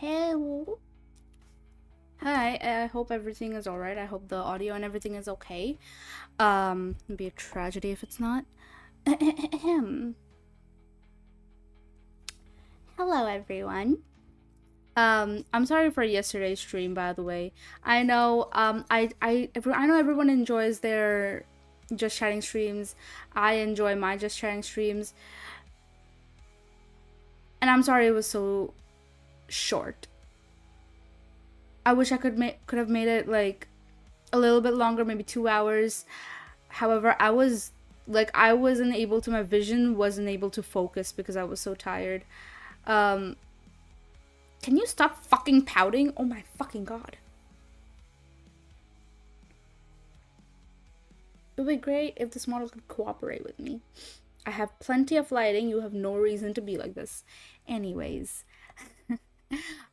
Hello. Hi, I hope everything is alright. I hope the audio and everything is okay. It'd be a tragedy if it's not. Hello, everyone. I'm sorry for yesterday's stream, by the way. I know, I know everyone enjoys their just chatting streams. I enjoy my just chatting streams, and I'm sorry it was so short. I wish I could have made it like a little bit longer, maybe 2 hours. However, I wasn't able to, my vision wasn't able to focus because I was so tired. Can you stop fucking pouting? Oh my fucking god. It would be great if this model could cooperate with me. I have plenty of lighting. You have no reason to be like this. Anyways.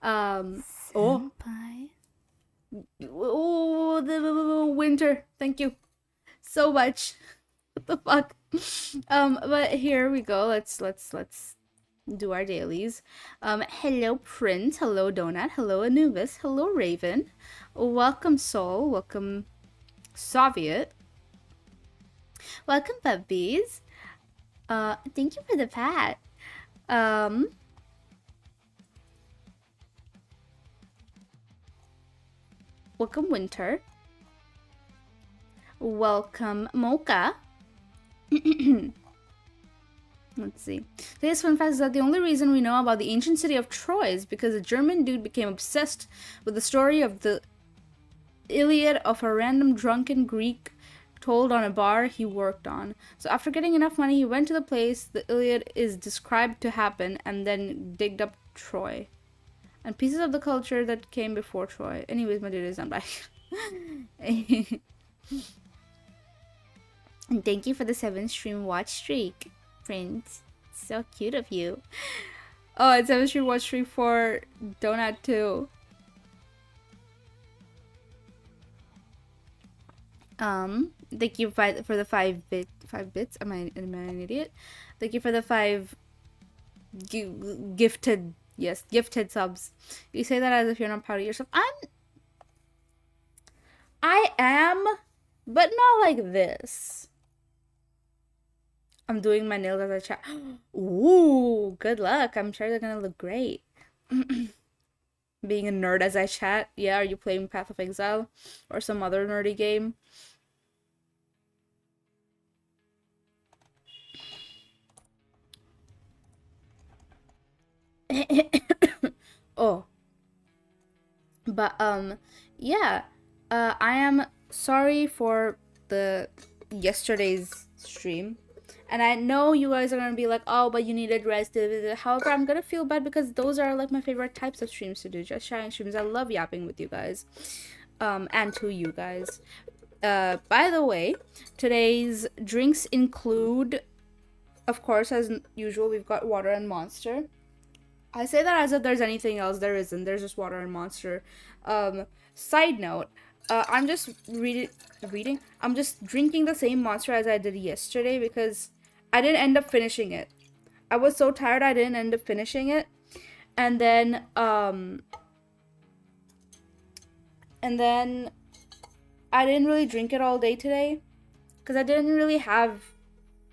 Oh. Oh, the winter. Thank you so much. What the fuck? But here we go. Let's do our dailies. Hello Prince, hello Donut, hello Anubis, hello Raven. Welcome Soul, welcome Soviet. Welcome puppies. Thank you for the pat. Welcome Winter. Welcome Mocha. Let's see. Today's fun fact is that the only reason we know about the ancient city of Troy is because a German dude became obsessed with the story of the Iliad of a random drunken Greek told on a bar he worked on. So after getting enough money, he went to the place the Iliad is described to happen and then digged up Troy. And pieces of the culture that came before Troy. Anyways, my dude is not back. And thank you for the 7-stream watch streak, Prince. So cute of you. Oh, it's 7-stream watch streak for Donut too. Thank you for the 5 bits. Am I an idiot? Thank you for the 5 gifted subs. You say that as if you're not proud of yourself. I am, but not like this. I'm doing my nails as I chat. Ooh, good luck. I'm sure they're gonna look great. Being a nerd as I chat. Yeah, are you playing Path of Exile? Or some other nerdy game? Oh. But, yeah. I am sorry for the yesterday's stream. And I know you guys are gonna be like, oh, but you needed rest. However, I'm gonna feel bad because those are like my favorite types of streams to do. Just sharing streams. I love yapping with you guys. And to you guys. By the way, today's drinks include, of course, as usual, we've got water and Monster. I say that as if there's anything else. There isn't. There's just water and Monster. Side note, I'm just reading. I'm just drinking the same Monster as I did yesterday because I didn't end up finishing it. I was so tired I didn't end up finishing it. And then I didn't really drink it all day today because I didn't really have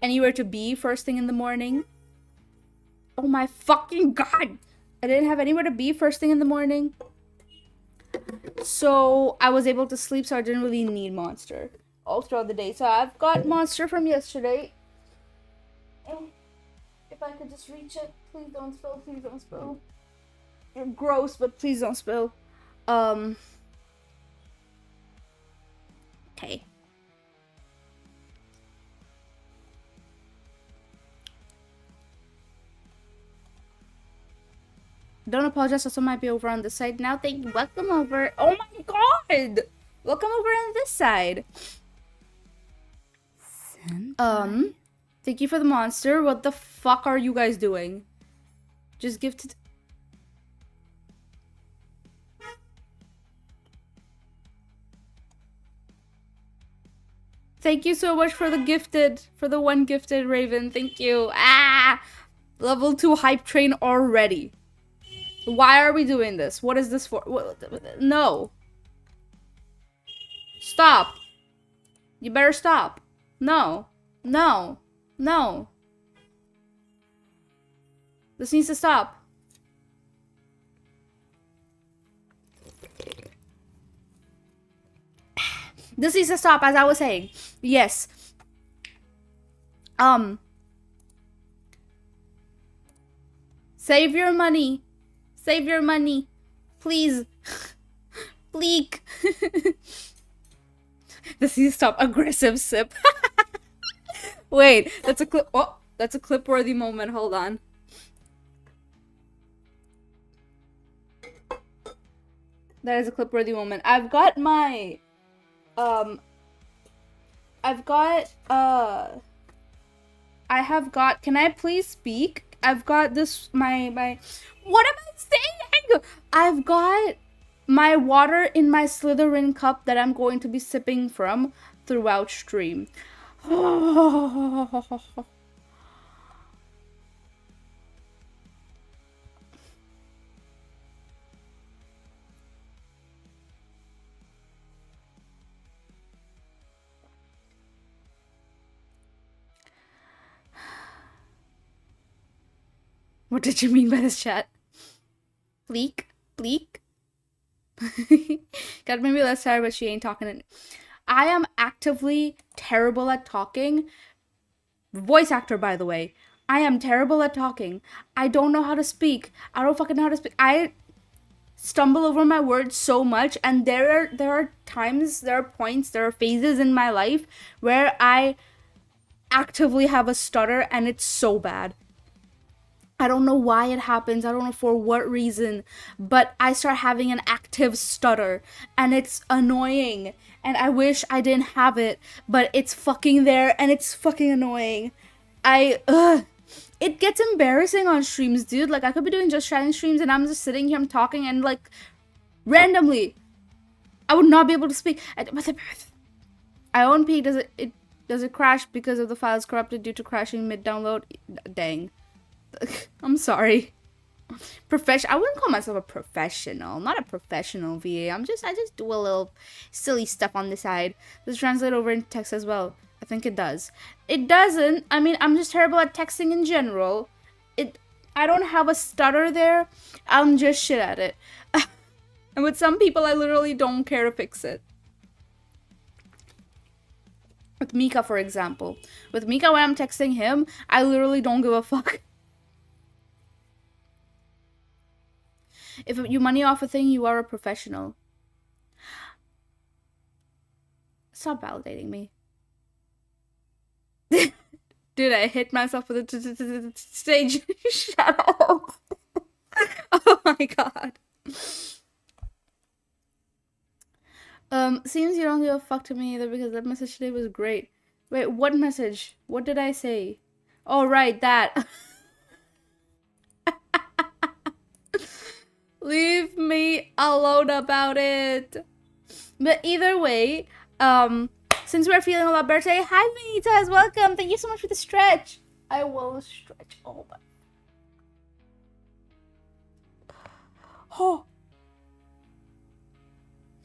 anywhere to be first thing in the morning. Oh my fucking god! I didn't have anywhere to be first thing in the morning. So I was able to sleep, so I didn't really need Monster all throughout the day. So I've got Monster from yesterday. If I could just reach it. Please don't spill, please don't spill. You're gross, but please don't spill. Okay. Don't apologize, also might be over on this side now. Thank you. Welcome over. Oh my god! Welcome over on this side. Senpai. Thank you for the Monster. What the fuck are you guys doing? Just gifted. Thank you so much for the gifted, for the 1 gifted Raven. Thank you. Ah! Level 2 hype train already. Why are we doing this? What is this for? No. Stop. You better stop. No. No. No. This needs to stop. This needs to stop, as I was saying. Yes. Save your money. Save your money. Please. Bleak. This needs to stop. Aggressive sip. Wait, that's a clip. Oh, that's a clip-worthy moment. Hold on. That is a clip-worthy moment. I've got my, I have got, can I please speak? I've got this, what am I saying? I've got my water in my Slytherin cup that I'm going to be sipping from throughout stream. What did you mean by this, chat? Bleak? Bleak? Got maybe less tired, but she ain't talking. I am actively terrible at talking. Voice actor, by the way. I am terrible at talking. I don't know how to speak. I don't fucking know how to speak. I stumble over my words so much, and there are times, there are points, there are phases in my life where I actively have a stutter, and it's so bad. I don't know why it happens. I don't know for what reason, but I start having an active stutter, and it's annoying, and I wish I didn't have it, but it's fucking there, and it's fucking annoying. It gets embarrassing on streams, dude. Like, I could be doing Just Chatting streams, and I'm just sitting here, I'm talking, and, like, randomly, I would not be able to speak. I own P. Does it crash because of the files corrupted due to crashing mid-download? Dang. I'm sorry. I wouldn't call myself a professional. I'm not a professional VA. I just do a little silly stuff on the side. Does it translate over into text as well? I think it does. It doesn't. I mean, I'm just terrible at texting in general. I don't have a stutter there. I'm just shit at it. And with some people, I literally don't care to fix it. With Mika, for example. With Mika, when I'm texting him, I literally don't give a fuck. If you money off a thing, you are a professional. Stop validating me. Dude, I hit myself with a stage. Shut up. Oh my god. Seems you don't give a fuck to me either because that message today was great. Wait, what message? What did I say? Oh, right, that. Leave me alone about it. But either way, since we're feeling a lot better today, hi Vanitas, welcome. Thank you so much for the stretch. I will stretch. Oh my. Oh.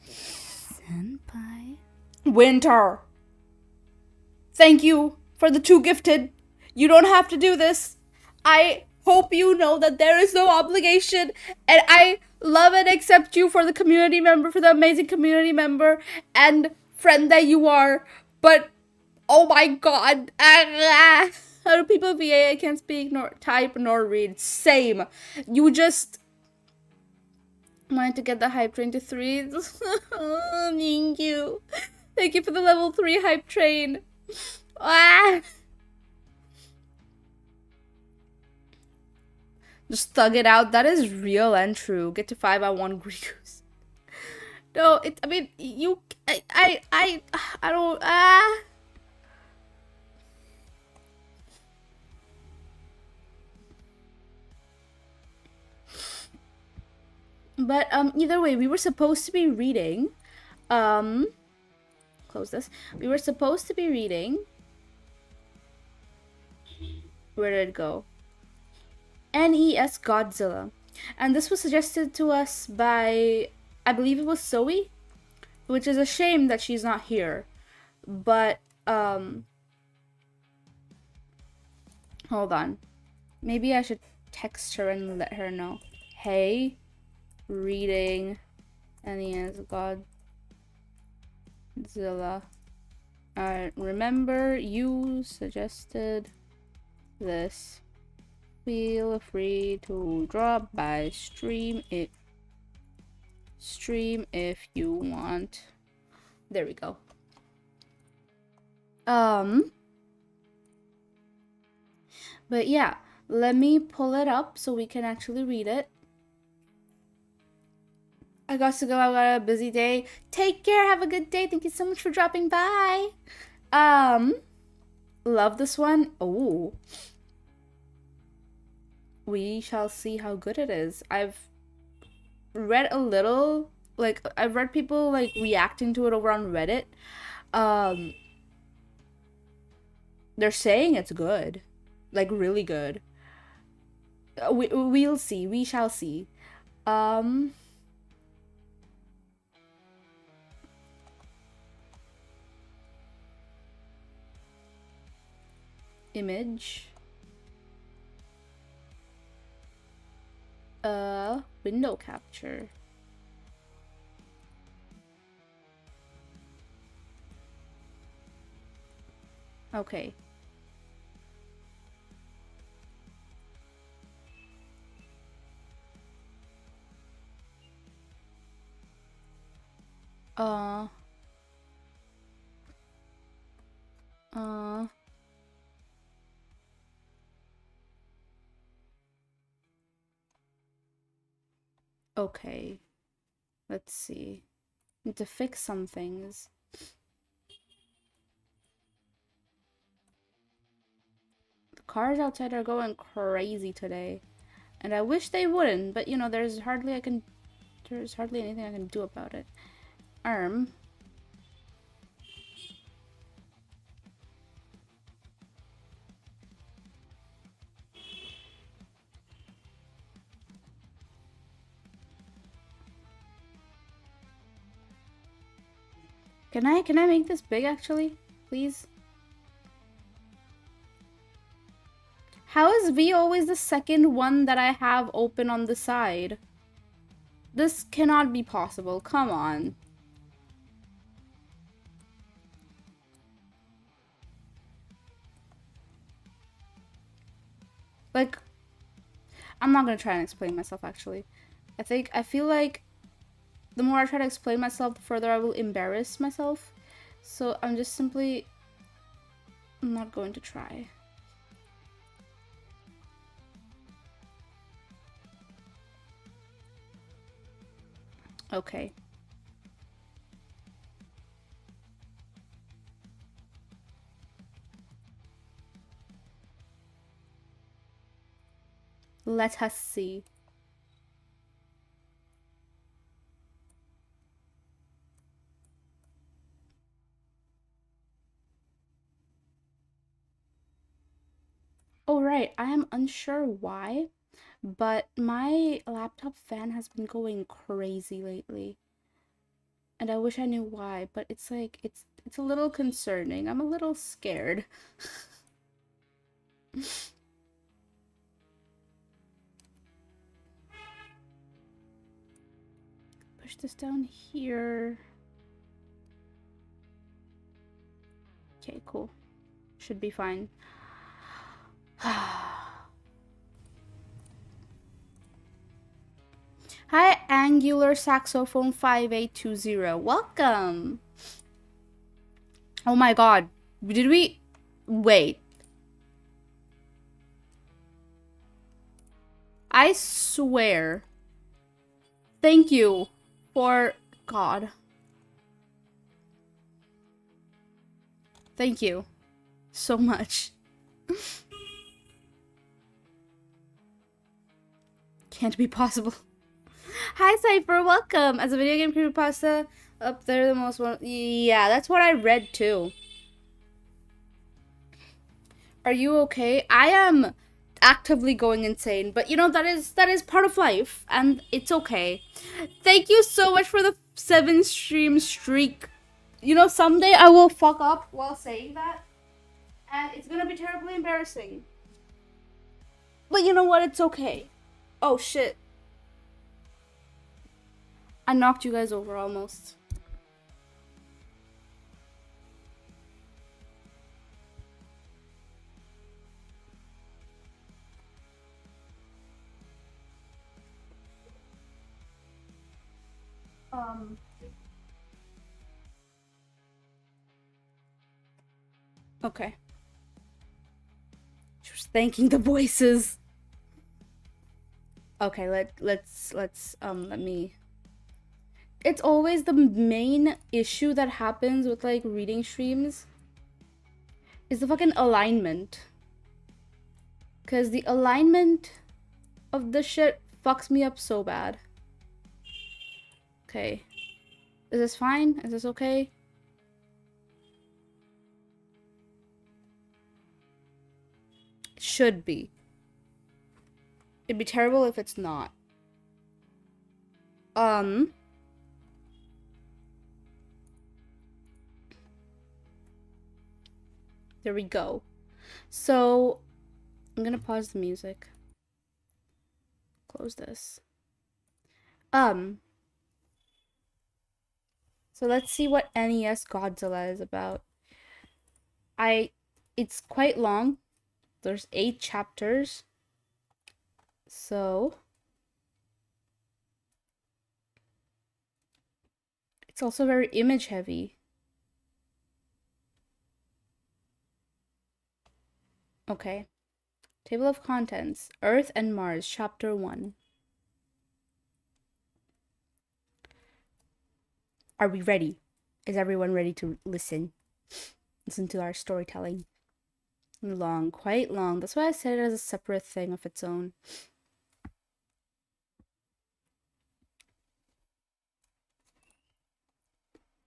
Senpai. Winter. Thank you for the 2 gifted. You don't have to do this. I hope you know that there is no obligation, and I love and accept you for the community member, for the amazing community member and friend that you are, but oh my god. How do people VA? I can't speak, nor type, nor read. Same. You just wanted to get the hype train to 3. Thank you. Thank you for the level 3 hype train. Just thug it out. That is real and true. Get to 5 at 1 Grikus. No, I mean, I don't, But, either way, we were supposed to be reading, close this. We were supposed to be reading. Where did it go? NES Godzilla. And this was suggested to us by, I believe it was Zoe, which is a shame that she's not here. But, hold on. Maybe I should text her and let her know. Hey, reading NES Godzilla. Remember you suggested this. Feel free to drop by stream if you want. There we go. But yeah, let me pull it up so we can actually read it. I got to go. I got a busy day. Take care. Have a good day. Thank you so much for dropping by. Love this one. Oh. We shall see how good it is. I've read a little, like, I've read people, like, reacting to it over on Reddit. They're saying it's good. Like, really good. We'll see. We shall see. Image. Window capture. Okay. Okay. Let's see. Need to fix some things. The cars outside are going crazy today. And I wish they wouldn't, but you know, there's hardly anything I can do about it. Can I make this big actually? Please? How is V always the second one that I have open on the side? This cannot be possible. Come on. Like, I'm not gonna try and explain myself actually. I feel like the more I try to explain myself, the further I will embarrass myself. So I'm just simply not going to try. Okay. Let us see. Oh, right. I am unsure why, but my laptop fan has been going crazy lately. And I wish I knew why, but it's like, it's a little concerning. I'm a little scared. Push this down here. Okay, cool. Should be fine. Hi, Angular Saxophone 5820. Welcome. Oh my god. Did we... Wait. I swear. Thank you for... God. Thank you so much. Can't be possible. Hi, Cypher. Welcome. As a video game creepypasta, up there the most one. Yeah, that's what I read too. Are you okay? I am. actively going insane, but you know that is part of life and it's okay. Thank you so much for the 7 stream streak. You know, someday I will fuck up while saying that and it's gonna be terribly embarrassing. But you know what? It's okay. Oh shit. I knocked you guys over almost. Um okay. She was thanking the voices. Okay, let me. It's always the main issue that happens with like reading streams is the fucking alignment. Cause the alignment of the shit fucks me up so bad. Okay. Is this fine? Is this okay? It should be. It'd be terrible if it's not. There we go. So, I'm gonna pause the music. Close this. So let's see what NES Godzilla is about. It's quite long. There's 8 chapters. So, it's also very image heavy. Okay. Table of Contents. Earth and Mars, Chapter 1. Are we ready? Is everyone ready to listen? Listen to our storytelling. Long, quite long. That's why I said it as a separate thing of its own.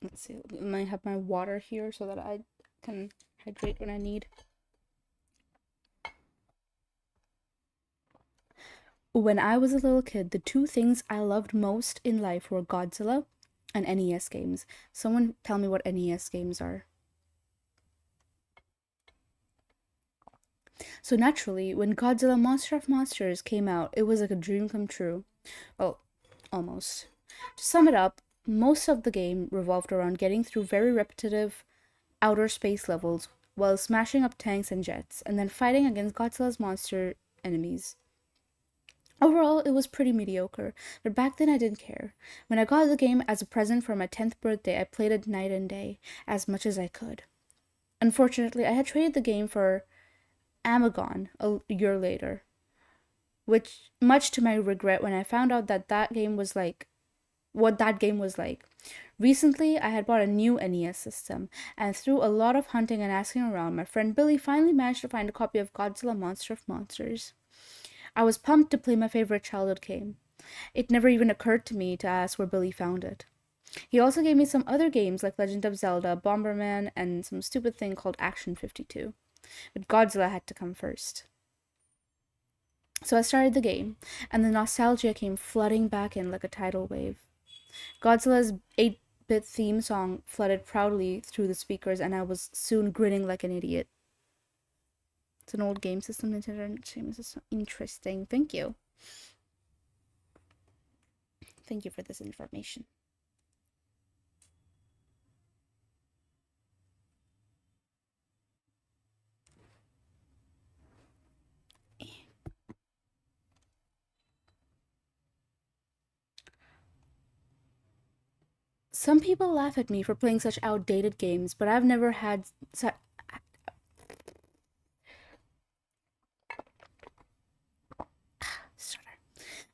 Let's see. I might have my water here so that I can hydrate when I need. When I was a little kid, the 2 things I loved most in life were Godzilla and NES games. Someone tell me what NES games are. So naturally, when Godzilla Monster of Monsters came out, it was like a dream come true. Well, almost. To sum it up, most of the game revolved around getting through very repetitive outer space levels while smashing up tanks and jets, and then fighting against Godzilla's monster enemies. Overall, it was pretty mediocre, but back then I didn't care. When I got the game as a present for my 10th birthday, I played it night and day, as much as I could. Unfortunately, I had traded the game for Amagon a year later, which, much to my regret, when I found out that that game was like, what that game was like. Recently, I had bought a new NES system, and through a lot of hunting and asking around, my friend Billy finally managed to find a copy of Godzilla Monster of Monsters. I was pumped to play my favorite childhood game. It never even occurred to me to ask where Billy found it. He also gave me some other games like Legend of Zelda, Bomberman, and some stupid thing called Action 52. But Godzilla had to come first. So I started the game, and the nostalgia came flooding back in like a tidal wave. Godzilla's 8-bit theme song flooded proudly through the speakers, and I was soon grinning like an idiot. It's an old game system, Nintendo Entertainment System. Interesting. Thank you. Thank you for this information. Some people laugh at me for playing such outdated games, but I've never had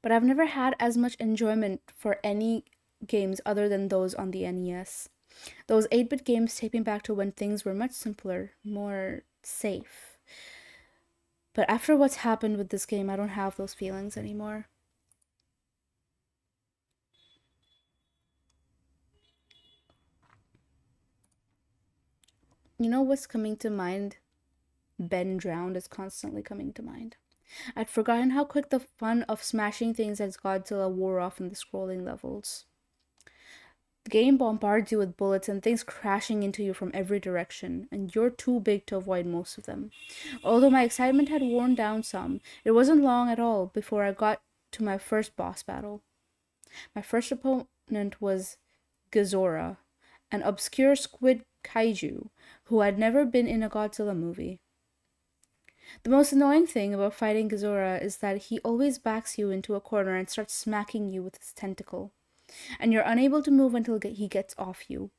but I've never had as much enjoyment for any games other than those on the NES. Those 8-bit games take me back to when things were much simpler, more safe. But after what's happened with this game, I don't have those feelings anymore. You know what's coming to mind? Ben Drowned is constantly coming to mind. I'd forgotten how quick the fun of smashing things as Godzilla wore off in the scrolling levels. The game bombards you with bullets and things crashing into you from every direction, and you're too big to avoid most of them. Although my excitement had worn down some, it wasn't long at all before I got to my first boss battle. My first opponent was Gazora, an obscure squid kaiju who had never been in a Godzilla movie. The most annoying thing about fighting Gazora is that he always backs you into a corner and starts smacking you with his tentacle, and you're unable to move until he gets off you.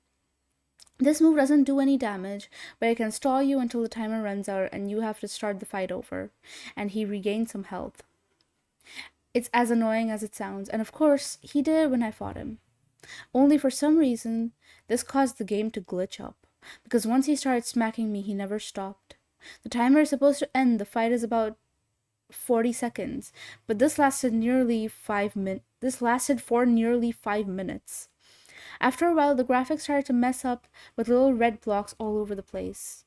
This move doesn't do any damage, but it can stall you until the timer runs out and you have to start the fight over, and he regains some health. It's as annoying as it sounds, and of course, he did when I fought him. Only for some reason, this caused the game to glitch up, because once he started smacking me, he never stopped. The timer is supposed to end, the fight is about 40 seconds, but this lasted for nearly 5 minutes. After a while, the graphics started to mess up with little red blocks all over the place.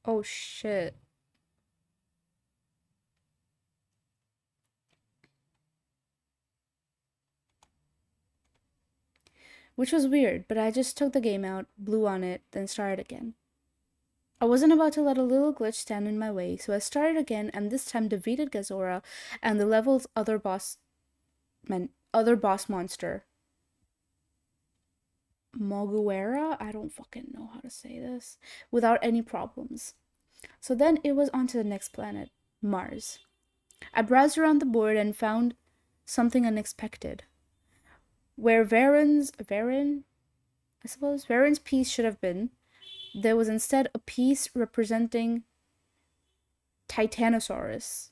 Oh shit. Which was weird, but I just took the game out, blew on it, then started again. I wasn't about to let a little glitch stand in my way, so I started again and this time defeated Gazora and the level's other boss monster. Moguera? I don't fucking know how to say this. Without any problems. So then it was on to the next planet, Mars. I browsed around the board and found something unexpected. Where Varen's piece should have been, there was instead a piece representing Titanosaurus.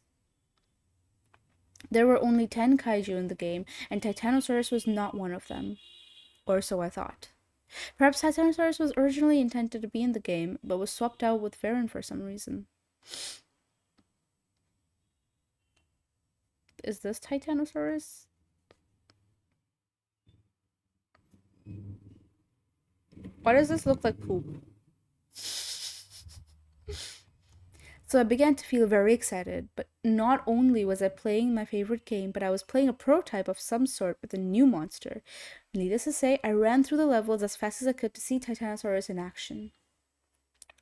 There were only 10 kaiju in the game, and Titanosaurus was not one of them. Or so I thought. Perhaps Titanosaurus was originally intended to be in the game, but was swapped out with Varen for some reason. Is this Titanosaurus? Why does this look like poop? So I began to feel very excited, but not only was I playing my favorite game, but I was playing a prototype of some sort with a new monster. Needless to say, I ran through the levels as fast as I could to see Titanosaurus in action.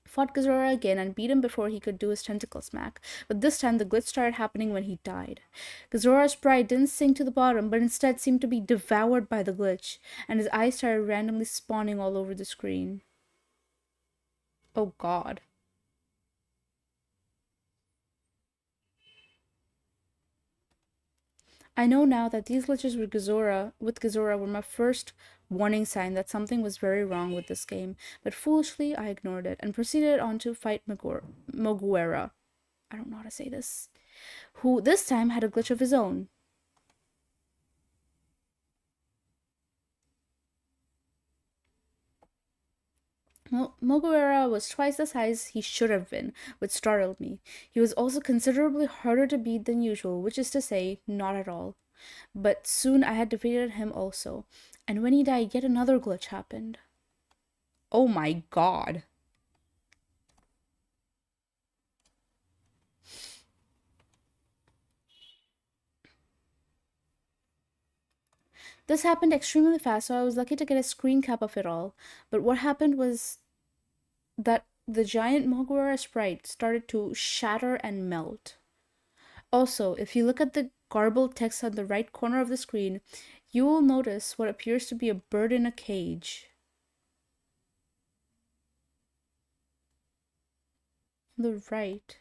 Fought Gazora again and beat him before he could do his tentacle smack, but this time the glitch started happening when he died. Gazora's sprite didn't sink to the bottom, but instead seemed to be devoured by the glitch, and his eyes started randomly spawning all over the screen. Oh god. I know now that these glitches with Gazora were my first warning sign that something was very wrong with this game, but foolishly I ignored it and proceeded on to fight Moguera. I don't know how to say this. Who this time had a glitch of his own. Moguera was twice the size he should have been, which startled me. He was also considerably harder to beat than usual, which is to say, not at all. But soon I had defeated him also, and when he died, yet another glitch happened. Oh my god. This happened extremely fast, so I was lucky to get a screen cap of it all. But what happened was that the giant Mogwara sprite started to shatter and melt. Also, if you look at the garbled text on the right corner of the screen, you will notice what appears to be a bird in a cage. On the right.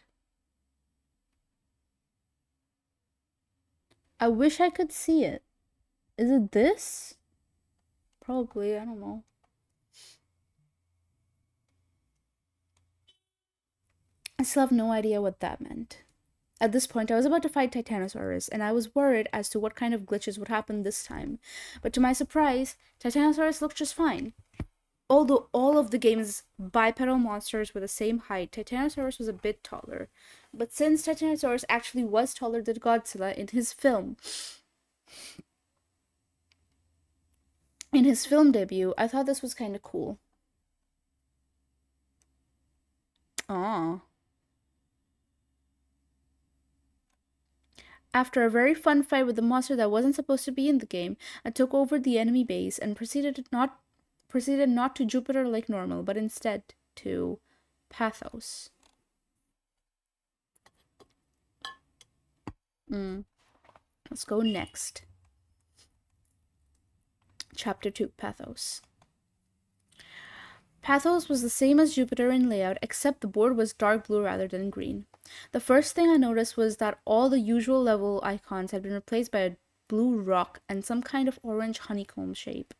I wish I could see it. Is it this? Probably, I don't know. I still have no idea what that meant. At this point, I was about to fight Titanosaurus, and I was worried as to what kind of glitches would happen this time. But to my surprise, Titanosaurus looked just fine. Although all of the game's bipedal monsters were the same height, Titanosaurus was a bit taller. But since Titanosaurus actually was taller than Godzilla in his film debut, I thought this was kind of cool. Aw. After a very fun fight with a monster that wasn't supposed to be in the game, I took over the enemy base and proceeded not to Jupiter like normal, but instead to Pathos. Mm. Let's go next. Chapter 2, Pathos. Pathos was the same as Jupiter in layout, except the board was dark blue rather than green. The first thing I noticed was that all the usual level icons had been replaced by a blue rock and some kind of orange honeycomb shape.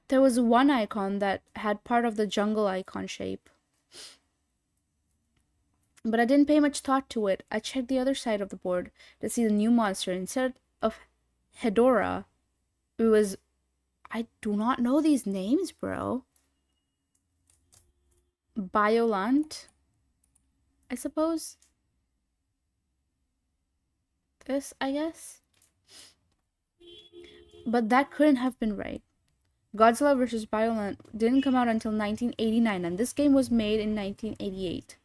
There was one icon that had part of the jungle icon shape, but I didn't pay much thought to it. I checked the other side of the board to see the new monster. Instead of Hedora, it was. I do not know these names, bro. Biolant, I suppose. This, I guess. But that couldn't have been right. Godzilla vs. Biolant didn't come out until 1989, and this game was made in 1988.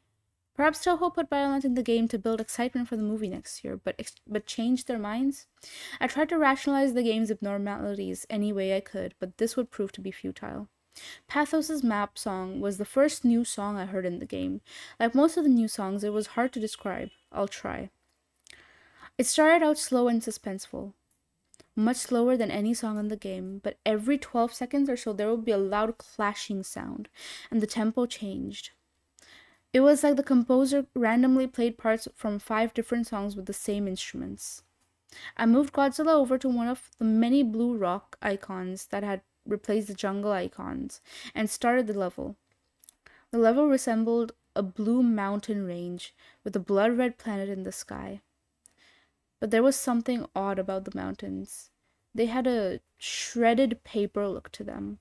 Perhaps Toho put Biolant in the game to build excitement for the movie next year, but changed their minds? I tried to rationalize the game's abnormalities any way I could, but this would prove to be futile. Pathos' map song was the first new song I heard in the game. Like most of the new songs, it was hard to describe. I'll try. It started out slow and suspenseful, much slower than any song in the game, but every 12 seconds or so there would be a loud clashing sound, and the tempo changed. It was like the composer randomly played parts from 5 different songs with the same instruments. I moved Godzilla over to one of the many blue rock icons that had replaced the jungle icons and started the level. The level resembled a blue mountain range with a blood red planet in the sky. But there was something odd about the mountains. They had a shredded paper look to them.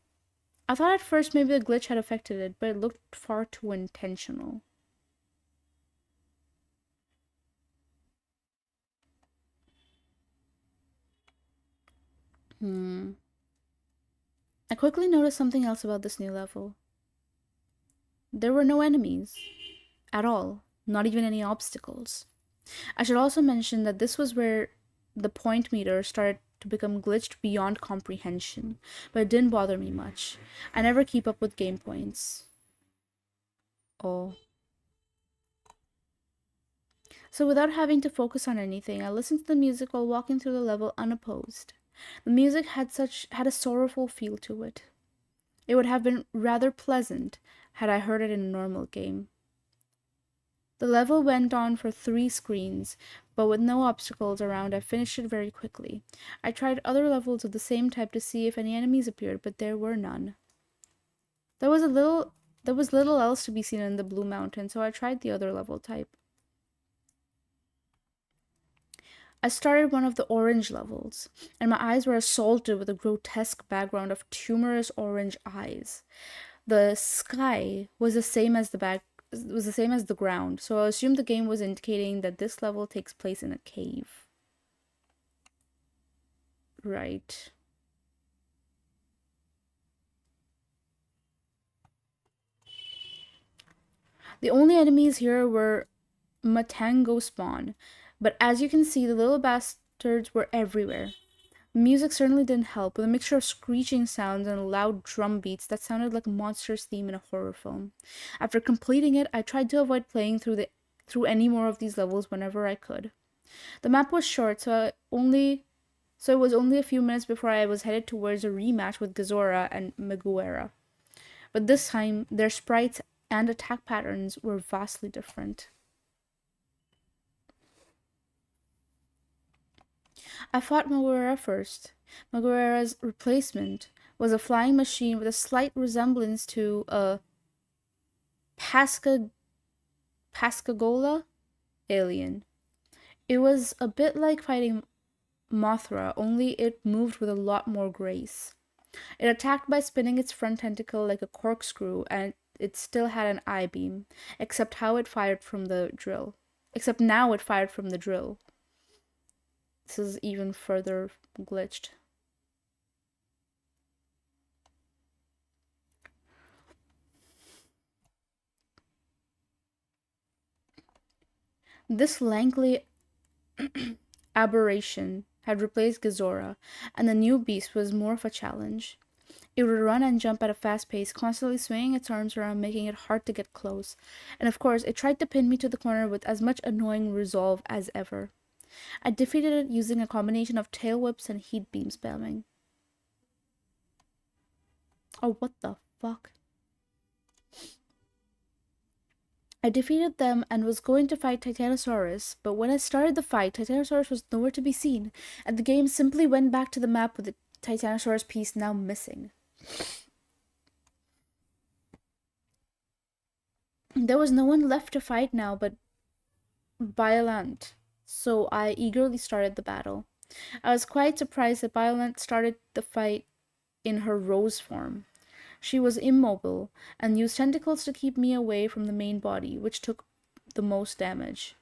I thought at first maybe a glitch had affected it, but it looked far too intentional. I quickly noticed something else about this new level. There were no enemies. At all. Not even any obstacles. I should also mention that this was where the point meter started to become glitched beyond comprehension, but it didn't bother me much. I never keep up with game points. Oh. So without having to focus on anything, I listened to the music while walking through the level unopposed. The music had a sorrowful feel to it. It would have been rather pleasant had I heard it in a normal game. The level went on for 3 screens, but with no obstacles around, I finished it very quickly. I tried other levels of the same type to see if any enemies appeared, but there were none. There was little else to be seen in the Blue Mountain, so I tried the other level type. I started one of the orange levels, and my eyes were assaulted with a grotesque background of tumorous orange eyes. The sky was the same as the ground, so I assumed the game was indicating that this level takes place in a cave. Right. The only enemies here were Matango spawn, but as you can see, the little bastards were everywhere. Music certainly didn't help, with a mixture of screeching sounds and loud drum beats that sounded like a monster's theme in a horror film. After completing it, I tried to avoid playing through any more of these levels whenever I could. The map was short, so it was only a few minutes before I was headed towards a rematch with Gazora and Meguera. But this time, their sprites and attack patterns were vastly different. I fought Maguera first. Maguera's replacement was a flying machine with a slight resemblance to a Pasca Pascagoula alien. It was a bit like fighting Mothra, only it moved with a lot more grace. It attacked by spinning its front tentacle like a corkscrew, and it still had an eye beam, except how it fired from the drill. Except now it fired from the drill. This is even further glitched. This lanky aberration had replaced Gazora, and the new beast was more of a challenge. It would run and jump at a fast pace, constantly swinging its arms around, making it hard to get close. And of course, it tried to pin me to the corner with as much annoying resolve as ever. I defeated it using a combination of tail whips and heat beam spamming. Oh, what the fuck? I defeated them and was going to fight Titanosaurus, but when I started the fight, Titanosaurus was nowhere to be seen, and the game simply went back to the map with the Titanosaurus piece now missing. There was no one left to fight now but Biolant, so I eagerly started the battle. I was quite surprised that Biolant started the fight in her rose form. She was immobile and used tentacles to keep me away from the main body, which took the most damage.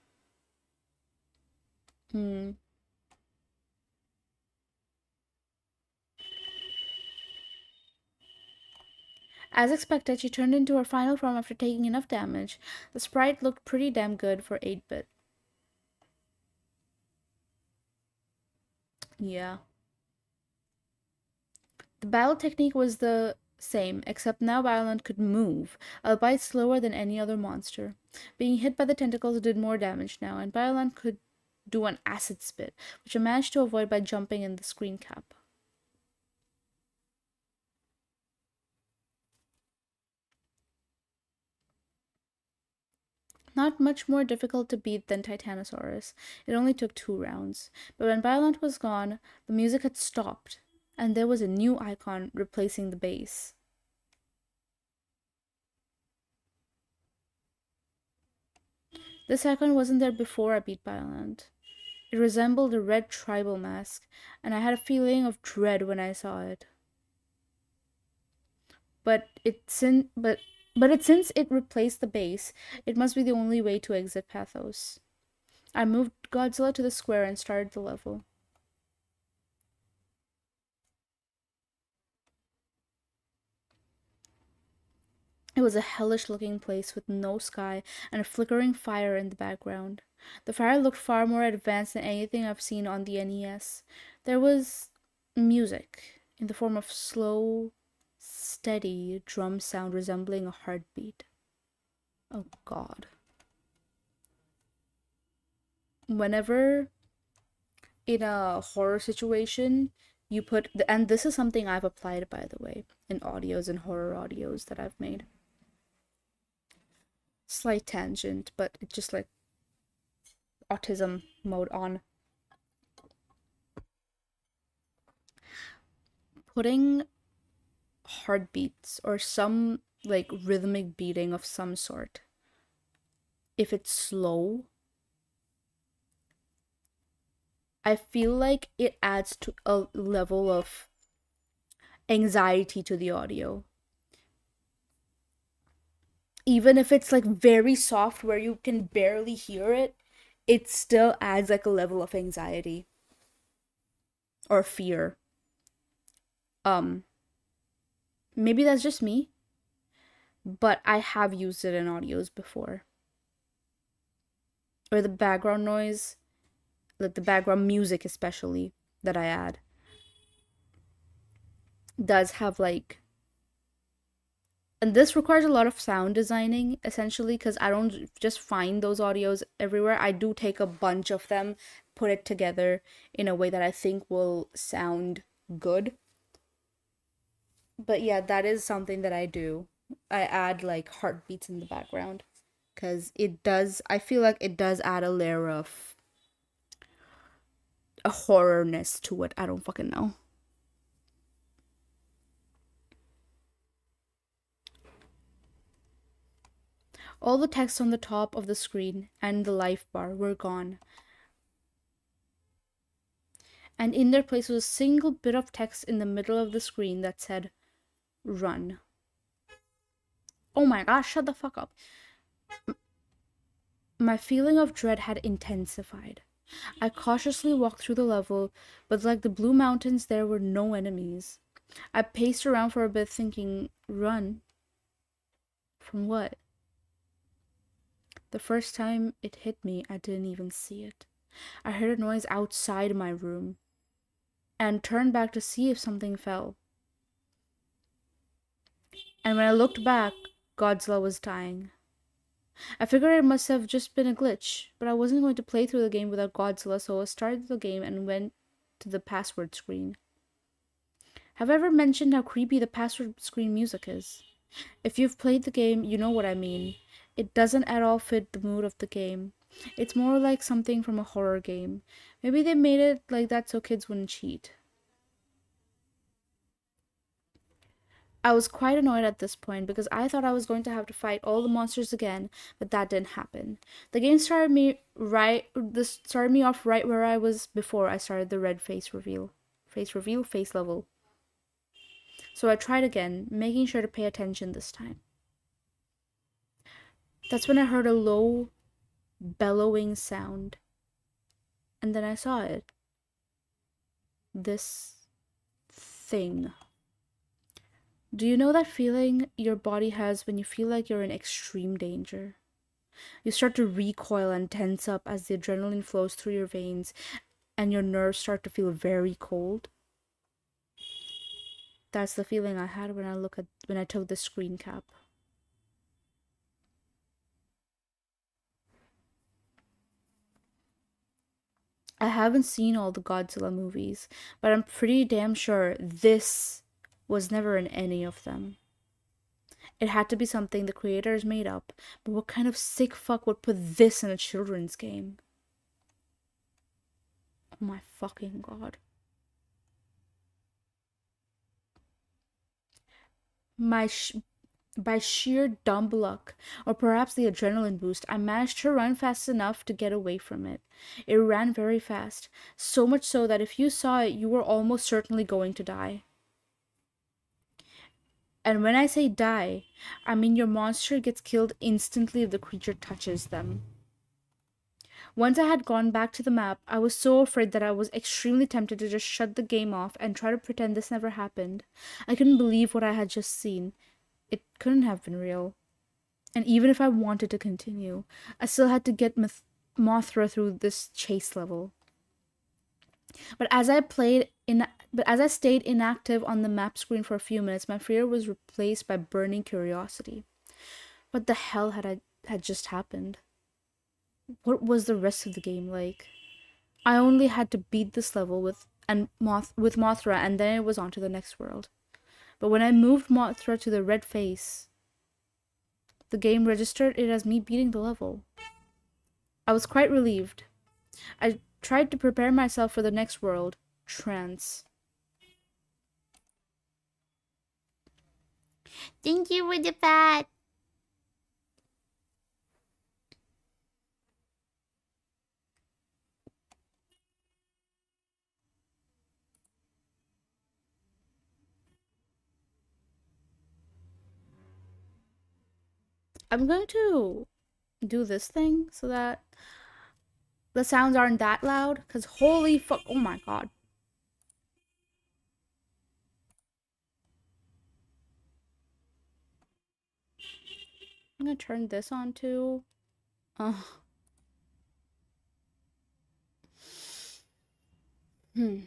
Hmm. As expected, she turned into her final form after taking enough damage. The sprite looked pretty damn good for 8-bit. Yeah. The battle technique was the same, except now Violent could move, albeit slower than any other monster. Being hit by the tentacles did more damage now, and Violent could do an acid spit, which I managed to avoid by jumping in the screen cap. Not much more difficult to beat than Titanosaurus. It only took 2 rounds. But when Violent was gone, the music had stopped, and there was a new icon replacing the bass. This icon wasn't there before I beat Violent. It resembled a red tribal mask, and I had a feeling of dread when I saw it. But since it replaced the base, it must be the only way to exit Pathos. I moved Godzilla to the square and started the level. It was a hellish looking place with no sky and a flickering fire in the background. The fire looked far more advanced than anything I've seen on the NES. There was music in the form of slow, steady drum sound resembling a heartbeat. Oh god. Whenever in a horror situation, you put and this is something I've applied, by the way, in audios and horror audios that I've made. Slight tangent, but it's just like autism mode on. Putting heartbeats or some like rhythmic beating of some sort, if it's slow, I feel like it adds to a level of anxiety to the audio. Even if it's like very soft where you can barely hear it, it still adds like a level of anxiety or fear. Um, Maybe that's just me, but I have used it in audios before. Or the background noise, like the background music especially that I add, does have like, and this requires a lot of sound designing essentially because I don't just find those audios everywhere. I do take a bunch of them, put it together in a way that I think will sound good. But yeah, that is something that I do. I add like heartbeats in the background because it does, I feel like it does add a layer of a horrorness to it. I don't fucking know. All the text on the top of the screen and the life bar were gone, and in their place was a single bit of text in the middle of the screen that said, "Run." Oh my gosh, shut the fuck up. My feeling of dread had intensified. I cautiously walked through the level, but like the blue mountains, there were no enemies. I paced around for a bit, thinking, run? From what? The first time it hit me, I didn't even see it. I heard a noise outside my room and turned back to see if something fell. And when I looked back, Godzilla was dying. I figured it must have just been a glitch, but I wasn't going to play through the game without Godzilla, so I started the game and went to the password screen. Have I ever mentioned how creepy the password screen music is? If you've played the game, you know what I mean. It doesn't at all fit the mood of the game. It's more like something from a horror game. Maybe they made it like that so kids wouldn't cheat. I was quite annoyed at this point because I thought I was going to have to fight all the monsters again, but that didn't happen. The game started me off right where I was before I started the red face reveal. Face level. So I tried again, making sure to pay attention this time. That's when I heard a low, bellowing sound. And then I saw it. This thing. Do you know that feeling your body has when you feel like you're in extreme danger? You start to recoil and tense up as the adrenaline flows through your veins and your nerves start to feel very cold. That's the feeling I had when I took the screen cap. I haven't seen all the Godzilla movies, but I'm pretty damn sure this was never in any of them. It had to be something the creators made up, but what kind of sick fuck would put this in a children's game? Oh my fucking god. My sh- by sheer dumb luck, or perhaps the adrenaline boost, I managed to run fast enough to get away from it. It ran very fast, so much so that if you saw it, you were almost certainly going to die. And when I say die, I mean your monster gets killed instantly if the creature touches them. Once I had gone back to the map, I was so afraid that I was extremely tempted to just shut the game off and try to pretend this never happened. I couldn't believe what I had just seen. It couldn't have been real. And even if I wanted to continue, I still had to get Mothra through this chase level. But as I stayed inactive on the map screen for a few minutes, my fear was replaced by burning curiosity. What the hell had just happened? What was the rest of the game like? I only had to beat this level with Mothra, and then it was on to the next world. But when I moved Mothra to the red face, the game registered it as me beating the level. I was quite relieved. I tried to prepare myself for the next world, trance. Thank you for the pat. I'm going to do this thing so that the sounds aren't that loud, because holy fuck, oh my god. I'm gonna turn this on too. Uh, hmm.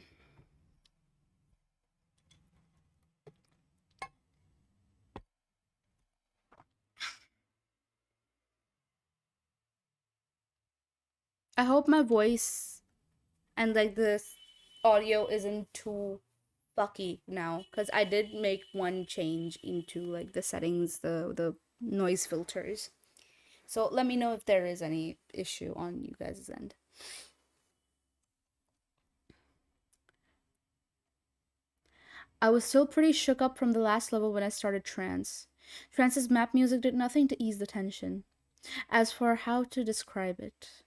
I hope my voice and like this audio isn't too fucky now, because I did make one change into like the settings, the noise filters. So let me know if there is any issue on you guys' end. I was still pretty shook up from the last level when I started Trance. Trance's map music did nothing to ease the tension. As for how to describe it,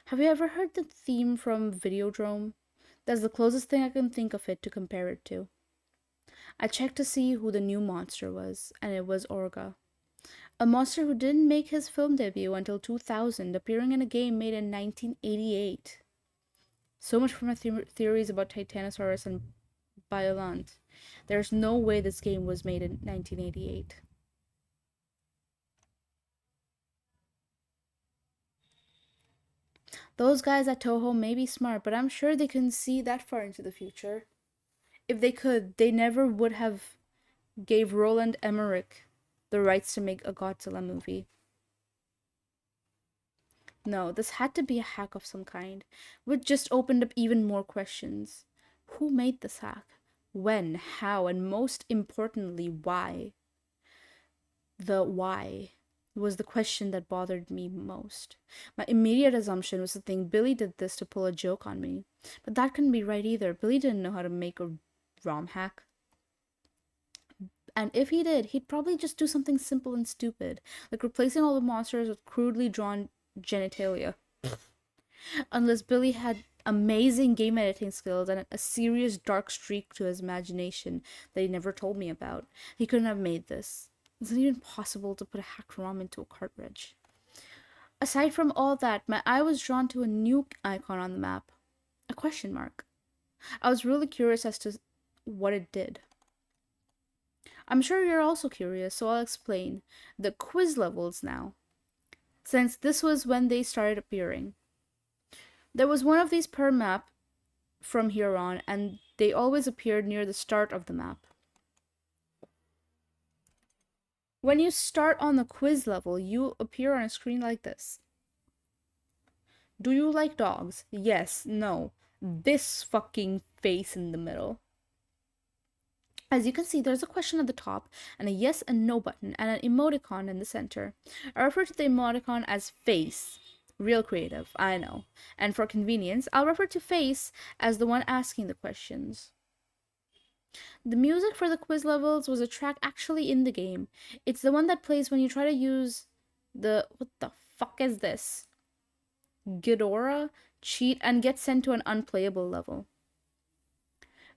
have you ever heard the theme from Videodrome? That's the closest thing I can think of it to compare it to. I checked to see who the new monster was, and it was Orga. A monster who didn't make his film debut until 2000, appearing in a game made in 1988. So much for my theories about Titanosaurus and Biollante. There's no way this game was made in 1988. Those guys at Toho may be smart, but I'm sure they can see that far into the future. If they could, they never would have gave Roland Emmerich the rights to make a Godzilla movie. No, this had to be a hack of some kind, which just opened up even more questions. Who made this hack? When? How? And most importantly, why? The why was the question that bothered me most. My immediate assumption was to think Billy did this to pull a joke on me. But that couldn't be right either. Billy didn't know how to make a ROM hack. And if he did, he'd probably just do something simple and stupid, like replacing all the monsters with crudely drawn genitalia. Unless Billy had amazing game editing skills and a serious dark streak to his imagination that he never told me about, he couldn't have made this. It's not even possible to put a hacked ROM into a cartridge. Aside from all that, my eye was drawn to a new icon on the map. A question mark. I was really curious as to what it did. I'm sure you're also curious, so I'll explain. The quiz levels now, since this was when they started appearing. There was one of these per map from here on, and they always appeared near the start of the map. When you start on the quiz level, you appear on a screen like this. Do you like dogs? Yes, no. This fucking face in the middle. As you can see, there's a question at the top, and a yes and no button, and an emoticon in the center. I refer to the emoticon as face. Real creative, I know. And for convenience, I'll refer to face as the one asking the questions. The music for the quiz levels was a track actually in the game. It's the one that plays when you try to use the... what the fuck is this? Ghidorah cheat and get sent to an unplayable level.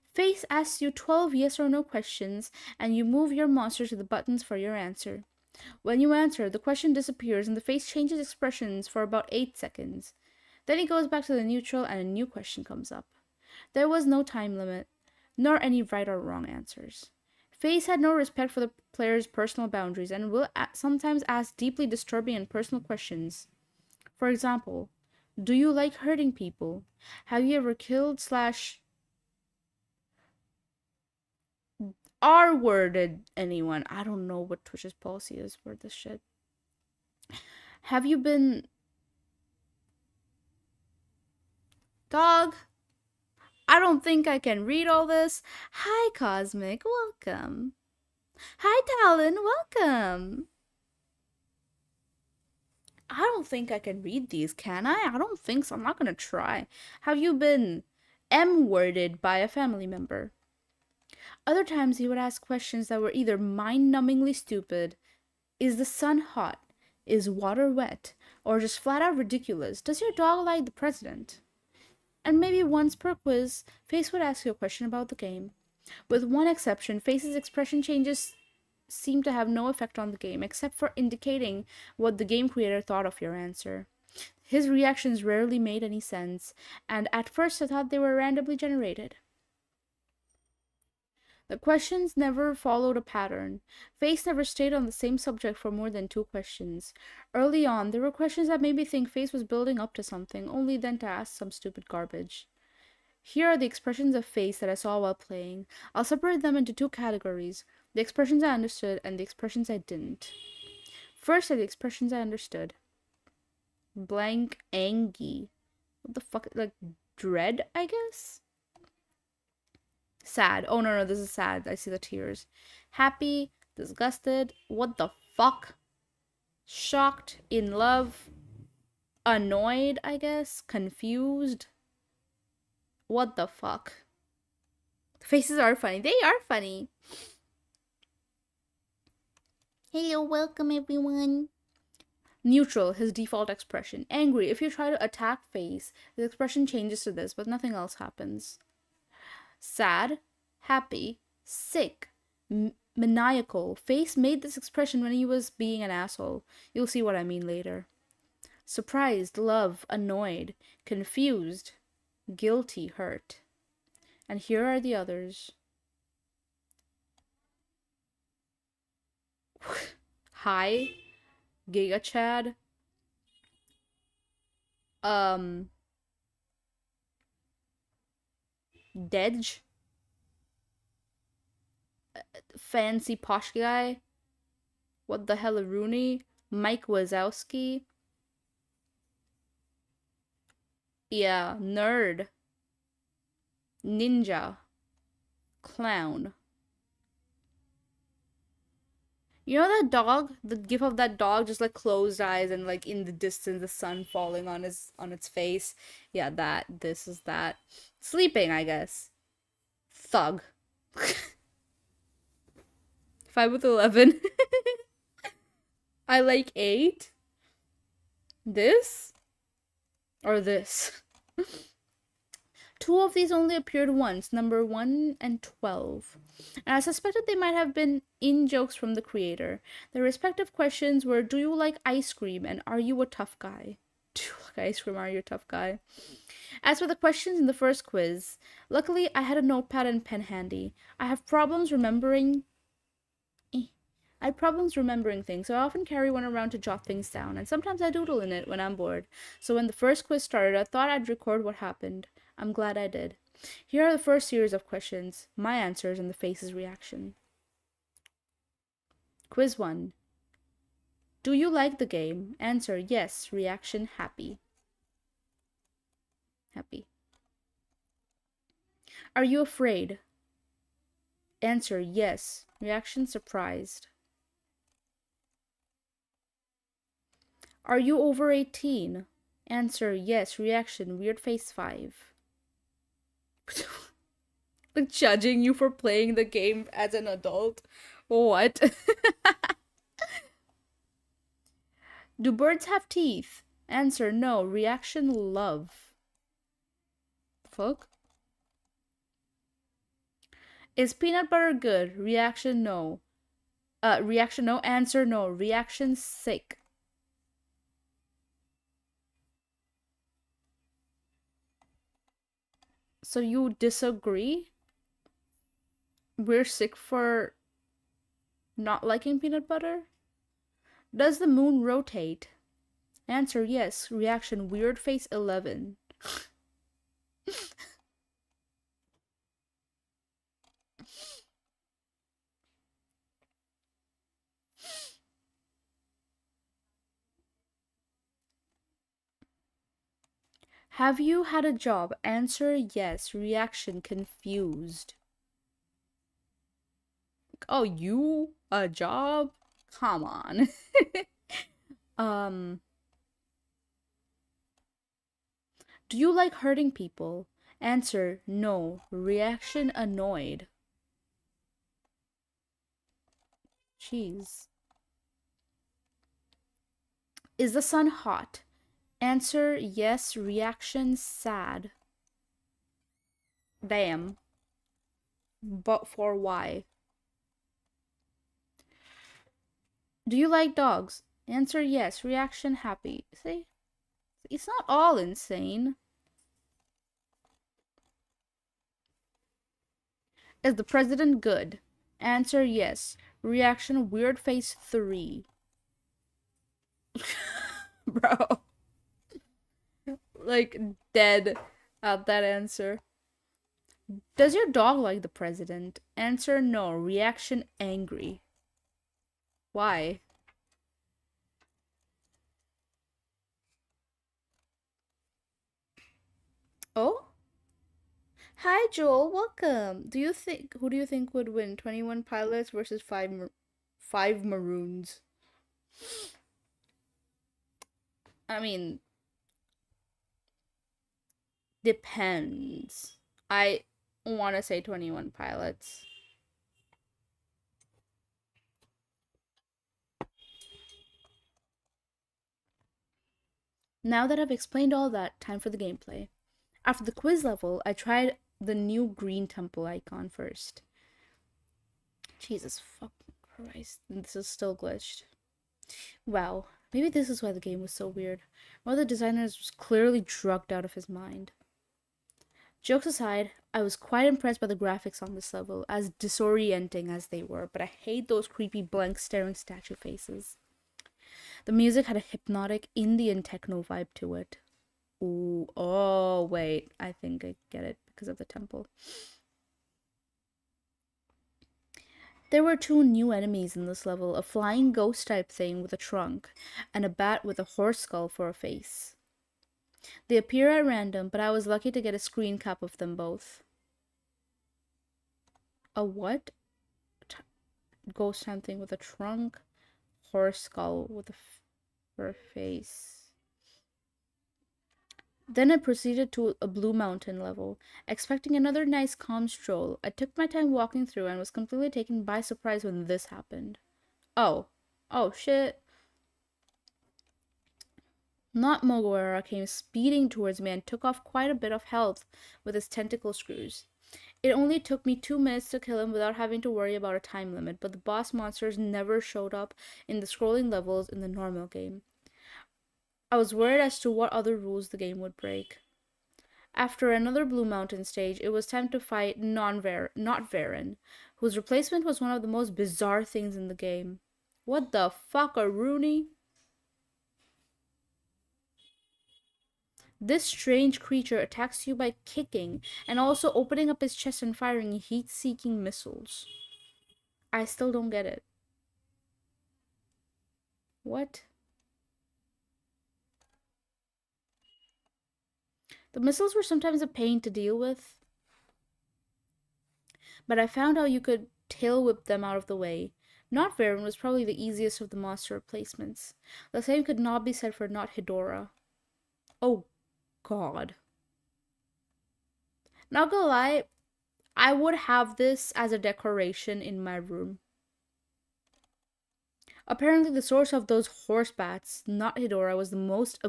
Face asks you 12 yes or no questions, and you move your monster to the buttons for your answer. When you answer, the question disappears and the face changes expressions for about 8 seconds. Then it goes back to the neutral and a new question comes up. There was no time limit, nor any right or wrong answers. Face had no respect for the player's personal boundaries and will sometimes ask deeply disturbing and personal questions. For example, do you like hurting people? Have you ever killed slash R-worded anyone? I don't know what Twitch's policy is for this shit. Have you been... Dog? I don't think I can read all this. Hi, Cosmic. Welcome. Hi, Talon. Welcome. I don't think I can read these, can I? I don't think so. I'm not gonna try. Have you been M-worded by a family member? Other times he would ask questions that were either mind-numbingly stupid, is the sun hot, is water wet, or just flat out ridiculous, does your dog like the president? And maybe once per quiz, Face would ask you a question about the game. With one exception, Face's expression changes seem to have no effect on the game, except for indicating what the game creator thought of your answer. His reactions rarely made any sense, and at first I thought they were randomly generated. The questions never followed a pattern. Face never stayed on the same subject for more than 2 questions. Early on, there were questions that made me think Face was building up to something, only then to ask some stupid garbage. Here are the expressions of Face that I saw while playing. I'll separate them into 2 categories, the expressions I understood and the expressions I didn't. First are the expressions I understood. Blank angy. What the fuck? Like, dread, I guess? Sad. Oh, no, this is sad. I see the tears. Happy, disgusted, what the fuck? Shocked, in love, annoyed, I guess, confused. What the fuck? Faces are funny. They are funny. Hello, welcome everyone. Neutral, his default expression. Angry, if you try to attack Face, the expression changes to this, but nothing else happens. Sad, happy, sick, maniacal. Face made this expression when he was being an asshole. You'll see what I mean later. Surprised, love, annoyed, confused, guilty, hurt. And here are the others. Hi, Giga Chad. Um, Dej, fancy posh guy. What the hell, Rooney? Mike Wazowski. Yeah, nerd. Ninja. Clown. You know that dog? The gif of that dog just like closed eyes and like in the distance the sun falling on its face. Yeah, that. This is that. Sleeping, I guess. Thug. 5 with 11. I like 8. This or this. Two of these only appeared once, number 1 and 12. And I suspected they might have been in jokes from the creator. Their respective questions were, do you like ice cream and are you a tough guy? Do you like ice cream, are you a tough guy? As for the questions in the first quiz, luckily I had a notepad and pen handy. I had problems remembering things, so I often carry one around to jot things down, and sometimes I doodle in it when I'm bored. So when the first quiz started, I thought I'd record what happened. I'm glad I did. Here are the first series of questions, my answers, and the face's reaction. Quiz 1. Do you like the game? Answer, yes. Reaction, happy. Happy. Are you afraid? Answer, yes. Reaction, surprised. Are you over 18? Answer, yes. Reaction, weird face 5. Like judging you for playing the game as an adult. What? Do birds have teeth? Answer, no. Reaction, love. Fuck. Is peanut butter good? Reaction, no. Reaction, no. Answer, no. Reaction, sick. So you disagree? We're sick for not liking peanut butter? Does the moon rotate? Answer, yes. Reaction, weird face 11. Have you had a job? Answer, yes. Reaction, confused. Oh, you? A job? Come on. um, do you like hurting people? Answer, no. Reaction, annoyed. Jeez. Is the sun hot? Answer, yes. Reaction, sad. Damn. But for why? Do you like dogs? Answer, yes. Reaction, happy. See? It's not all insane. Is the president good? Answer, yes. Reaction, weird face 3. Bro. Like, dead at that answer. Does your dog like the president? Answer, no. Reaction, angry. Why? Oh? Hi, Joel. Welcome. Who do you think would win? 21 Pilots versus 5 Maroons? I mean, depends. I want to say 21 Pilots. Now that I've explained all that, time for the gameplay. After the quiz level, I tried the new green temple icon first. Jesus fucking Christ. This is still glitched. Wow. Maybe this is why the game was so weird. One of the designers was clearly drugged out of his mind. Jokes aside, I was quite impressed by the graphics on this level, as disorienting as they were, but I hate those creepy blank staring statue faces. The music had a hypnotic Indian techno vibe to it. Ooh, oh, wait. I think I get it because of the temple. There were two new enemies in this level, a flying ghost type thing with a trunk, and a bat with a horse skull for a face. They appear at random, but I was lucky to get a screen cap of them both. A what? T- Ghost type thing with a trunk, horse skull with for a face. Then I proceeded to a Blue Mountain level, expecting another nice calm stroll. I took my time walking through and was completely taken by surprise when this happened. Oh. Oh shit. Not Mogwara came speeding towards me and took off quite a bit of health with his tentacle screws. It only took me 2 minutes to kill him without having to worry about a time limit, but the boss monsters never showed up in the scrolling levels in the normal game. I was worried as to what other rules the game would break. After another Blue Mountain stage, it was time to fight not Varen, whose replacement was one of the most bizarre things in the game. What the fuck, a Rooney? This strange creature attacks you by kicking and also opening up his chest and firing heat-seeking missiles. I still don't get it. What? The missiles were sometimes a pain to deal with, but I found how you could tail whip them out of the way. Not Varen was probably the easiest of the monster replacements. The same could not be said for Not Hedora. Oh god. Not gonna lie, I would have this as a decoration in my room. Apparently, the source of those horse bats, Not Hedora, was the most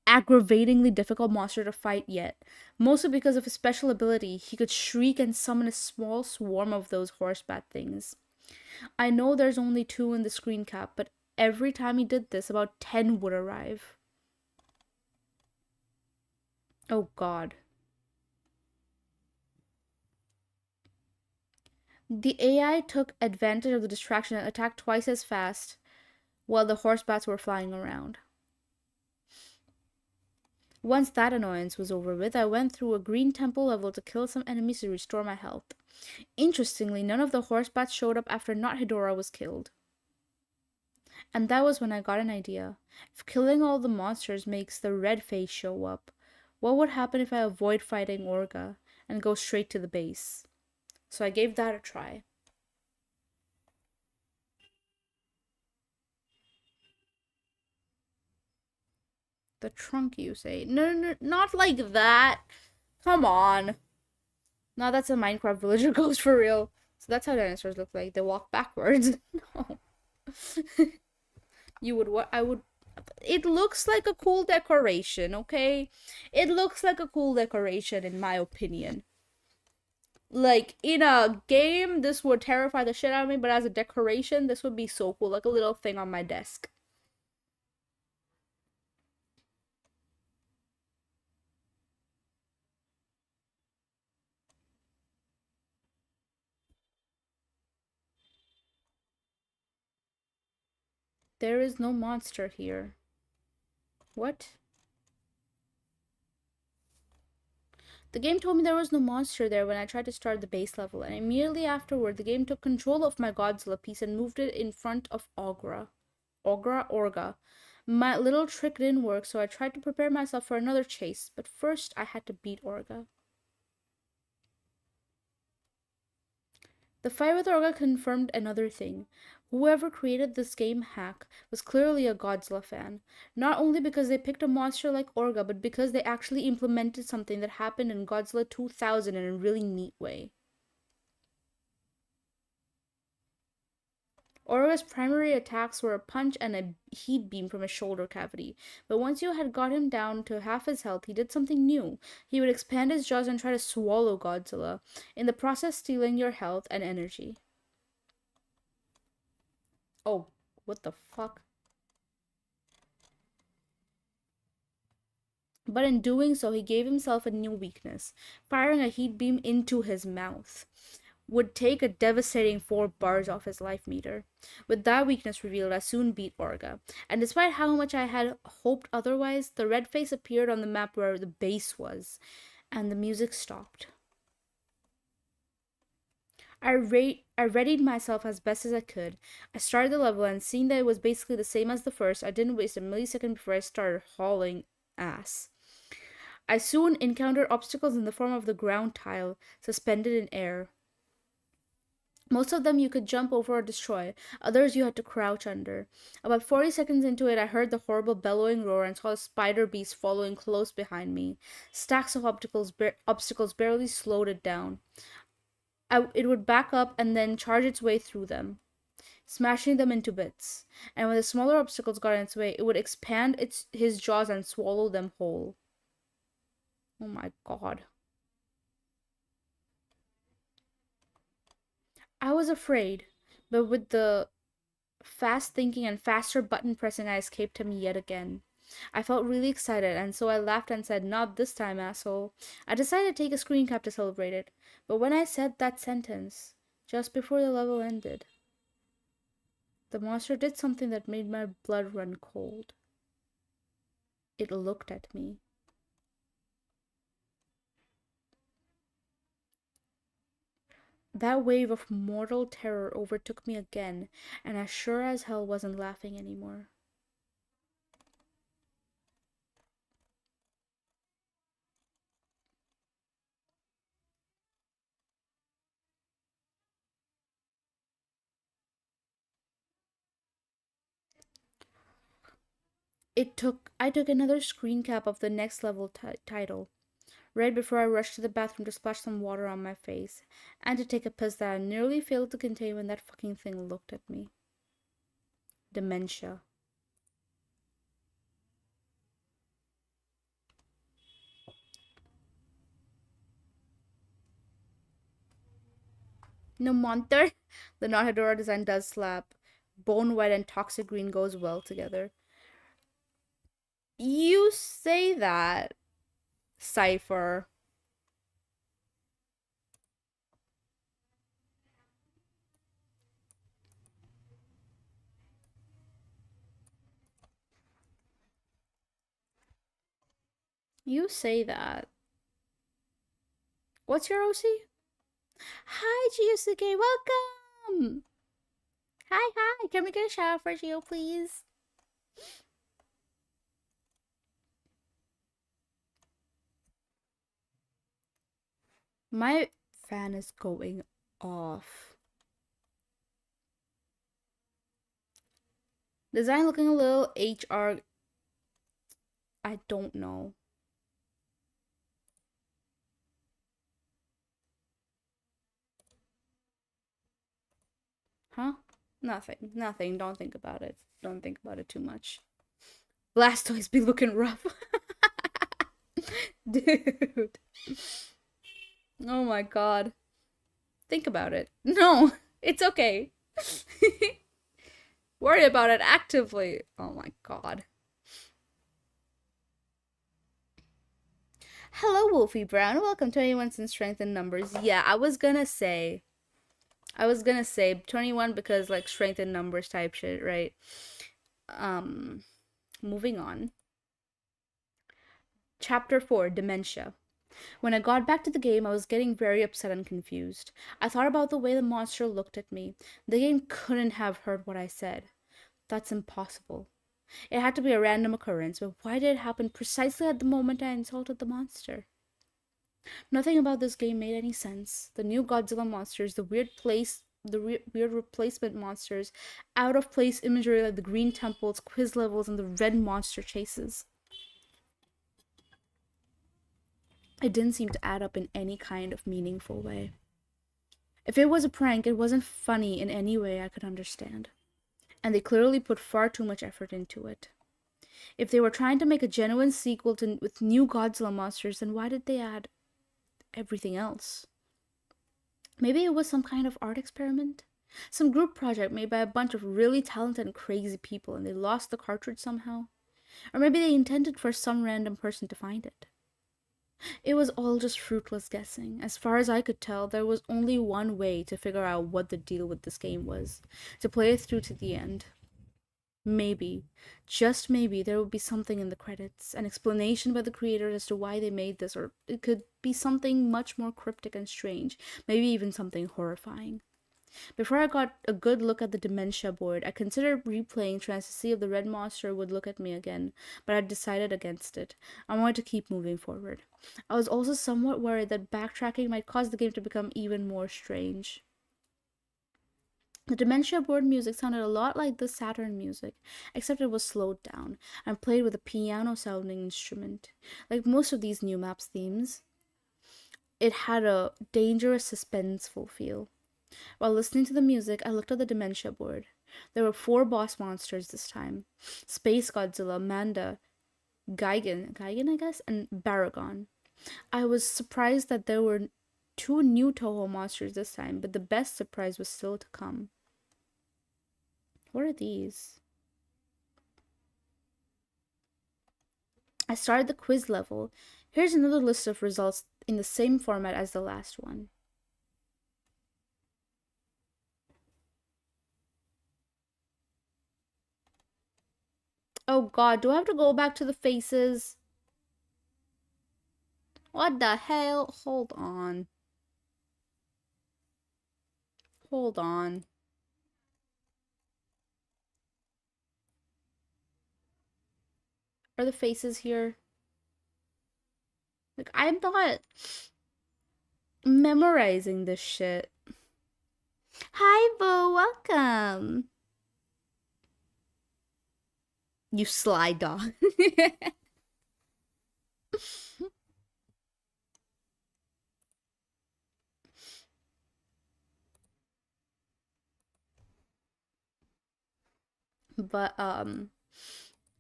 aggravatingly difficult monster to fight yet. Mostly because of his special ability, he could shriek and summon a small swarm of those horse bat things. I know there's only two in the screen cap, but every time he did this, about 10 would arrive. Oh god. The AI took advantage of the distraction and attacked twice as fast while the horse bats were flying around. Once that annoyance was over with, I went through a green temple level to kill some enemies to restore my health. Interestingly, none of the horse bats showed up after Not Hedora was killed. And that was when I got an idea. If killing all the monsters makes the red face show up, what would happen if I avoid fighting Orga and go straight to the base? So I gave that a try. The trunk, you say? No, no, no, not like that. Come on. No, that's a Minecraft villager ghost for real. So that's how dinosaurs look like. They walk backwards. No. You would what? I would. It looks like a cool decoration, okay? It looks like a cool decoration, in my opinion. Like, in a game, this would terrify the shit out of me, but as a decoration, this would be so cool. Like a little thing on my desk. There is no monster here. What? The game told me there was no monster there when I tried to start the base level, and immediately afterward, the game took control of my Godzilla piece and moved it in front of Orga. My little trick didn't work, so I tried to prepare myself for another chase, but first I had to beat Orga. The fight with Orga confirmed another thing. Whoever created this game hack was clearly a Godzilla fan. Not only because they picked a monster like Orga, but because they actually implemented something that happened in Godzilla 2000 in a really neat way. Orga's primary attacks were a punch and a heat beam from his shoulder cavity, but once you had got him down to half his health, he did something new. He would expand his jaws and try to swallow Godzilla, in the process stealing your health and energy. Oh, what the fuck? But in doing so, he gave himself a new weakness, firing a heat beam into his mouth. would take a devastating 4 bars off his life meter. With that weakness revealed, I soon beat Orga. And despite how much I had hoped otherwise, the red face appeared on the map where the base was, and the music stopped. I readied myself as best as I could. I started the level, and seeing that it was basically the same as the first, I didn't waste a millisecond before I started hauling ass. I soon encountered obstacles in the form of the ground tile suspended in air. Most of them you could jump over or destroy, others you had to crouch under. About 40 seconds into it, I heard the horrible bellowing roar and saw a spider beast following close behind me. Stacks of obstacles barely slowed it down. It would back up and then charge its way through them, smashing them into bits. And when the smaller obstacles got in its way, it would expand his jaws and swallow them whole. Oh my god. I was afraid, but with the fast thinking and faster button pressing, I escaped him yet again. I felt really excited, and so I laughed and said, "Not this time, asshole." I decided to take a screen cap to celebrate it, but when I said that sentence, just before the level ended, the monster did something that made my blood run cold. It looked at me. That wave of mortal terror overtook me again, and I sure as hell wasn't laughing anymore. I took another screen cap of the next level title, right before I rushed to the bathroom to splash some water on my face, and to take a piss that I nearly failed to contain when that fucking thing looked at me. Dementia. No monster. The not Hedora design does slap. Bone white and toxic green goes well together. You say that, Cypher. You say that. What's your OC? Hi, Giosuke. Welcome. Hi, hi. Can we get a shout out for Gio, please? My fan is going off. Design looking a little HR. I don't know. Huh? Nothing. Nothing. Don't think about it. Don't think about it too much. Blastoise be looking rough. Dude. Oh my god. Think about it. No, it's okay. Worry about it actively. Oh my god. Hello, Wolfie Brown. Welcome to Anyone's in Strength in Numbers. Yeah, I was gonna say 21 because like strength in numbers type shit, right? Um, moving on. Chapter 4, Dementia. When I got back to the game, I was getting very upset and confused. I thought about the way the monster looked at me. The game couldn't have heard what I said. That's impossible. It had to be a random occurrence, but why did it happen precisely at the moment I insulted the monster? Nothing about this game made any sense. The new Godzilla monsters, weird replacement monsters, out of place imagery like the green temples, quiz levels, and the red monster chases. It didn't seem to add up in any kind of meaningful way. If it was a prank, it wasn't funny in any way I could understand. And they clearly put far too much effort into it. If they were trying to make a genuine sequel with new Godzilla monsters, then why did they add everything else? Maybe it was some kind of art experiment? Some group project made by a bunch of really talented and crazy people and they lost the cartridge somehow? Or maybe they intended for some random person to find it. It was all just fruitless guessing. As far as I could tell, there was only one way to figure out what the deal with this game was, to play it through to the end. Maybe, just maybe, there would be something in the credits, an explanation by the creators as to why they made this, or it could be something much more cryptic and strange, maybe even something horrifying. Before I got a good look at the dementia board, I considered replaying trying to see if the red monster would look at me again, but I decided against it. I wanted to keep moving forward. I was also somewhat worried that backtracking might cause the game to become even more strange. The dementia board music sounded a lot like the Saturn music, except it was slowed down and played with a piano sounding instrument. Like most of these new maps themes, it had a dangerous, suspenseful feel. While listening to the music, I looked at the dementia board. There were 4 boss monsters this time: Space Godzilla, Manda, Gigan, I guess, and Baragon. I was surprised that there were 2 new Toho monsters this time, but the best surprise was still to come. What are these? I started the quiz level. Here's another list of results in the same format as the last one. Oh god, do I have to go back to the faces? What the hell? Hold on. Hold on. Are the faces here? Like, I'm not memorizing this shit. Hi, Bo. Welcome. You sly dog. But,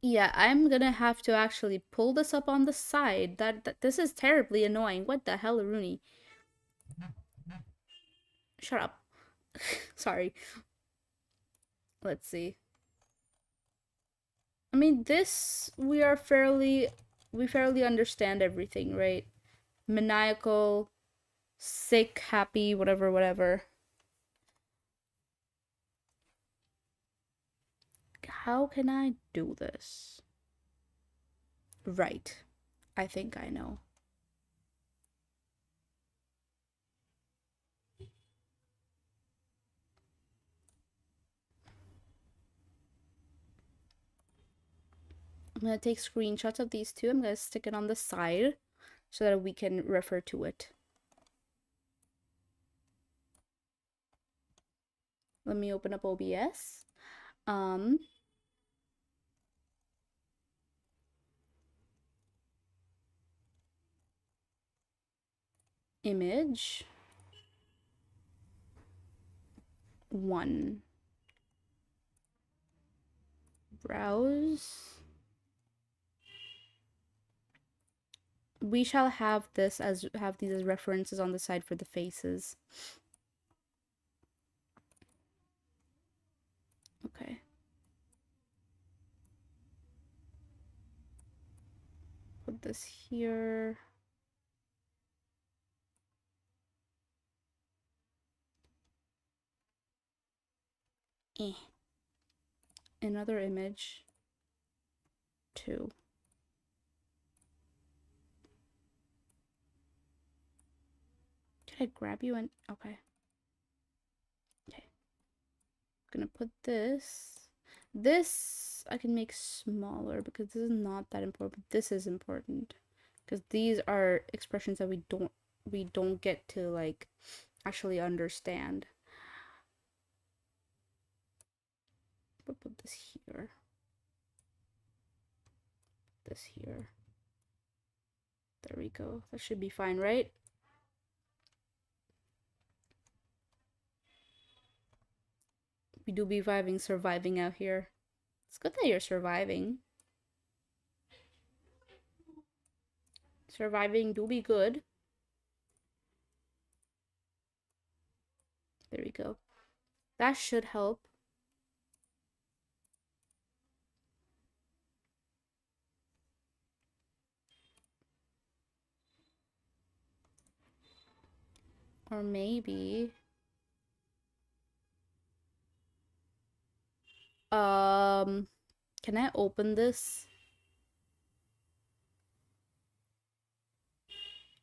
yeah, I'm gonna have to actually pull this up on the side. This is terribly annoying. What the hell, Rooney? Shut up. Sorry. Let's see. I mean, this we fairly understand everything, right? Maniacal, sick, happy, whatever, whatever. How can I do this? Right. I think I know. I'm gonna take screenshots of these two. I'm gonna stick it on the side so that we can refer to it. Let me open up OBS. Um, Image 1. Browse. We shall have these as references on the side for the faces. Okay. Put this here. Another image 2. Can I grab you and okay. Okay. I'm gonna put this. This I can make smaller because this is not that important. This is important because these are expressions that we don't get to like actually understand. We'll put this here. This here. There we go. That should be fine, right? We do be surviving out here. It's good that you're surviving. Surviving do be good. There we go. That should help. Or maybe... Can I open this?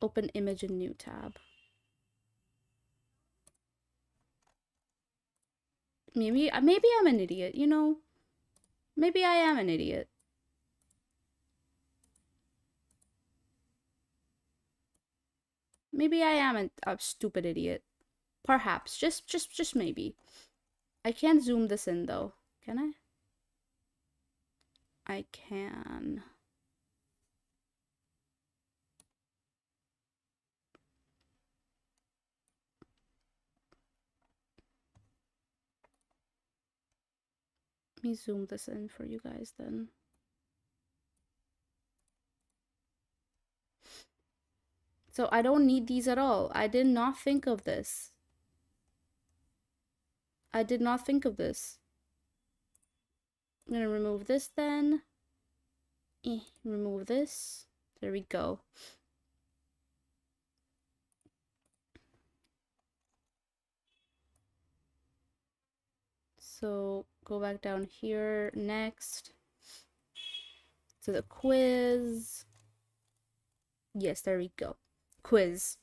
Open image in new tab. Maybe I'm an idiot, you know? Maybe I am an idiot. Maybe I am a stupid idiot. Perhaps. Just maybe. I can't zoom this in though. Can I? I can. Let me zoom this in for you guys then. So I don't need these at all. I did not think of this. I did not think of this. I'm gonna remove this then. Remove this. There we go. So go back down here next to the quiz. Yes, there we go. Quiz.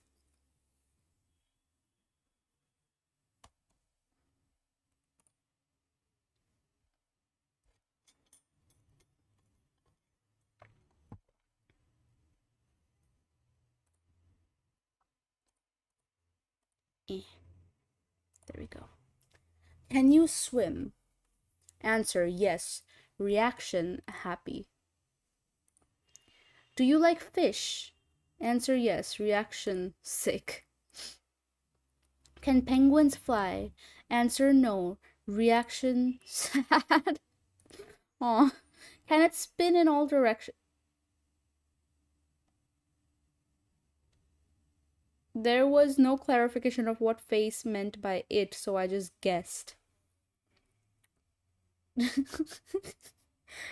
There we go. Can you swim? Answer, yes. Reaction, happy. Do you like fish? Answer, yes. Reaction, sick. Can penguins fly? Answer, no. Reaction, sad. Aw. Can it spin in all directions? There was no clarification of what face meant by it, so I just guessed.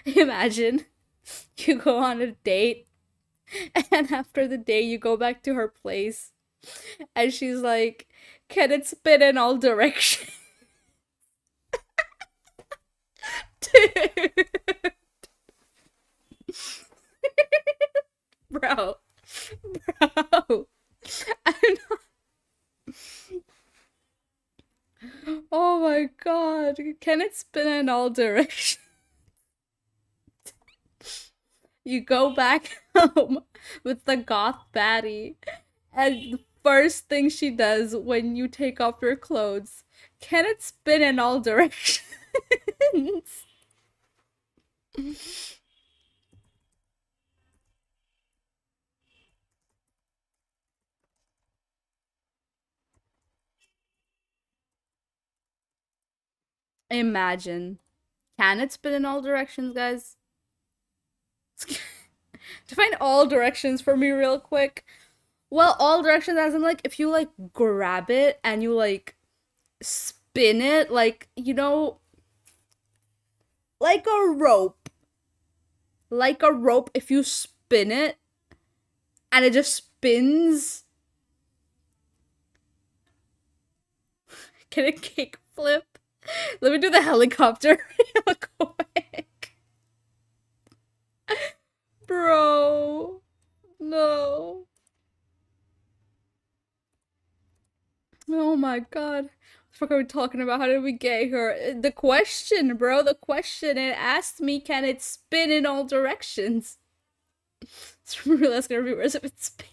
Imagine you go on a date and after the date you go back to her place and she's like, can it spin in all directions? Dude. Bro. Bro. I'm not... Oh my god. Can it spin in all directions? You go back home with the goth baddie, and the first thing she does when you take off your clothes, can it spin in all directions? Imagine. Can it spin in all directions, guys? Define all directions for me real quick. Well, all directions as in like if you like grab it and you like spin it like, you know, like a rope. Like a rope, if you spin it and it just spins. Can it kick flip? Let me do the helicopter real quick. Bro. No. Oh my god. What the fuck are we talking about? How did we get here? The question, bro. The question. It asked me, can it spin in all directions? It's really asking reviewers if it's spin.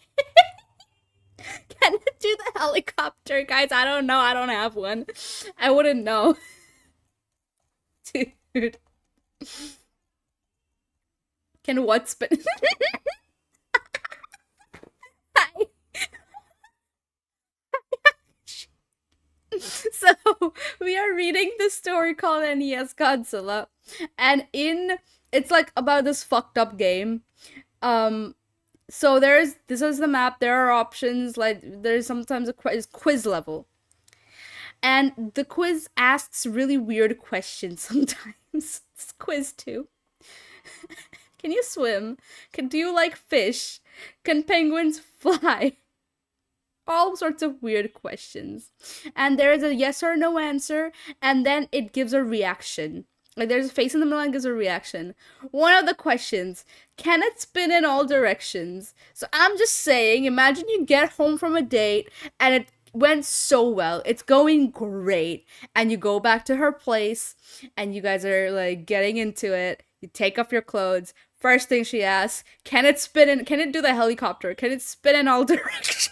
Can it do the helicopter? Guys, I don't know. I don't have one. I wouldn't know. Dude. Can what spin? So we are reading this story called NES Godzilla, and it's like about this fucked up game. So this is the map. There are options, like there's sometimes a quiz level, and the quiz asks really weird questions sometimes. It's quiz too. Can you swim? Do you like fish? Can penguins fly? all sorts of weird questions. And there is a yes or no answer, and then it gives a reaction. Like there's a face in the middle and gives a reaction. One of the questions, can it spin in all directions? So I'm just saying, imagine you get home from a date and it went so well. It's going great. And you go back to her place and you guys are like getting into it. You take off your clothes. First thing she asks, can it spin in, can it do the helicopter? Can it spin in all directions?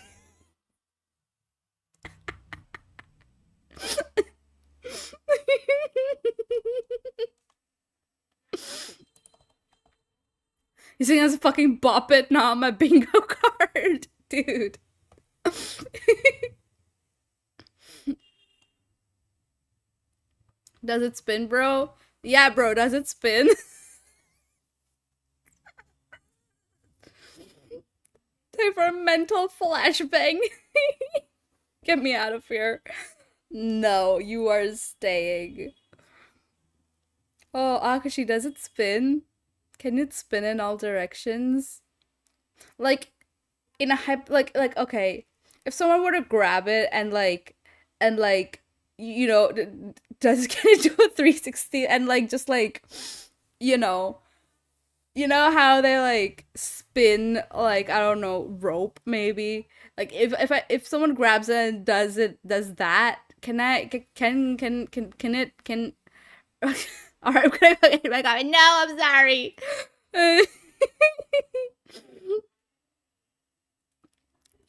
You think that's fucking bop it, not my bingo card, dude. Does it spin, bro? Yeah, bro, does it spin? Time for a mental flashbang. Get me out of here. No, you are staying. Oh, Akashi, does it spin? Can it spin in all directions? Like in a like okay, if someone were to grab it and like you know does can it do a 360 and like just like you know you know how they like spin like I don't know rope maybe like if someone grabs it and does that can I can it can all right I'm gonna go back on. No, I'm sorry.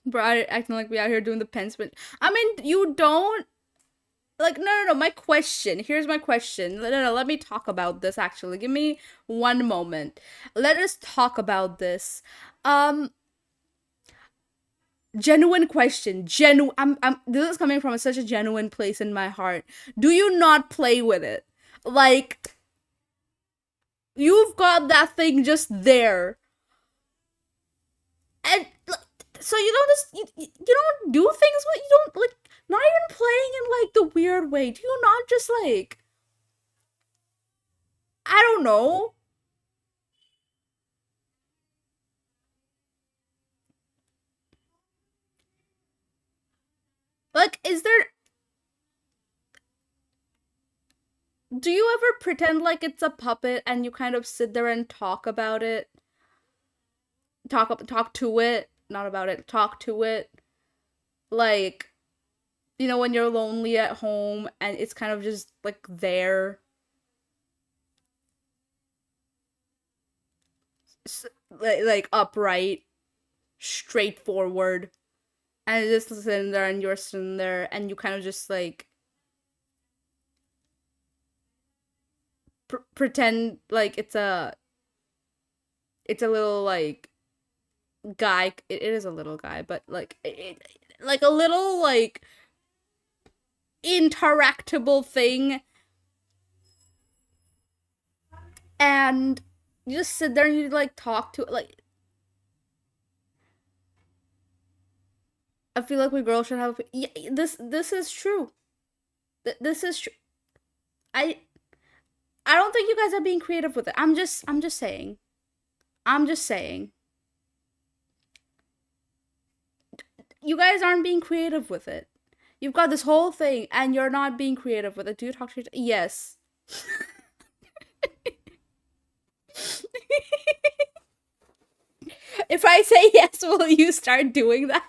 Bro, acting like we out here doing the pen spin. I mean, you don't like no. My question. Here's my question. No. Let me talk about this. Actually, give me one moment. Let us talk about this. Um, genuine question. I'm. This is coming from such a genuine place in my heart. Do you not play with it? Like, you've got that thing just there, and like, so you don't just you don't do things what you don't like. Not even playing in like the weird way. Do you not just like I don't know. Like, is there? Do you ever pretend like it's a puppet and you kind of sit there and talk about it? Talk to it, not about it. Talk to it. Like, when you're lonely at home and it's kind of just like there, like upright, straightforward, and it's just sitting there and you're sitting there and you kind of just like pretend like it's a little like guy. It is a little guy, but like like a little like interactable thing, and you just sit there and you like talk to it. Like, I feel like we girls should have. Yeah, this is true. This is true. I I don't think you guys are being creative with it. I'm just saying. I'm just saying. You guys aren't being creative with it. You've got this whole thing and you're not being creative with it. Do you talk to your yes. If I say yes, will you start doing that?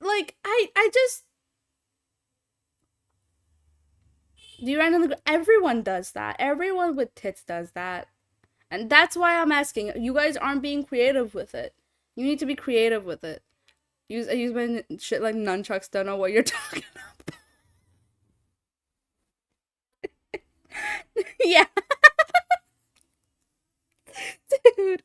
Like I just do you run on the everyone does that. Everyone with tits does that. And that's why I'm asking. You guys aren't being creative with it. You need to be creative with it. I use my shit like nunchucks. Don't know what you're talking about. Yeah, dude.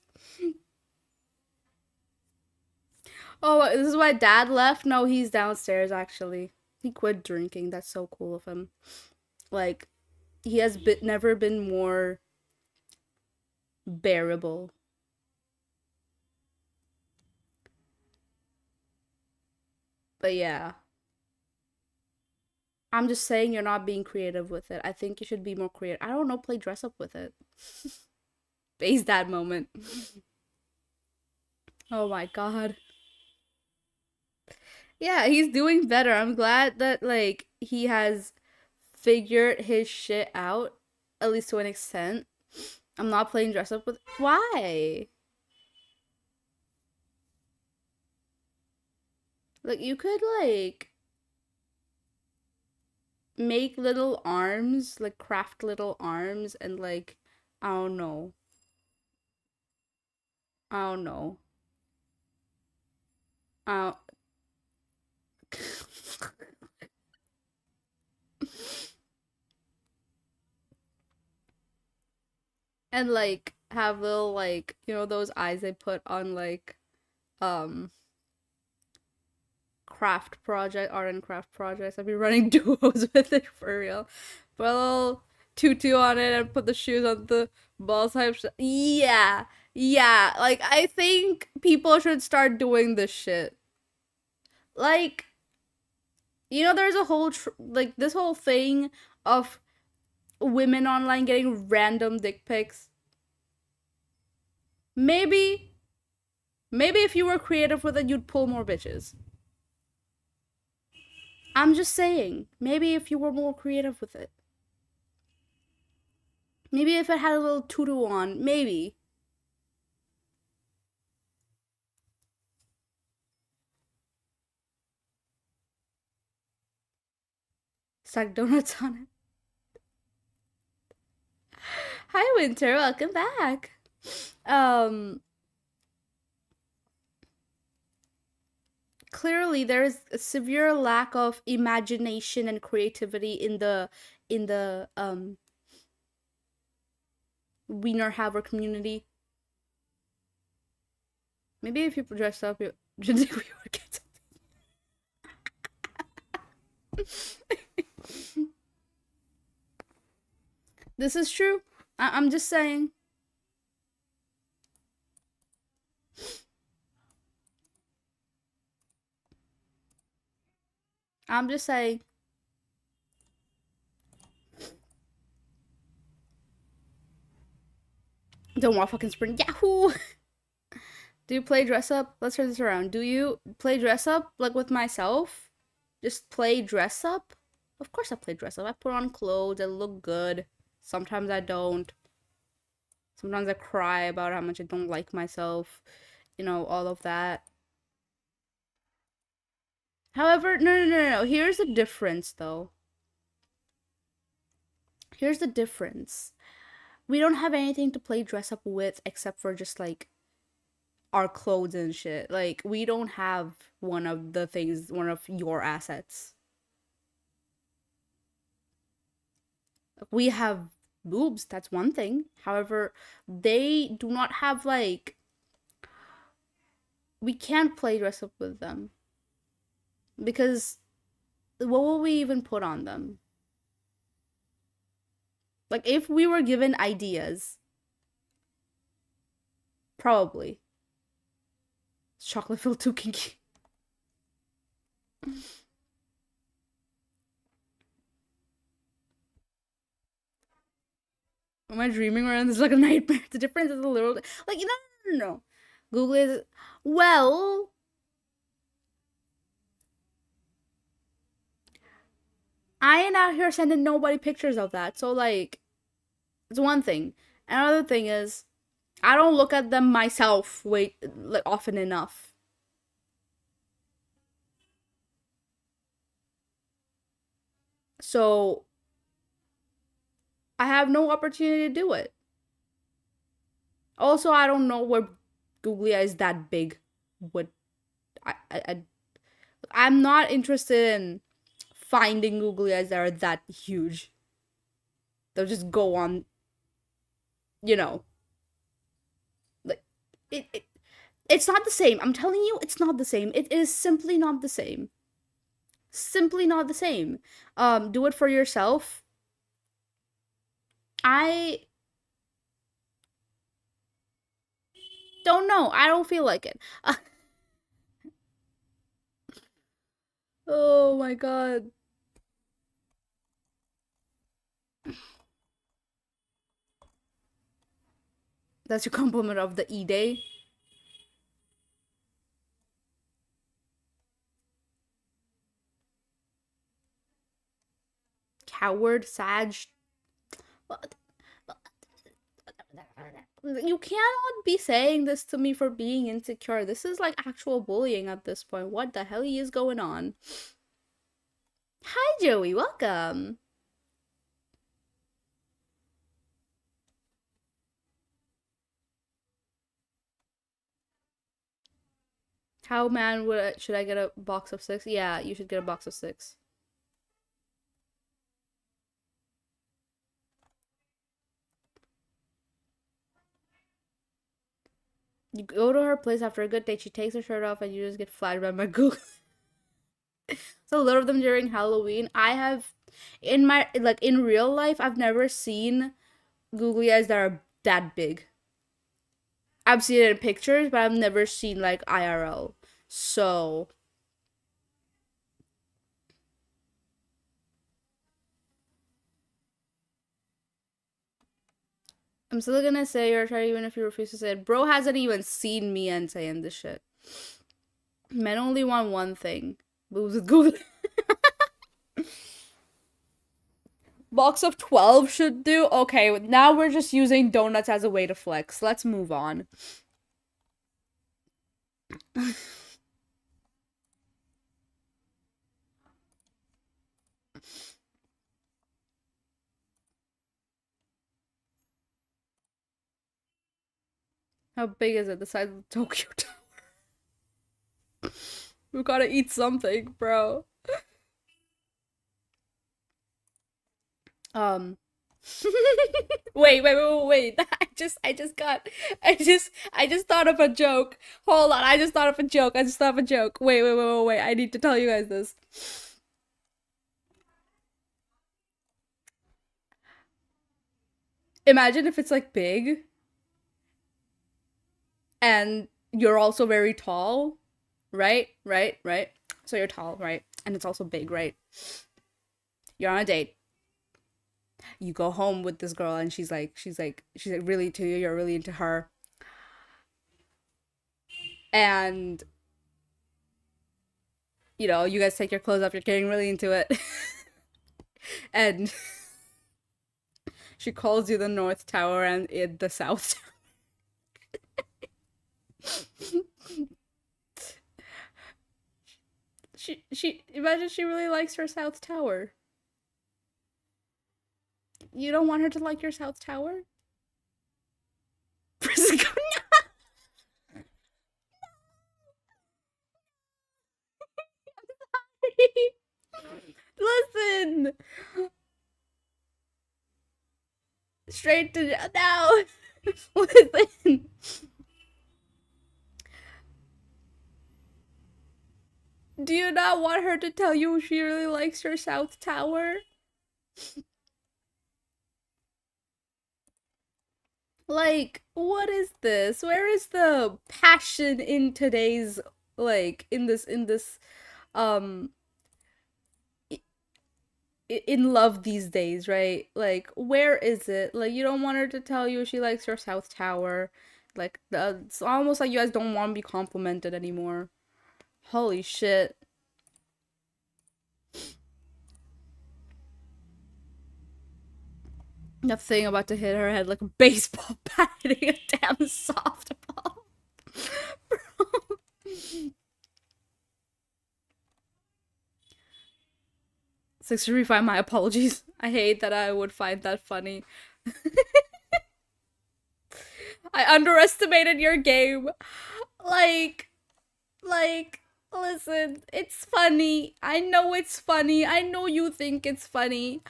Oh, this is why dad left? No, he's downstairs actually. He quit drinking. That's so cool of him. Like, he has never been more bearable. But yeah, I'm just saying you're not being creative with it. I think you should be more creative. I don't know, play dress up with it. Base that moment. Oh my god. Yeah, he's doing better. I'm glad that like he has figured his shit out, at least to an extent. I'm not playing dress up with. Why? Like you could like make little arms, like craft little arms, and like I don't know, I don't know, I and like have little like those eyes they put on like um craft project art and craft projects. I'd be running duos with it for real. Put a little tutu on it and put the shoes on the ball type. Yeah, yeah. Like I think people should start doing this shit. Like there's a whole like this whole thing of women online getting random dick pics. Maybe, maybe if you were creative with it, you'd pull more bitches. I'm just saying. Maybe if you were more creative with it. Maybe if it had a little tutu on, maybe. Stack donuts on it. Hi, Winter. Welcome back. Um, Clearly there is a severe lack of imagination and creativity in the Wiener Haver community. Maybe if you dress up, you think we would get something. This is true. I'm just saying. I'm just saying. Don't want fucking spring. Yahoo! Do you play dress up? Let's turn this around. Do you play dress up like with myself? Just play dress up? Of course I play dress up. I put on clothes. I look good. Sometimes I don't. Sometimes I cry about how much I don't like myself. All of that. However, no. Here's the difference though. Here's the difference. We don't have anything to play dress up with except for just like our clothes and shit. Like we don't have one of your assets. We have boobs, that's one thing. However, they do not have like we can't play dress up with them because what will we even put on them? Like if we were given ideas, probably chocolate filled too kinky. Am I dreaming around? This is like a nightmare. The difference is a little like no. Google is well. I ain't out here sending nobody pictures of that. So like, it's one thing. Another thing is, I don't look at them myself like often enough. So I have no opportunity to do it. Also, I don't know where Googlia is that big. What I'm not interested in finding Googlias that are that huge. They'll just go on, you know, like it it's not the same. I'm telling you, it's not the same. It is simply not the same. Simply not the same. Do it for yourself. I don't know. I don't feel like it. Oh my god. That's your compliment of the E day. coward, Sag. You cannot be saying this to me for being insecure. This is like actual bullying at this point. What the hell is going on? Hi, Joey. Welcome. How man should I get a box of six? Yeah, you should get a box of six. You go to her place after a good date. She takes her shirt off, and you just get flattered by my Google. So a lot of them during Halloween. I have in my like in real life, I've never seen googly eyes that are that big. I've seen it in pictures, but I've never seen like IRL. So I'm still gonna say you're trying even if you refuse to say it. Bro hasn't even seen me and saying this shit. Men only want one thing. Boobs with googly. Box of 12 should do. Okay, now we're just using donuts as a way to flex. Let's move on. How big is it? The size of Tokyo Tower. We gotta eat something, bro. Um. wait. I just thought of a joke. Hold on, I just thought of a joke. Wait. I need to tell you guys this. Imagine if it's like big and you're also very tall, right? Right. So you're tall, right? And it's also big, right? You're on a date. You go home with this girl and she's like really into you, you're really into her. And you guys take your clothes off, you're getting really into it. And she calls you the North Tower and it the South Tower. She imagine she really likes her South Tower. You don't want her to like your South Tower? Listen, straight to now. Listen. Do you not want her to tell you she really likes your South Tower? Like, what is this? Where is the passion in today's like in this um in love these days, right? Like, where is it? Like, you don't want her to tell you she likes your South Tower. Like, it's almost like you guys don't want to be complimented anymore. Holy shit. That thing about to hit her head like a baseball bat hitting a damn softball. Bro. 635, my apologies. I hate that I would find that funny. I underestimated your game. Like, listen, it's funny. I know it's funny. I know you think it's funny.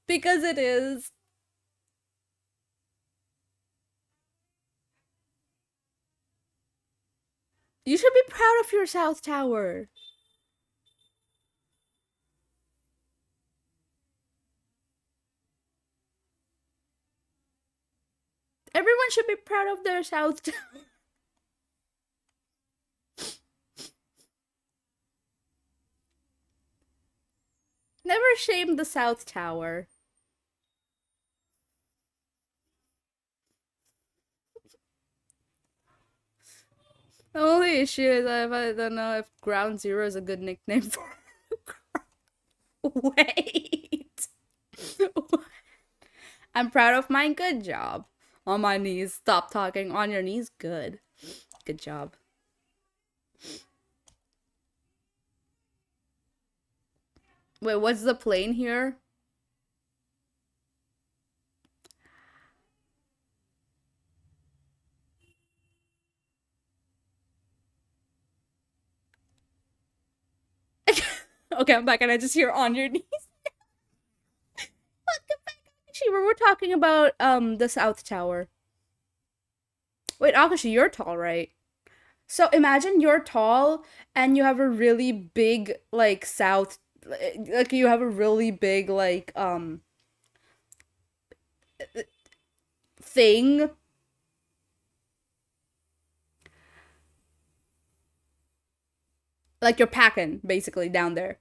Because it is. You should be proud of your South Tower. Everyone should be proud of their South Tower. Never shame the South Tower. The only issue is I don't know if Ground Zero is a good nickname for. Wait. I'm proud of mine. Good job. On my knees. Stop talking. On your knees. Good. Good job. Wait, what's the plane here? Okay, I'm back and I just hear on your knees. Actually, we're talking about the South Tower. Wait, Akashi, you're tall, right? So imagine you're tall and you have a really big like south like you have a really big thing like you're packing basically down there.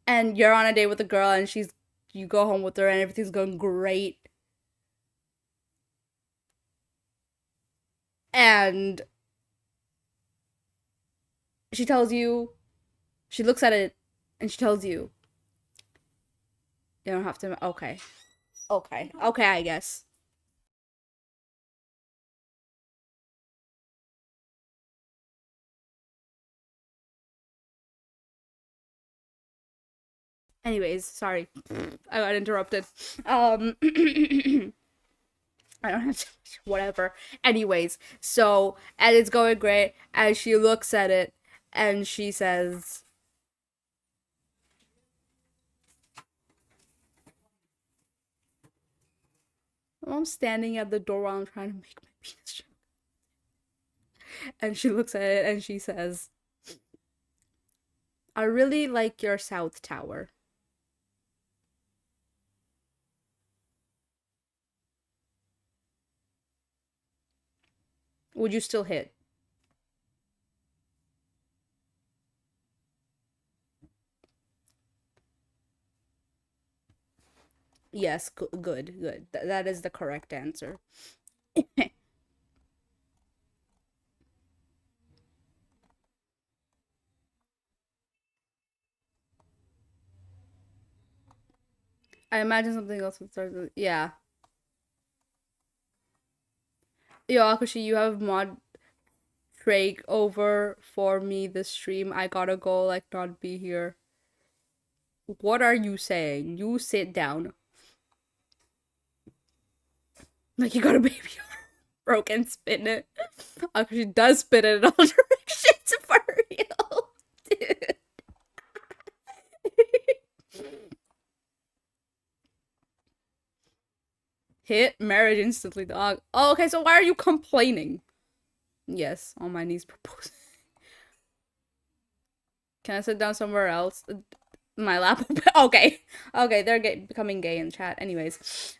And you're on a date with a girl and she's you go home with her and everything's going great. And she tells you she looks at it and she tells you you don't have to okay. Okay. Okay, I guess. Anyways, sorry. I got interrupted. I don't have to, whatever. Anyways, so and it's going great as she looks at it and she says, I'm standing at the door while I'm trying to make my penis joke. And she looks at it and she says, I really like your South Tower. Would you still hit? Yes, good, good. That is the correct answer. I imagine something else would start with, yeah. Yo, Akushi, you have mod Drake over for me this stream. I gotta go, like, not be here. What are you saying? You sit down. Like, you got a baby broken, spin it. Actually, does spin it in all directions for real. Dude. Hit marriage instantly, dog. Oh, okay, so why are you complaining? Yes, on my knees proposing. Can I sit down somewhere else? My laptop. Okay. Okay, they're becoming gay in chat. Anyways.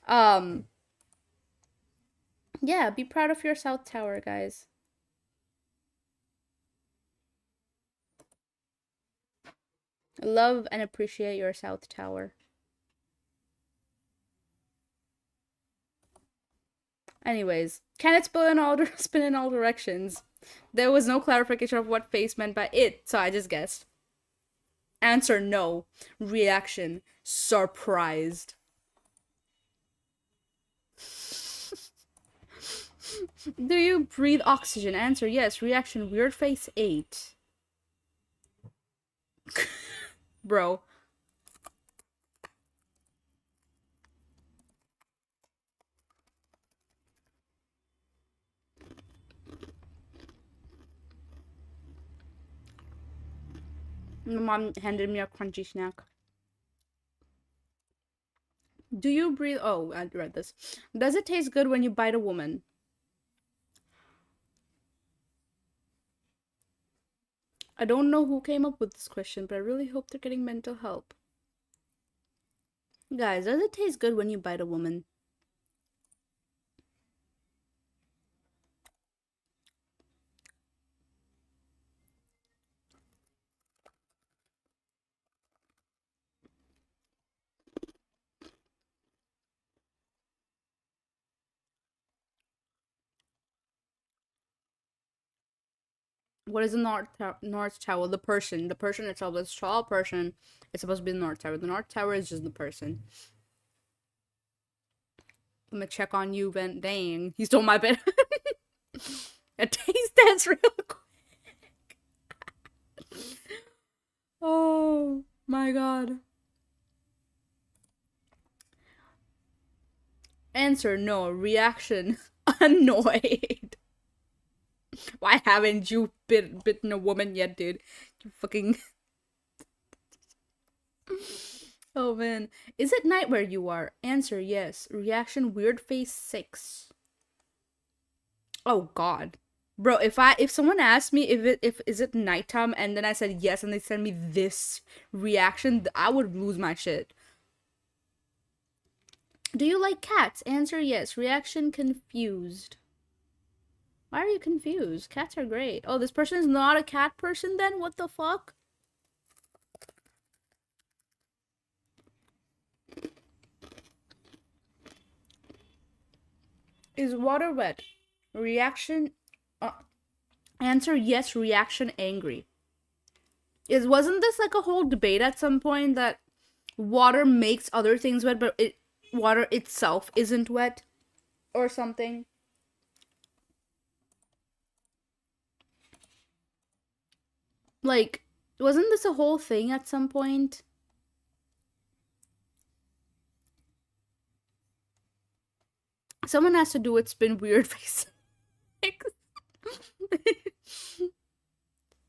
Yeah, be proud of your South Tower, guys. Love and appreciate your South Tower. Anyways, can it spin in all directions? There was no clarification of what face meant by it, so I just guessed. Answer no. Reaction surprised. Do you breathe oxygen? Answer yes. Reaction weird face 8. Bro. My mom handed me a crunchy snack. Do you breathe? Oh, I read this. Does it taste good when you bite a woman? I don't know who came up with this question, but I really hope they're getting mental help. Guys, does it taste good when you bite a woman? What is the North Tower? The person. The person itself. This tall person. It's supposed to be the North Tower. The North Tower is just the person. I'm gonna check on you, Van. Dang, he stole my bed. A taste test real quick. Oh my god. Answer no. Reaction annoyed. Why haven't you bitten a woman yet, dude? You fucking. Oh man. Is it night where you are? Answer yes. Reaction weird face 6. Oh god. Bro, if someone asked me if is it nighttime and then I said yes and they send me this reaction, I would lose my shit. Do you like cats? Answer yes. Reaction confused. Why are you confused? Cats are great. Oh, this person is not a cat person then? What the fuck? Is water wet? Reaction answer yes, reaction angry. Wasn't this like a whole debate at some point that water makes other things wet but water itself isn't wet or something? Like, wasn't this a whole thing at some point? Someone has to do it. Spin weird face.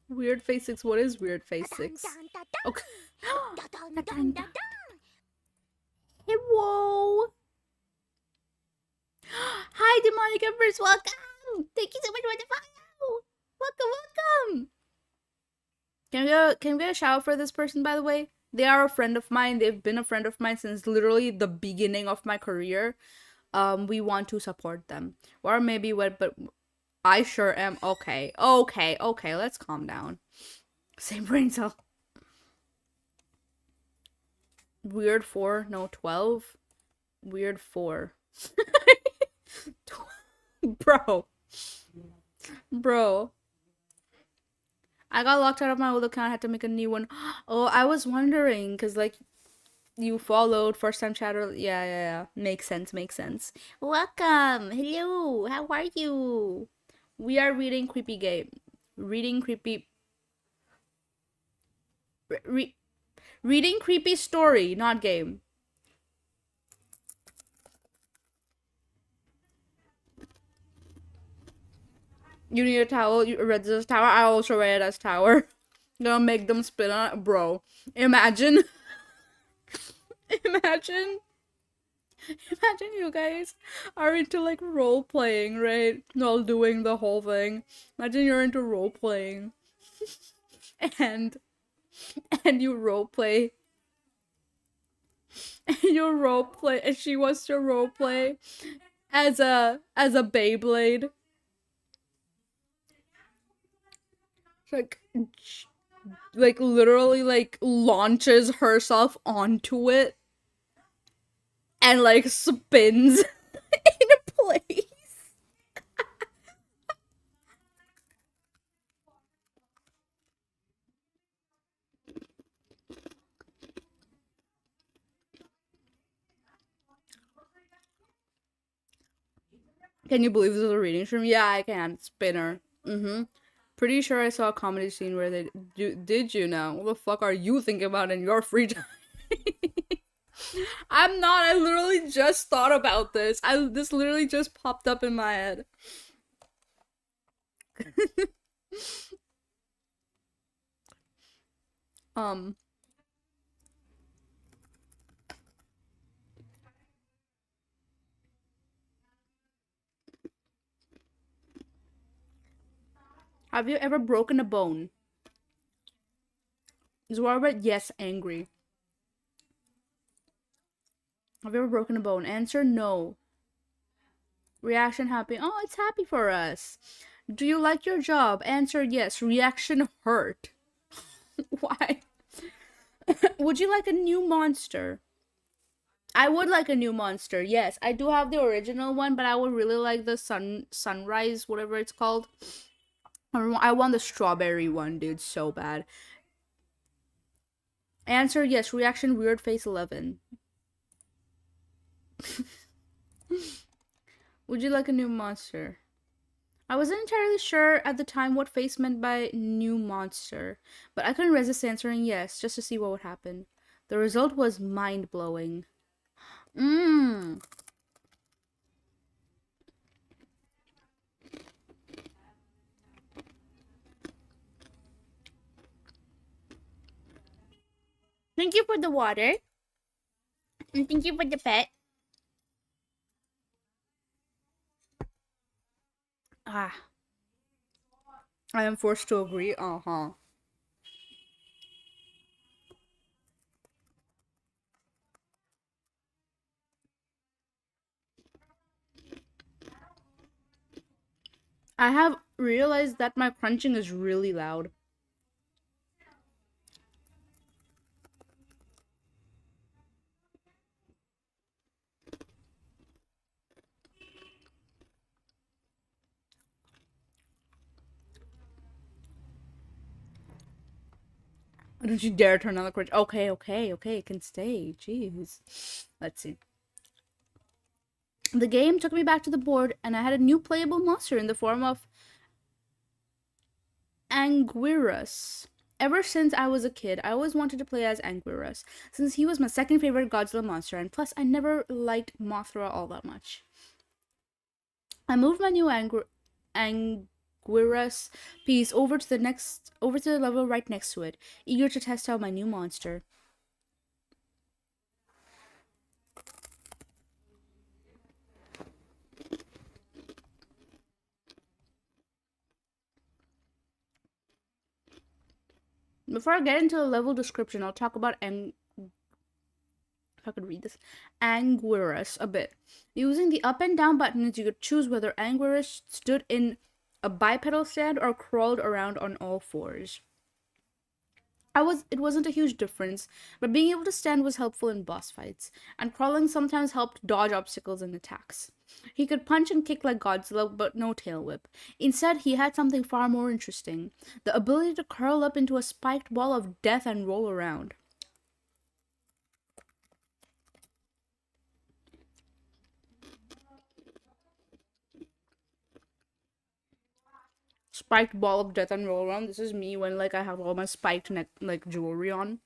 Weird face 6. What is weird face 6? Okay. Hello. Hi, demonic embers. Welcome. Thank you so much for the follow. Welcome. Can we get a shout out for this person, by the way? They are a friend of mine. They've been a friend of mine since literally the beginning of my career. We want to support them. Or maybe what, but I sure am. Okay. Let's calm down. Same brain cell. Weird 4. No, 12. Weird 4. Bro. I got locked out of my old account. I had to make a new one. Oh, I was wondering, because, like, you followed first time chatter. Yeah. Makes sense. Welcome. Hello. How are you? We are reading creepy game. Reading creepy story, not game. You need a towel. You read this tower. I also read it as tower. Gonna make them spin on it, bro. Imagine you guys are into like role playing, right? While doing the whole thing. Imagine you're into role playing, and you role play, and she wants to role play as a Beyblade. Like literally like launches herself onto it and like spins in a place. Can you believe this is a reading stream? Yeah, I can. Spinner. Pretty sure I saw a comedy scene where they did you know? What the fuck are you thinking about in your free time? I'm not. I literally just thought about this. This literally just popped up in my head. Have you ever broken a bone? Robert, yes, angry. Have you ever broken a bone? Answer, no. Reaction, happy. Oh, it's happy for us. Do you like your job? Answer, yes. Reaction, hurt. Why? Would you like a new monster? I would like a new monster. Yes, I do have the original one, but I would really like the sunrise, whatever it's called. I want the strawberry one, dude, so bad. Answer yes. Reaction weird face 11. Would you like a new monster? I wasn't entirely sure at the time what face meant by new monster, but I couldn't resist answering yes just to see what would happen. The result was mind blowing. Mmm. Thank you for the water. And thank you for the pet. Ah, I am forced to agree. Uh huh. I have realized that my crunching is really loud. Don't you dare turn on the crunch. Okay, okay, okay. It can stay. Jeez. Let's see. The game took me back to the board, and I had a new playable monster in the form of Anguirus. Ever since I was a kid, I always wanted to play as Anguirus, since he was my second favorite Godzilla monster, and plus I never liked Mothra all that much. I moved my new Anguirus piece over to the level right next to it, eager to test out my new monster. Before I get into the level description, I'll talk about if I could read this, Anguirus a bit. Using the up and down buttons, you could choose whether Anguirus stood in a bipedal stand or crawled around on all fours. It wasn't a huge difference, but being able to stand was helpful in boss fights, and crawling sometimes helped dodge obstacles and attacks. He could punch and kick like Godzilla, but no tail whip. Instead, he had something far more interesting: the ability to curl up into a spiked ball of death and roll around. Spiked ball of death and roll around. This is me when like I have all my spiked neck like jewelry on,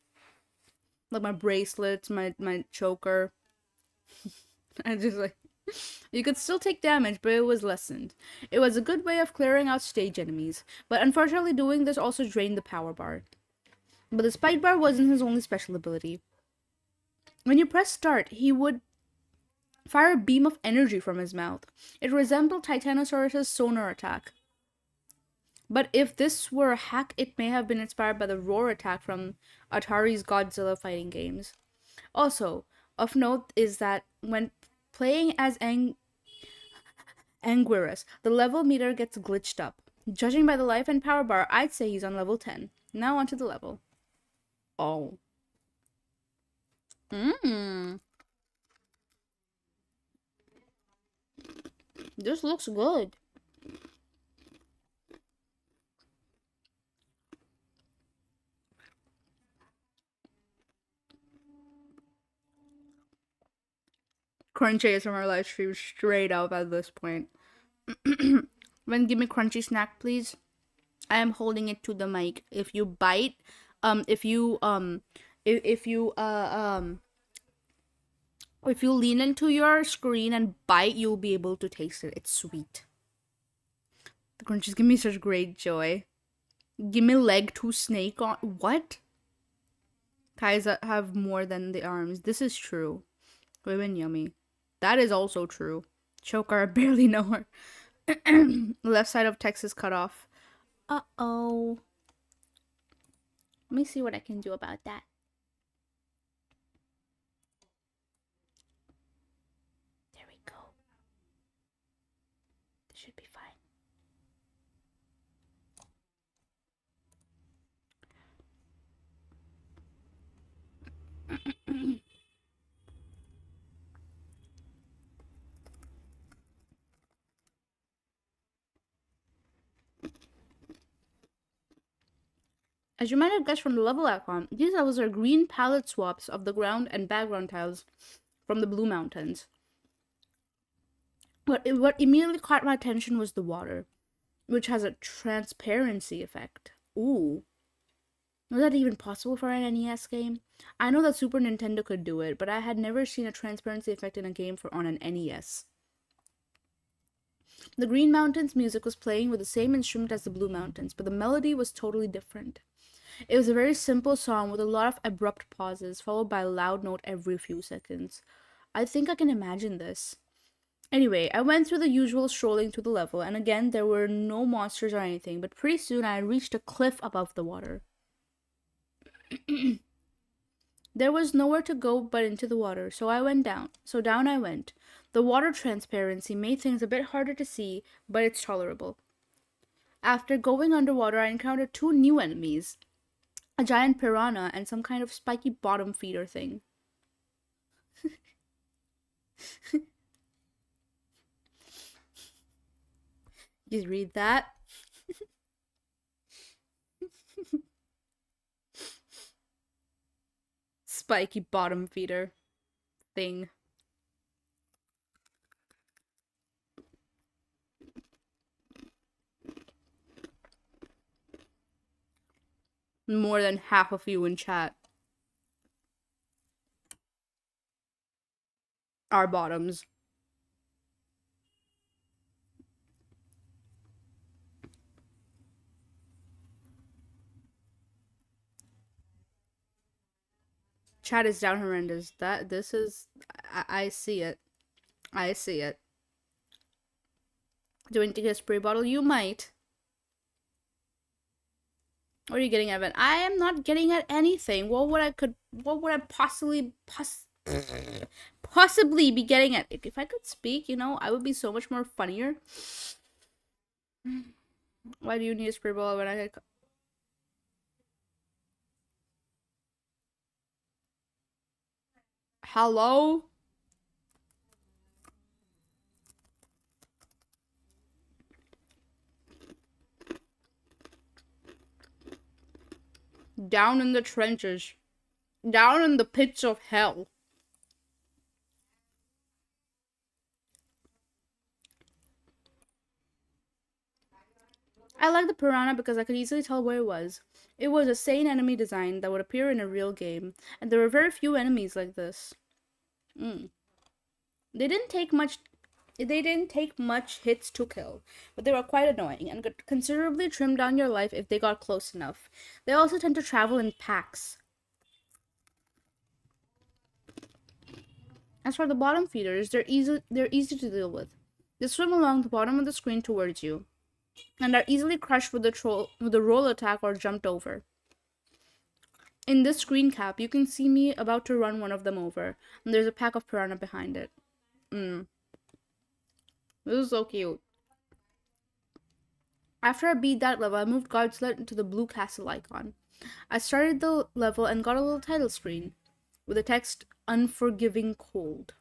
like my bracelets, my choker. And just like you could still take damage, but it was lessened. It was a good way of clearing out stage enemies, but unfortunately, doing this also drained the power bar. But the spike bar wasn't his only special ability. When you press start, he would fire a beam of energy from his mouth. It resembled Titanosaurus's sonar attack. But if this were a hack, it may have been inspired by the roar attack from Atari's Godzilla fighting games. Also, of note is that when playing as Anguirus, the level meter gets glitched up. Judging by the life and power bar, I'd say he's on level 10. Now onto the level. Oh. Mmm. This looks good. Crunchy ASMR live stream straight up at this point. Then give me crunchy snack, please. I am holding it to the mic. If you bite, if you if you lean into your screen and bite, you'll be able to taste it. It's sweet. The crunchies give me such great joy. Give me leg to snake on what? Thighs that have more than the arms. This is true. Women yummy. That is also true. Choker, I barely know her. Left side of Texas cut off. Uh-oh. Let me see what I can do about that. There we go. This should be fine. As you might have guessed from the level icon, these levels are green palette swaps of the ground and background tiles from the Blue Mountains. What immediately caught my attention was the water, which has a transparency effect. Ooh. Was that even possible for an NES game? I know that Super Nintendo could do it, but I had never seen a transparency effect in a game on an NES. The Green Mountains music was playing with the same instrument as the Blue Mountains, but the melody was totally different. It was a very simple song with a lot of abrupt pauses, followed by a loud note every few seconds. I think I can imagine this. Anyway, I went through the usual strolling through the level, and again, there were no monsters or anything, but pretty soon I reached a cliff above the water. There was nowhere to go but into the water, so I went down. So down I went. The water transparency made things a bit harder to see, but it's tolerable. After going underwater, I encountered two new enemies, a giant piranha and some kind of spiky bottom feeder thing. You read that? Spiky bottom feeder thing. More than half of you in chat are bottoms. Chat is down horrendous. I see it. I see it. Do you want to get a spray bottle? You might. What are you getting at it? I am not getting at anything. What would I possibly be getting at? If I could speak, I would be so much more funnier. Why do you need a spray bottle when I had... Hello? Down in the trenches. Down in the pits of hell. I like the piranha because I could easily tell where it was. It was a sane enemy design that would appear in a real game, and there were very few enemies like this. They didn't take much hits to kill, but they were quite annoying and could considerably trim down your life if they got close enough. They also tend to travel in packs. As for the bottom feeders, they're easy to deal with. They swim along the bottom of the screen towards you, and are easily crushed with a roll attack or jumped over. In this screen cap, you can see me about to run one of them over, and there's a pack of piranha behind it. This is so cute. After I beat that level, I moved Godzilla into the blue castle icon. I started the level and got a little title screen with the text Unforgiving Cold.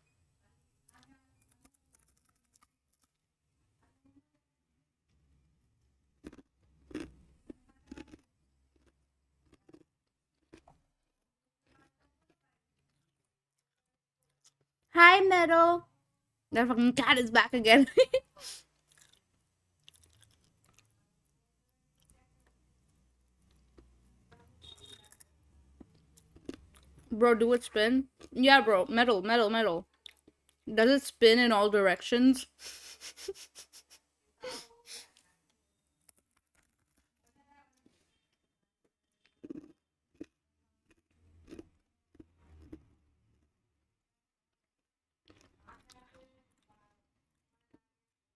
Hi, Meadow. That fucking cat is back again. Bro, do it spin? Yeah, bro. Metal. Does it spin in all directions?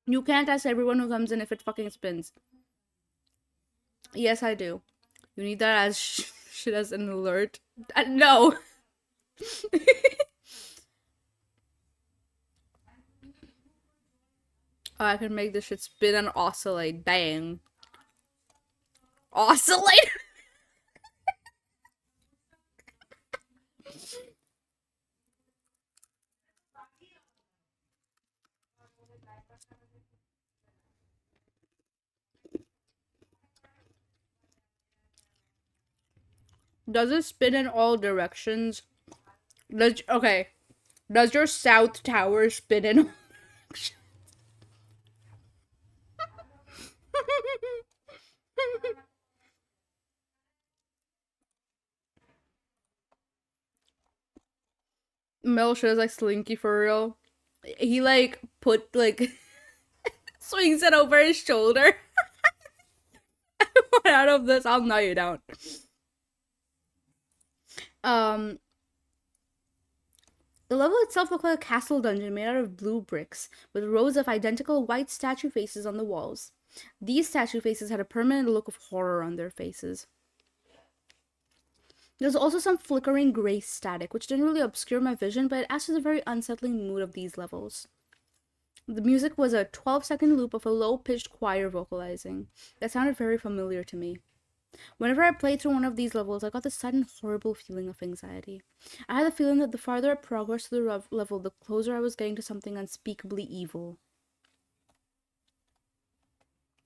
You can't ask everyone who comes in if it fucking spins. Yes, I do. You need that as shit as an alert. No. Oh, I can make this shit spin and oscillate. Bang. Oscillate? Does it spin in all directions? Okay. Does your south tower spin in all directions? Mel shows like Slinky for real. He like put like swings it over his shoulder. Out of this, I'll know you don't. Um, the level itself looked like a castle dungeon made out of blue bricks, with rows of identical white statue faces on the walls. These statue faces had a permanent look of horror on their faces. There's also some flickering gray static, which didn't really obscure my vision, but it adds to the very unsettling mood of these levels. The music was a 12-second loop of a low-pitched choir vocalizing. That sounded very familiar to me. Whenever I played through one of these levels, I got this sudden horrible feeling of anxiety. I had the feeling that the farther I progressed through the level, the closer I was getting to something unspeakably evil.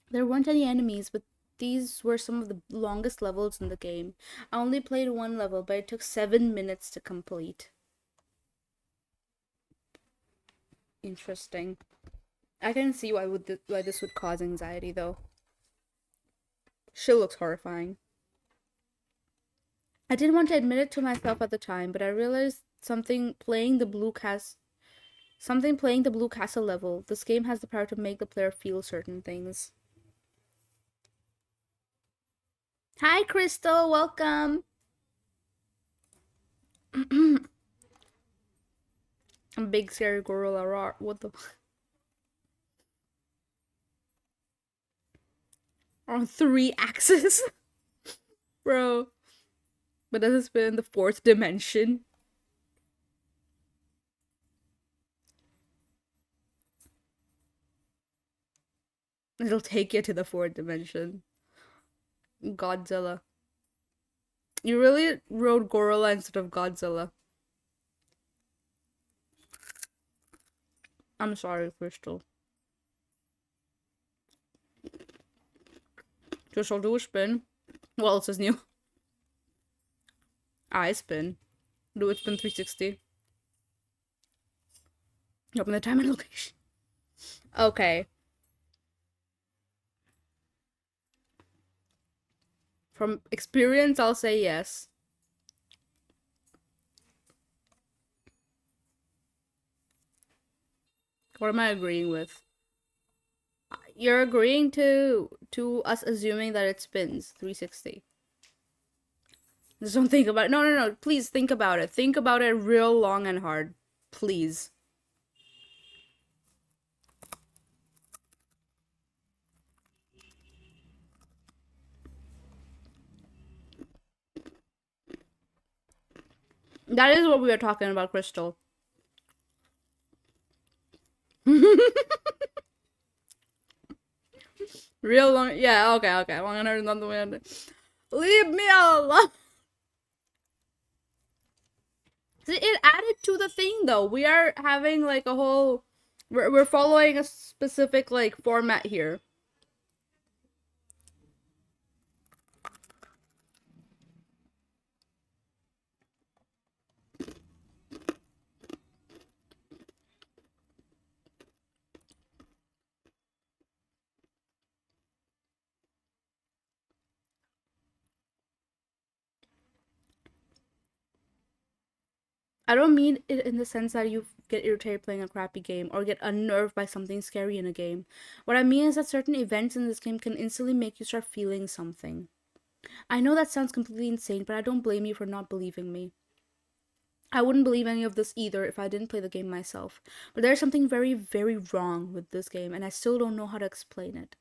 There weren't any enemies, but these were some of the longest levels in the game. I only played one level, but it took 7 minutes to complete. Interesting. I can see why this would cause anxiety, though. She looks horrifying. I didn't want to admit it to myself at the time, but I realized something playing the blue castle level. This game has the power to make the player feel certain things. Hi, Crystal. Welcome. A big scary gorilla roar. What the? On 3 axes, bro. But does it spin in the 4th dimension? It'll take you to the 4th dimension. Godzilla. You really wrote gorilla instead of Godzilla. I'm sorry, Crystal. Just I'll do a spin. What else is new? I spin. Do it spin 360. Open the time and location. Okay. From experience, I'll say yes. What am I agreeing with? You're agreeing to us assuming that it spins 360. Just don't think about it. No, no, no. Please think about it. Think about it real long and hard. Please. That is what we are talking about, Crystal. Real long. Yeah, okay, okay. Long and hard is not the way I do. Leave me alone. See, it added to the thing, though. We are having like a whole. We're following a specific like format here. I don't mean it in the sense that you get irritated playing a crappy game or get unnerved by something scary in a game. What I mean is that certain events in this game can instantly make you start feeling something. I know that sounds completely insane, but I don't blame you for not believing me. I wouldn't believe any of this either if I didn't play the game myself. But there's something very, very wrong with this game, and I still don't know how to explain it.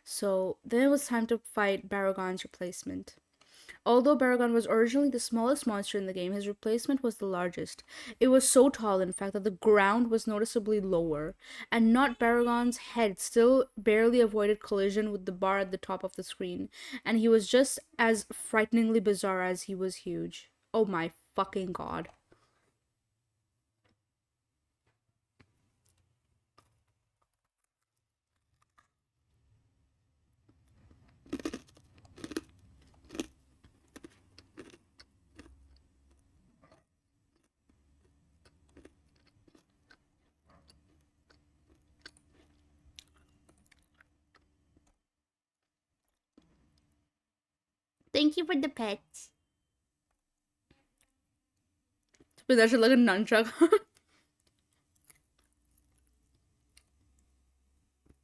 So then it was time to fight Baragon's replacement. Although Baragon was originally the smallest monster in the game, his replacement was the largest. It was so tall, in fact, that the ground was noticeably lower, and not Baragon's head still barely avoided collision with the bar at the top of the screen, and he was just as frighteningly bizarre as he was huge. Oh my fucking god. Thank you for the pets. But that should like a nunchuck.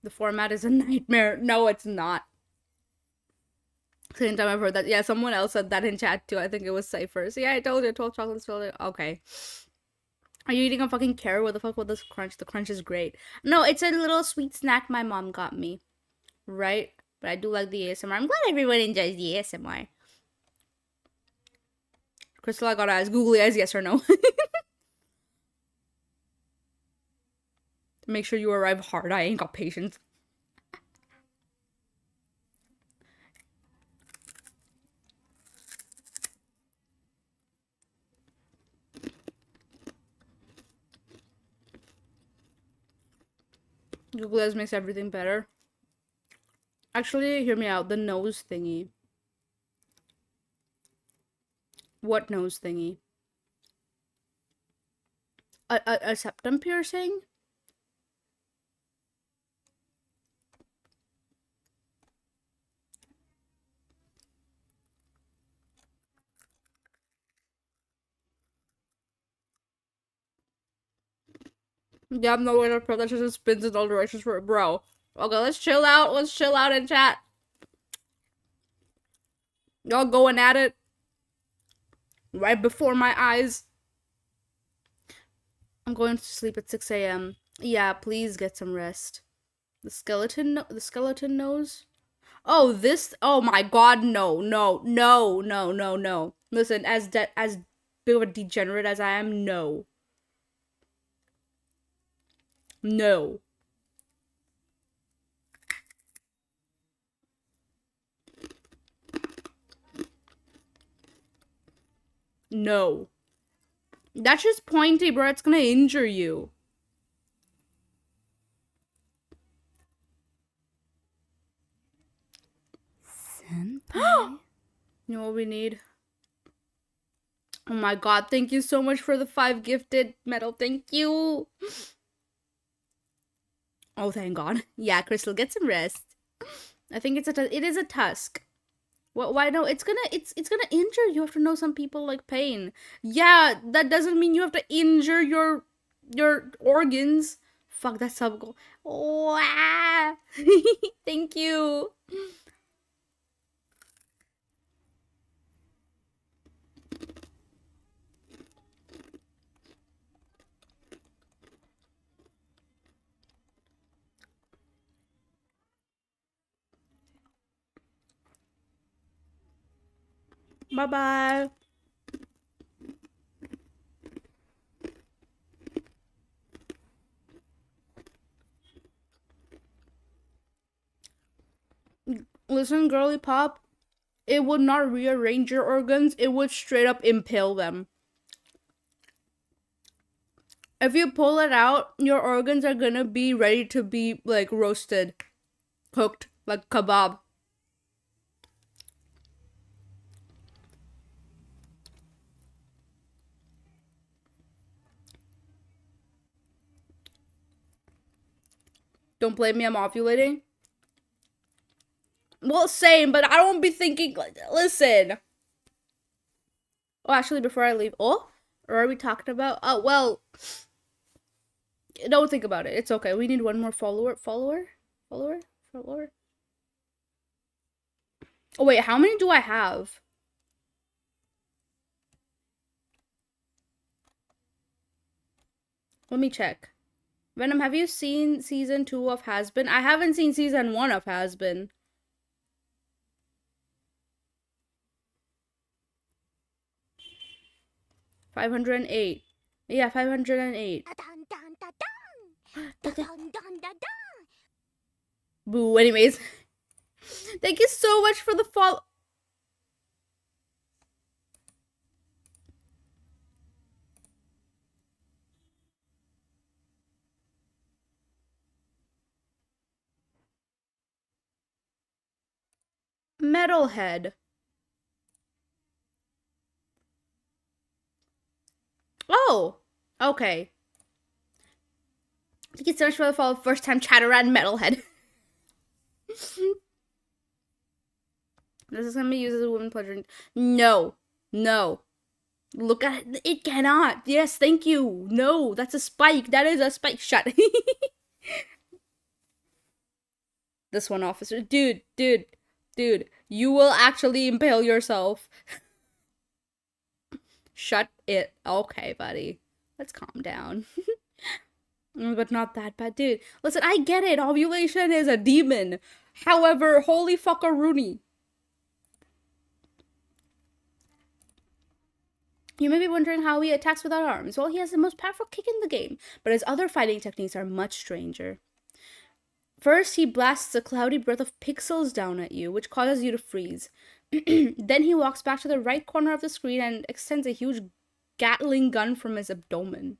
The format is a nightmare. No, it's not. Same time I've heard that. Yeah, someone else said that in chat too. I think it was Cypher. So yeah, I told you 12 chocolates filled it. Okay. Are you eating a fucking carrot? What the fuck with this crunch? The crunch is great. No, it's a little sweet snack my mom got me. Right? But I do like the ASMR. I'm glad everyone enjoys the ASMR. Crystal, I gotta ask googly eyes, yes or no. Make sure you arrive hard. I ain't got patience. Googly eyes makes everything better. Actually, hear me out. The nose thingy. What nose thingy? A septum piercing? Yeah, I'm no way to that just spins in all directions for it, bro. Okay, let's chill out. Let's chill out in chat. Y'all going at it right before my eyes. I'm going to sleep at 6 a.m. Yeah, please get some rest. The skeleton nose. Oh, this. Oh my God, no, no, no, no, no, no. Listen, as big of a degenerate as I am, no, no, no. That's just pointy, bro. It's gonna injure you. Senpai. You know what we need? Oh my God! Thank you so much for the 5 gifted metal. Thank you. Oh, thank God. Yeah, Crystal, get some rest. I think it is a tusk. Well, why no? It's gonna injure you. You have to know some people like pain. Yeah, that doesn't mean you have to injure your organs. Fuck, that's sub goal. Oh, ah. Thank you. Bye bye. Listen, girly pop. It would not rearrange your organs. It would straight up impale them. If you pull it out, your organs are gonna be ready to be like roasted, cooked like kebab. Don't blame me, I'm ovulating. Well, same, but I don't be thinking, listen. Oh, actually, before I leave, or are we talking about? Oh, well, don't think about it. It's okay. We need one more follower. Oh, wait, how many do I have? Let me check. Venom, have you seen season 2 of Has Been? I haven't seen season 1 of Has Been. $508. Yeah, 508. Boo. Anyways, thank you so much for the follow. Metalhead. Oh, okay. Thank you so much for the follow. First time chatter around Metalhead. This is gonna be used as a woman pleasure. No. No. Look at it. It cannot. Yes, thank you. No, that's a spike. That is a spike. Shut. This one, officer. Dude. You will actually impale yourself. Shut it. Okay, buddy. Let's calm down. But not that bad, dude. Listen, I get it. Ovulation is a demon. However, holy fuckaroony. You may be wondering how he attacks without arms. Well, he has the most powerful kick in the game, but his other fighting techniques are much stranger. First, he blasts a cloudy breath of pixels down at you, which causes you to freeze. Then he walks back to the right corner of the screen and extends a huge Gatling gun from his abdomen.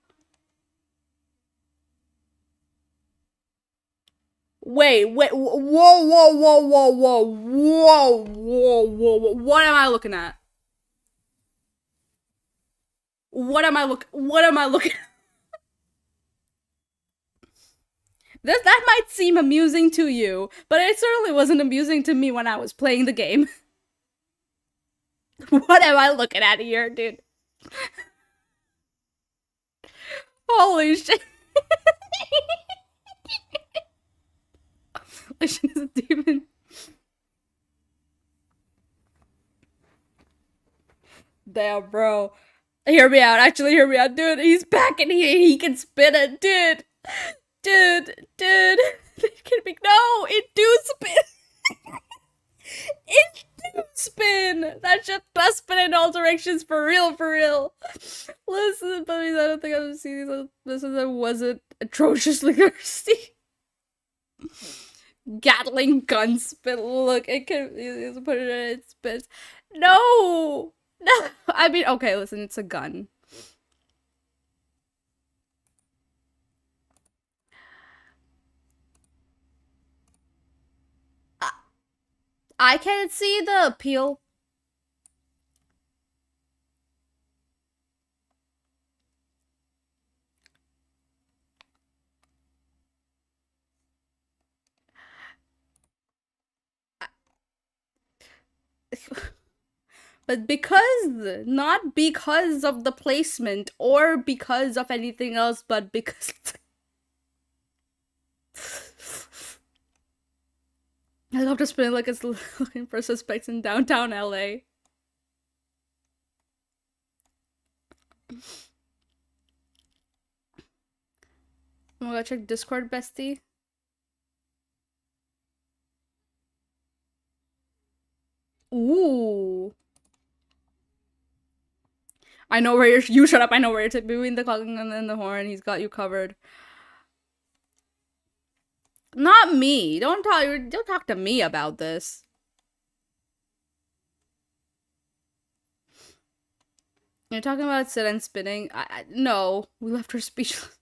Wait, whoa. What am I looking at? What am I looking at? That might seem amusing to you, but it certainly wasn't amusing to me when I was playing the game. What am I looking at here, dude? Holy shit. Ovulation is a demon. Damn, bro. Hear me out. Actually, hear me out. Dude, he's back and he can spin it. Dude. It can be. No, it do spin. It do spin. That shit does spin in all directions for real. Listen, puppies, I don't think I've seen this since I wasn't atrociously thirsty. Gatling gun spin. Look, it can put it in its spits. No. I mean, okay, listen, it's a gun. I can't see the appeal. But not because of the placement or because of anything else, but because. I love to spin like it's looking for suspects in downtown LA. Oh my god, check Discord, bestie. Ooh. I know where you shut up. I know where you're between the clock and then the horn. He's got you covered. Not me. Don't talk to me about this. You're talking about sit and spinning. No, we left her speechless.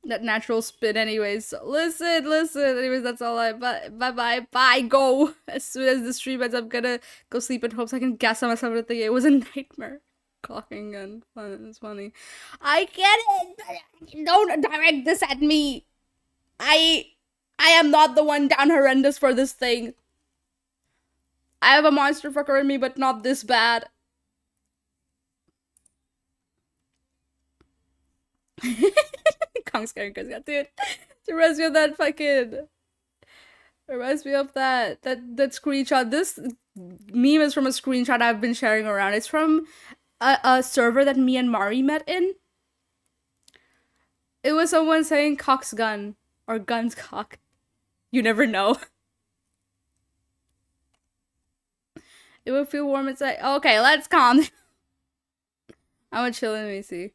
That natural spin, anyways. So listen. Anyways, that's all bye. Go. As soon as the stream ends, I'm gonna go sleep in hopes I can gas on myself with the it was a nightmare. Clocking and it's funny. I get it. Don't direct this at me. I am not the one down horrendous for this thing. I have a monster fucker in me, but not this bad. Kong scaring Chris, dude. It reminds me of that fucking. It reminds me of that screenshot. This meme is from a screenshot I've been sharing around. It's from a server that me and Mari met in. It was someone saying cock's gun or gun's cock. You never know. It would feel warm inside. Okay, let's calm. I'm gonna chill and see.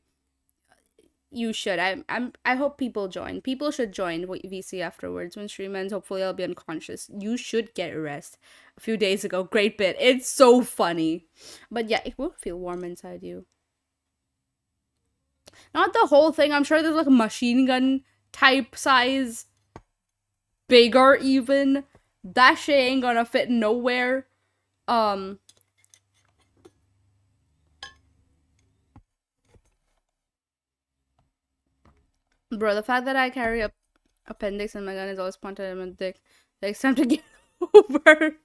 You should. I hope people join. People should join VC afterwards when stream ends. Hopefully I'll be unconscious. You should get rest. A few days ago, great bit. It's so funny. But yeah, it will feel warm inside you. Not the whole thing. I'm sure there's like a machine gun type size. Bigger even. That shit ain't gonna fit nowhere. Bro, the fact that I carry a appendix in my gun is always pointed at my dick. Takes time to get over.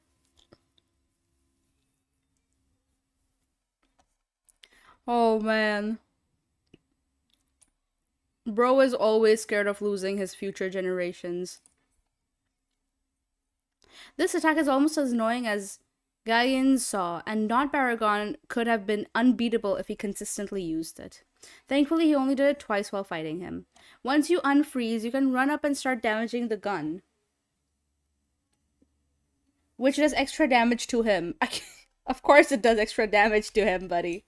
Oh man. Bro is always scared of losing his future generations. This attack is almost as annoying as Gaian's Saw, and Not Baragon could have been unbeatable if he consistently used it. Thankfully, he only did it twice while fighting him. Once you unfreeze, you can run up and start damaging the gun, which does extra damage to him. Of course, it does extra damage to him, buddy.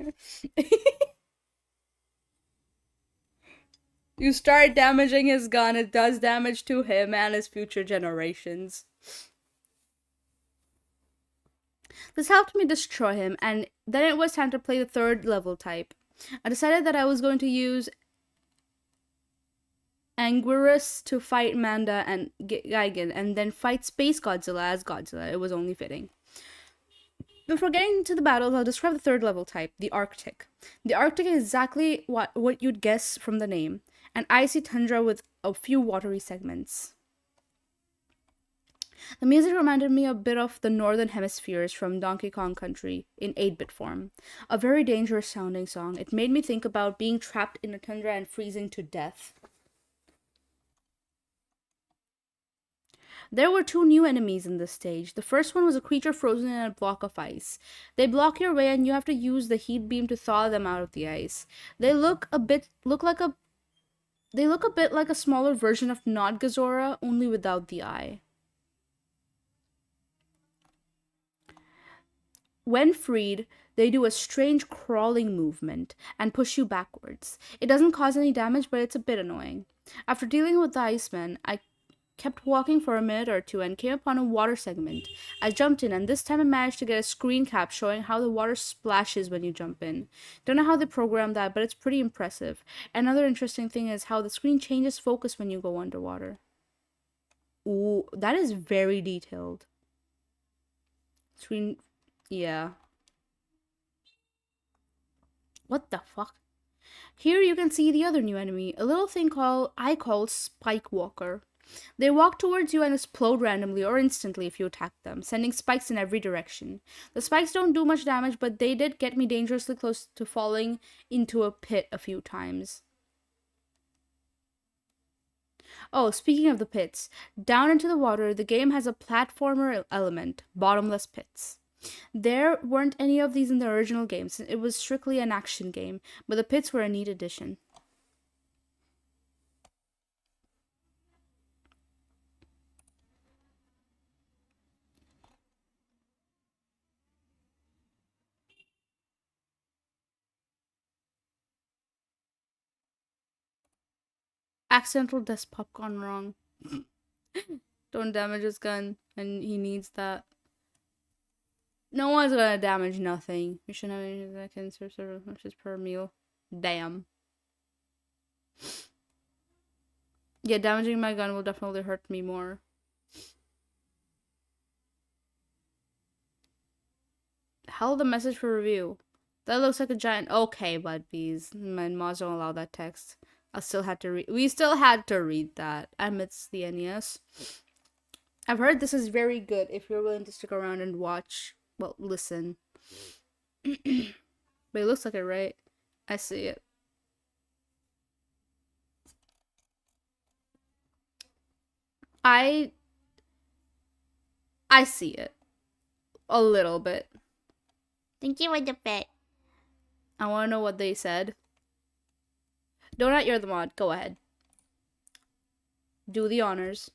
You start damaging his gun, it does damage to him and his future generations. This helped me destroy him, and then it was time to play the third level type. I decided that I was going to use Anguirus to fight Manda and Gigan, and then fight Space Godzilla as Godzilla. It was only fitting. Before getting into the battles, I'll describe the third level type, the Arctic. The Arctic is exactly what you'd guess from the name, an icy tundra with a few watery segments. The music reminded me a bit of the Northern Hemispheres from Donkey Kong Country in 8-bit form. A very dangerous sounding song. It made me think about being trapped in a tundra and freezing to death. There were two new enemies in this stage. The first one was a creature frozen in a block of ice. They block your way and you have to use the heat beam to thaw them out of the ice. They look a bit like a smaller version of Not Gazora, only without the eye. When freed, they do a strange crawling movement and push you backwards. It doesn't cause any damage, but it's a bit annoying. After dealing with the Iceman, I kept walking for a minute or two and came upon a water segment. I jumped in, and this time I managed to get a screen cap showing how the water splashes when you jump in. Don't know how they programmed that, but it's pretty impressive. Another interesting thing is how the screen changes focus when you go underwater. Ooh, that is very detailed. Screen, yeah. What the fuck? Here you can see the other new enemy, a little thing I call Spike Walker. They walk towards you and explode randomly or instantly if you attack them, sending spikes in every direction. The spikes don't do much damage, but they did get me dangerously close to falling into a pit a few times. Oh, speaking of the pits, down into the water, the game has a platformer element, bottomless pits. There weren't any of these in the original games. It was strictly an action game, but the pits were a neat addition. Accidental desk popcorn wrong. Don't damage his gun, and he needs that. No one's gonna damage nothing. You shouldn't have any that can serve as much as per meal. Damn. Yeah, damaging my gun will definitely hurt me more. Hell, the message for review. That looks like a giant. Okay, bud bees. My mods don't allow that text. I still had to read. We still had to read that amidst the NES. I've heard this is very good if you're willing to stick around and watch. Well, listen. But it looks like it, right? I see it. I see it. A little bit. Thank you for the pet. I want to know what they said. Donut, you're the mod. Go ahead. Do the honors.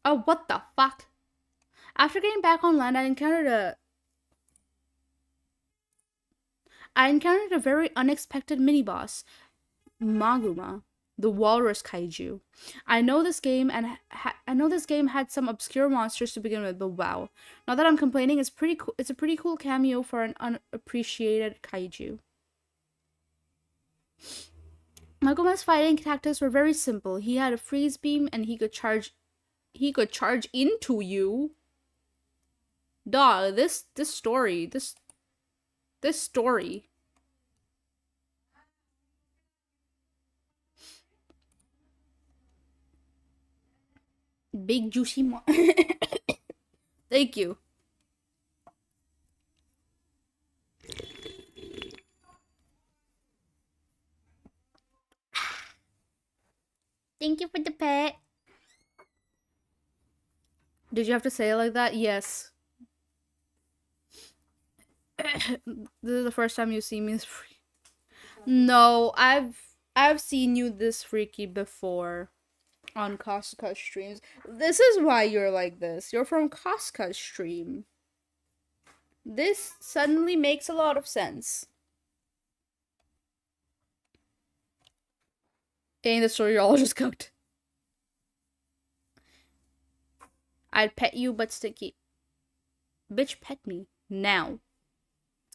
Oh, what the fuck? After getting back on land, I encountered a very unexpected mini-boss, Maguma, the walrus kaiju. I know this game had some obscure monsters to begin with, but wow. Not that I'm complaining, it's pretty cool. It's a pretty cool cameo for an unappreciated kaiju. Maguma's fighting tactics were very simple. He had a freeze beam and he could charge into you. Dog, this story. Big juicy Thank you. Thank you for the pet. Did you have to say it like that? Yes. This is the first time you see me this freaky. No, I've seen you this freaky before on Casca streams. This is why you're like this. You're from Casca stream. This suddenly makes a lot of sense. Ain't the story you're all just cooked. I'd pet you, but sticky. Bitch, pet me. Now.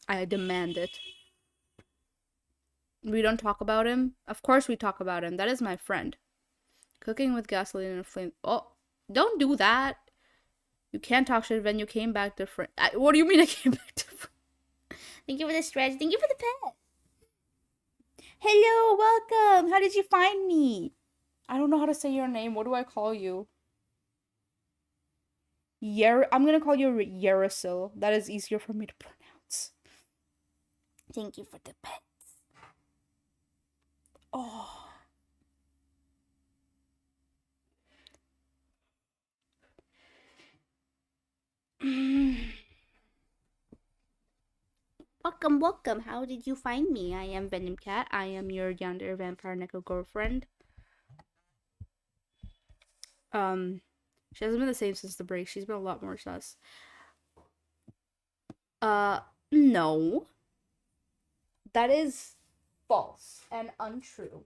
I demand it. We don't talk about him? Of course we talk about him. That is my friend. Cooking with gasoline and a flame. Oh, don't do that. You can't talk shit when you came back different. What do you mean I came back different? Thank you for the stretch. Thank you for the pet. Hello, welcome. How did you find me? I don't know how to say your name. What do I call you? I'm gonna call you Yerasil. That is easier for me to pronounce. Thank you for the pet. Oh. Welcome, welcome. How did you find me? I am Venom Cat. I am your yonder vampire Neko girlfriend. She hasn't been the same since the break. She's been a lot more sus. No. That is false and untrue.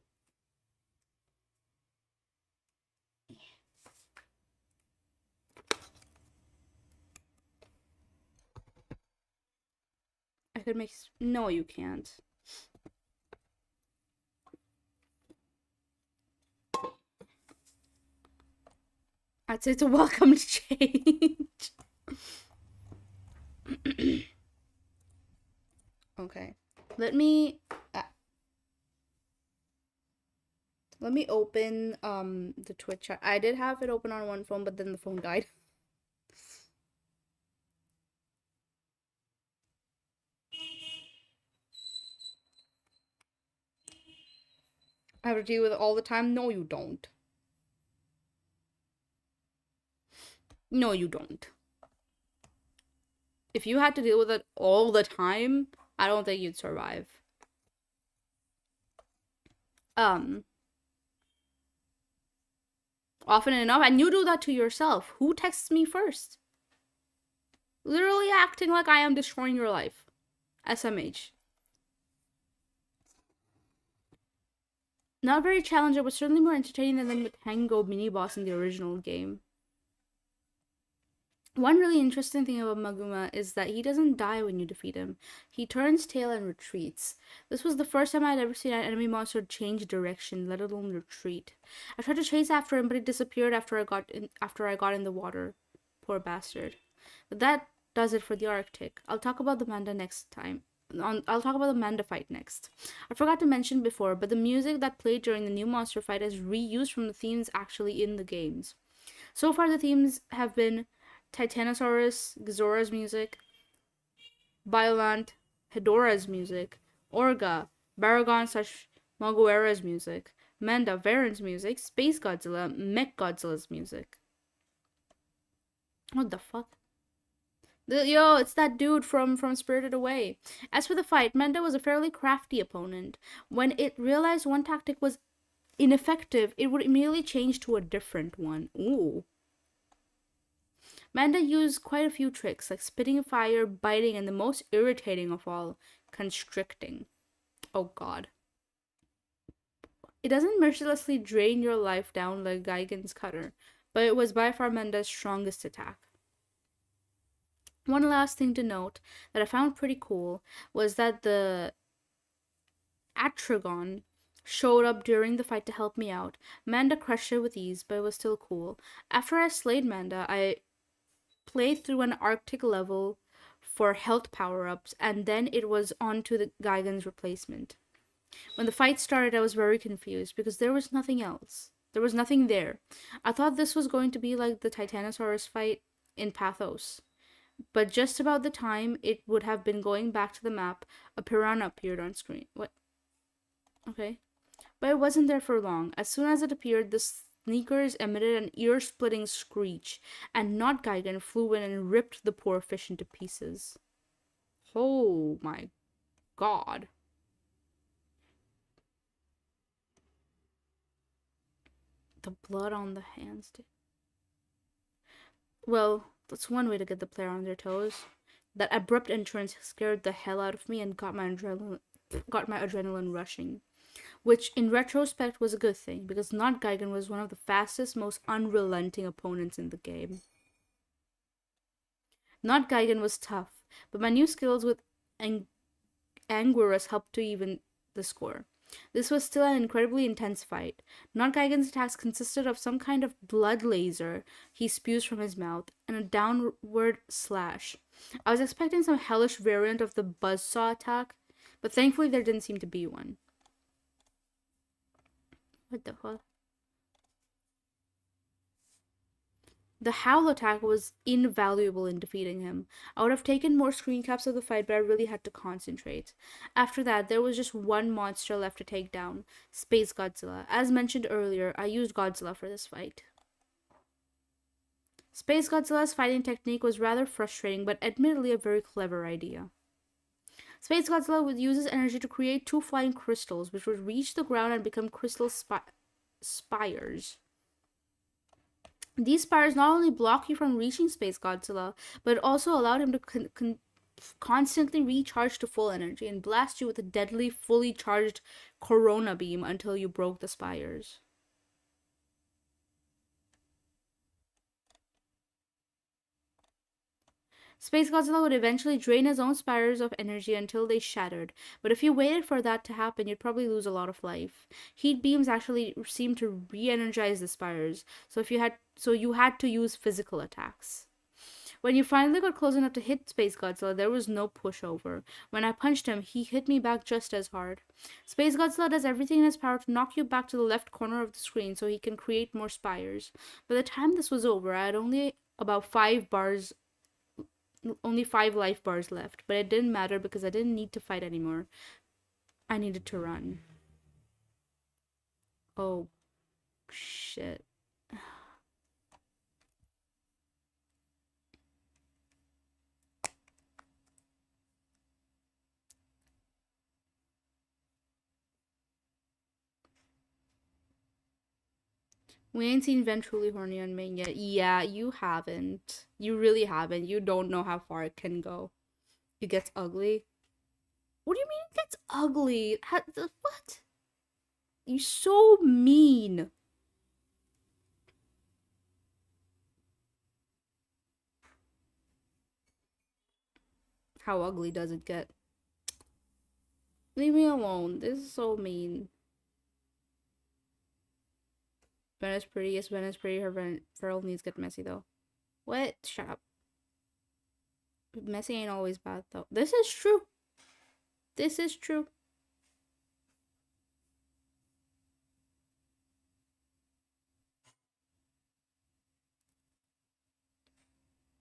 I could make. No, you can't. I'd say it's a welcome change. Okay. Let me open the Twitch chat. I did have it open on one phone, but then the phone died. I have to deal with it all the time. No, you don't. No, you don't. If you had to deal with it all the time, I don't think you'd survive. Often enough, and you do that to yourself. Who texts me first? Literally acting like I am destroying your life. SMH. Not very challenging, but certainly more entertaining than the Tango mini boss in the original game. One really interesting thing about Maguma is that he doesn't die when you defeat him. He turns tail and retreats. This was the first time I had ever seen an enemy monster change direction, let alone retreat. I tried to chase after him, but he disappeared after I got in the water. Poor bastard. But that does it for the Arctic. I'll talk about the Manda next time. I'll talk about the Manda fight next. I forgot to mention before, but the music that played during the new monster fight is reused from the themes actually in the games. So far, the themes have been Titanosaurus, Gazora's music, Biolant, Hedora's music, Orga, Baragon / Maguera's music, Manda Varen's music, Space Godzilla, Mech Godzilla's music. What the fuck? Yo, it's that dude from Spirited Away. As for the fight, Manda was a fairly crafty opponent. When it realized one tactic was ineffective, it would immediately change to a different one. Ooh. Manda used quite a few tricks, like spitting fire, biting, and the most irritating of all, constricting. Oh god. It doesn't mercilessly drain your life down like Gigan's Cutter, but it was by far Manda's strongest attack. One last thing to note that I found pretty cool was that the Atragon showed up during the fight to help me out. Manda crushed it with ease, but it was still cool. After I slayed Manda, I played through an Arctic level for health power-ups, and then it was on to the Gigan's replacement. When the fight started, I was very confused because there was nothing else. There was nothing there. I thought this was going to be like the Titanosaurus fight in Pathos. But just about the time it would have been going back to the map, a piranha appeared on screen. What? Okay. But it wasn't there for long. As soon as it appeared, the sneakers emitted an ear splitting screech, and Not Gigan flew in and ripped the poor fish into pieces. Oh my god. The blood on the hands. Well, that's one way to get the player on their toes. That abrupt entrance scared the hell out of me and got my adrenaline rushing. Which, in retrospect, was a good thing, because Not Gigan was one of the fastest, most unrelenting opponents in the game. Not Gigan was tough, but my new skills with Anguirus helped to even the score. This was still an incredibly intense fight. Not Gigan's attacks consisted of some kind of blood laser he spews from his mouth and a downward slash. I was expecting some hellish variant of the buzzsaw attack, but thankfully there didn't seem to be one. What the fuck? The howl attack was invaluable in defeating him. I would have taken more screen caps of the fight, but I really had to concentrate. After that, there was just one monster left to take down, Space Godzilla. As mentioned earlier, I used Godzilla for this fight. Space Godzilla's fighting technique was rather frustrating, but admittedly a very clever idea. Space Godzilla would use his energy to create two flying crystals, which would reach the ground and become crystal spires. These spires not only block you from reaching Space Godzilla, but it also allowed him to constantly recharge to full energy and blast you with a deadly, fully charged Corona beam until you broke the spires. Space Godzilla would eventually drain his own spires of energy until they shattered, but if you waited for that to happen, you'd probably lose a lot of life. Heat beams actually seem to re-energize the spires, so you had to use physical attacks. When you finally got close enough to hit Space Godzilla, there was no pushover. When I punched him, he hit me back just as hard. Space Godzilla does everything in his power to knock you back to the left corner of the screen so he can create more spires. By the time this was over, I had only 5 life bars left, but it didn't matter because I didn't need to fight anymore. I needed to run. Oh, shit. We ain't seen Ventruli Horny on main yet. Yeah, you haven't. You really haven't. You don't know how far it can go. It gets ugly. What do you mean it gets ugly? What? You're so mean. How ugly does it get? Leave me alone. This is so mean. Ben is pretty. Yes, Ben is pretty. Her feral needs get messy though. What? Shut up. Messy ain't always bad though. This is true. This is true.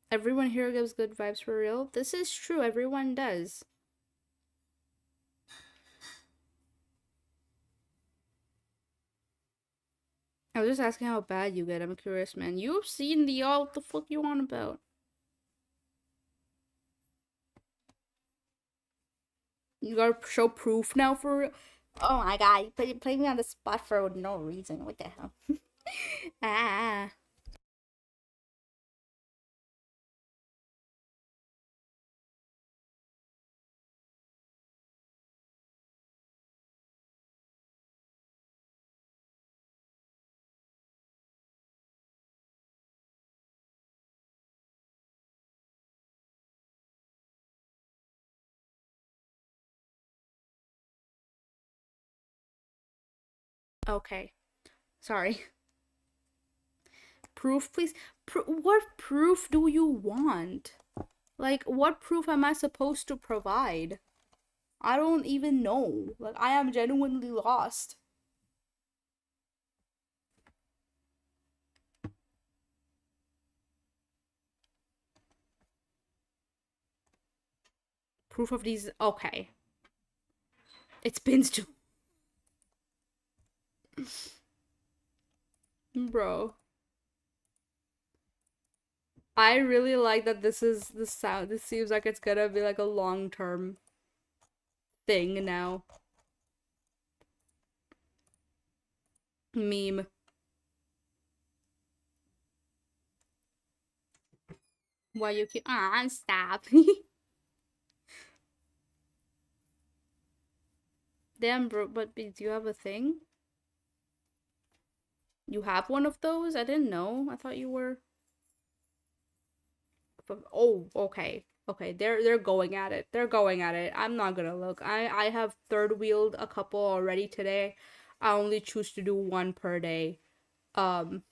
Everyone here gives good vibes for real. This is true. Everyone does. I was just asking how bad you get. I'm curious, man. You've seen the all. What the fuck you on about? You gotta show proof now for real. Oh my god, you put me on the spot for no reason. What the hell? Ah. Okay. Sorry. Proof, please. What proof do you want? Like, what proof am I supposed to provide? I don't even know. Like, I am genuinely lost. proof of these. Okay. It spins too. Bro. I really like that this is the sound. This seems like it's gonna be like a long term thing now. Meme. Why you keep. Ah, stop. Damn, bro. But do you have a thing? You have one of those? I didn't know. I thought you were. Oh, okay. Okay, they're going at it. They're going at it. I'm not gonna look. I have third wheeled a couple already today. I only choose to do one per day. Um,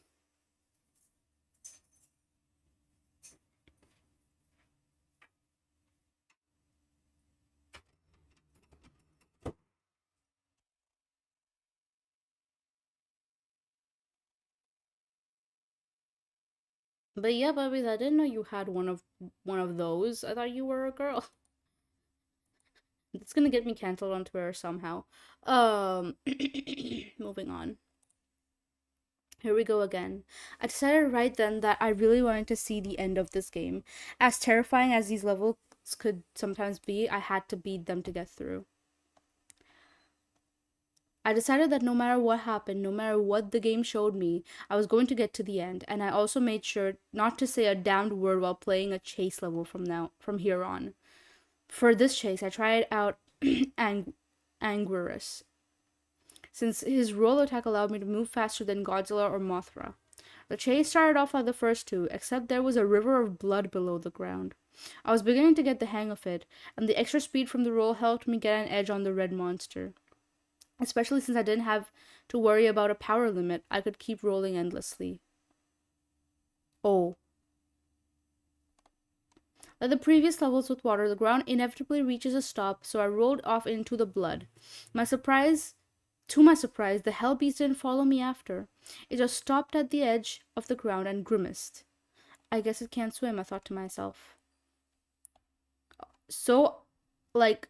but yeah, Bubbies, I didn't know you had one of those. I thought you were a girl. It's gonna get me canceled on Twitter somehow. Moving on. Here we go again. I decided right then that I really wanted to see the end of this game. As terrifying as these levels could sometimes be, I had to beat them to get through. I decided that no matter what happened, no matter what the game showed me, I was going to get to the end, and I also made sure not to say a damned word while playing a chase level from here on. For this chase, I tried out Anguirus, since his roll attack allowed me to move faster than Godzilla or Mothra. The chase started off like the first two, except there was a river of blood below the ground. I was beginning to get the hang of it, and the extra speed from the roll helped me get an edge on the red monster. Especially since I didn't have to worry about a power limit, I could keep rolling endlessly. Oh. Like the previous levels with water, the ground inevitably reaches a stop, so I rolled off into the blood. To my surprise, the hell beast didn't follow me after. It just stopped at the edge of the ground and grimaced. I guess it can't swim, I thought to myself. So, like,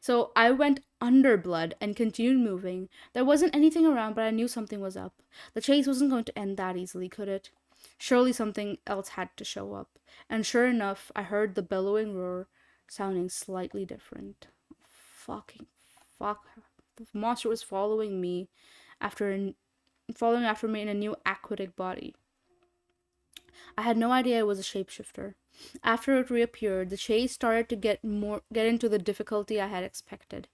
So I went under blood and continued moving. There wasn't anything around, but I knew something was up. The chase wasn't going to end that easily, could it? Surely something else had to show up. And sure enough, I heard the bellowing roar sounding slightly different. Fucking fuck. The monster was following after me in a new aquatic body. I had no idea it was a shapeshifter. After it reappeared, the chase started to get into the difficulty I had expected.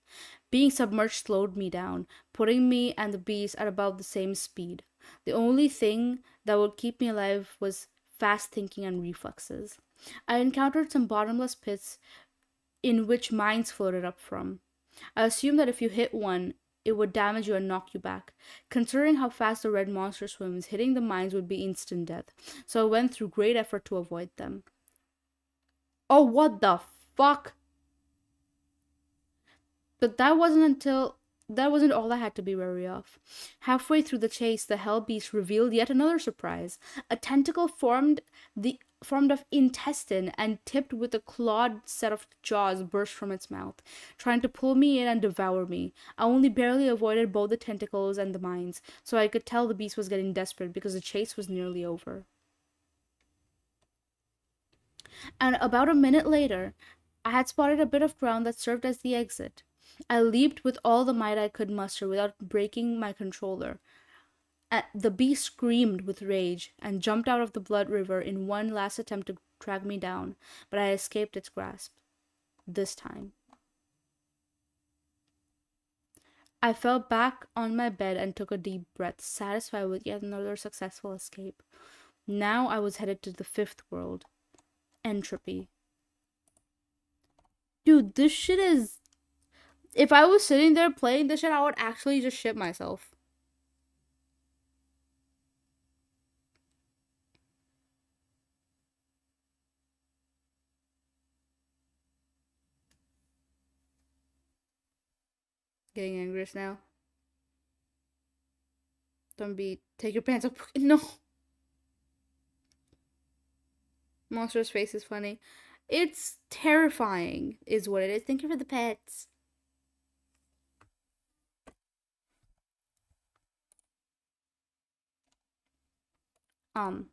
Being submerged slowed me down, putting me and the beast at about the same speed. The only thing that would keep me alive was fast thinking and reflexes. I encountered some bottomless pits in which mines floated up from. I assumed that if you hit one, it would damage you and knock you back. Considering how fast the red monster swims, hitting the mines would be instant death, so I went through great effort to avoid them. Oh, what the fuck? But that wasn't all I had to be wary of. Halfway through the chase, the hell beast revealed yet another surprise. A tentacle formed of intestine and tipped with a clawed set of jaws burst from its mouth, trying to pull me in and devour me. I only barely avoided both the tentacles and the mines, so I could tell the beast was getting desperate because the chase was nearly over. And about a minute later, I had spotted a bit of ground that served as the exit. I leaped with all the might I could muster without breaking my controller. The beast screamed with rage and jumped out of the blood river in one last attempt to drag me down, but I escaped its grasp. This time. I fell back on my bed and took a deep breath, satisfied with yet another successful escape. Now I was headed to the fifth world. Entropy. Dude, this shit is. If I was sitting there playing this shit, I would actually just shit myself. Getting angry now. Don't be. Take your pants off. No. Monster's face is funny. It's terrifying, is what it is. Thank you for the pets. Um,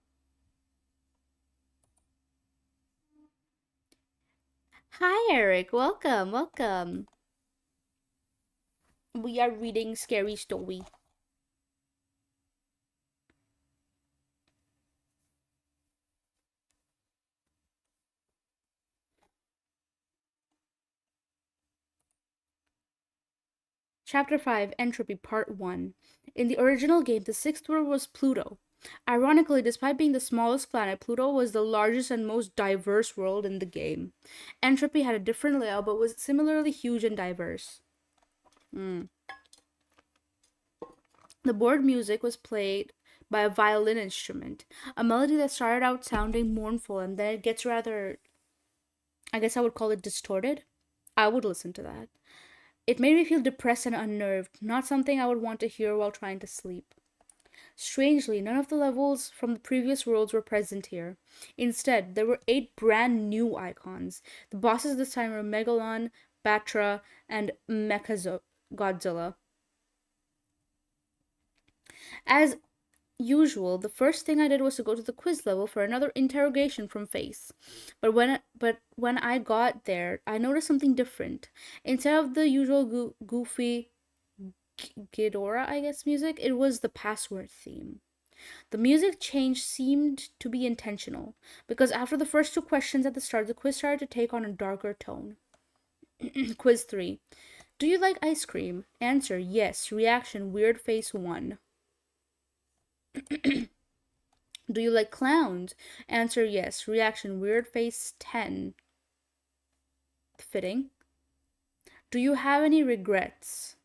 Hi, Eric. Welcome, welcome. We are reading Scary Story. Chapter 5 Entropy Part 1. In the original game, the sixth world was Pluto. Ironically, despite being the smallest planet, Pluto was the largest and most diverse world in the game. Entropy had a different layout but was similarly huge and diverse. Mm. The board music was played by a violin instrument, a melody that started out sounding mournful and then it gets rather, I guess I would call it distorted. I would listen to that. It made me feel depressed and unnerved, not something I would want to hear while trying to sleep. Strangely, none of the levels from the previous worlds were present here. Instead, there were 8 brand new icons. The bosses this time were Megalon, Batra, and Godzilla. As usual, the first thing I did was to go to the quiz level for another interrogation from Face. But when I got there, I noticed something different. Instead of the usual goofy Ghidorah, I guess, music, it was the password theme. The music change seemed to be intentional, because after the first two questions at the start, the quiz started to take on a darker tone. Quiz 3. Do you like ice cream? Answer yes. Reaction weird face 1. Do you like clowns? Answer yes. Reaction weird face 10. Fitting. Do you have any regrets?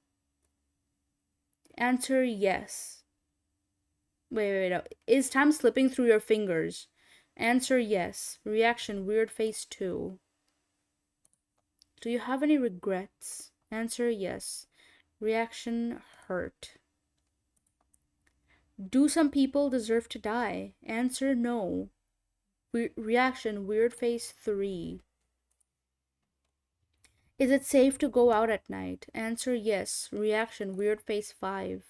Answer yes. Wait, no. Is time slipping through your fingers? Answer yes. Reaction weird face 2. Do you have any regrets? Answer yes. Reaction hurt. Do some people deserve to die? Answer no. Reaction weird face 3. Is it safe to go out at night? Answer yes. Reaction weird face 5.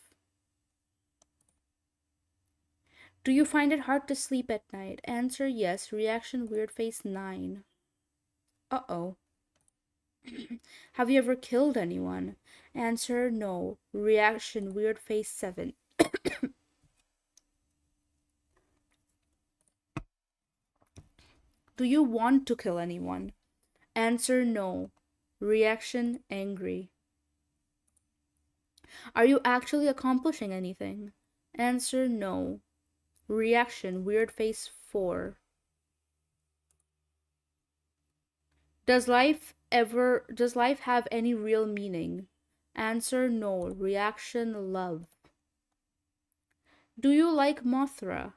Do you find it hard to sleep at night? Answer yes. Reaction weird face 9. Uh-oh. Have you ever killed anyone? Answer no. Reaction weird face 7. Do you want to kill anyone? Answer no. Reaction angry. Are you actually accomplishing anything? Answer no. Reaction weird face 4. Does life have any real meaning? Answer no. Reaction love. Do you like Mothra?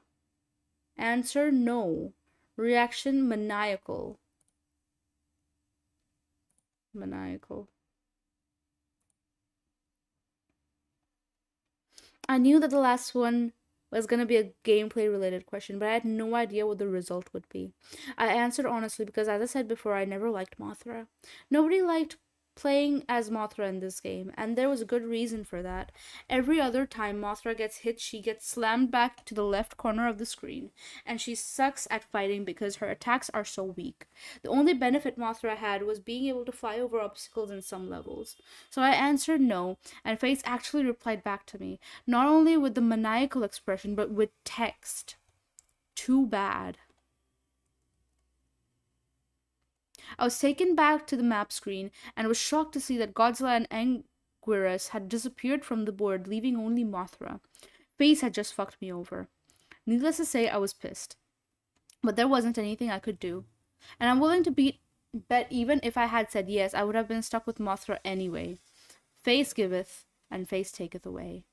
Answer no. Reaction maniacal. Maniacal. I knew that the last one was going to be a gameplay related question, but I had no idea what the result would be. I answered honestly because, as I said before, I never liked Mothra. Nobody liked playing as Mothra in this game, and there was a good reason for that. Every other time Mothra gets hit, she gets slammed back to the left corner of the screen, and she sucks at fighting because her attacks are so weak. The only benefit Mothra had was being able to fly over obstacles in some levels. So I answered no, and Face actually replied back to me, not only with the maniacal expression, but with text. Too bad. I was taken back to the map screen and was shocked to see that Godzilla and Anguirus had disappeared from the board, leaving only Mothra. Face had just fucked me over. Needless to say, I was pissed. But there wasn't anything I could do. And I'm willing to bet even if I had said yes, I would have been stuck with Mothra anyway. Face giveth, and face taketh away.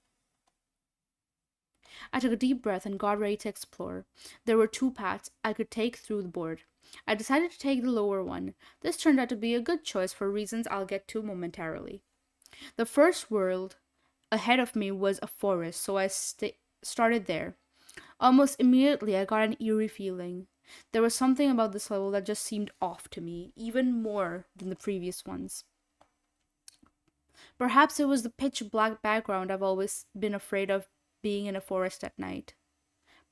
I took a deep breath and got ready to explore. There were 2 paths I could take through the board. I decided to take the lower one. This turned out to be a good choice for reasons I'll get to momentarily. The first world ahead of me was a forest, so I started there. Almost immediately, I got an eerie feeling. There was something about this level that just seemed off to me, even more than the previous ones. Perhaps it was the pitch black background. I've always been afraid of being in a forest at night.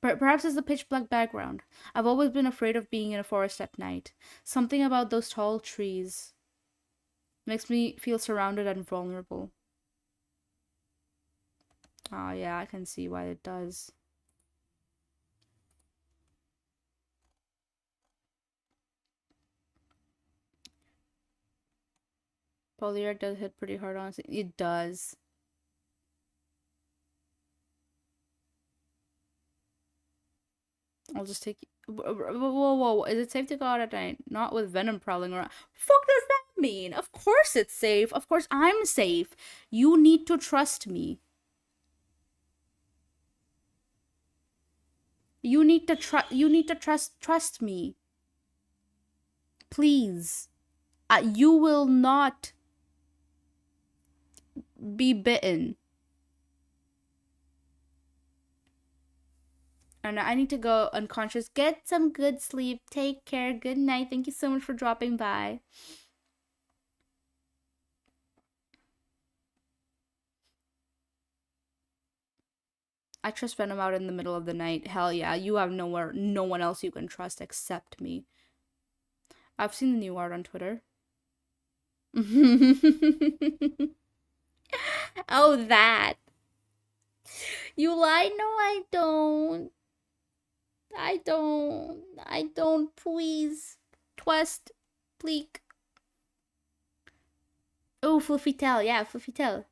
Perhaps it's the pitch black background. I've always been afraid of being in a forest at night. Something about those tall trees makes me feel surrounded and vulnerable. Oh, yeah, I can see why it does. Polyart does hit pretty hard, honestly. It does. I'll just take. Whoa. Is it safe to go out at night? Not with venom prowling around. Fuck does that mean? Of course it's safe. Of course I'm safe. You need to trust me. You need to trust me. Please. You will not be bitten. And I need to go unconscious. Get some good sleep. Take care. Good night. Thank you so much for dropping by. I trust Venom out in the middle of the night. Hell yeah. You have no one else you can trust except me. I've seen the new art on Twitter. Oh, that. You lied? No, I don't. I don't. Please. Twist. Pleek. Oh, Fluffy Tail. Yeah, Fluffy Tail.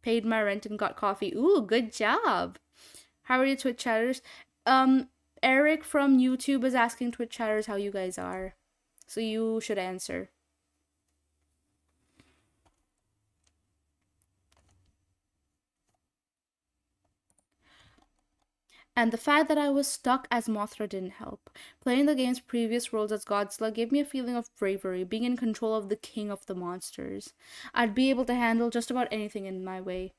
Paid my rent and got coffee. Ooh, good job. How are you, Twitch chatters? Eric from YouTube is asking Twitch chatters how you guys are. So you should answer. And the fact that I was stuck as Mothra didn't help. Playing the game's previous worlds as Godzilla gave me a feeling of bravery, being in control of the king of the monsters. I'd be able to handle just about anything in my way.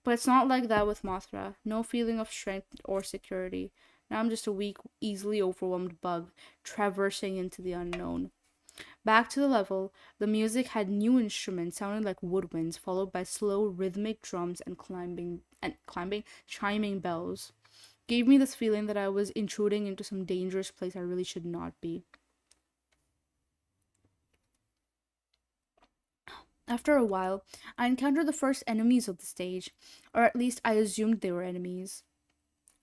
But it's not like that with Mothra. No feeling of strength or security. Now I'm just a weak, easily overwhelmed bug, traversing into the unknown. Back to the level, the music had new instruments sounding like woodwinds, followed by slow, rhythmic drums and chiming bells. Gave me this feeling that I was intruding into some dangerous place I really should not be. After a while, I encountered the first enemies of the stage, or at least I assumed they were enemies.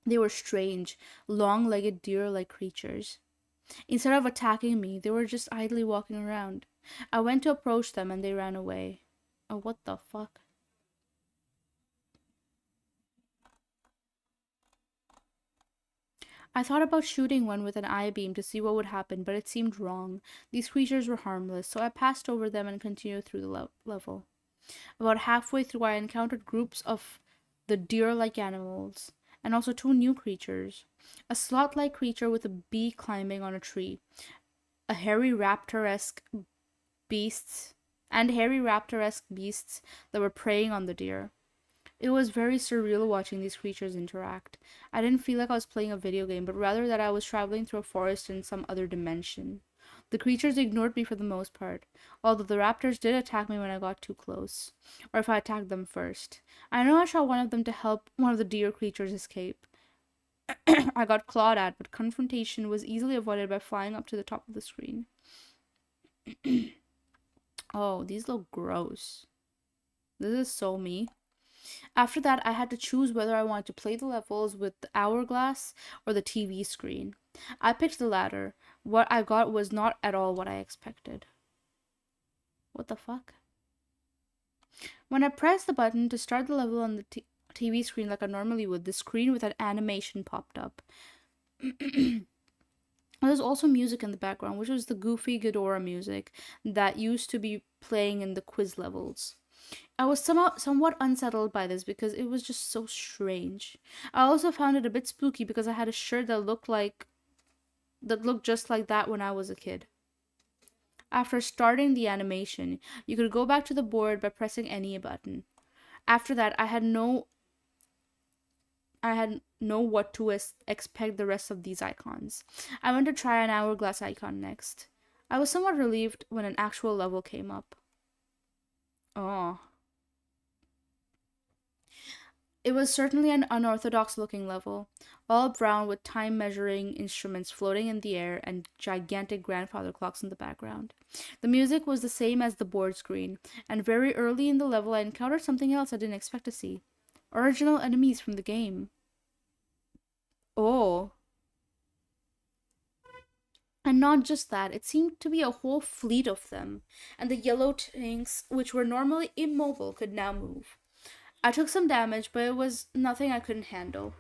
They were strange, long-legged deer-like creatures. Instead of attacking me, they were just idly walking around. I went to approach them and they ran away. Oh, what the fuck? I thought about shooting one with an eye beam to see what would happen, but it seemed wrong. These creatures were harmless, so I passed over them and continued through the level. About halfway through, I encountered groups of the deer-like animals, and also two new creatures. A sloth-like creature with a bee climbing on a tree, a hairy raptor-esque beasts, that were preying on the deer. It was very surreal watching these creatures interact. I didn't feel like I was playing a video game, but rather that I was traveling through a forest in some other dimension. The creatures ignored me for the most part, although the raptors did attack me when I got too close, or if I attacked them first. I know I shot one of them to help one of the deer creatures escape. I got clawed at, but confrontation was easily avoided by flying up to the top of the screen. Oh, these look gross. This is so me. After that, I had to choose whether I wanted to play the levels with the hourglass or the TV screen. I picked the latter. What I got was not at all what I expected. What the fuck? When I pressed the button to start the level on the TV screen like I normally would, the screen with an animation popped up. There's also music in the background, which was the goofy Ghidorah music that used to be playing in the quiz levels. I was somewhat unsettled by this because it was just so strange. I also found it a bit spooky because I had a shirt that looked just like that when I was a kid. After starting the animation, you could go back to the board by pressing any button. After that, I had no I had know what to expect the rest of these icons. I went to try an hourglass icon next. I was somewhat relieved when an actual level came up. Oh. It was certainly an unorthodox looking level, all brown with time measuring instruments floating in the air and gigantic grandfather clocks in the background. The music was the same as the board screen, and very early in the level I encountered something else I didn't expect to see. Original enemies from the game. Oh. And not just that, it seemed to be a whole fleet of them, and the yellow tanks, which were normally immobile, could now move. I took some damage, but it was nothing I couldn't handle.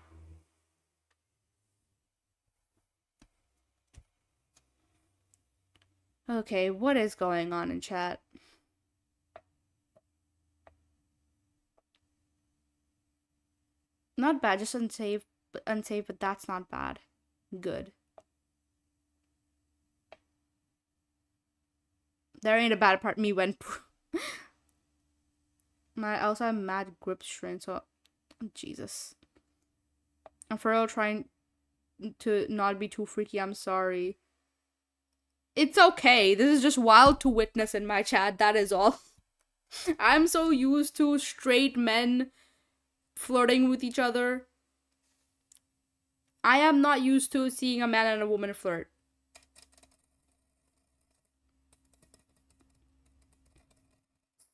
Okay, what is going on in chat? Not bad, just unsafe, but that's not bad. Good. There ain't a bad part. Me went. I also have mad grip strength, so Jesus. I'm for real trying to not be too freaky. I'm sorry. It's okay. This is just wild to witness in my chat. That is all. I'm so used to straight men flirting with each other. I am not used to seeing a man and a woman flirt.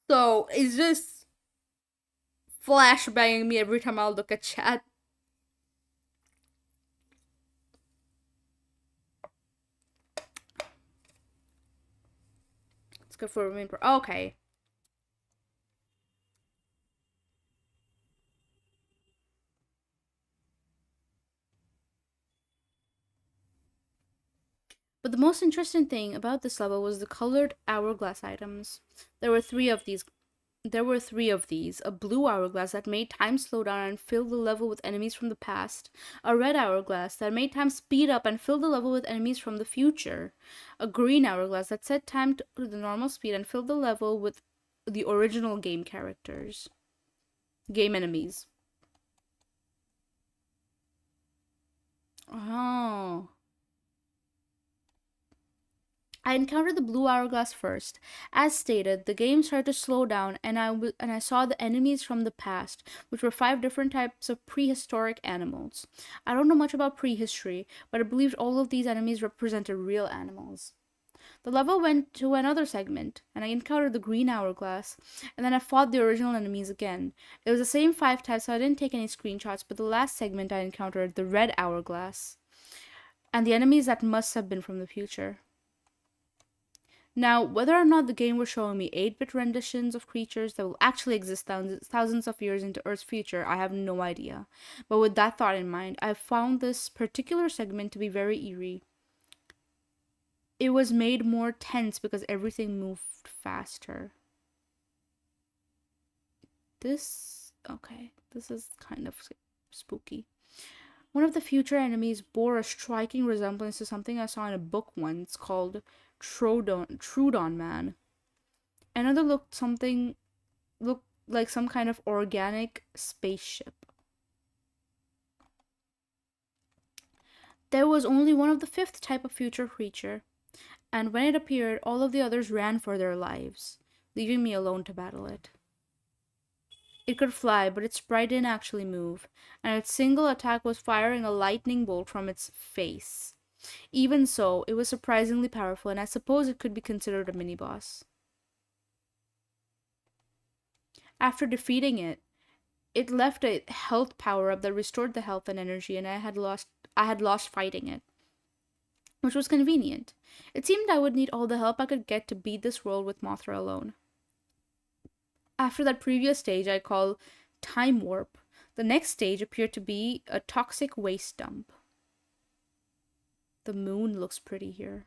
So it's just flashbanging me every time I look at chat. It's good for women. Okay. But the most interesting thing about this level was the colored hourglass items. There were three of these. There were three of these: a blue hourglass that made time slow down and fill the level with enemies from the past, a red hourglass that made time speed up and fill the level with enemies from the future, a green hourglass that set time to the normal speed and filled the level with the original game characters, game enemies. Oh. I encountered the blue hourglass first. As stated, the game started to slow down, and I saw the enemies from the past, which were five different types of prehistoric animals. I don't know much about prehistory, but I believed all of these enemies represented real animals. The level went to another segment, and I encountered the green hourglass, and then I fought the original enemies again. It was the same five types, so I didn't take any screenshots, but the last segment I encountered the red hourglass, and the enemies that must have been from the future. Now, whether or not the game was showing me 8-bit renditions of creatures that will actually exist thousands of years into Earth's future, I have no idea. But with that thought in mind, I found this particular segment to be very eerie. It was made more tense because everything moved faster. Okay, this is kind of spooky. One of the future enemies bore a striking resemblance to something I saw in a book once called Trudon Man. Another looked like some kind of organic spaceship. There was only one of the fifth type of future creature, and when it appeared, all of the others ran for their lives, leaving me alone to battle it. It could fly, but its sprite didn't actually move, and its single attack was firing a lightning bolt from its face. Even so, it was surprisingly powerful, and I suppose it could be considered a mini-boss. After defeating it, it left a health power-up that restored the health and energy, and I had lost fighting it, which was convenient. It seemed I would need all the help I could get to beat this world with Mothra alone. After that previous stage I call Time Warp, the next stage appeared to be a toxic waste dump. The moon looks pretty here.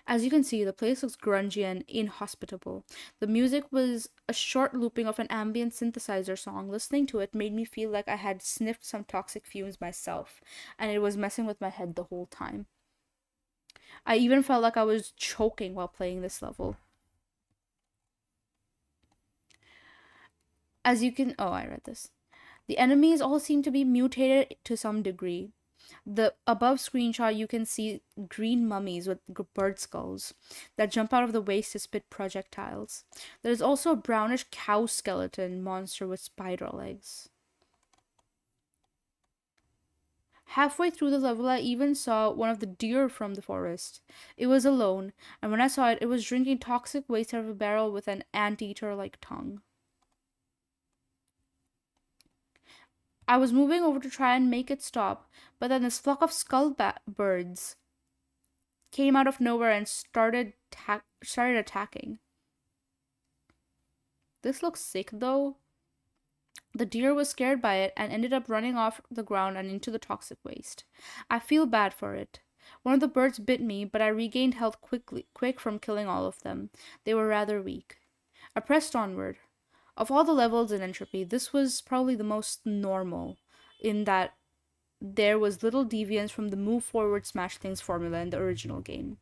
As you can see, the place looks grungy and inhospitable. The music was a short looping of an ambient synthesizer song. Listening to it made me feel like I had sniffed some toxic fumes myself, and it was messing with my head the whole time. I even felt like I was choking while playing this level. I read this. The enemies all seem to be mutated to some degree. The above screenshot, you can see green mummies with bird skulls that jump out of the waist to spit projectiles. There's also a brownish cow skeleton monster with spider legs. Halfway through the level, I even saw one of the deer from the forest. It was alone, and when I saw it, it was drinking toxic waste out of a barrel with an anteater like tongue. I was moving over to try and make it stop, but then this flock of birds came out of nowhere and started attacking. This looks sick though. The deer was scared by it and ended up running off the ground and into the toxic waste. I feel bad for it. One of the birds bit me, but I regained health quick from killing all of them. They were rather weak. I pressed onward. Of all the levels in Entropy, this was probably the most normal, in that there was little deviance from the move forward smash things formula in the original game.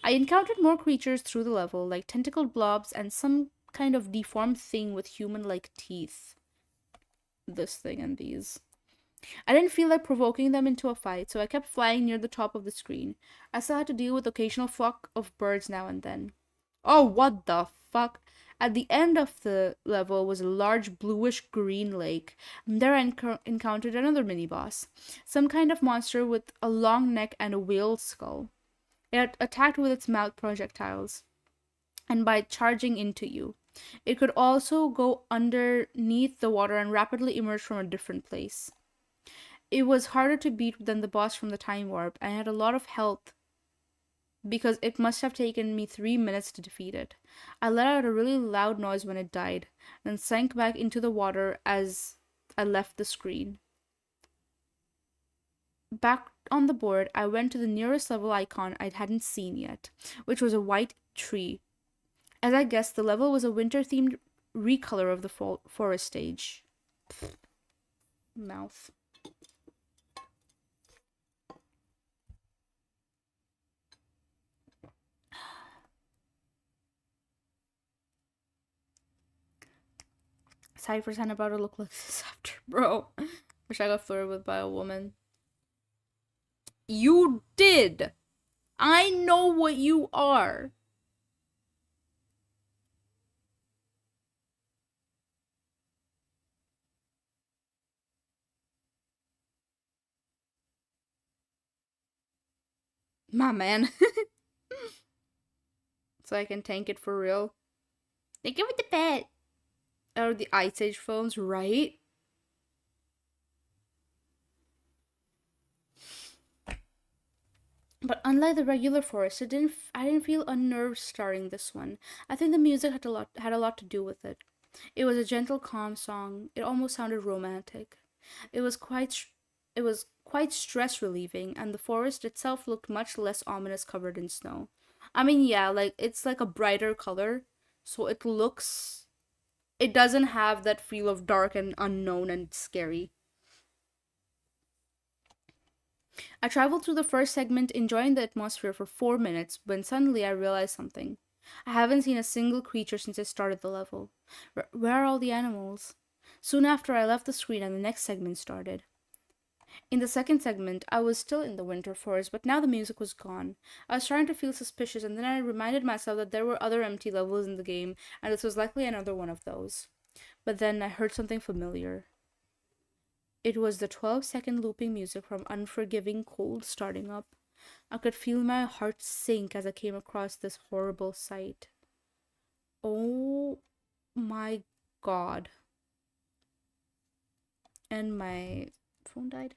I encountered more creatures through the level, like tentacled blobs and some kind of deformed thing with human like teeth. This thing and these. I didn't feel like provoking them into a fight, so I kept flying near the top of the screen. I still had to deal with occasional flock of birds now and then. Oh, what the fuck? At the end of the level was a large bluish green lake, and there I encountered another mini boss. Some kind of monster with a long neck and a whale skull. It attacked with its mouth projectiles and by charging into you. It could also go underneath the water and rapidly emerge from a different place. It was harder to beat than the boss from the time warp. I had a lot of health because it must have taken me 3 minutes to defeat it. I let out a really loud noise when it died, and sank back into the water as I left the screen. Back on the board, I went to the nearest level icon I hadn't seen yet, which was a white tree. As I guessed, the level was a winter themed recolor of the forest stage. Mouth. Cypher's hand about to look like this after, bro. Wish I got flirted with by a woman. You did! I know what you are! My man. So I can tank it for real. They give it the pet. Out of the Ice Age films, right? But unlike the regular forest, I didn't feel unnerved starting this one. I think the music had a lot to do with it. It was a gentle, calm song. It almost sounded romantic. It was quite it was quite stress relieving, and the forest itself looked much less ominous covered in snow. I mean, yeah, like it's like a brighter color, so it doesn't have that feel of dark and unknown and scary. I traveled through the first segment enjoying the atmosphere for 4 minutes when suddenly I realized something. I haven't seen a single creature since I started the level. Where are all the animals? Soon after, I left the screen and the next segment started. In the second segment, I was still in the winter forest, but now the music was gone. I was starting to feel suspicious, and then I reminded myself that there were other empty levels in the game, and this was likely another one of those. But then I heard something familiar. It was the 12-second looping music from Unforgiving Cold starting up. I could feel my heart sink as I came across this horrible sight. Oh my god. And my phone died.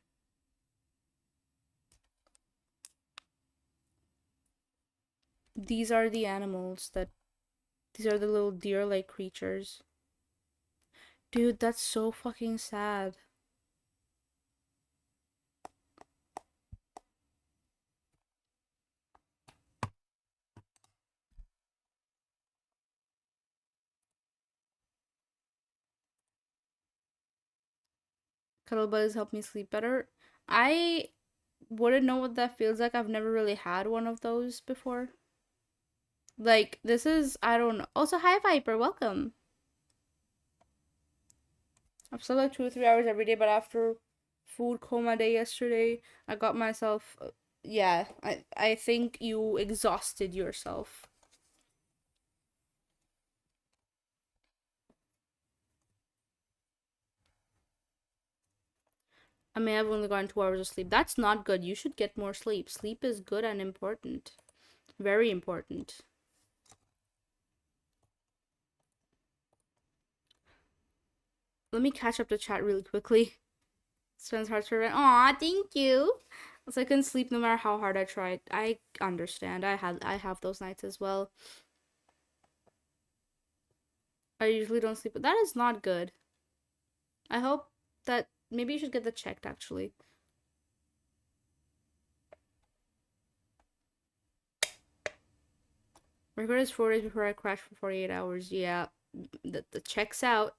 These are the animals that. These are the little deer like creatures. Dude, that's so fucking sad. Cuddle buddies help me sleep better. I wouldn't know what that feels like. I've never really had one of those before. Like, this is, I don't know. Also, hi, Viper. Welcome. I've slept like 2 or 3 hours every day, but after food coma day yesterday, I got myself. Yeah, I think you exhausted yourself. I may have only gotten 2 hours of sleep. That's not good. You should get more sleep. Sleep is good and important. Very important. Let me catch up the chat really quickly. Sven's heart's for rent. Aw, thank you. So I couldn't sleep no matter how hard I tried. I understand. I have those nights as well. I usually don't sleep, but that is not good. I hope that maybe you should get that checked actually. Record is 4 days before I crash for 48 hours. Yeah, the check's out.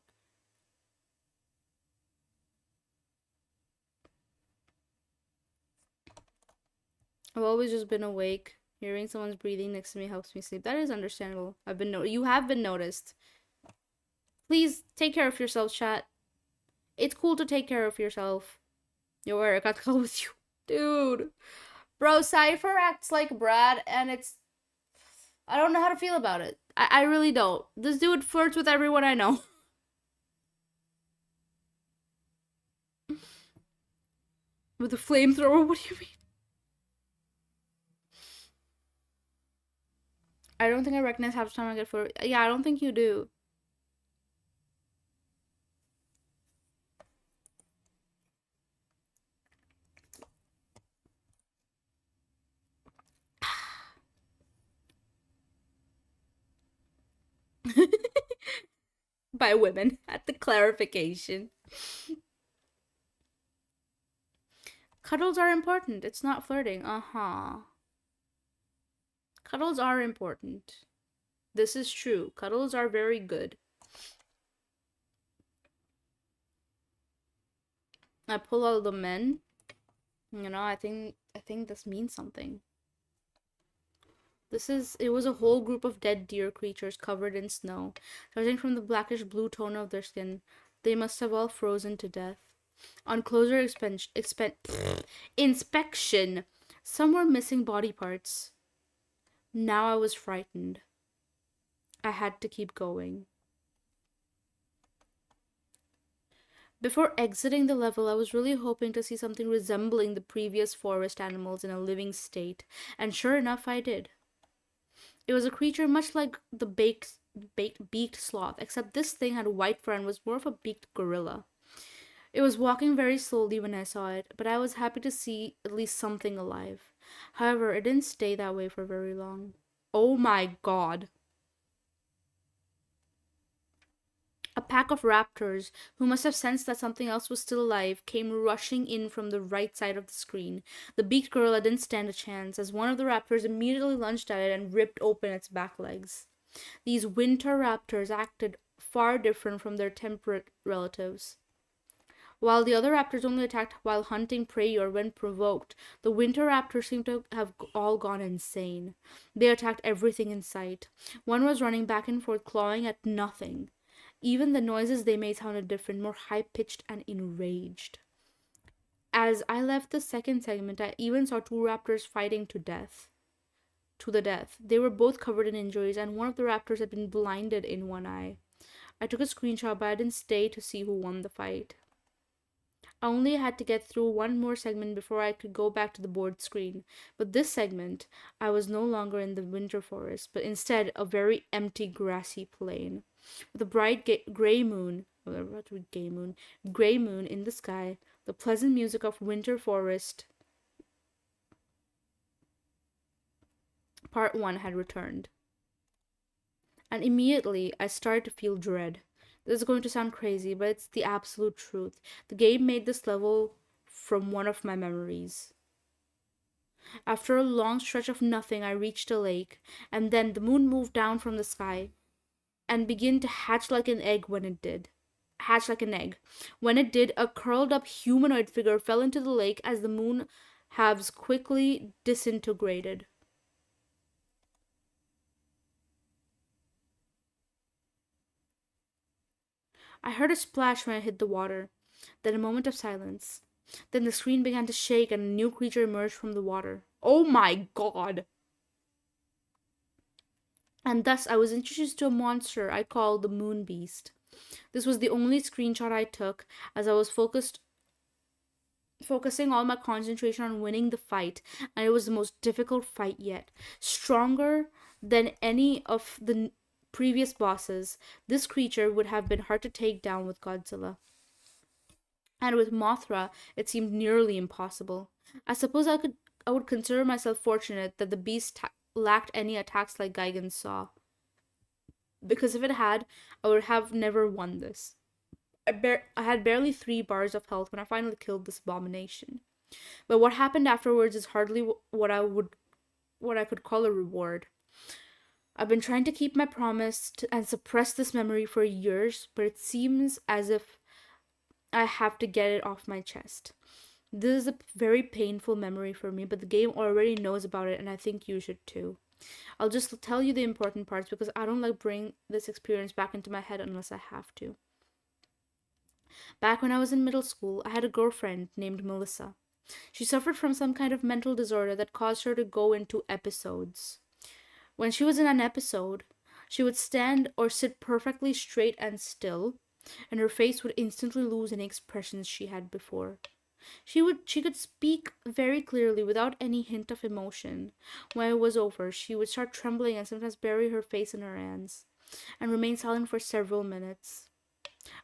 I've always just been awake. Hearing someone's breathing next to me helps me sleep. That is understandable. You have been noticed. Please take care of yourself, chat. It's cool to take care of yourself. Yo, Eric, I got to call with you. Dude. Bro, Cypher acts like Brad, and I don't know how to feel about it. I really don't. This dude flirts with everyone I know. With a flamethrower? What do you mean? I don't think I recognize half the time I get flirted. Yeah, I don't think you do. By women, at the clarification. Cuddles are important. It's not flirting. Uh-huh. Cuddles are important. This is true. Cuddles are very good. I pull out the men. I think this means something. It was a whole group of dead deer creatures covered in snow. Judging from the blackish blue tone of their skin, they must have all frozen to death. On closer inspection, some were missing body parts. Now I was frightened. I had to keep going. Before exiting the level, I was really hoping to see something resembling the previous forest animals in a living state, and sure enough, I did. It was a creature much like the beaked sloth, except this thing had white fur and was more of a beaked gorilla. It was walking very slowly when I saw it, but I was happy to see at least something alive. However, it didn't stay that way for very long. Oh my god. A pack of raptors, who must have sensed that something else was still alive, came rushing in from the right side of the screen. The beaked gorilla didn't stand a chance, as one of the raptors immediately lunged at it and ripped open its back legs. These winter raptors acted far different from their temperate relatives. While the other raptors only attacked while hunting prey or when provoked, the winter raptors seemed to have all gone insane. They attacked everything in sight. One was running back and forth, clawing at nothing. Even the noises they made sounded different, more high pitched and enraged. As I left the second segment, I even saw two raptors fighting to death. To the death. They were both covered in injuries, and one of the raptors had been blinded in one eye. I took a screenshot, but I didn't stay to see who won the fight. I only had to get through one more segment before I could go back to the board screen. But this segment, I was no longer in the winter forest, but instead a very empty grassy plain. With a bright gray moon, gray moon in the sky, the pleasant music of winter forest part 1 had returned. And immediately I started to feel dread. This is going to sound crazy, but it's the absolute truth. The game made this level from one of my memories. After a long stretch of nothing, I reached a lake, and then the moon moved down from the sky and began to hatch like an egg when it did. Hatch like an egg. When it did, a curled up humanoid figure fell into the lake as the moon halves quickly disintegrated. I heard a splash when I hit the water, then a moment of silence. Then the screen began to shake and a new creature emerged from the water. Oh my god! And thus I was introduced to a monster I called the Moon Beast. This was the only screenshot I took as I was focusing all my concentration on winning the fight, and it was the most difficult fight yet. Stronger than any of the previous bosses, this creature would have been hard to take down with Godzilla. And with Mothra, it seemed nearly impossible. I suppose I would consider myself fortunate that the beast lacked any attacks like Gigan's saw, because if it had, I would have never won this. I had barely 3 bars of health when I finally killed this abomination. But what happened afterwards is hardly what I could call a reward. I've been trying to keep my promise and suppress this memory for years, but it seems as if I have to get it off my chest. This is a very painful memory for me, but the game already knows about it, and I think you should too. I'll just tell you the important parts because I don't like bring this experience back into my head unless I have to. Back when I was in middle school, I had a girlfriend named Melissa. She suffered from some kind of mental disorder that caused her to go into episodes. When she was in an episode, she would stand or sit perfectly straight and still, and her face would instantly lose any expressions she had before. She could speak very clearly without any hint of emotion. When it was over, she would start trembling and sometimes bury her face in her hands and remain silent for several minutes.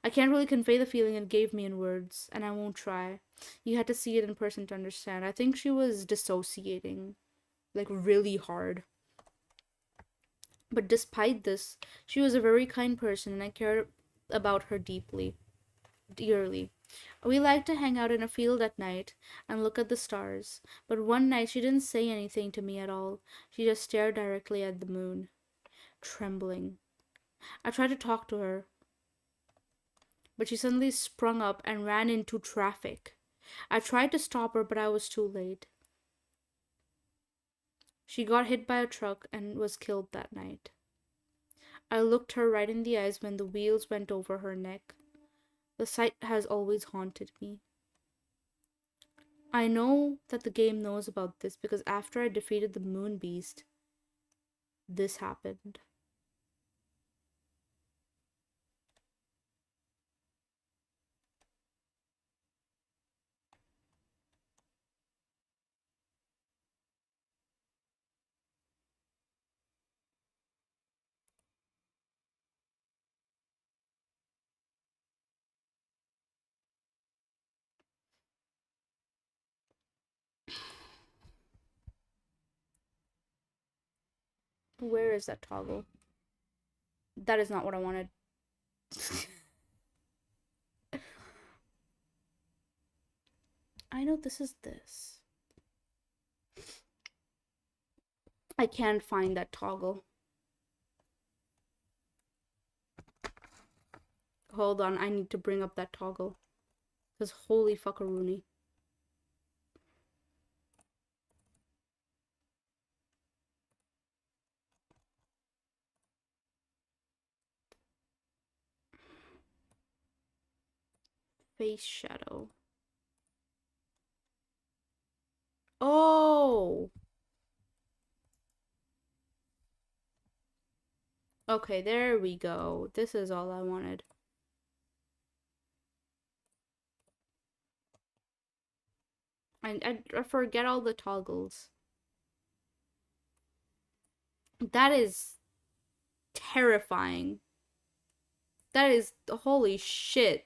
I can't really convey the feeling it gave me in words, and I won't try. You had to see it in person to understand. I think she was dissociating, like really hard. But despite this, she was a very kind person, and I cared about her dearly. We liked to hang out in a field at night and look at the stars, but one night she didn't say anything to me at all. She just stared directly at the moon, trembling. I tried to talk to her, but she suddenly sprung up and ran into traffic. I tried to stop her, but I was too late. She got hit by a truck and was killed that night. I looked her right in the eyes when the wheels went over her neck. The sight has always haunted me. I know that the game knows about this because after I defeated the Moon Beast, this happened. Where is that toggle? That is not what I wanted. I know this is this. I can't find that toggle. Hold on, I need to bring up that toggle. Because holy fuckaroony. Face shadow. Oh! Okay, there we go. This is all I wanted. I forget all the toggles. That is terrifying. That is holy shit.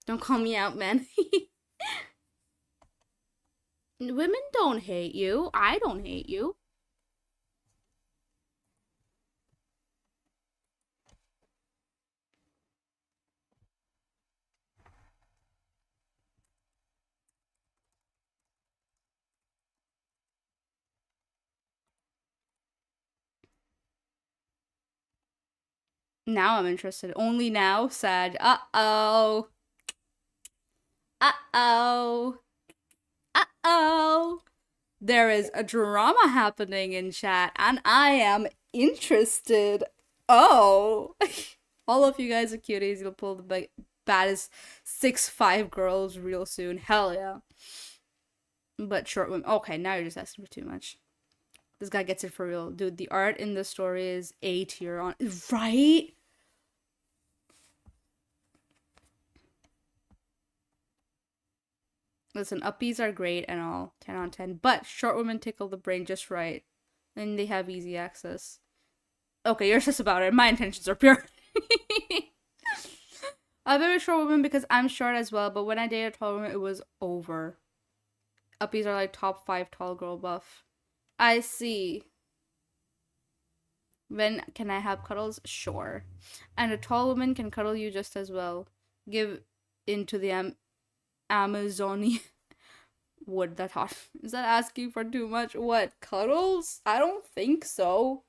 Don't call me out, man. Women don't hate you. I don't hate you. Now I'm interested. Only now? Sad. Uh oh. Uh oh. Uh oh. There is a drama happening in chat, and I am interested. Oh. All of you guys are cuties. You'll pull the baddest 6'5" girls real soon. Hell yeah. But short women. Okay, now you're just asking for too much. This guy gets it for real. Dude, the art in the story is A tier on. Right? Listen, uppies are great and all. 10 on 10. But short women tickle the brain just right. And they have easy access. Okay, you're just about it. My intentions are pure. I'm a short woman because I'm short as well, but when I dated a tall woman, it was over. Uppies are like top 5 tall girl buff. I see. When can I have cuddles? Sure. And a tall woman can cuddle you just as well. Give into the Amazonian wood. That hot. Is that asking for too much? What? Cuddles? I don't think so.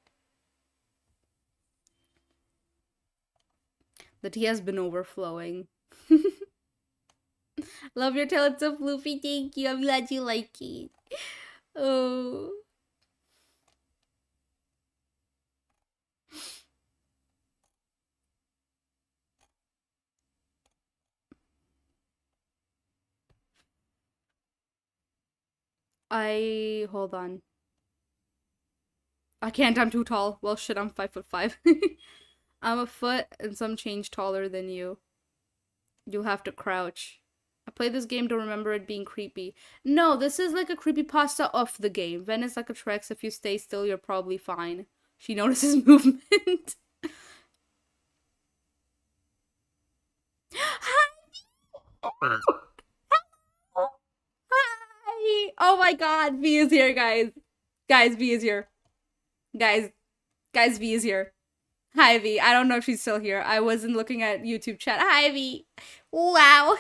The tea has been overflowing. Love your tail. It's so floofy. Thank you. I'm glad you like it. Oh. Hold on. I can't. I'm too tall. Well, shit. I'm 5'5". I'm a foot and some change taller than you. You'll have to crouch. I played this game to remember it being creepy. No, this is like a creepypasta of the game. Ven is like a Trex. If you stay still, you're probably fine. She notices movement. Hi! Oh my god, V is here, guys. Guys, V is here. Guys, V is here. Hi, V. I don't know if she's still here. I wasn't looking at YouTube chat. Hi, V. Wow.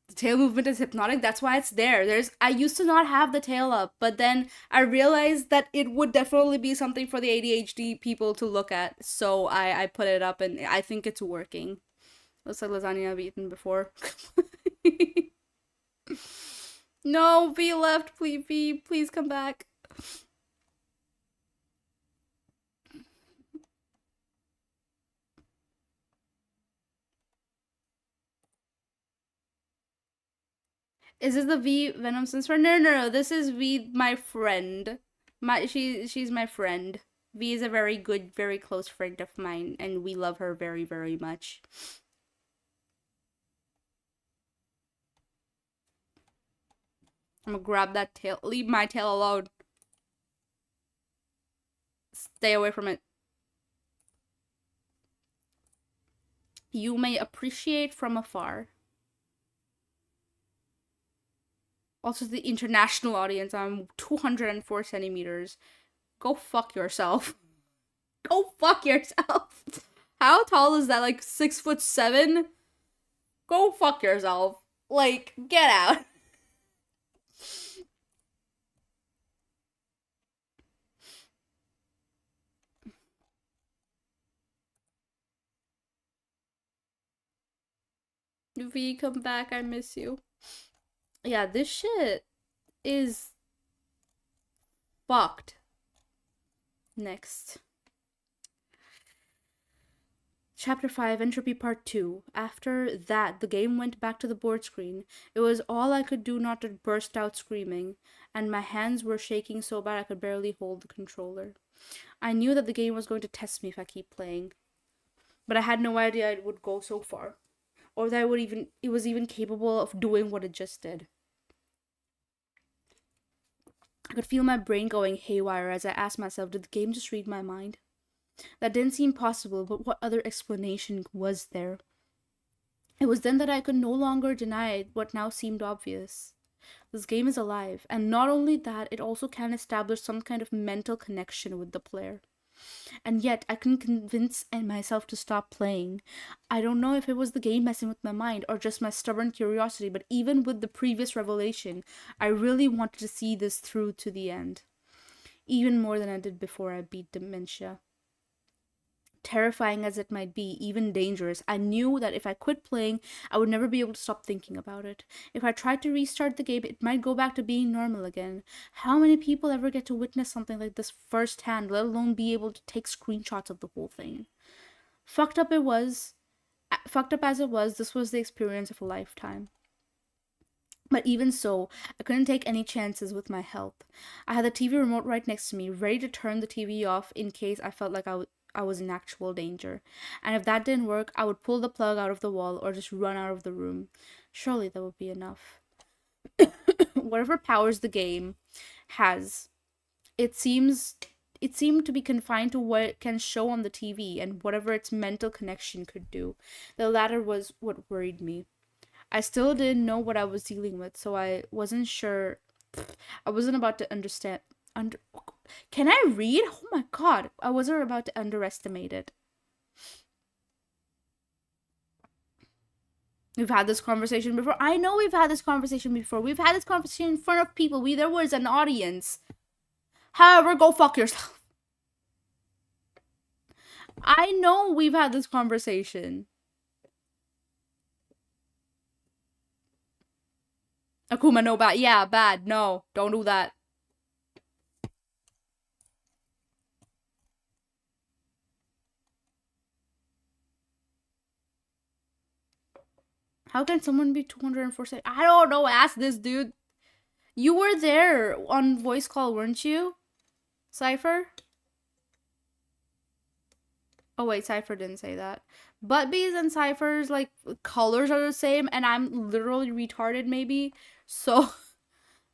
The tail movement is hypnotic. That's why it's there. I used to not have the tail up, but then I realized that it would definitely be something for the ADHD people to look at. So I put it up, and I think it's working. Looks like lasagna I've eaten before. No, V left. Please, V, please come back. Is this the V Venom Sensor? No. This is V, my friend. She's my friend. V is a very good, very close friend of mine, and we love her very, very much. I'm gonna grab that tail. Leave my tail alone. Stay away from it. You may appreciate from afar. Also, the international audience, I'm 204 centimeters. Go fuck yourself. Go fuck yourself. How tall is that? Like 6'7"? Go fuck yourself. Like, get out. V, come back. I miss you. Yeah, this shit is fucked. Next. Chapter 5, Entropy Part 2. After that, the game went back to the board screen. It was all I could do not to burst out screaming, and my hands were shaking so bad I could barely hold the controller. I knew that the game was going to test me if I keep playing, but I had no idea it would go so far, or that it was even capable of doing what it just did. I could feel my brain going haywire as I asked myself, did the game just read my mind? That didn't seem possible, but what other explanation was there? It was then that I could no longer deny what now seemed obvious. This game is alive, and not only that, it also can establish some kind of mental connection with the player. And yet, I couldn't convince myself to stop playing. I don't know if it was the game messing with my mind or just my stubborn curiosity, but even with the previous revelation, I really wanted to see this through to the end. Even more than I did before I beat dementia. Terrifying as it might be, even dangerous, I knew that if I quit playing, I would never be able to stop thinking about it. If I tried to restart the game, it might go back to being normal again. How many people ever get to witness something like this firsthand, let alone be able to take screenshots of the whole thing? Fucked up it was, fucked up as it was, this was the experience of a lifetime. But even so, I couldn't take any chances with my health. I had the TV remote right next to me, ready to turn the TV off in case I felt like I was in actual danger. And if that didn't work, I would pull the plug out of the wall or just run out of the room. Surely that would be enough. Whatever powers the game has, it seemed to be confined to what it can show on the TV and whatever its mental connection could do. The latter was what worried me. I still didn't know what I was dealing with, so I wasn't sure. I wasn't about to understand. Under. Can I read? Oh my god! I wasn't about to underestimate it. We've had this conversation before. I know we've had this conversation before. We've had this conversation in front of people. There was an audience. However, go fuck yourself. I know we've had this conversation. Akuma, no bad. Yeah, bad. No, don't do that. How can someone be 204 seconds? I don't know. Ask this dude. You were there on voice call, weren't you? Cypher? Oh wait, Cypher didn't say that. Buttbees and Cypher's like colors are the same, and I'm literally retarded maybe. So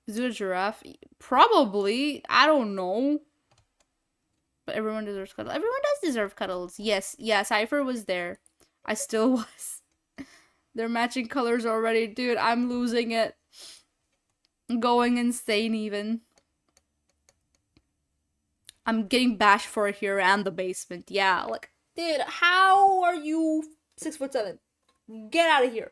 is it a giraffe? Probably. I don't know. But everyone deserves cuddles. Everyone does deserve cuddles. Yes, yeah, Cypher was there. I still was. They're matching colors already. Dude, I'm losing it. I'm going insane even. I'm getting bashed for it here and the basement. Yeah, like, dude, how are you 6'7"? Get out of here.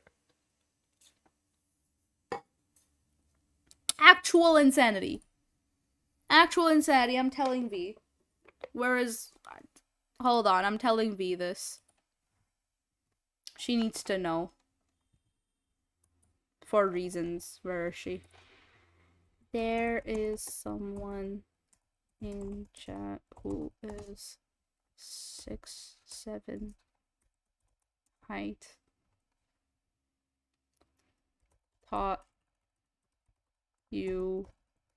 Actual insanity. Actual insanity, I'm telling V. Where is... Hold on, I'm telling V this. She needs to know. For reasons. Where is she? There is someone in chat who is 6'7" height. Thought you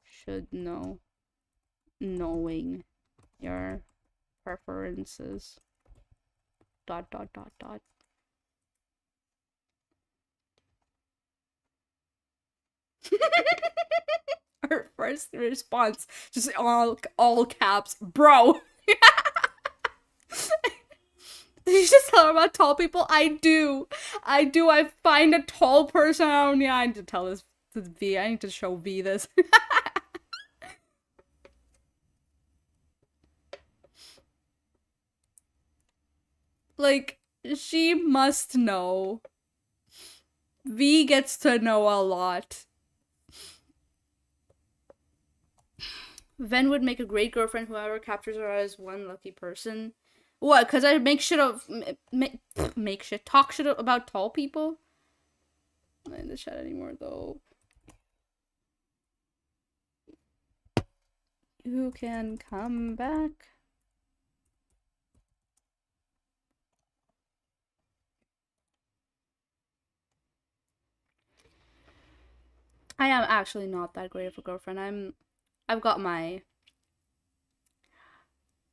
should know, knowing your preferences. ... Her first response, just all caps, bro. Did you just tell her about tall people? I do. I find a tall person. I need to tell this to V. I need to show V this. Like, she must know. V gets to know a lot. Ven would make a great girlfriend. Whoever captures her as one lucky person. What? Because I make shit of talk shit about tall people. I'm not in the chat anymore though. You can come back. I am actually not that great of a girlfriend. I've got my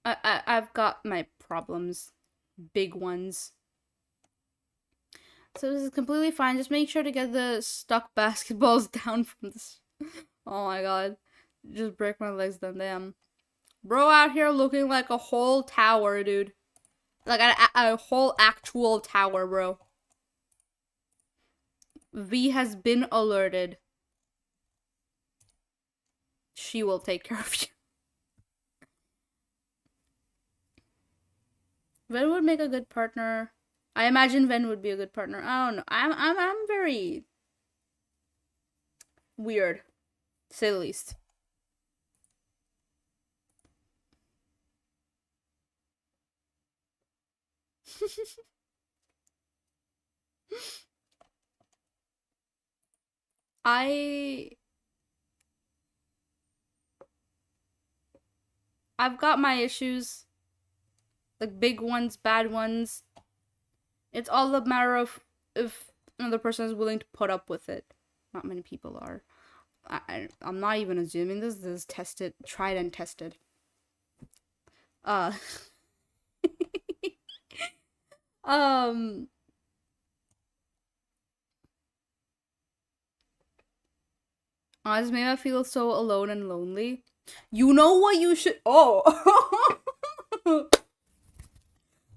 I've got my problems, big ones. So this is completely fine. Just make sure to get the stuck basketballs down from this. Oh my god, just break my legs then. Damn, bro, out here looking like a whole tower, dude. Like a whole actual tower, bro. V has been alerted. . She will take care of you. Ven would make a good partner. I imagine Ven would be a good partner. I don't know. I'm very weird, to say the least. I I've got my issues, like big ones, bad ones. It's all a matter of if another person is willing to put up with it. Not many people are. I'm not even assuming this. This is tested, tried and tested. Uh, um, this made me feel so alone and lonely. You know what you should? Oh,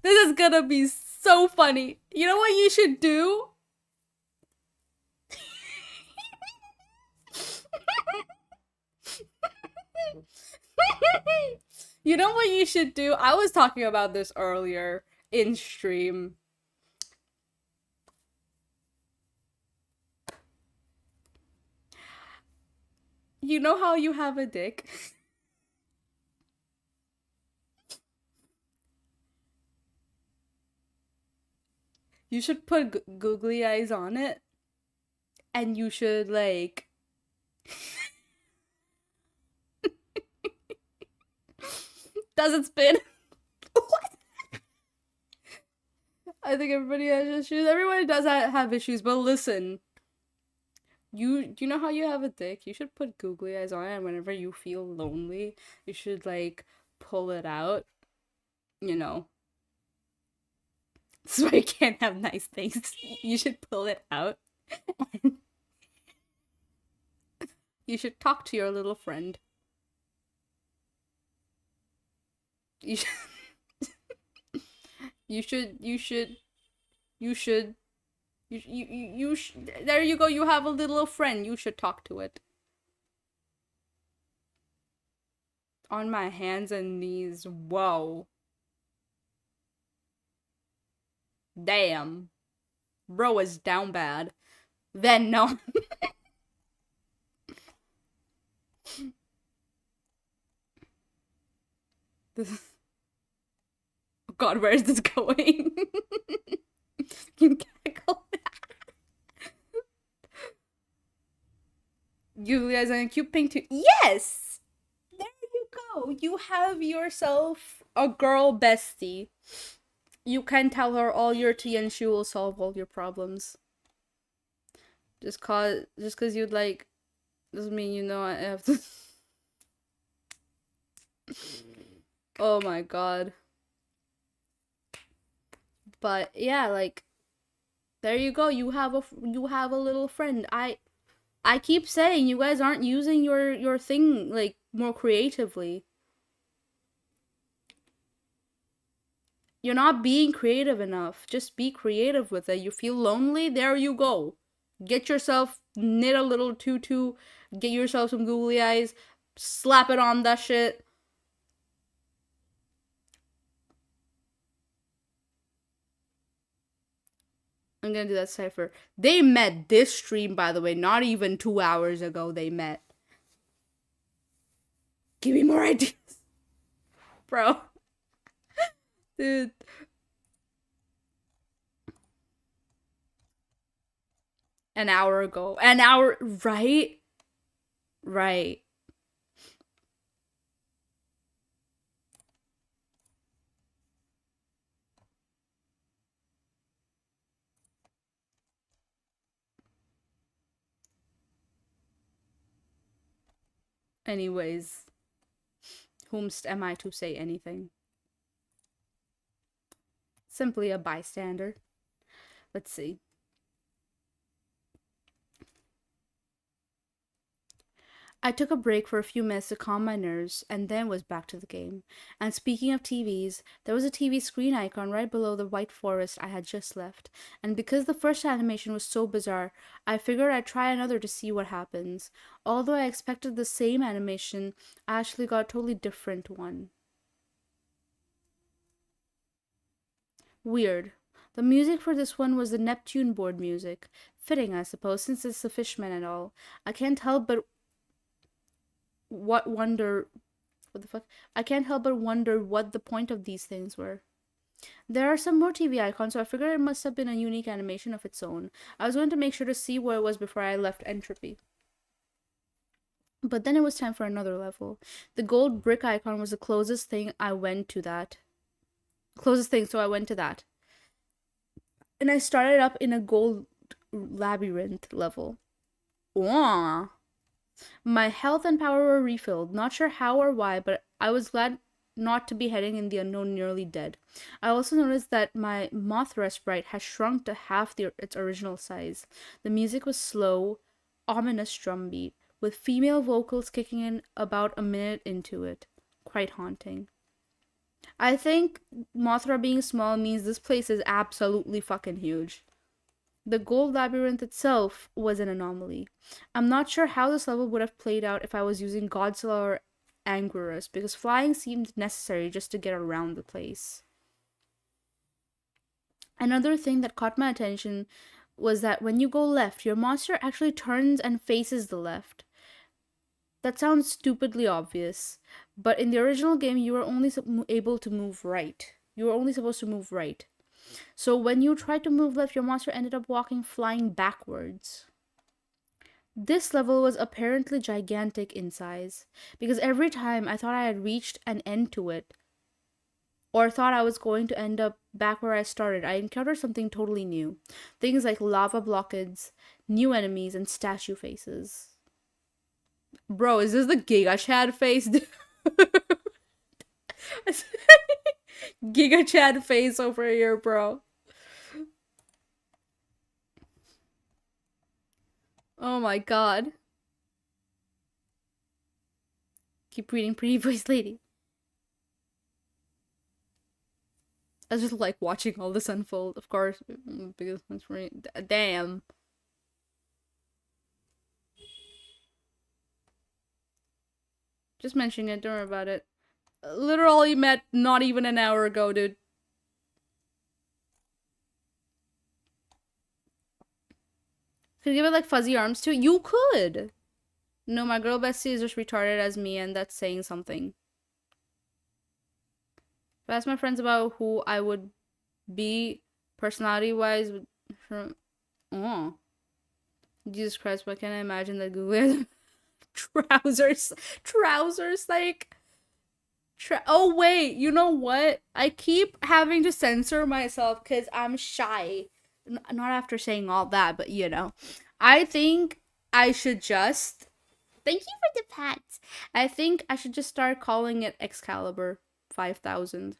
this is gonna be so funny. You know what you should do? You know what you should do? I was talking about this earlier in stream. You know how you have a dick? You should put googly eyes on it. And you should, like. Does it spin? What? I think everybody has issues. Everybody does have issues, but listen. You know how you have a dick? You should put googly eyes on it, and whenever you feel lonely, you should, like, pull it out. You know. This is why you can't have nice things. You should pull it out. You should talk to your little friend. You should. You should. You should. You should. There you go. You have a little friend. You should talk to it. On my hands and knees. Whoa. Damn. Bro is down bad. Then no. This is... Oh God, where is this going? You can't go. You guys are in cute pink too. Yes! There you go. You have yourself a girl bestie. You can tell her all your tea and she will solve all your problems. Just cause you'd like doesn't mean you know I have to. Oh my God. But yeah, like there you go. You have a little friend. I keep saying you guys aren't using your thing like more creatively. You're not being creative enough. Just be creative with it. You feel lonely? There you go. Get yourself, knit a little tutu, get yourself some googly eyes, slap it on that shit. I'm gonna do that cipher. They met this stream, by the way, not even 2 hours ago they met. Give me more ideas. Bro. Dude. An hour ago. An hour, right? Right. Anyways, whomst am I to say anything? Simply a bystander. Let's see. I took a break for a few minutes to calm my nerves and then was back to the game. And speaking of TVs, there was a TV screen icon right below the white forest I had just left. And because the first animation was so bizarre, I figured I'd try another to see what happens. Although I expected the same animation, I actually got a totally different one. Weird. The music for this one was the Neptune board music. Fitting, I suppose, since it's the Fishman and all. I can't help but what wonder what the fuck? I can't help but wonder what the point of these things were. There are some more TV icons, so I figured it must have been a unique animation of its own. I was going to make sure to see where it was before I left Entropy. But then it was time for another level. The gold brick icon was the closest thing I went to that. Closest thing, so I went to that. And I started up in a gold labyrinth level. Wah. My health and power were refilled. Not sure how or why, but I was glad not to be heading in the unknown nearly dead. I also noticed that my Mothra sprite has shrunk to half its original size. The music was slow, ominous drumbeat, with female vocals kicking in about a minute into it. Quite haunting. I think Mothra being small means this place is absolutely fucking huge. The gold labyrinth itself was an anomaly. I'm not sure how this level would have played out if I was using Godzilla or Anguirus, because flying seemed necessary just to get around the place. Another thing that caught my attention was that when you go left, your monster actually turns and faces the left. That sounds stupidly obvious, but in the original game, you were only able to move right. You were only supposed to move right. So when you tried to move left, your monster ended up flying backwards. This level was apparently gigantic in size, because every time I thought I had reached an end to it, or thought I was going to end up back where I started, I encountered something totally new. Things like lava blockades, new enemies, and statue faces. Bro, is this the Giga Chad face? Giga Chad face over here, bro. Oh my god. Keep reading, pretty voice lady. I just like watching all this unfold, of course, because it's really damn. Just mentioning it, don't worry about it. Literally met not even an hour ago, dude. Could you give it like fuzzy arms too? You could. No, my girl bestie is just retarded as me, and that's saying something. If I ask my friends about who I would be personality wise, oh, Jesus Christ, why can't I imagine that Google has trousers like. Oh wait, you know what? I keep having to censor myself because I'm shy. Not after saying all that, but you know, I think I should just. Thank you for the pats. I think I should just start calling it Excalibur 5000.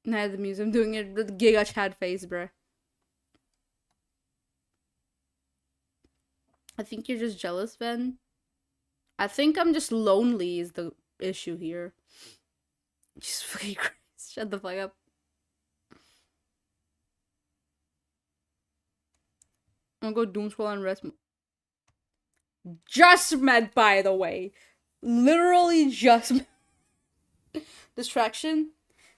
Nah, the museum doing it with Giga Chad face, bruh. I think you're just jealous, Ben. I think I'm just lonely is the issue here. Just fucking Christ. Shut the fuck up. I'm gonna go doom scroll and rest. Just met, by the way. Literally just distraction.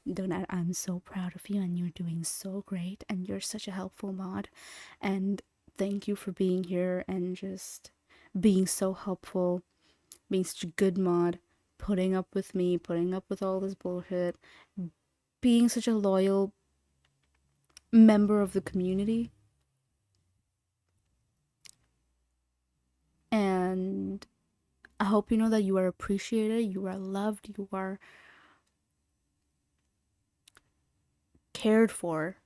Donut, I'm so proud of you and you're doing so great and you're such a helpful mod. And thank you for being here and just being so helpful, being such a good mod, putting up with me, putting up with all this bullshit, being such a loyal member of the community. And I hope you know that you are appreciated, you are loved, you are cared for.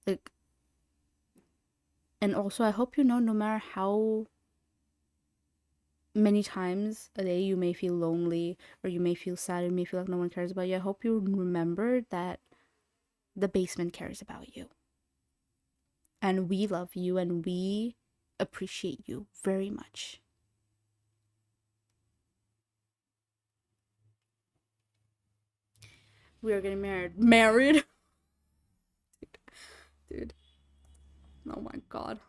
Like, and also I hope you know no matter how many times a day you may feel lonely or you may feel sad, you may feel like no one cares about you, I hope you remember that the basement cares about you. And we love you and we appreciate you very much. We are getting married. Married? Dude. Oh my god.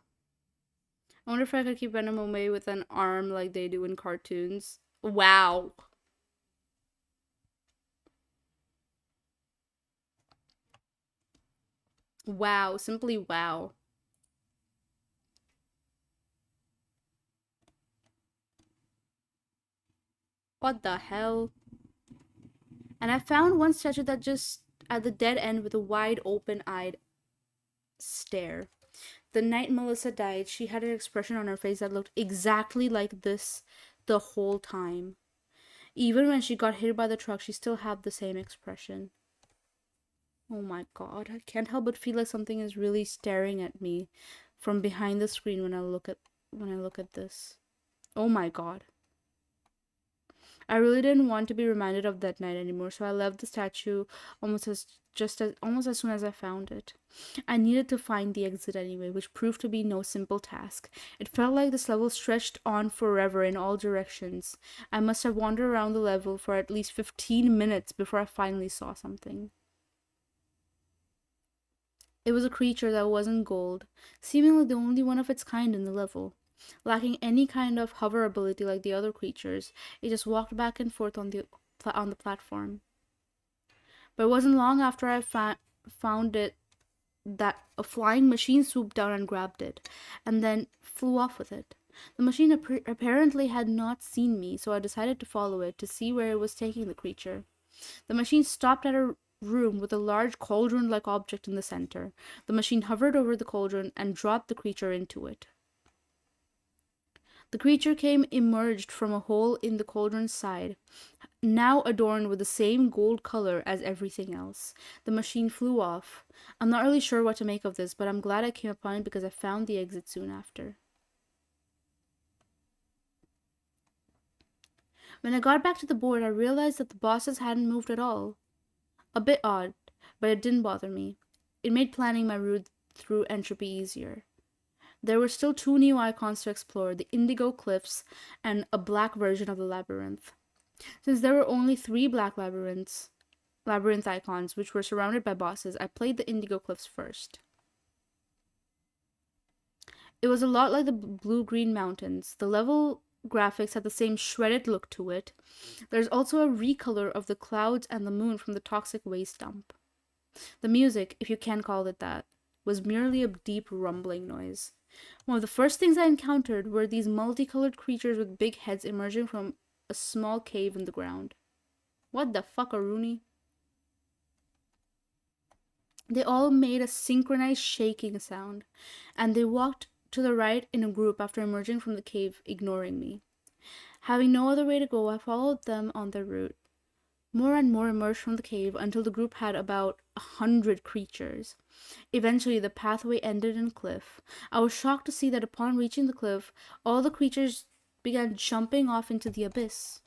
I wonder if I could keep Venom away with an arm like they do in cartoons. Wow. Wow. Simply wow. What the hell? And I found one statue that just at the dead end with a wide open eyed stare. The night Melissa died, she had an expression on her face that looked exactly like this the whole time. Even when she got hit by the truck, she still had the same expression. Oh my god, I can't help but feel like something is really staring at me from behind the screen when I look at this. Oh my god. I really didn't want to be reminded of that night anymore, so I left the statue almost as soon as I found it. I needed to find the exit anyway, which proved to be no simple task. It felt like this level stretched on forever in all directions. I must have wandered around the level for at least 15 minutes before I finally saw something. It was a creature that wasn't gold, seemingly the only one of its kind in the level. Lacking any kind of hover ability like the other creatures, it just walked back and forth on the platform. But it wasn't long after found it that a flying machine swooped down and grabbed it, and then flew off with it. The machine apparently had not seen me, so I decided to follow it to see where it was taking the creature. The machine stopped at a room with a large cauldron like object in the center. The machine hovered over the cauldron and dropped the creature into it. The creature came emerged from a hole in the cauldron's side, now adorned with the same gold color as everything else. The machine flew off. I'm not really sure what to make of this, but I'm glad I came upon it because I found the exit soon after. When I got back to the board, I realized that the bosses hadn't moved at all. A bit odd, but it didn't bother me. It made planning my route through Entropy easier. There were still two new icons to explore, the Indigo Cliffs and a black version of the labyrinth. Since there were only three black labyrinth icons, which were surrounded by bosses, I played the Indigo Cliffs first. It was a lot like the blue-green mountains. The level graphics had the same shredded look to it. There's also a recolor of the clouds and the moon from the toxic waste dump. The music, if you can call it that, was merely a deep rumbling noise. One of the first things I encountered were these multicolored creatures with big heads emerging from a small cave in the ground. What the fuck, Rooney? They all made a synchronized shaking sound, and they walked to the right in a group after emerging from the cave, ignoring me. Having no other way to go, I followed them on their route. More and more emerged from the cave until the group had about 100 creatures. Eventually, the pathway ended in a cliff. I was shocked to see that upon reaching the cliff, all the creatures began jumping off into the abyss.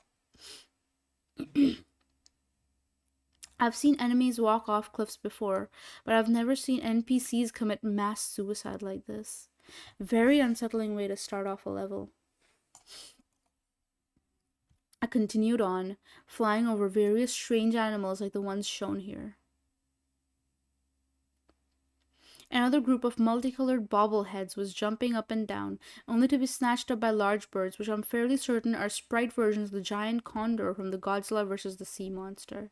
I've seen enemies walk off cliffs before, but I've never seen NPCs commit mass suicide like this. Very unsettling way to start off a level. I continued on, flying over various strange animals like the ones shown here. Another group of multicolored bobbleheads was jumping up and down, only to be snatched up by large birds, which I'm fairly certain are sprite versions of the giant condor from the Godzilla vs. the Sea Monster.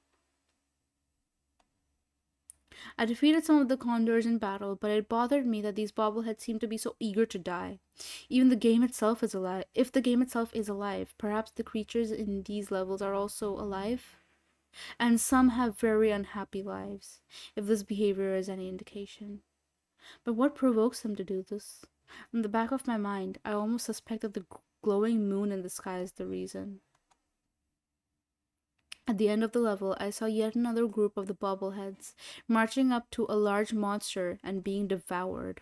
I defeated some of the condors in battle, but it bothered me that these bobbleheads seemed to be so eager to die. Even the game itself is alive. If the game itself is alive, perhaps the creatures in these levels are also alive? And some have very unhappy lives, if this behavior is any indication. But what provokes them to do this? In the back of my mind, I almost suspected the glowing moon in the sky is the reason. At the end of the level, I saw yet another group of the bobbleheads, marching up to a large monster and being devoured.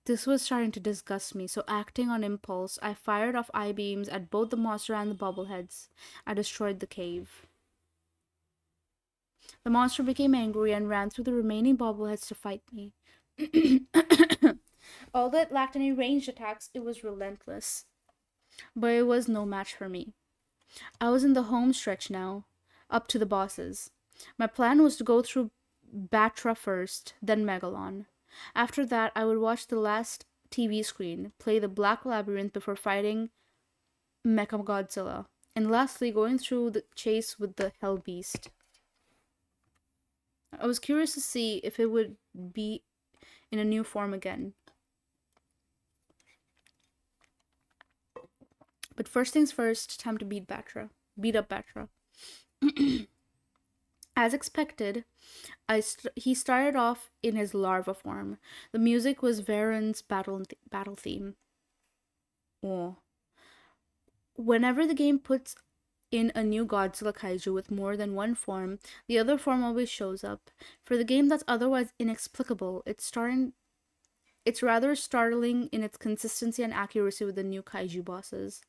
This was starting to disgust me, so acting on impulse, I fired off eye-beams at both the monster and the bobbleheads. I destroyed the cave. The monster became angry and ran through the remaining bobbleheads to fight me. Although it lacked any ranged attacks, it was relentless. But it was no match for me. I was in the home stretch now, up to the bosses. My plan was to go through Batra first, then Megalon. After that, I would watch the last TV screen, play the Black Labyrinth before fighting Mecha Godzilla, and lastly, going through the chase with the Hell Beast. I was curious to see if it would be in a new form again. But first things first, time to beat Batra. Beat up Batra. As expected, he started off in his larva form. The music was Varen's battle theme. Oh. Whenever the game puts in a new Godzilla kaiju with more than one form, the other form always shows up. For the game that's otherwise inexplicable, it's rather startling in its consistency and accuracy with the new kaiju bosses.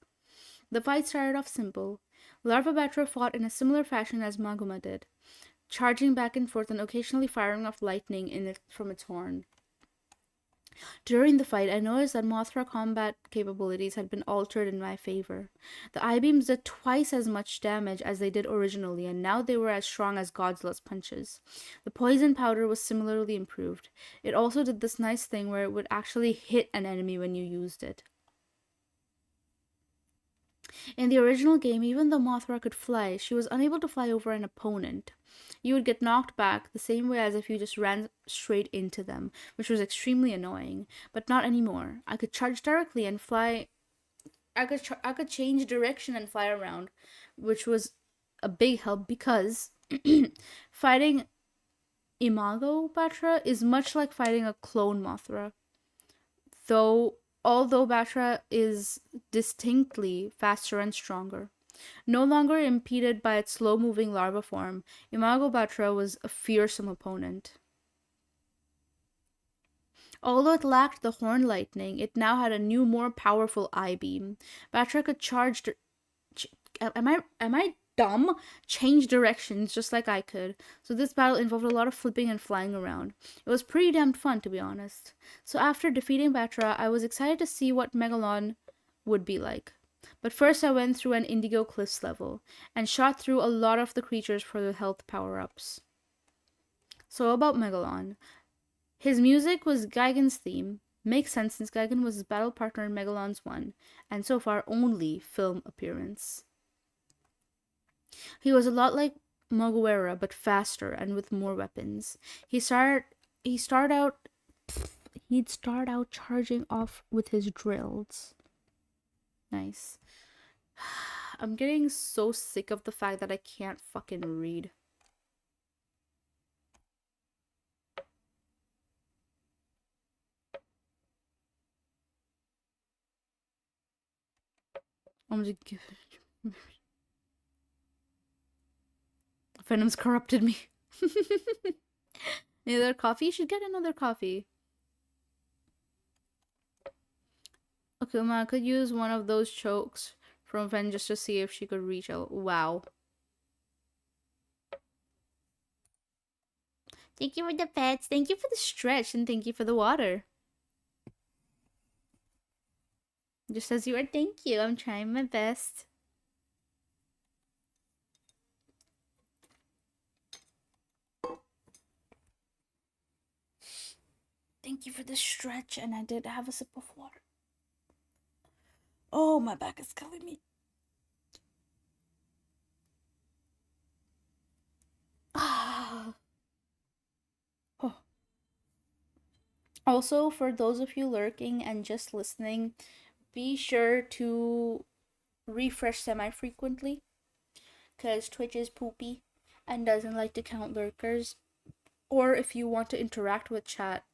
The fight started off simple. Larva Batra fought in a similar fashion as Maguma did, charging back and forth and occasionally firing off lightning from its horn. During the fight, I noticed that Mothra combat capabilities had been altered in my favor. The I-beams did twice as much damage as they did originally, and now they were as strong as Godzilla's punches. The poison powder was similarly improved. It also did this nice thing where it would actually hit an enemy when you used it. In the original game, even though Mothra could fly, she was unable to fly over an opponent. You would get knocked back the same way as if you just ran straight into them, which was extremely annoying. But not anymore. I could charge directly and fly. I could change direction and fly around, which was a big help because fighting Imago Batra is much like fighting a clone Mothra. Although Batra is distinctly faster and stronger. No longer impeded by its slow-moving larva form, Imago Batra was a fearsome opponent. Although it lacked the horn lightning, it now had a new, more powerful I-beam. Batra could am I dumb? Change directions just like I could. So this battle involved a lot of flipping and flying around. It was pretty damn fun, to be honest. So after defeating Batra, I was excited to see what Megalon would be like. But first I went through an Indigo Cliffs level, and shot through a lot of the creatures for the health power-ups. So about Megalon. His music was Gigan's theme. Makes sense since Gigan was his battle partner in Megalon's one, and so far only film appearance. He was a lot like Mugiwara, but faster and with more weapons. He'd start out charging off with his drills. Nice. I'm getting so sick of the fact that I can't fucking read. I'm just Venom's corrupted me. Another coffee? You should get another coffee. Akuma could use one of those chokes from Ven just to see if she could reach out. Wow. Thank you for the pets. Thank you for the stretch. And thank you for the water. Just as you are, thank you. I'm trying my best. Thank you for the stretch, and I did have a sip of water. Oh, my back is killing me. Ah. Oh. Also, for those of you lurking and just listening, be sure to refresh semi-frequently, because Twitch is poopy and doesn't like to count lurkers. Or if you want to interact with chat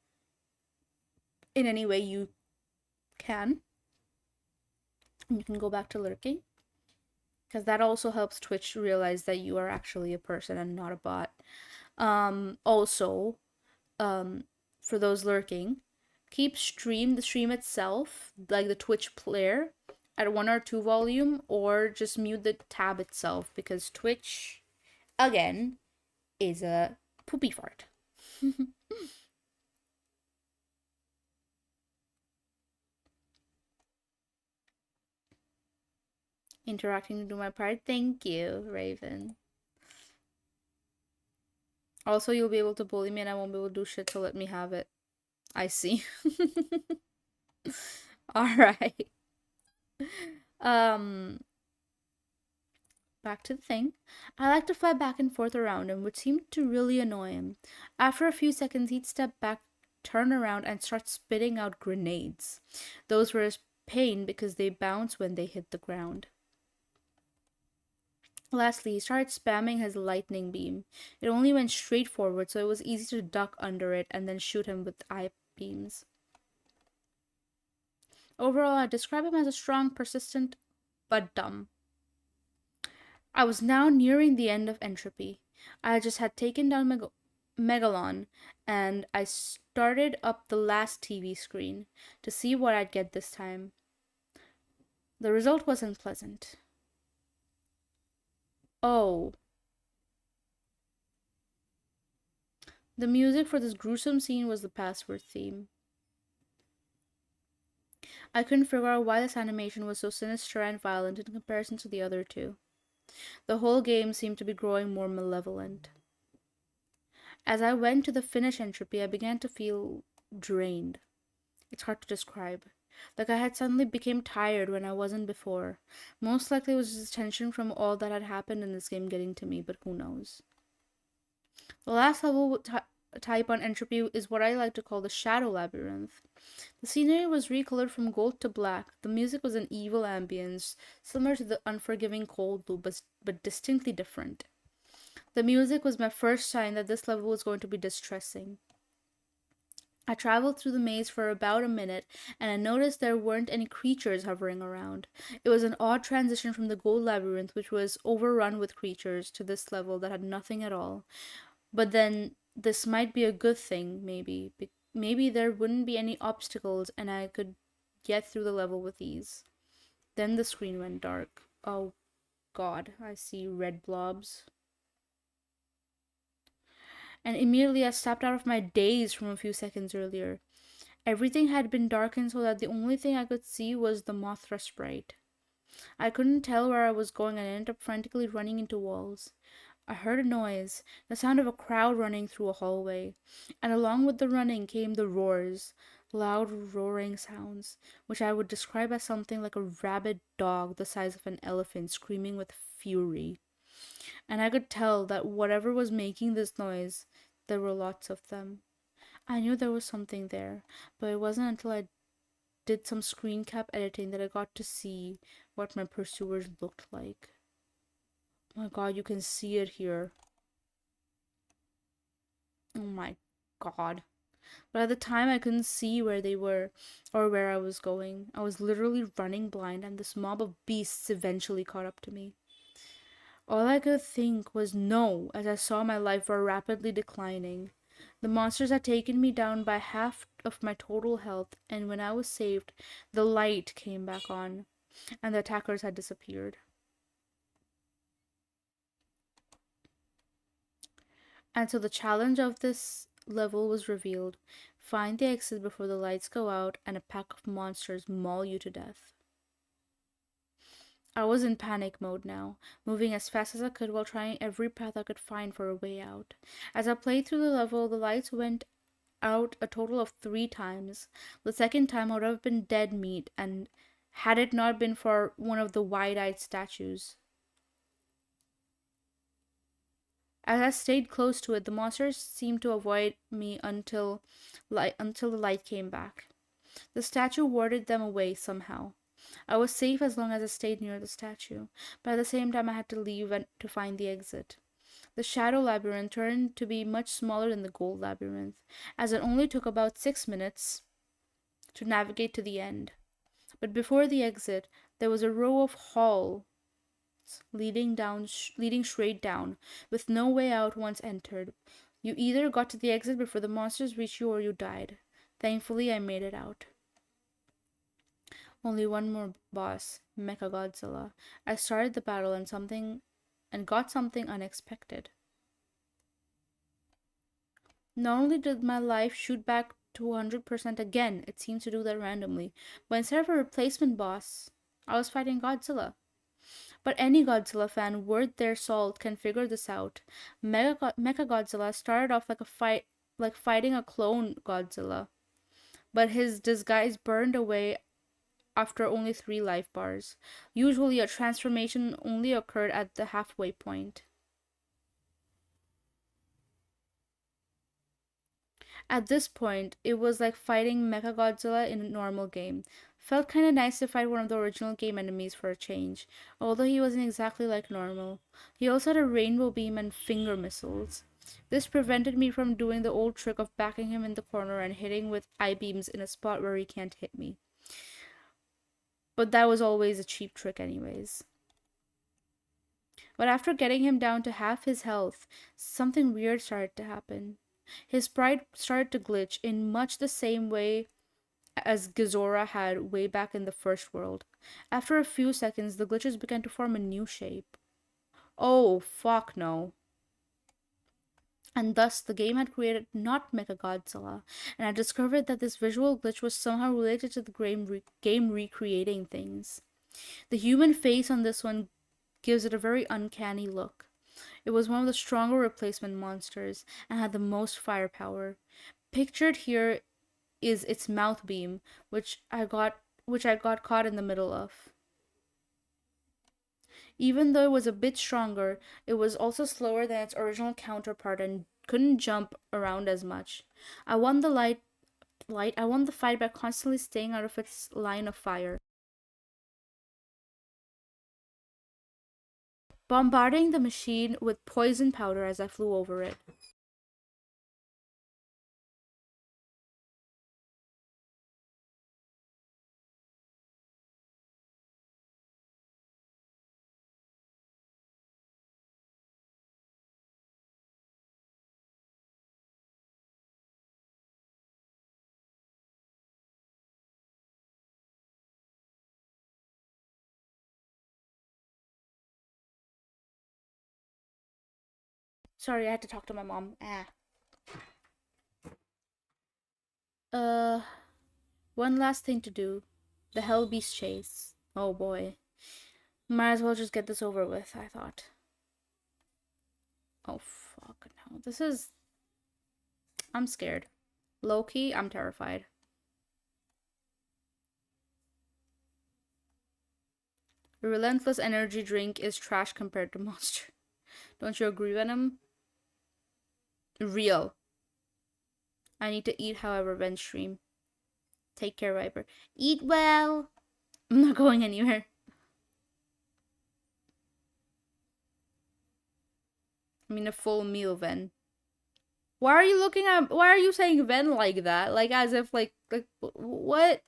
in any way you can, you can go back to lurking, because that also helps Twitch realize that you are actually a person and not a bot. Also, for those lurking, keep the stream itself, like the Twitch player, at 1 or 2 volume, or just mute the tab itself, because Twitch, again, is a poopy fart. Interacting to do my part. Thank you, Raven. Also, you'll be able to bully me and I won't be able to do shit to let me have it. I see. All right. Um, Back to the thing. I like to fly back and forth around him, which seemed to really annoy him. After a few seconds, he'd step back, turn around, and start spitting out grenades. Those were his pain because they bounce when they hit the ground. Lastly, he started spamming his lightning beam. It only went straight forward, so it was easy to duck under it and then shoot him with eye beams. Overall, I describe him as a strong, persistent, but dumb. I was now nearing the end of entropy. I just had taken down Megalon, and I started up the last TV screen to see what I'd get this time. The result wasn't pleasant. Oh, the music for this gruesome scene was the password theme. I couldn't figure out why this animation was so sinister and violent in comparison to the other two. The whole game seemed to be growing more malevolent. As I went to the finish entropy, I began to feel drained. It's hard to describe. Like I had suddenly became tired when I wasn't before. Most likely it was just tension from all that had happened in this game getting to me, but who knows. The last level type on entropy is what I like to call the Shadow Labyrinth. The scenery was recolored from gold to black. The music was an evil ambience, similar to the unforgiving Cold Loop, but distinctly different. The music was my first sign that this level was going to be distressing. I traveled through the maze for about a minute, and I noticed there weren't any creatures hovering around. It was an odd transition from the Gold Labyrinth, which was overrun with creatures, to this level that had nothing at all. But then, this might be a good thing, maybe. Maybe there wouldn't be any obstacles, and I could get through the level with ease. Then the screen went dark. Oh god, I see red blobs. And immediately I snapped out of my daze from a few seconds earlier. Everything had been darkened so that the only thing I could see was the Mothra sprite. I couldn't tell where I was going and I ended up frantically running into walls. I heard a noise, the sound of a crowd running through a hallway, and along with the running came the roars, loud roaring sounds, which I would describe as something like a rabid dog the size of an elephant screaming with fury. And I could tell that whatever was making this noise, there were lots of them. I knew there was something there, but it wasn't until I did some screen cap editing that I got to see what my pursuers looked like. Oh my god, you can see it here. Oh my god. But at the time, I couldn't see where they were or where I was going. I was literally running blind, and this mob of beasts eventually caught up to me. All I could think was no as I saw my life were rapidly declining. The monsters had taken me down by half of my total health, and when I was saved, the light came back on, and the attackers had disappeared. And so the challenge of this level was revealed. Find the exit before the lights go out and a pack of monsters maul you to death. I was in panic mode now, moving as fast as I could while trying every path I could find for a way out. As I played through the level, the lights went out a total of 3 times. The second time I would have been dead meat, and had it not been for one of the wide-eyed statues. As I stayed close to it, the monsters seemed to avoid me until the light came back. The statue warded them away somehow. I was safe as long as I stayed near the statue, but at the same time I had to leave and to find the exit. The Shadow Labyrinth turned to be much smaller than the Gold Labyrinth, as it only took about 6 minutes to navigate to the end. But before the exit, there was a row of halls leading straight down, with no way out once entered. You either got to the exit before the monsters reached you or you died. Thankfully, I made it out. Only one more boss, Mecha Godzilla. I started the battle and got something unexpected. Not only did my life shoot back to 100% again, it seems to do that randomly, but instead of a replacement boss, I was fighting Godzilla. But any Godzilla fan worth their salt can figure this out. Mecha Godzilla started off like fighting a clone Godzilla. but his disguise burned away after only 3 life bars. Usually, a transformation only occurred at the halfway point. At this point, it was like fighting Mechagodzilla in a normal game. Felt kinda nice to fight one of the original game enemies for a change, although he wasn't exactly like normal. He also had a rainbow beam and finger missiles. This prevented me from doing the old trick of backing him in the corner and hitting with eye beams in a spot where he can't hit me. But that was always a cheap trick, anyways. But after getting him down to half his health, something weird started to happen. His sprite started to glitch in much the same way as Gizora had way back in the first world. After a few seconds, the glitches began to form a new shape. Oh, fuck no. And thus, the game had created not Mechagodzilla, and I discovered that this visual glitch was somehow related to the game recreating things. The human face on this one gives it a very uncanny look. It was one of the stronger replacement monsters and had the most firepower. Pictured here is its mouth beam, which I got caught in the middle of. Even though it was a bit stronger, it was also slower than its original counterpart and couldn't jump around as much. I won the I won the fight by constantly staying out of its line of fire, bombarding the machine with poison powder as I flew over it. Sorry, I had to talk to my mom. Uh, one last thing to do. The Hell Beast chase. Oh boy. Might as well just get this over with, I thought. Oh fuck no. I'm scared. Low key, I'm terrified. The relentless energy drink is trash compared to Monster. Don't you agree, Venom? Real. I need to eat, however, Ven's stream. Take care, Viper. Eat well. I'm not going anywhere. I mean, a full meal, Ven. Why are you saying Ven like that? Like, as if, what?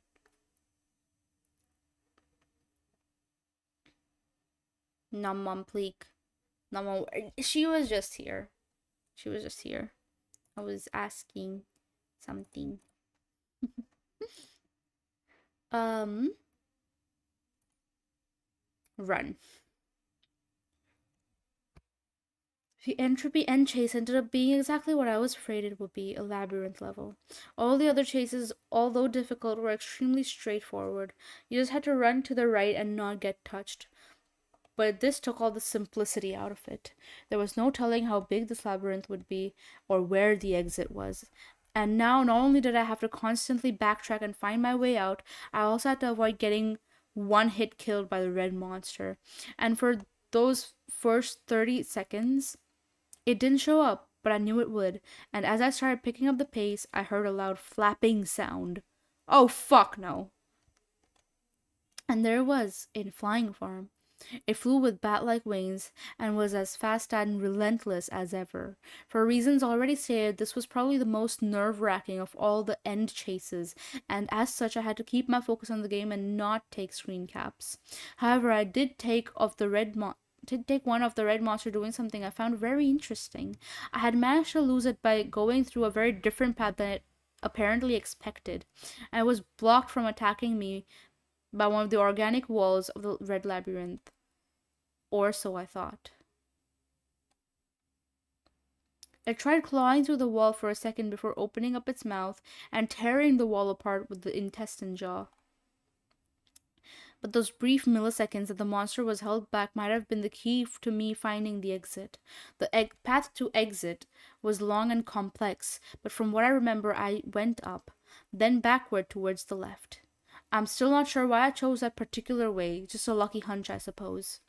Nom mom pleek. Nom mom. She was just here. She was just here. I was asking something. um, Run. The entropy end chase ended up being exactly what I was afraid it would be, a labyrinth level. All the other chases, although difficult, were extremely straightforward. You just had to run to the right and not get touched. But this took all the simplicity out of it. There was no telling how big this labyrinth would be or where the exit was. And now, not only did I have to constantly backtrack and find my way out, I also had to avoid getting one hit killed by the red monster. And for those first 30 seconds, it didn't show up, but I knew it would, and as I started picking up the pace, I heard a loud flapping sound. Oh, fuck no. And there it was, in flying form. It flew with bat-like wings and was as fast and relentless as ever. For reasons already stated, this was probably the most nerve-wracking of all the end chases, and as such I had to keep my focus on the game and not take screen caps. However, I did take one of the red monster doing something I found very interesting. I had managed to lose it by going through a very different path than it apparently expected. I was blocked from attacking me by one of the organic walls of the red labyrinth. Or so I thought. It tried clawing through the wall for a second before opening up its mouth and tearing the wall apart with the intestine jaw. But those brief milliseconds that the monster was held back might have been the key to me finding the exit. The path to exit was long and complex, but from what I remember, I went up. then backward towards the left. I'm still not sure why I chose that particular way, just a lucky hunch, I suppose.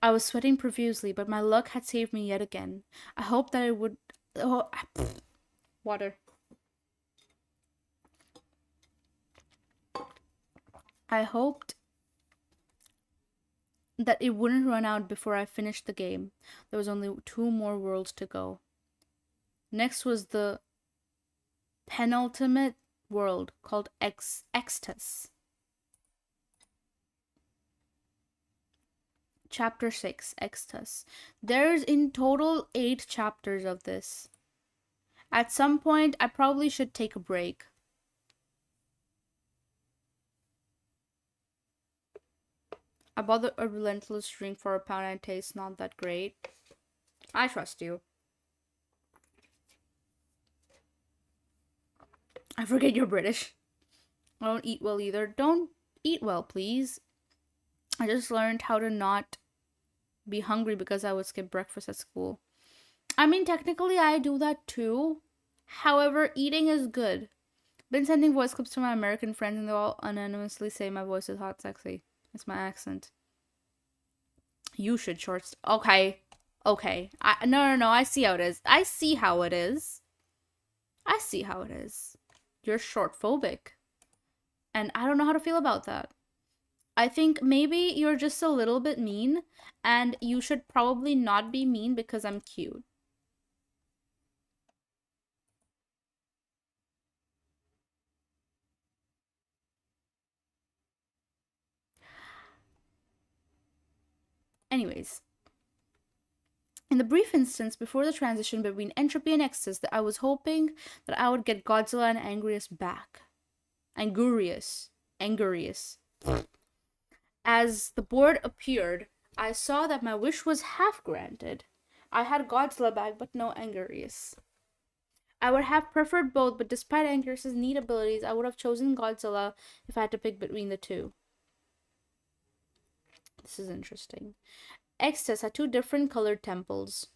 I was sweating profusely, but my luck had saved me yet again. I hoped that it would. Oh, water. I hoped that it wouldn't run out before I finished the game. There was only 2 more worlds to go. Next was the penultimate world called Extus. Chapter 6, Extus. There's in total 8 chapters of this. At some point, I probably should take a break. I bought a relentless drink for £1 and it tastes not that great. I trust you. I forget you're British. I don't eat well either. Don't eat well, please. I just learned how to not be hungry because I would skip breakfast at school. I mean, technically, I do that too. However, eating is good. Been sending voice clips to my American friends and they all unanimously say my voice is hot sexy. It's my accent. You should shorts. Okay. No. I see how it is. I see how it is. You're short phobic. And I don't know how to feel about that. I think maybe you're just a little bit mean, and you should probably not be mean because I'm cute. Anyways, in the brief instance before the transition between entropy and ecstasy, that I was hoping that I would get Godzilla and Angrius back. Angurius. As the board appeared, I saw that my wish was half granted. I had Godzilla back, but no Angurius. I would have preferred both, but despite Angurius' neat abilities, I would have chosen Godzilla if I had to pick between the two. This is interesting. Extus had 2 different colored temples.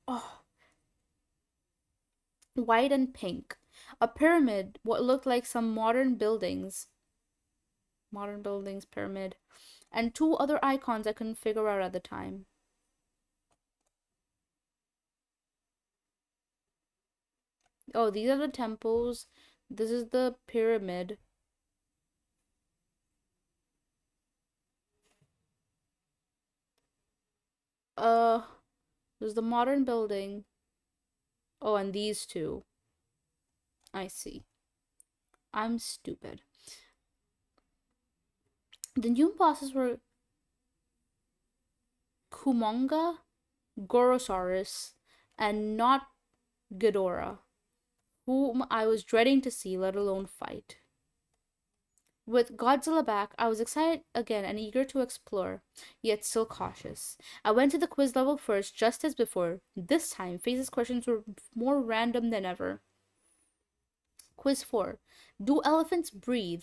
Oh. White and pink. A pyramid, what looked like some modern buildings, pyramid, and 2 other icons I couldn't figure out at the time. Oh, these are the temples. This is the pyramid. There's the modern building. Oh, and these 2. I see. I'm stupid. The new bosses were Kumonga, Gorosaurus, and not Ghidorah, whom I was dreading to see, let alone fight. With Godzilla back, I was excited again and eager to explore, yet still cautious. I went to the quiz level first, just as before. This time, Phase's questions were more random than ever. Quiz 4. Do elephants breathe?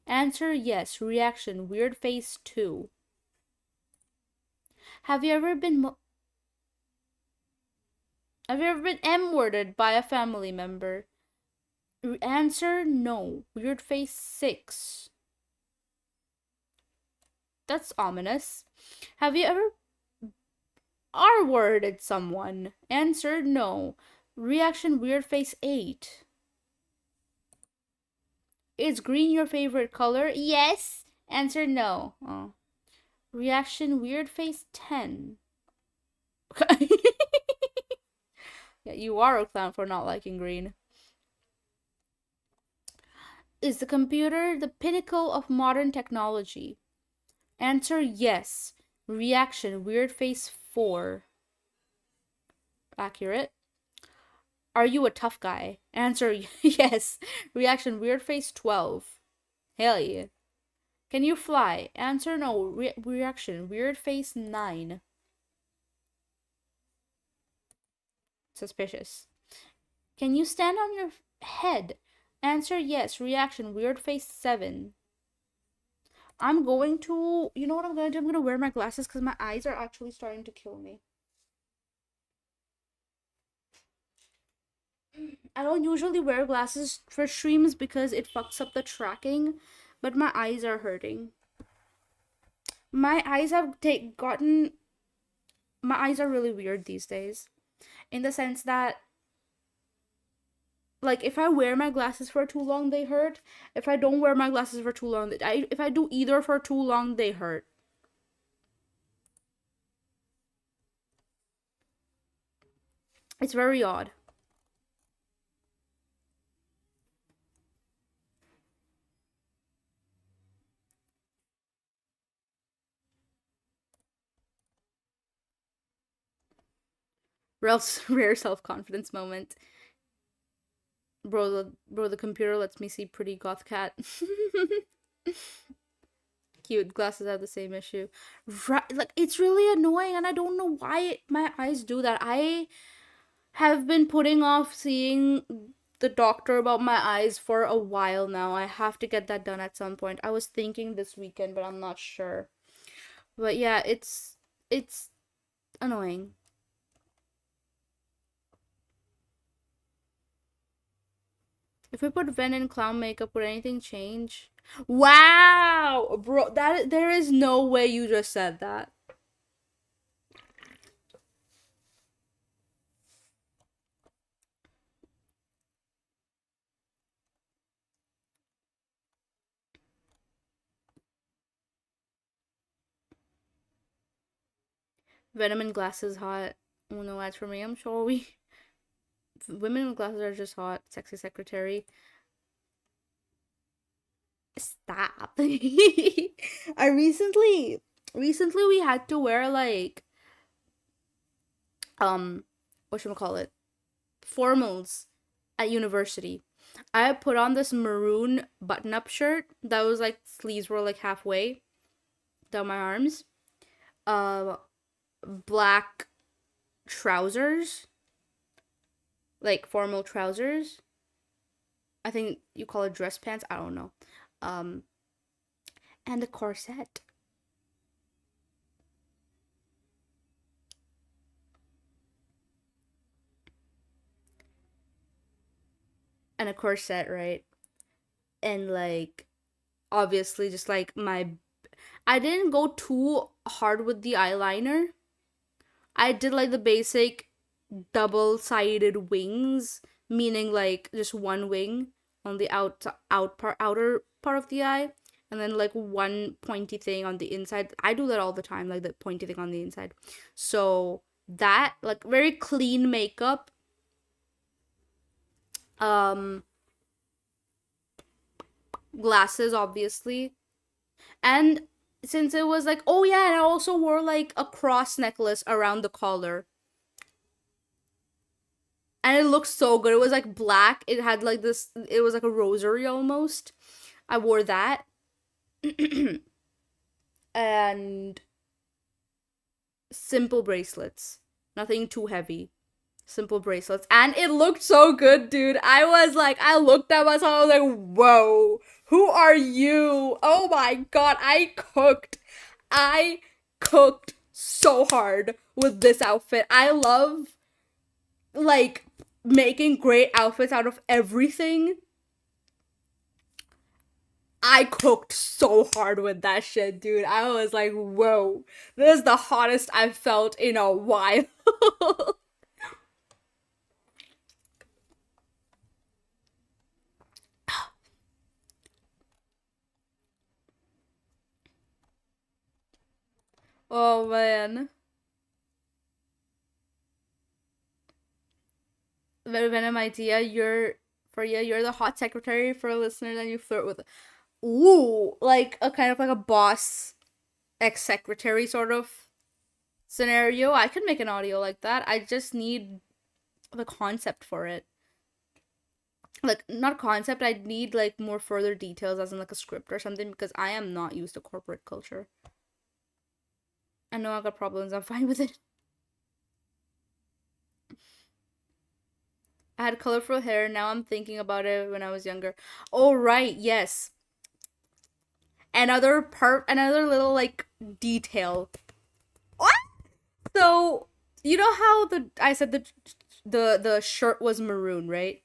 Answer yes. Reaction weird face 2. Have you ever been M-worded by a family member? Answer no. Weird face 6. That's ominous. Have you ever R-worded someone? Answer no. Reaction weird face 8. Is green your favorite color? Yes. Answer no. Oh. Reaction weird face 10. Yeah, you are a clown for not liking green. Is the computer the pinnacle of modern technology? Answer yes. Reaction weird face 4. Accurate. Are you a tough guy? Answer yes. Reaction weird face 12. Hell yeah. Can you fly? Answer no. Reaction weird face 9. Suspicious. Can you stand on your head? Answer yes. Reaction weird face 7. I'm going to, you know what I'm going to do? I'm going to wear my glasses because my eyes are actually starting to kill me. I don't usually wear glasses for streams because it fucks up the tracking, but my eyes are hurting. My eyes have gotten. My eyes are really weird these days, in the sense that, like, if I wear my glasses for too long, they hurt. If I don't wear my glasses for too long, if I do either for too long, they hurt. It's very odd. Rare self confidence moment. The computer lets me see pretty goth cat. Cute glasses have the same issue. Right, like it's really annoying, and I don't know why my eyes do that. I have been putting off seeing the doctor about my eyes for a while now. I have to get that done at some point. I was thinking this weekend, but I'm not sure. But yeah, it's annoying. If we put Ven in clown makeup, would anything change? Wow, bro, that there is no way you just said that. Venom in glasses hot. Oh no, as for me, I'm sure we women with glasses are just hot. Sexy secretary. Stop. I recently we had to wear like what should we call it? Formals at university. I put on this maroon button-up shirt that was like sleeves were like halfway down my arms. Uh Black trousers, like formal trousers. I think you call it dress pants. I don't know. Um, and a corset. And a corset, right? And like, obviously, just like I didn't go too hard with the eyeliner. I did like the basic double-sided wings, meaning like just one wing on the outer part of the eye, and then like one pointy thing on the inside. I do that all the time, like the pointy thing on the inside. So that, like, very clean makeup. Um Glasses obviously. And since it was like, oh yeah, and I also wore like a cross necklace around the collar. And it looked so good. It was like black. It had like this, it was like a rosary almost. I wore that. And simple bracelets. Nothing too heavy. Simple bracelets. And it looked so good, dude. I was like, I looked at myself, I was like, whoa, who are you? Oh my god, I cooked. I cooked so hard with this outfit. I love, like, making great outfits out of everything. I cooked so hard with that shit, dude. I was like, whoa, this is the hottest I've felt in a while. Oh man. Venom idea, you're the hot secretary for a listener that you flirt with. Ooh, like a kind of like a boss ex secretary sort of scenario. I could make an audio like that. I just need the concept for it. Like, not concept, I need like more further details, as in like a script or something, because I am not used to corporate culture. I know I got problems, I'm fine with it. I had colorful hair, now I'm thinking about it when I was younger. Oh right, yes. Another little like detail. What? So, you know how the I said the shirt was maroon, right?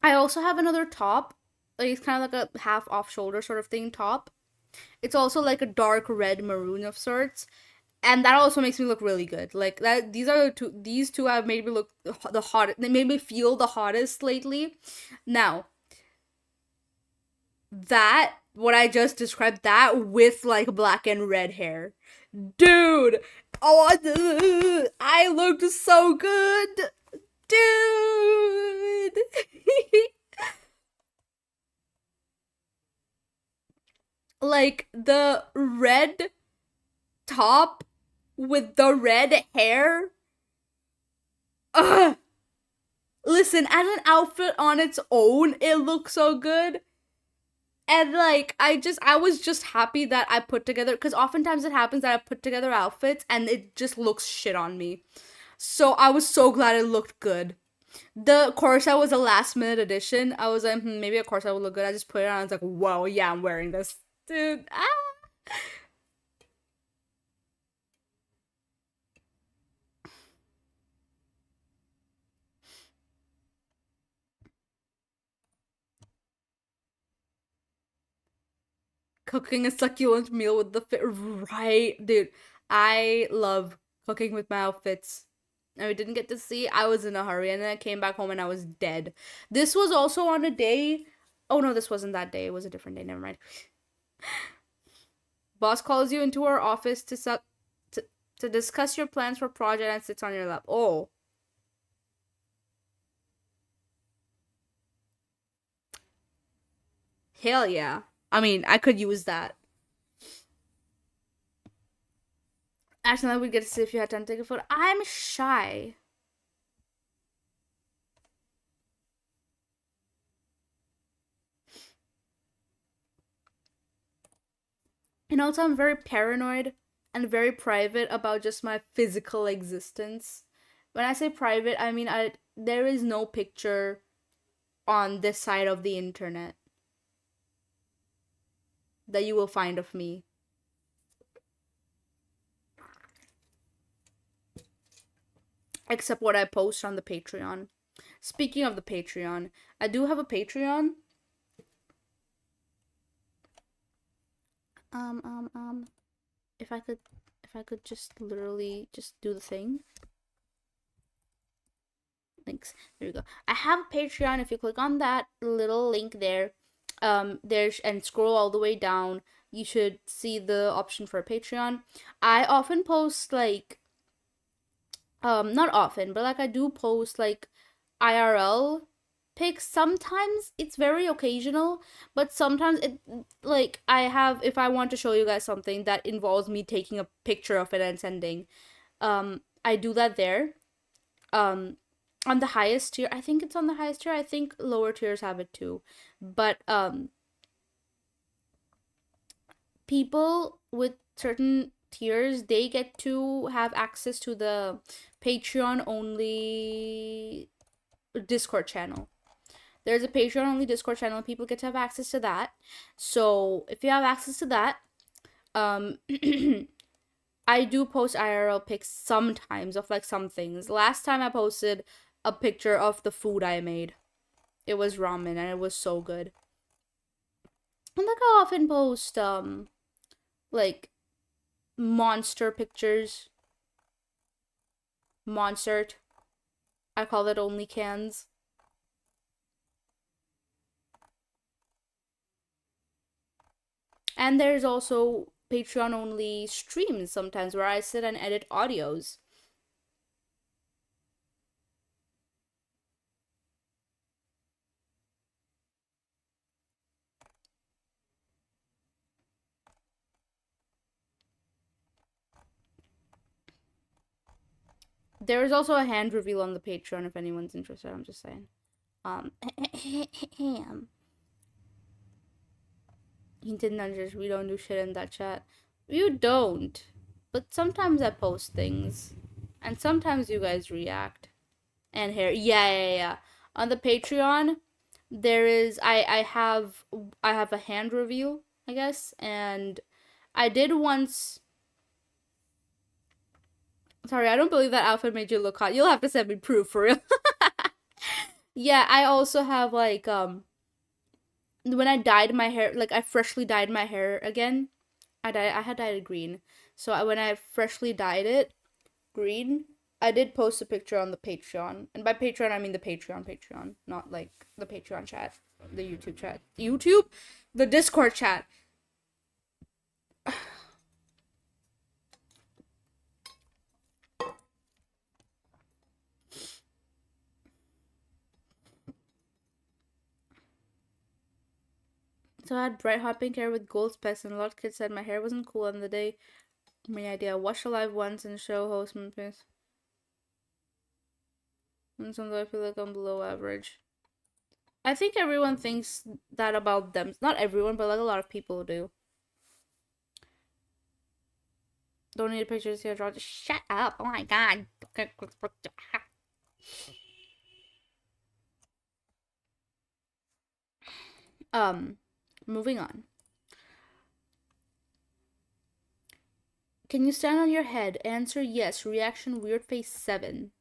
I also have another top. Like it's kind of like a half off shoulder sort of thing top. It's also like a dark red maroon of sorts. And that also makes me look really good. Like that these are the two these two have made me look the hottest. They made me feel the hottest lately. Now, that what I just described that with like black and red hair. Dude, oh I looked so good. Dude. Like the red top with the red hair. Ugh. Listen, as an outfit on its own, it looks so good. And like I was just happy that I put together because oftentimes it happens that I put together outfits and it just looks shit on me. So I was so glad it looked good. The corset was a last minute addition. I was like, maybe a corset would look good. I just put it on. I was like, whoa, yeah, I'm wearing this, dude. Ah. Cooking a succulent meal with the fit, right, dude. I love cooking with my outfits. And we didn't get to see. I was in a hurry, and then I came back home and I was dead. This was also on a day. Oh no, this wasn't that day. It was a different day. Never mind. Boss calls you into our office to to discuss your plans for project and sits on your lap. Oh, hell yeah. I mean, I could use that. Actually, we get to see if you had time to take a photo. I'm shy. And also, I'm very paranoid and very private about just my physical existence. When I say private, I mean there is no picture on this side of the internet that you will find of me except what I post on the Patreon. Speaking of the Patreon, I do have a Patreon. Um um um if I could just literally just do the thing. Links. There you go. I have a Patreon. If you click on that little link there, there's and scroll all the way down, you should see the option for a Patreon. I often post like not often, but like I do post like IRL pics. Sometimes it's very occasional, but sometimes it like I have if I want to show you guys something that involves me taking a picture of it and sending, I do that there. Um on the highest tier, I think it's on the highest tier. I think lower tiers have it too. But people with certain tiers, they get to have access to the Patreon only Discord channel. There's a Patreon only Discord channel. People get to have access to that. So if you have access to that, um, I do post IRL pics sometimes of like some things. Last time I posted a picture of the food I made. It was ramen and it was so good. And like I often post like monster pictures. Monstert. I call it only cans. And there's also Patreon only streams sometimes where I sit and edit audios. There's also a hand reveal on the Patreon if anyone's interested. I'm just saying. Um, hinted nudges. We don't do shit in that chat. You don't, but sometimes I post things, and sometimes you guys react. And here, yeah. On the Patreon, there is I have a hand reveal, I guess, and I did once. Sorry, I don't believe that outfit made you look hot. You'll have to send me proof for real. Yeah, I also have like when I dyed my hair, like I freshly dyed my hair again. I had dyed it green. So when I freshly dyed it green, I did post a picture on the Patreon. And by Patreon I mean the Patreon, not like the Patreon chat, the YouTube chat. YouTube? The Discord chat. So I had bright hot pink hair with gold specks, and a lot of kids said my hair wasn't cool on the day. My idea. Watched a live once and show host my face. And sometimes I feel like I'm below average. I think everyone thinks that about them. Not everyone, but like a lot of people do. Don't need a picture to see how draw. Shut up! Oh my god. Um, moving on. Can you stand on your head? Answer yes. Reaction weird face 7.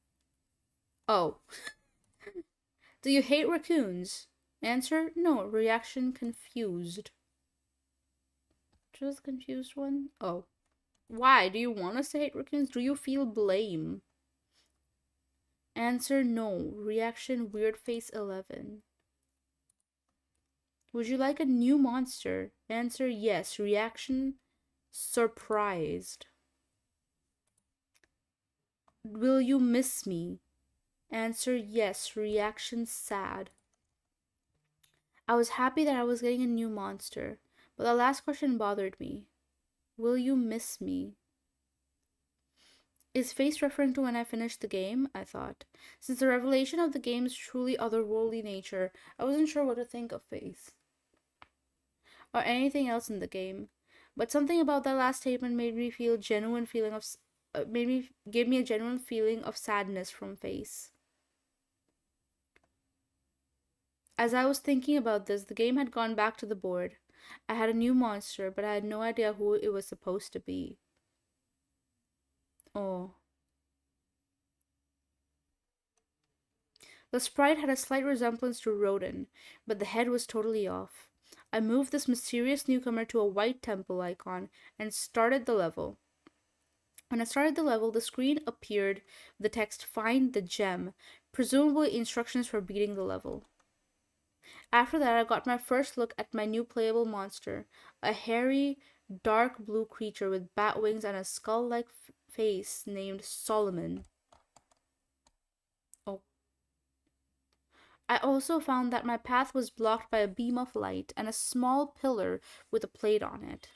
Oh. Do you hate raccoons? Answer no. Reaction confused. Just confused one? Oh. Why? Do you want us to hate raccoons? Do you feel blame? Answer no. Reaction weird face 11. Would you like a new monster? Answer yes. Reaction surprised. Will you miss me? Answer yes. Reaction sad. I was happy that I was getting a new monster, but the last question bothered me. Will you miss me? Is face referring to when I finished the game? I thought. Since the revelation of the game's truly otherworldly nature, I wasn't sure what to think of face. Or anything else in the game. But something about that last statement made me feel genuine feeling of gave me a genuine feeling of sadness from face. As I was thinking about this, the game had gone back to the board. I had a new monster, but I had no idea who it was supposed to be. Oh. The sprite had a slight resemblance to Rodin, but the head was totally off. I moved this mysterious newcomer to a white temple icon and started the level. When I started the level, the screen appeared with the text Find the Gem, presumably instructions for beating the level. After that, I got my first look at my new playable monster, a hairy, dark blue creature with bat wings and a skull like face named Solomon. Oh. I also found that my path was blocked by a beam of light and a small pillar with a plate on it.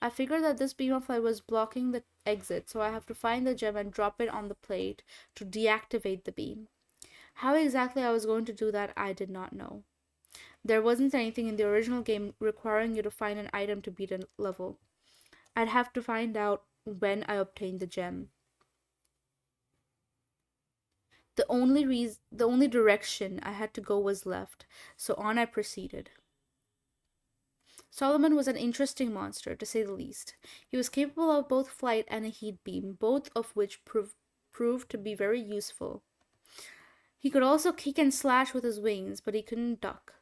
I figured that this beam of light was blocking the exit, so I have to find the gem and drop it on the plate to deactivate the beam. How exactly I was going to do that, I did not know. There wasn't anything in the original game requiring you to find an item to beat a level. I'd have to find out when I obtained the gem. The only direction I had to go was left, so on I proceeded. Solomon was an interesting monster, to say the least. He was capable of both flight and a heat beam, both of which proved to be very useful. He could also kick and slash with his wings, but he couldn't duck.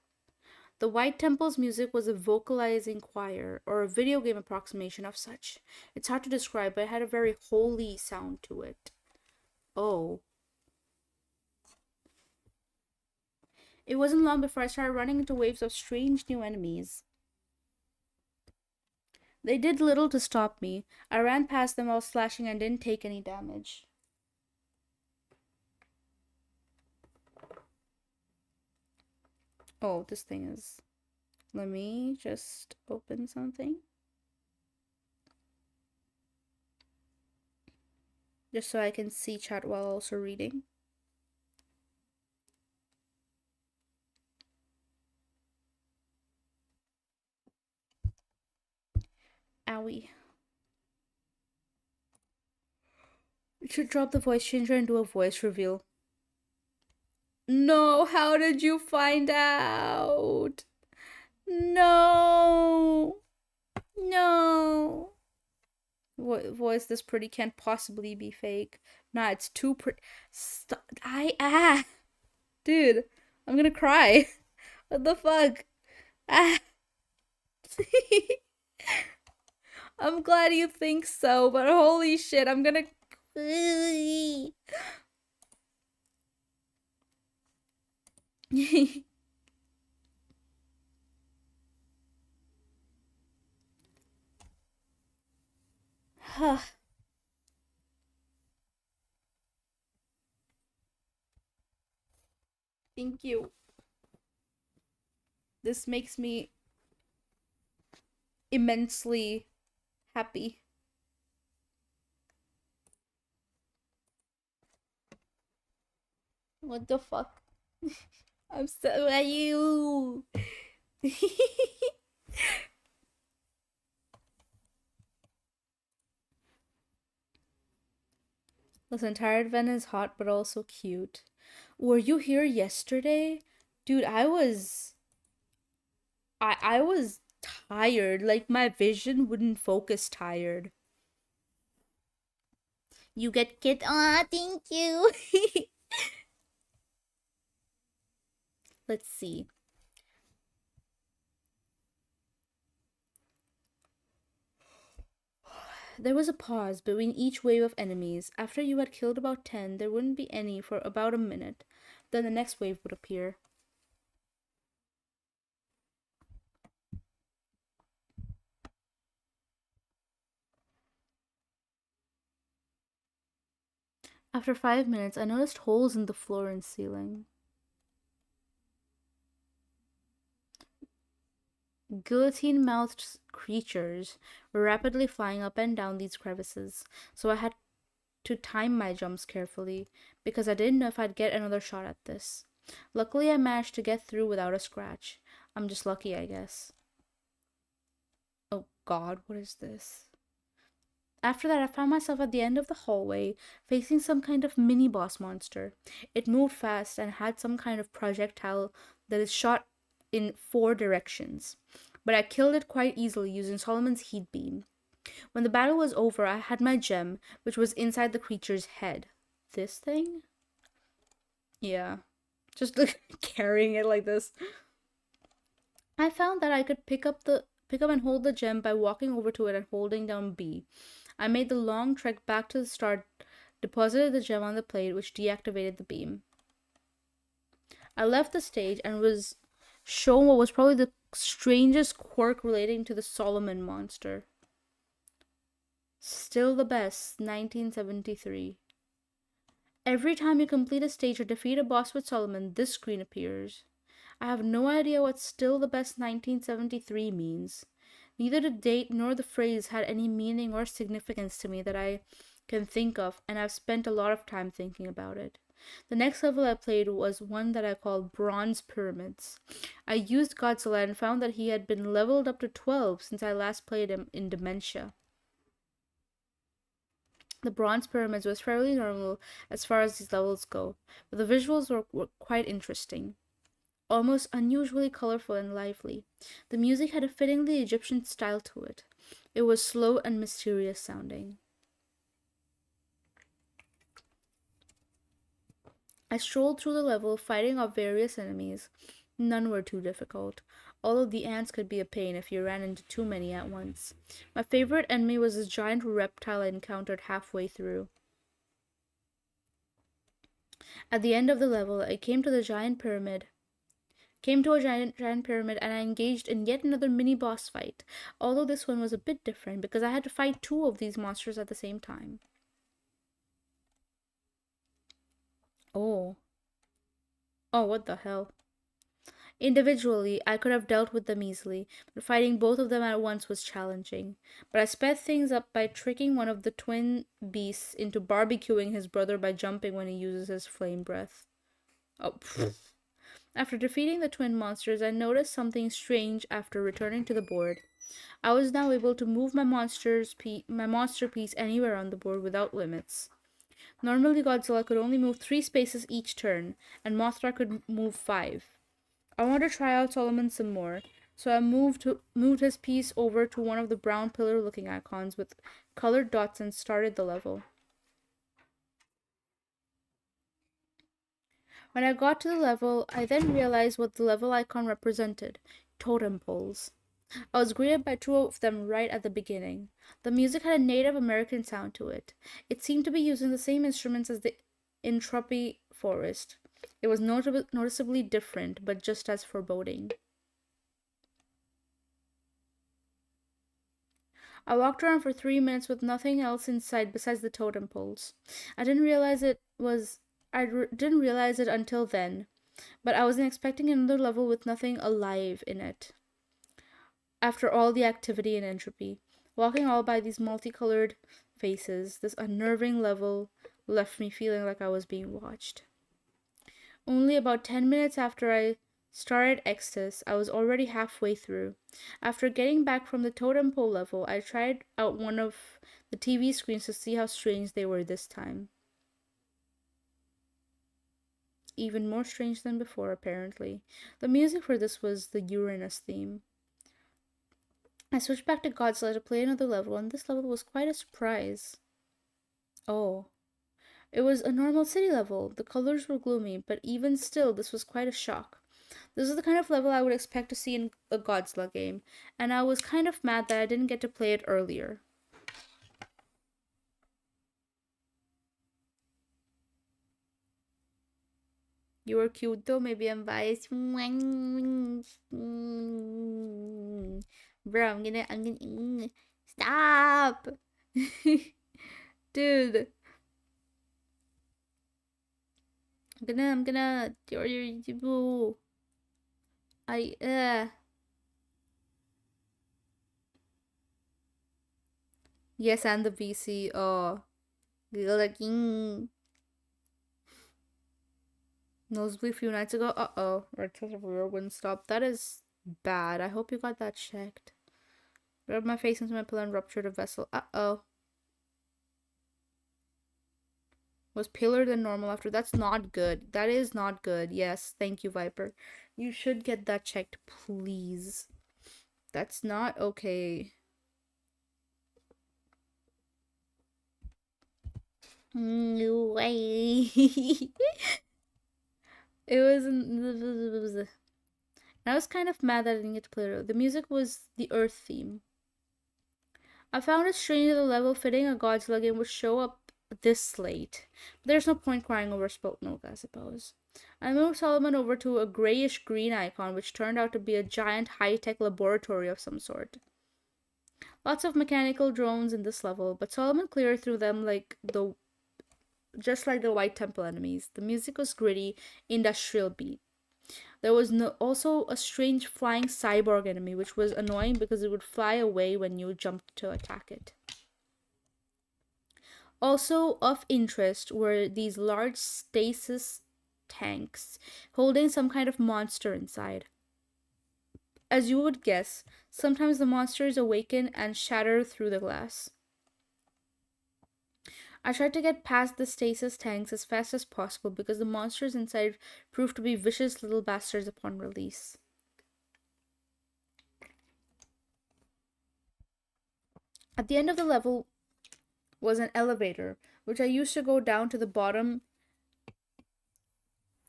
The White Temple's music was a vocalizing choir, or a video game approximation of such. It's hard to describe, but it had a very holy sound to it. Oh. It wasn't long before I started running into waves of strange new enemies. They did little to stop me. I ran past them while slashing and didn't take any damage. Oh, this thing is... Let me just open something. Just so I can see chat while also reading. Owie. We should drop the voice changer and do a voice reveal. No, how did you find out? No. No. Voice this pretty can't possibly be fake. Nah, it's too pretty. Dude. I'm gonna cry. What the fuck? Ah. I'm glad you think so, but holy shit, I'm gonna. Thank you. This makes me immensely happy. What the fuck? I'm so at you. Listen, tired Ven is hot but also cute. Were you here yesterday? Dude, I was tired. Like my vision wouldn't focus tired. You get kid. Ah, thank you. Let's see. There was a pause between each wave of enemies. After you had killed about 10, there wouldn't be any for about a minute. Then the next wave would appear. After 5 minutes, I noticed holes in the floor and ceiling. Guillotine mouthed creatures were rapidly flying up and down these crevices, so I had to time my jumps carefully because I didn't know if I'd get another shot at this. Luckily, I managed to get through without a scratch. I'm just lucky, I guess. Oh god, what is this? After that, I found myself at the end of the hallway, facing some kind of mini boss monster. It moved fast and had some kind of projectile that is shot in 4 directions. But I killed it quite easily using Solomon's heat beam. When the battle was over, I had my gem, which was inside the creature's head. This thing? Yeah. Just like carrying it like this. I found that I could pick up and hold the gem by walking over to it and holding down B. I made the long trek back to the start, deposited the gem on the plate, which deactivated the beam. I left the stage and was shown what was probably the strangest quirk relating to the Solomon monster. Still the best, 1973. Every time you complete a stage or defeat a boss with Solomon, this screen appears. I have no idea what still the best 1973 means. Neither the date nor the phrase had any meaning or significance to me that I can think of, and I've spent a lot of time thinking about it. The next level I played was one that I called Bronze Pyramids. I used Godzilla and found that he had been leveled up to 12 since I last played him in Dementia. The Bronze Pyramids was fairly normal as far as these levels go, but the visuals were quite interesting, almost unusually colorful and lively. The music had a fittingly Egyptian style to it. It was slow and mysterious sounding. I strolled through the level, fighting off various enemies. None were too difficult, although the ants could be a pain if you ran into too many at once. My favorite enemy was this giant reptile I encountered halfway through. At the end of the level, I came to a giant pyramid, and I engaged in yet another mini boss fight, although this one was a bit different because I had to fight 2 of these monsters at the same time. Oh. Oh, what the hell? Individually, I could have dealt with them easily, but fighting both of them at once was challenging. But I sped things up by tricking one of the twin beasts into barbecuing his brother by jumping when he uses his flame breath. Oh, pfft. After defeating the twin monsters, I noticed something strange after returning to the board. I was now able to move my monster piece anywhere on the board without limits. Normally, Godzilla could only move 3 spaces each turn, and Mothra could move 5. I wanted to try out Solomon some more, so I moved his piece over to one of the brown pillar-looking icons with colored dots and started the level. When I got to the level, I then realized what the level icon represented: totem poles. I was greeted by two of them right at the beginning. The music had a Native American sound to it. It seemed to be using the same instruments as the Entropy Forest. It was noticeably different, but just as foreboding. I walked around for 3 minutes with nothing else in sight besides the totem poles. I didn't realize it was. Didn't realize it until then, but I wasn't expecting another level with nothing alive in it. After all the activity and entropy, walking all by these multicolored faces, this unnerving level left me feeling like I was being watched. Only about 10 minutes after I started Extus, I was already halfway through. After getting back from the totem pole level, I tried out one of the TV screens to see how strange they were this time. Even more strange than before, apparently. The music for this was the Uranus theme. I switched back to Godzilla to play another level, and this level was quite a surprise. Oh, it was a normal city level. The colors were gloomy, but even still, this was quite a shock. This is the kind of level I would expect to see in a Godzilla game, and I was kind of mad that I didn't get to play it earlier. You were cute though, maybe I'm biased. Bro, I'm gonna stop. Dude, I'm gonna I yes, and the VC. Oh, like nosebleed a few nights ago. Uh-oh. Red test of rear wouldn't stop. That is bad. I hope you got that checked. Rubbed my face into my pillow and ruptured a vessel. Uh-oh. Was paler than normal after. That's not good. That is not good. Yes, thank you, Viper. You should get that checked, please. That's not okay. No way. It was. I was kind of mad that I didn't get to play it. The music was the Earth theme. I found it strange that the level fitting a Godzilla game would show up this late. But there's no point crying over spilt milk, I suppose. I moved Solomon over to a grayish green icon, which turned out to be a giant high tech laboratory of some sort. Lots of mechanical drones in this level, but Solomon cleared through them just like the White Temple enemies. The music was gritty, industrial beat. There was also a strange flying cyborg enemy, which was annoying because it would fly away when you jumped to attack it. Also of interest were these large stasis tanks holding some kind of monster inside. As you would guess, sometimes the monsters awaken and shatter through the glass. I tried to get past the stasis tanks as fast as possible because the monsters inside proved to be vicious little bastards upon release. At the end of the level was an elevator, which I used to go down to the bottom,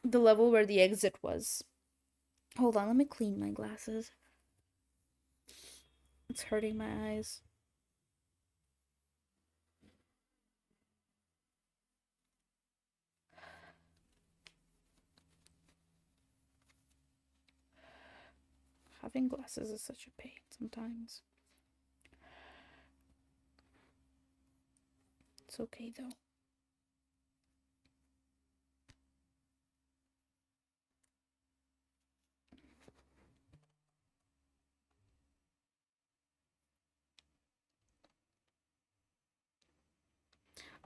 the level where the exit was. Hold on, let me clean my glasses. It's hurting my eyes. Having glasses is such a pain sometimes. It's okay though.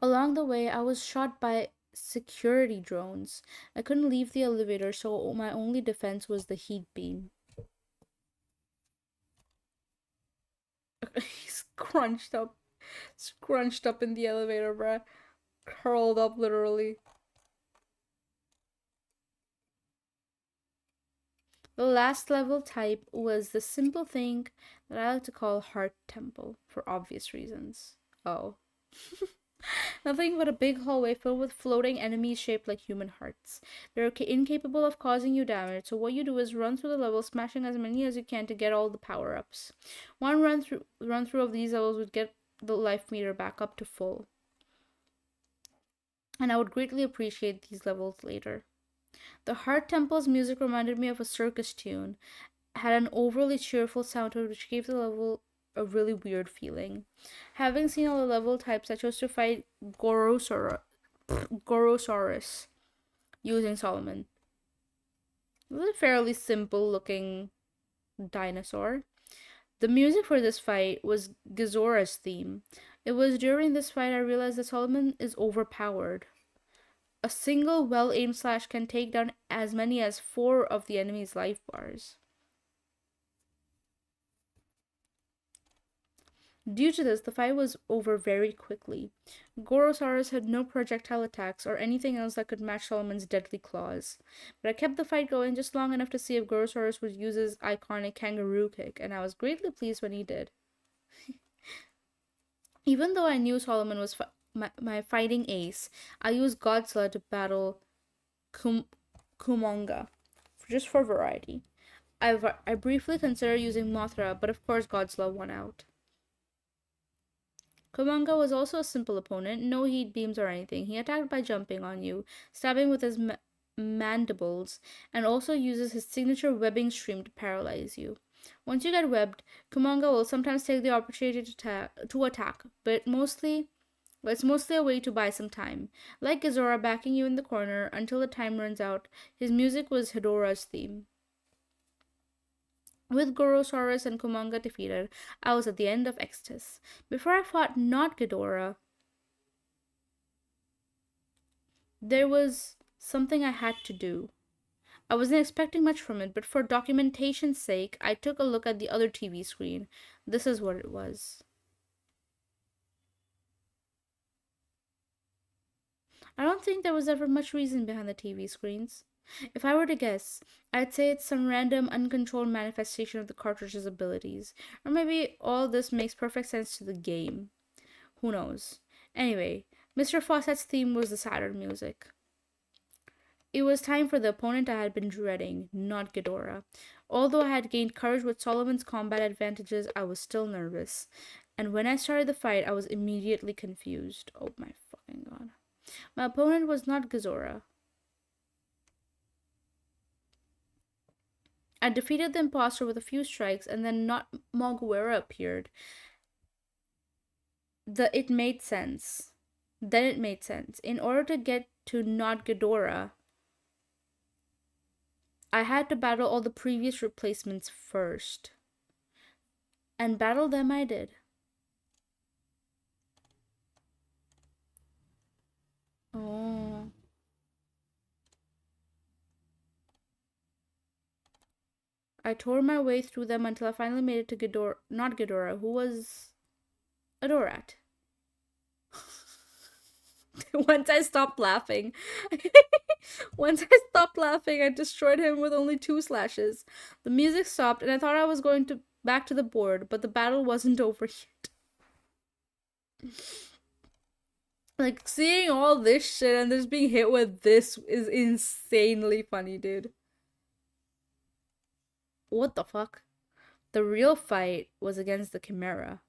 Along the way, I was shot by security drones. I couldn't leave the elevator, so my only defense was the heat beam. He's scrunched up in the elevator, bruh. Curled up, literally. The last level type was the simple thing that I like to call Heart Temple, for obvious reasons. Oh. Nothing but a big hallway filled with floating enemies shaped like human hearts. They're incapable of causing you damage, so what you do is run through the level, smashing as many as you can to get all the power ups. One run through of these levels would get the life meter back up to full, and I would greatly appreciate these levels later. The Heart Temple's music reminded me of a circus tune, had an overly cheerful sound to it, which gave the level a really weird feeling. Having seen all the level types, I chose to fight Gorosaurus using Solomon. It was a fairly simple looking dinosaur. The music for this fight was Gizora's theme. It was during this fight I realized that Solomon is overpowered. A single well aimed slash can take down as many as 4 of the enemy's life bars. Due to this, the fight was over very quickly. Gorosaurus had no projectile attacks or anything else that could match Solomon's deadly claws. But I kept the fight going just long enough to see if Gorosaurus would use his iconic kangaroo kick, and I was greatly pleased when he did. Even though I knew Solomon was my fighting ace, I used Godzilla to battle Kumonga, just for variety. I briefly considered using Mothra, but of course Godzilla won out. Kumonga was also a simple opponent, no heat beams or anything. He attacked by jumping on you, stabbing with his mandibles, and also uses his signature webbing stream to paralyze you. Once you get webbed, Kumonga will sometimes take the opportunity to attack, but it's mostly a way to buy some time. Like Gizora backing you in the corner until the time runs out, his music was Hidora's theme. With Gorosaurus and Kumonga defeated, I was at the end of Extus. Before I fought not Ghidorah, there was something I had to do. I wasn't expecting much from it, but for documentation's sake, I took a look at the other TV screen. This is what it was. I don't think there was ever much reason behind the TV screens. If I were to guess, I'd say it's some random, uncontrolled manifestation of the cartridge's abilities. Or maybe all this makes perfect sense to the game. Who knows? Anyway, Mr. Fawcett's theme was the Saturn music. It was time for the opponent I had been dreading, not Ghidorah. Although I had gained courage with Solomon's combat advantages, I was still nervous. And when I started the fight, I was immediately confused. Oh my fucking god. My opponent was not Ghidorah. I defeated the imposter with a few strikes, and then not Moguera appeared. It made sense. Then it made sense. In order to get to not Ghidorah, I had to battle all the previous replacements first. And battle them I did. Oh. I tore my way through them until I finally made it to not Ghidorah, who was Adorat. Once I stopped laughing. I destroyed him with only 2 slashes. The music stopped, and I thought I was going back to the board, but the battle wasn't over yet. Like, seeing all this shit and just being hit with this is insanely funny, dude. What the fuck? The real fight was against the Chimera,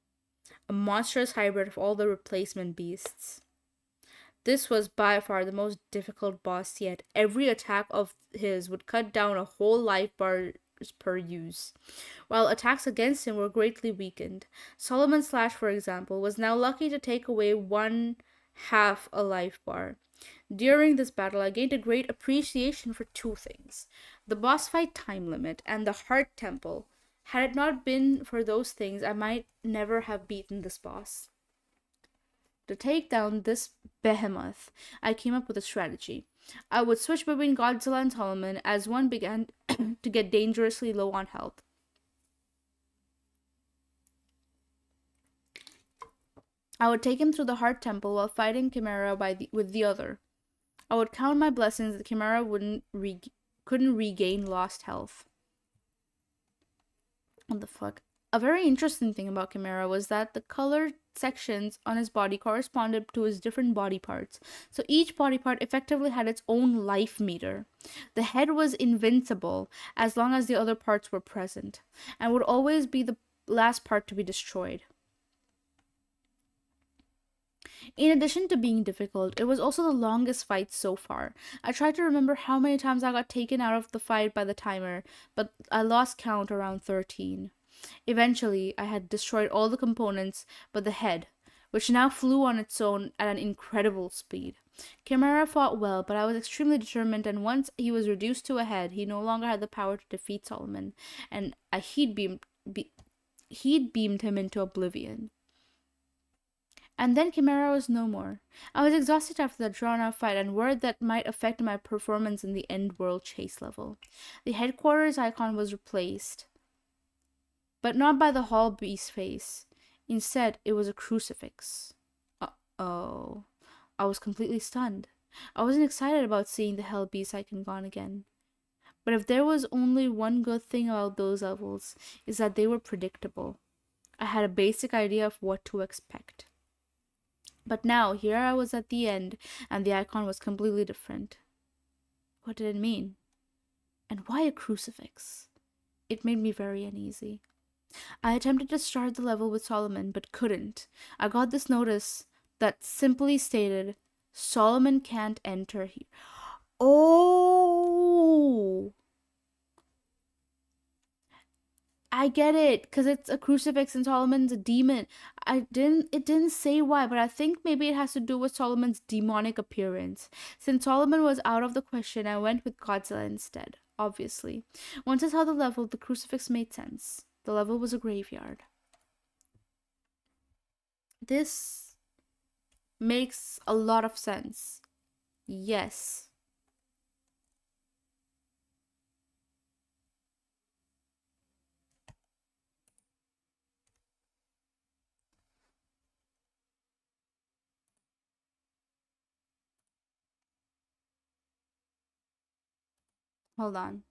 a monstrous hybrid of all the replacement beasts. This was by far the most difficult boss yet. Every attack of his would cut down a whole life bar per use, while attacks against him were greatly weakened. Solomon's Slash, for example, was now lucky to take away 1/2 a life bar. During this battle, I gained a great appreciation for 2 things: the boss fight time limit and the Heart Temple. Had it not been for those things, I might never have beaten this boss. To take down this behemoth, I came up with a strategy. I would switch between Godzilla and Solomon as one began to get dangerously low on health. I would take him through the Heart Temple while fighting Chimera with the other. I would count my blessings that Chimera couldn't regain lost health. What the fuck? A very interesting thing about Chimera was that the colored sections on his body corresponded to his different body parts. So each body part effectively had its own life meter. The head was invincible as long as the other parts were present, and would always be the last part to be destroyed. In addition to being difficult, it was also the longest fight so far. I tried to remember how many times I got taken out of the fight by the timer, but I lost count around 13. Eventually, I had destroyed all the components but the head, which now flew on its own at an incredible speed. Chimera fought well, but I was extremely determined, and once he was reduced to a head, he no longer had the power to defeat Solomon, and he'd beamed him into oblivion. And then Chimera was no more. I was exhausted after that drawn-out fight and worried that might affect my performance in the end world chase level. The headquarters icon was replaced, but not by the Hall Beast face. Instead, it was a crucifix. Uh-oh. I was completely stunned. I wasn't excited about seeing the Hell Beast icon gone again. But if there was only one good thing about those levels, is that they were predictable. I had a basic idea of what to expect. But now, here I was at the end, and the icon was completely different. What did it mean? And why a crucifix? It made me very uneasy. I attempted to start the level with Solomon, but couldn't. I got this notice that simply stated, Solomon can't enter here. Oh! I get it, because it's a crucifix and Solomon's a demon. It didn't say why, but I think maybe it has to do with Solomon's demonic appearance. Since Solomon was out of the question, I went with Godzilla instead, obviously. Once I saw the level, the crucifix made sense. The level was a graveyard. This makes a lot of sense. Yes. Hold on.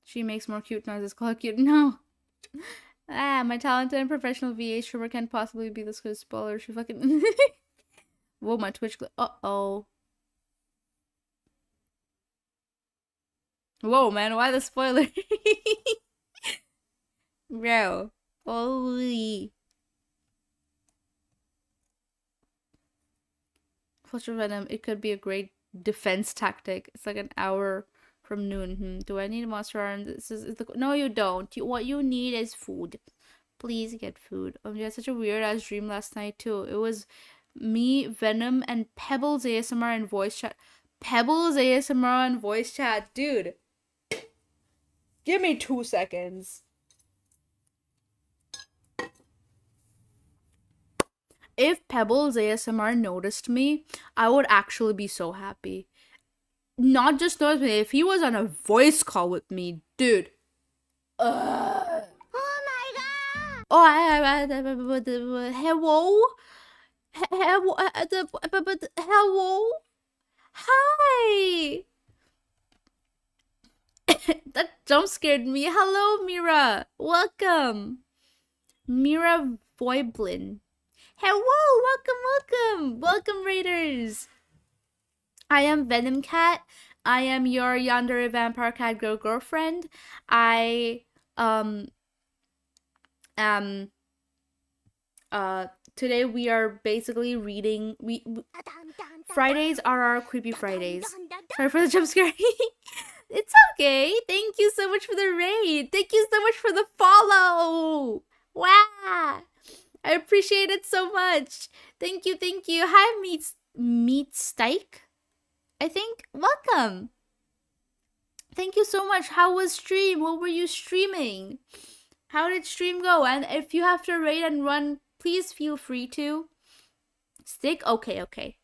She makes more cute noises. Call her cute. No. My talented and professional VA streamer can't possibly be this good spoiler. She fucking. Whoa, my Twitch. Uh-oh. Whoa, man. Why the spoiler? Bro. Holy. Fluster Venom. It could be a great defense tactic. It's like an hour from noon. Do I need a monster arm? No, you don't. What you need is food. Please get food. You had such a weird ass dream last night too. It was me, Venom, and Pebbles ASMR and voice chat. Pebbles ASMR and voice chat, dude. Give me 2 seconds. If Pebbles ASMR noticed me, I would actually be so happy. Not just notice me, if he was on a voice call with me, dude. Oh my god! Oh, hello? Hello? Hi! That jump scared me. Hello, Mira. Welcome. Mira Voiblin. Hello, welcome. Welcome, Raiders. I am Venom Cat. I am your yandere vampire cat girlfriend. Today we are basically reading. Fridays are our creepy Fridays. Sorry for the jump scare. It's okay. Thank you so much for the raid. Thank you so much for the follow. Wow. I appreciate it so much. Thank you. Hi, Meat Steak. I think. Welcome. Thank you so much. How was stream? What were you streaming? How did stream go? And if you have to raid and run, please feel free to. Stick? Okay.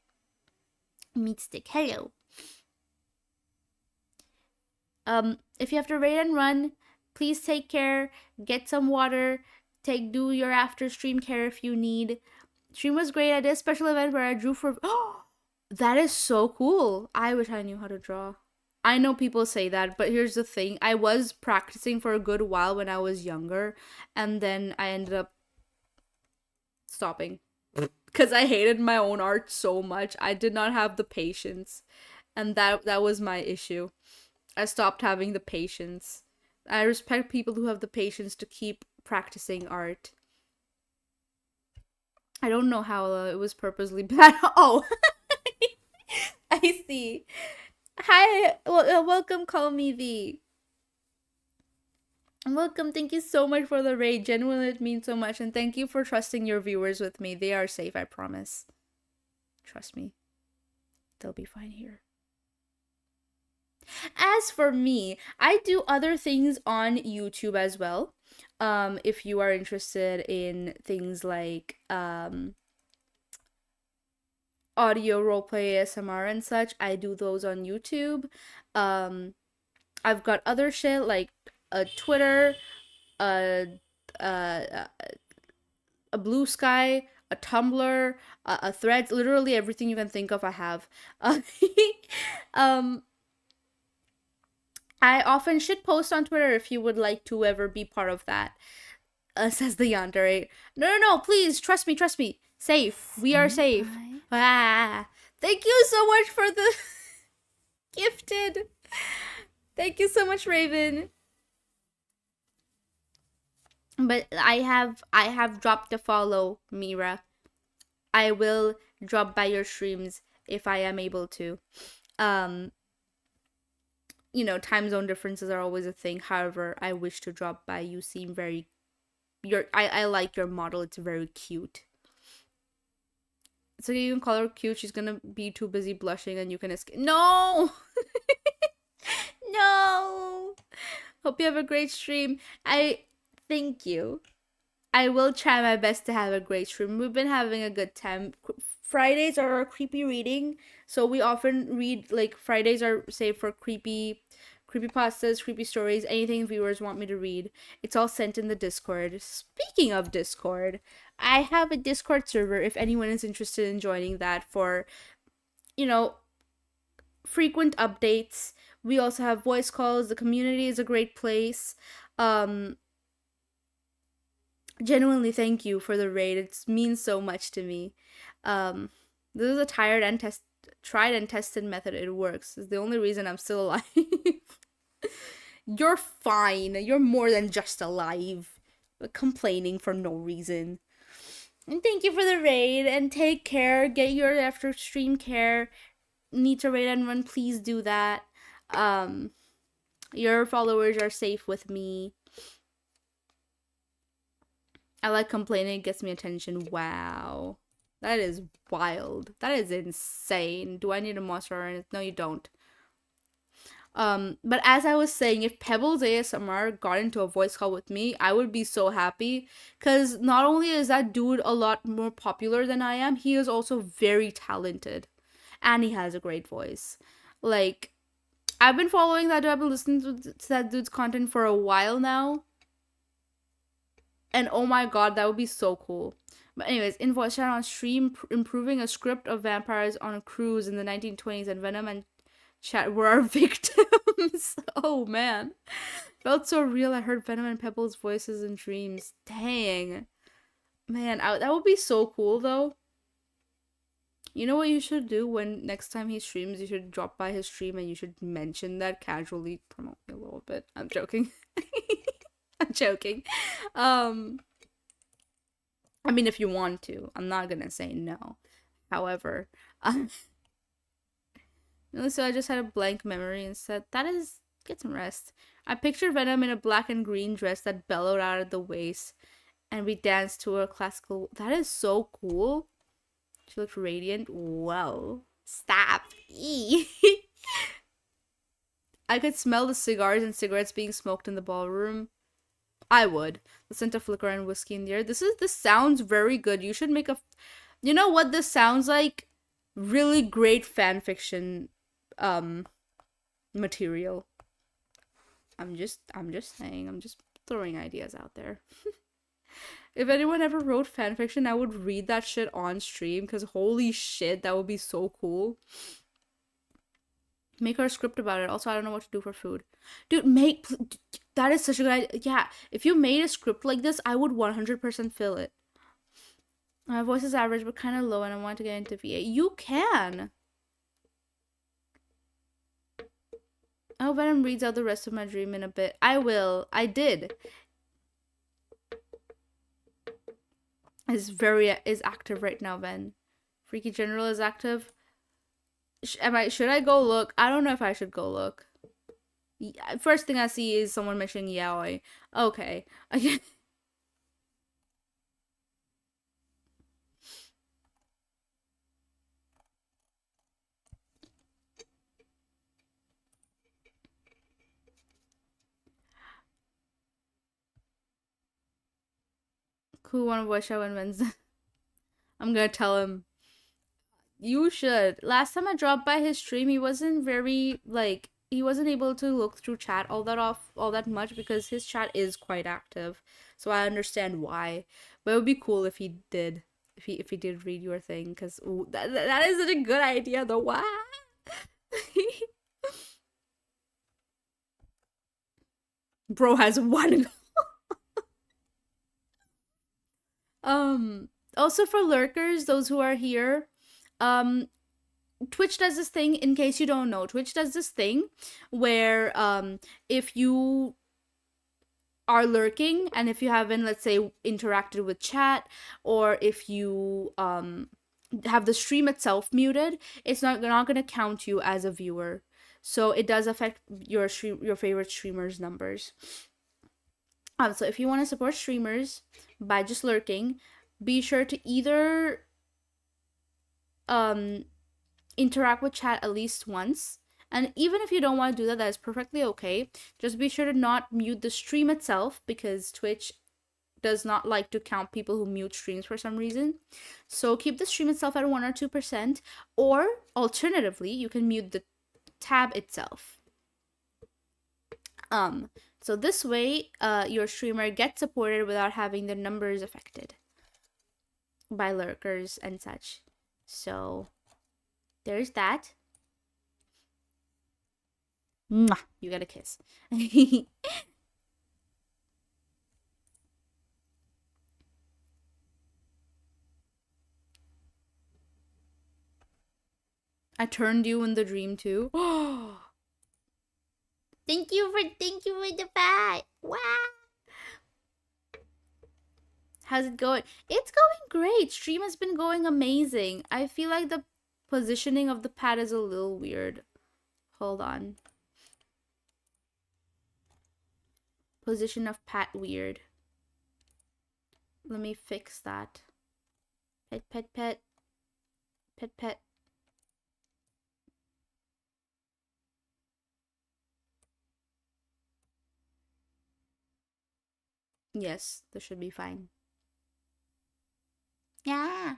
Meat Stick. Hello. If you have to raid and run, please take care. Get some water. Do your after stream care if you need. Stream was great. I did a special event where I drew for. Oh, that is so cool. I wish I knew how to draw. I know people say that, but here's the thing. I was practicing for a good while when I was younger, and then I ended up stopping. Because I hated my own art so much. I did not have the patience. And that was my issue. I stopped having the patience. I respect people who have the patience to keep practicing art. I don't know how it was purposely bad. Oh, I see. Hi, welcome, call me V. Welcome, thank you so much for the raid. Genuinely, it means so much. And thank you for trusting your viewers with me. They are safe, I promise. Trust me, they'll be fine here. As for me, I do other things on YouTube as well. If you are interested in things like audio roleplay ASMR and such, I do those on YouTube. Um, I've got other shit like a Twitter, a a, a Blue Sky, a Tumblr, a Thread. Literally everything you can think of, I have. um, I often should post on Twitter if you would like to ever be part of that. Says the Yandere. No, no, no, please, trust me, trust me. Safe. We are safe. Ah. Thank you so much for the gifted. Thank you so much, Raven. But I have dropped a follow, Mira. I will drop by your streams if I am able to. Um, time zone differences are always a thing. However, I wish to drop by. You seem very I like your model. It's very cute. So you can call her cute. She's gonna be too busy blushing and you can escape. No! No! Hope you have a great stream. I thank you. I will try my best to have a great stream. We've been having a good time. Fridays are our creepy reading, so we often read like Fridays are saved for creepy pastas, creepy stories, anything viewers want me to read. It's all sent in the Discord. Speaking of Discord, I have a Discord server if anyone is interested in joining that for, you know, frequent updates. We also have voice calls. The community is a great place. Genuinely thank you for the raid. It means so much to me. This is a tried and tested method. It works. It's the only reason I'm still alive. You're fine. You're more than just alive. Complaining for no reason. And thank you for the raid. And take care. Get your after stream care. Need to raid anyone? Please do that. Your followers are safe with me. I like complaining, it gets me attention. Wow. That is wild. That is insane. Do I need a monster? No, you don't. But as I was saying, if Pebbles ASMR got into a voice call with me, I would be so happy. Because not only is that dude a lot more popular than I am, he is also very talented. And he has a great voice. Like, I've been following that dude. I've been listening to that dude's content for a while now. And oh my god, that would be so cool. But anyways, in voice chat on stream, improving a script of vampires on a cruise in the 1920s, and Venom and Chat were our victims. Oh man. Felt so real. I heard Venom and Pebble's voices in dreams. Dang. Man, that would be so cool though. You know what you should do when next time he streams? You should drop by his stream and you should mention that casually, promote me a little bit. I'm joking. I'm joking. I mean, if you want to, I'm not gonna say no. However, so I just had a blank memory and said, get some rest. I pictured Venom in a black and green dress that bellowed out at the waist, and we danced to a classical. That is so cool. She looked radiant. Whoa. Stop. I could smell the cigars and cigarettes being smoked in the ballroom. I would. The scent of liquor and whiskey in the air. This sounds very good. You should make a... You know what this sounds like? Really great fan fiction material. I'm just saying. I'm just throwing ideas out there. If anyone ever wrote fan fiction, I would read that shit on stream because holy shit, that would be so cool. Make her a script about it. Also, I don't know what to do for food. Dude, that is such a good idea. Yeah, if you made a script like this, I would 100% fill it. My voice is average but kind of low and I want to get into VA. You can! I hope Venom reads out the rest of my dream in a bit. I will. I did. Is active right now, Ven. Freaky General is active. Should I go look? I don't know if I should go look. First thing I see is someone mentioning yaoi. Okay. Who wanna voice out when Wednesday? I'm gonna tell him. You should. Last time I dropped by his stream, he wasn't very like he wasn't able to look through chat all that much because his chat is quite active. So I understand why. But it would be cool if he did. If he did read your thing, because that is such a good idea though. Wow. Bro has one. Also for lurkers, those who are here, um Twitch does this thing, in case you don't know, Twitch does this thing where if you are lurking and if you haven't, let's say, interacted with chat, or if you have the stream itself muted, it's not going to count you as a viewer. So it does affect your favorite streamers' numbers. So if you want to support streamers by just lurking, be sure to either um interact with chat at least once. And even if you don't want to do that, that is perfectly okay. Just be sure to not mute the stream itself, because Twitch does not like to count people who mute streams for some reason. So keep the stream itself at 1 or 2%, or alternatively, you can mute the tab itself. So this way, your streamer gets supported without having their numbers affected by lurkers and such. So there's that. Mwah. You got a kiss. I turned you in the dream too. Thank you for the bat. Wow. How's it going? It's going great. Stream has been going amazing. I feel like the positioning of the pad is a little weird. Hold on. Position of pad weird. Let me fix that. Pet, pet, pet. Pet, pet. Yes, this should be fine. Yeah.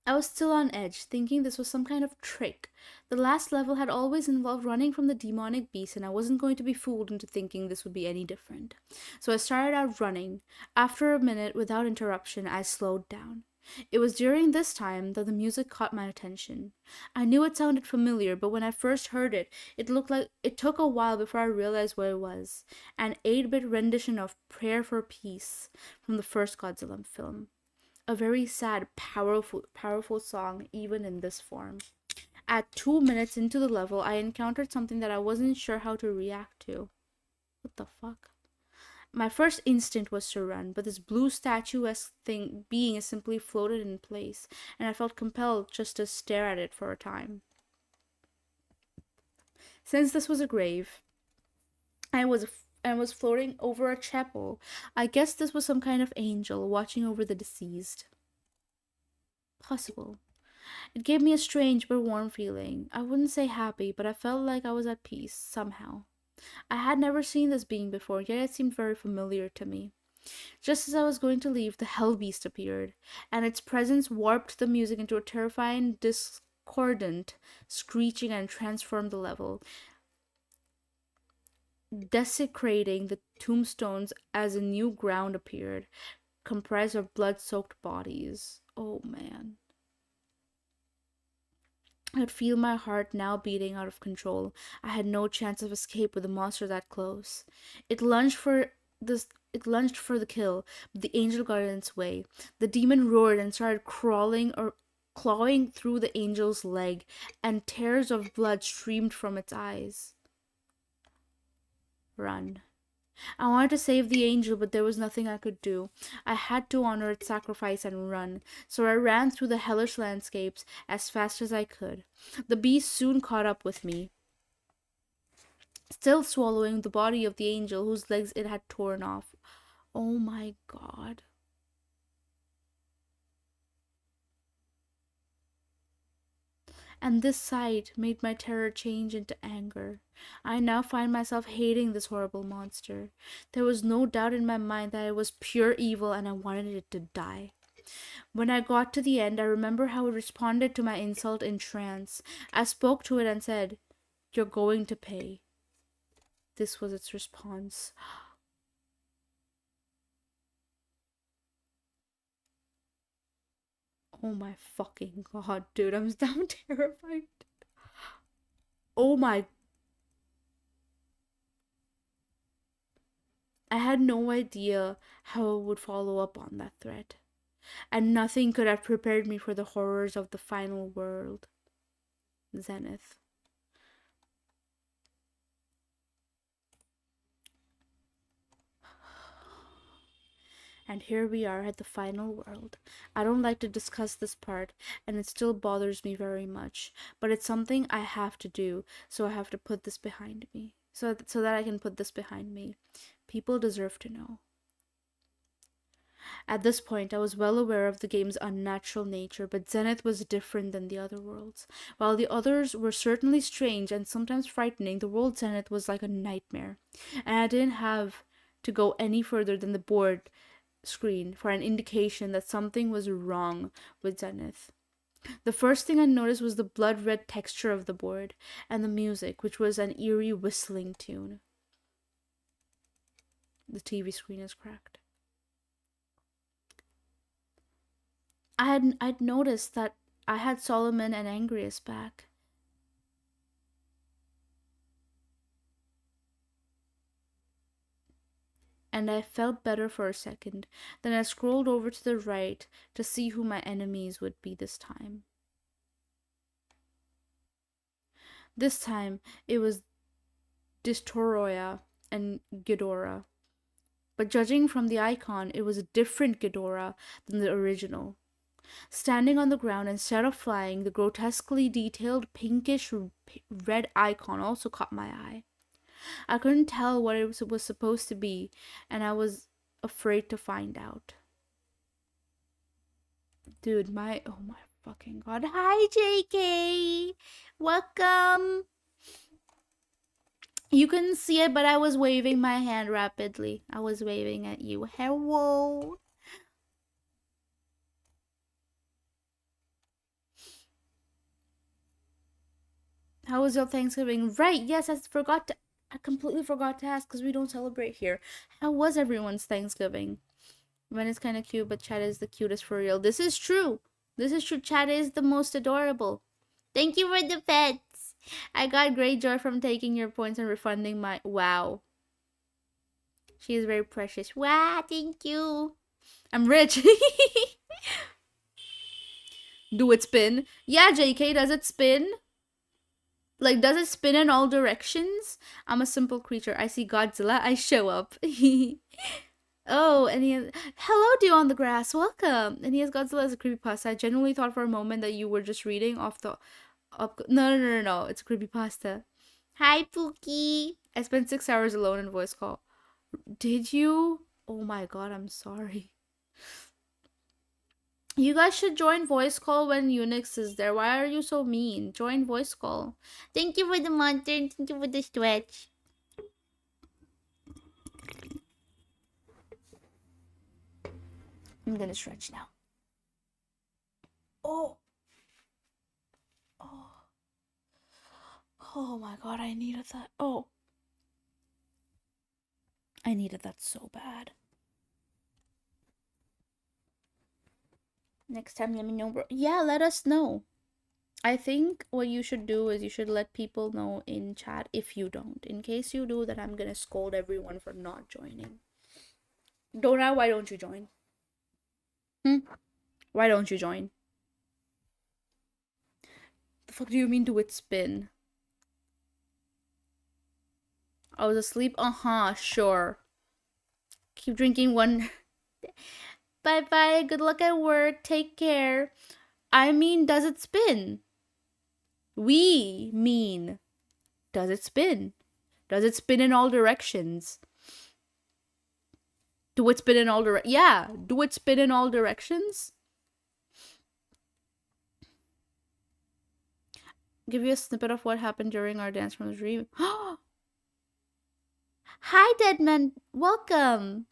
I was still on edge, thinking this was some kind of trick. The last level had always involved running from the demonic beast, and I wasn't going to be fooled into thinking this would be any different. So I started out running. After a minute, without interruption, I slowed down. It was during this time that the music caught my attention. I knew it sounded familiar, but when I first heard it, it took a while before I realized what it was. An 8-bit rendition of Prayer for Peace from the first Godzilla film. A very sad, powerful song, even in this form. At 2 minutes into the level, I encountered something that I wasn't sure how to react to. What the fuck? My first instinct was to run, but this blue statuesque being simply floated in place, and I felt compelled just to stare at it for a time. Since this was a grave, and was floating over a chapel, I guess this was some kind of angel watching over the deceased. Possible. It gave me a strange but warm feeling. I wouldn't say happy, but I felt like I was at peace, somehow. I had never seen this being before, yet it seemed very familiar to me. Just as I was going to leave, the Hell Beast appeared, and its presence warped the music into a terrifying, discordant screeching and transformed the level, desecrating the tombstones as a new ground appeared, comprised of blood-soaked bodies. Oh man. I could feel my heart now beating out of control. I had no chance of escape with a monster that close. It lunged for this it lunged for the kill, but the angel got in its way. The demon roared and started crawling or clawing through the angel's leg, and tears of blood streamed from its eyes. Run. I wanted to save the angel, but there was nothing I could do. I had to honor its sacrifice and run, so I ran through the hellish landscapes as fast as I could. The beast soon caught up with me, still swallowing the body of the angel whose legs it had torn off. Oh my god. And this sight made my terror change into anger. I now find myself hating this horrible monster. There was no doubt in my mind that it was pure evil and I wanted it to die. When I got to the end, I remember how it responded to my insult in trance. I spoke to it and said, "You're going to pay." This was its response. Oh my fucking god, dude, I'm terrified. Oh my. I had no idea how I would follow up on that threat, and nothing could have prepared me for the horrors of the final world. Zenith. And here we are at the final world. I don't like to discuss this part, and it still bothers me very much, but it's something I have to do, so I have to put this behind me. So that I can put this behind me. People deserve to know. At this point, I was well aware of the game's unnatural nature, but Zenith was different than the other worlds. While the others were certainly strange and sometimes frightening, the world Zenith was like a nightmare. And I didn't have to go any further than the board screen for an indication that something was wrong with Zenith. The first thing I noticed was the blood red texture of the board and the music, which was an eerie whistling tune. The TV screen is cracked. I'd noticed that I had Solomon and Angrius back. And I felt better for a second. Then I scrolled over to the right to see who my enemies would be this time. This time, it was Distoroya and Ghidorah. But judging from the icon, it was a different Ghidorah than the original. Standing on the ground instead of flying, the grotesquely detailed pinkish red icon also caught my eye. I couldn't tell what it was supposed to be, and I was afraid to find out. Dude, oh my fucking god. Hi, JK! Welcome! You couldn't see it, but I was waving my hand rapidly. I was waving at you. Hello! How was your Thanksgiving? Right, yes, I completely forgot to ask because we don't celebrate here. How was everyone's Thanksgiving? Ren is kind of cute, but Chad is the cutest for real. This is true. This is true. Chad is the most adorable. Thank you for the pets. I got great joy from taking your points and refunding my. Wow. She is very precious. Wow, thank you. I'm rich. Do it spin? Yeah, JK, does it spin? Like, does it spin in all directions? I'm a simple creature. I see Godzilla, I show up. Oh, and hello, Dew on the Grass, welcome. And he has Godzilla as a creepypasta. I genuinely thought for a moment that you were just reading off the No, it's a creepypasta. Hi, Pookie. I spent 6 hours alone in voice call. Did you? Oh my god, I'm sorry. You guys should join voice call when Unix is there. Why are you so mean? Join voice call. Thank you for the monster and thank you for the stretch. I'm gonna stretch now. Oh. Oh. Oh my god, I needed that. Oh. I needed that so bad. Next time, let me know, bro. Yeah, let us know. I think what you should do is you should let people know in chat if you don't. In case you do, then I'm gonna scold everyone for not joining. Dora, why don't you join? Hmm? Why don't you join? The fuck do you mean do it spin? I was asleep? Uh-huh, sure. Keep drinking one. Bye bye. Good luck at work. Take care. I mean, does it spin? We mean, does it spin? Does it spin in all directions? Do it spin in all Yeah, do it spin in all directions? Give you a snippet of what happened during our dance from the dream. Hi, Deadman. Welcome.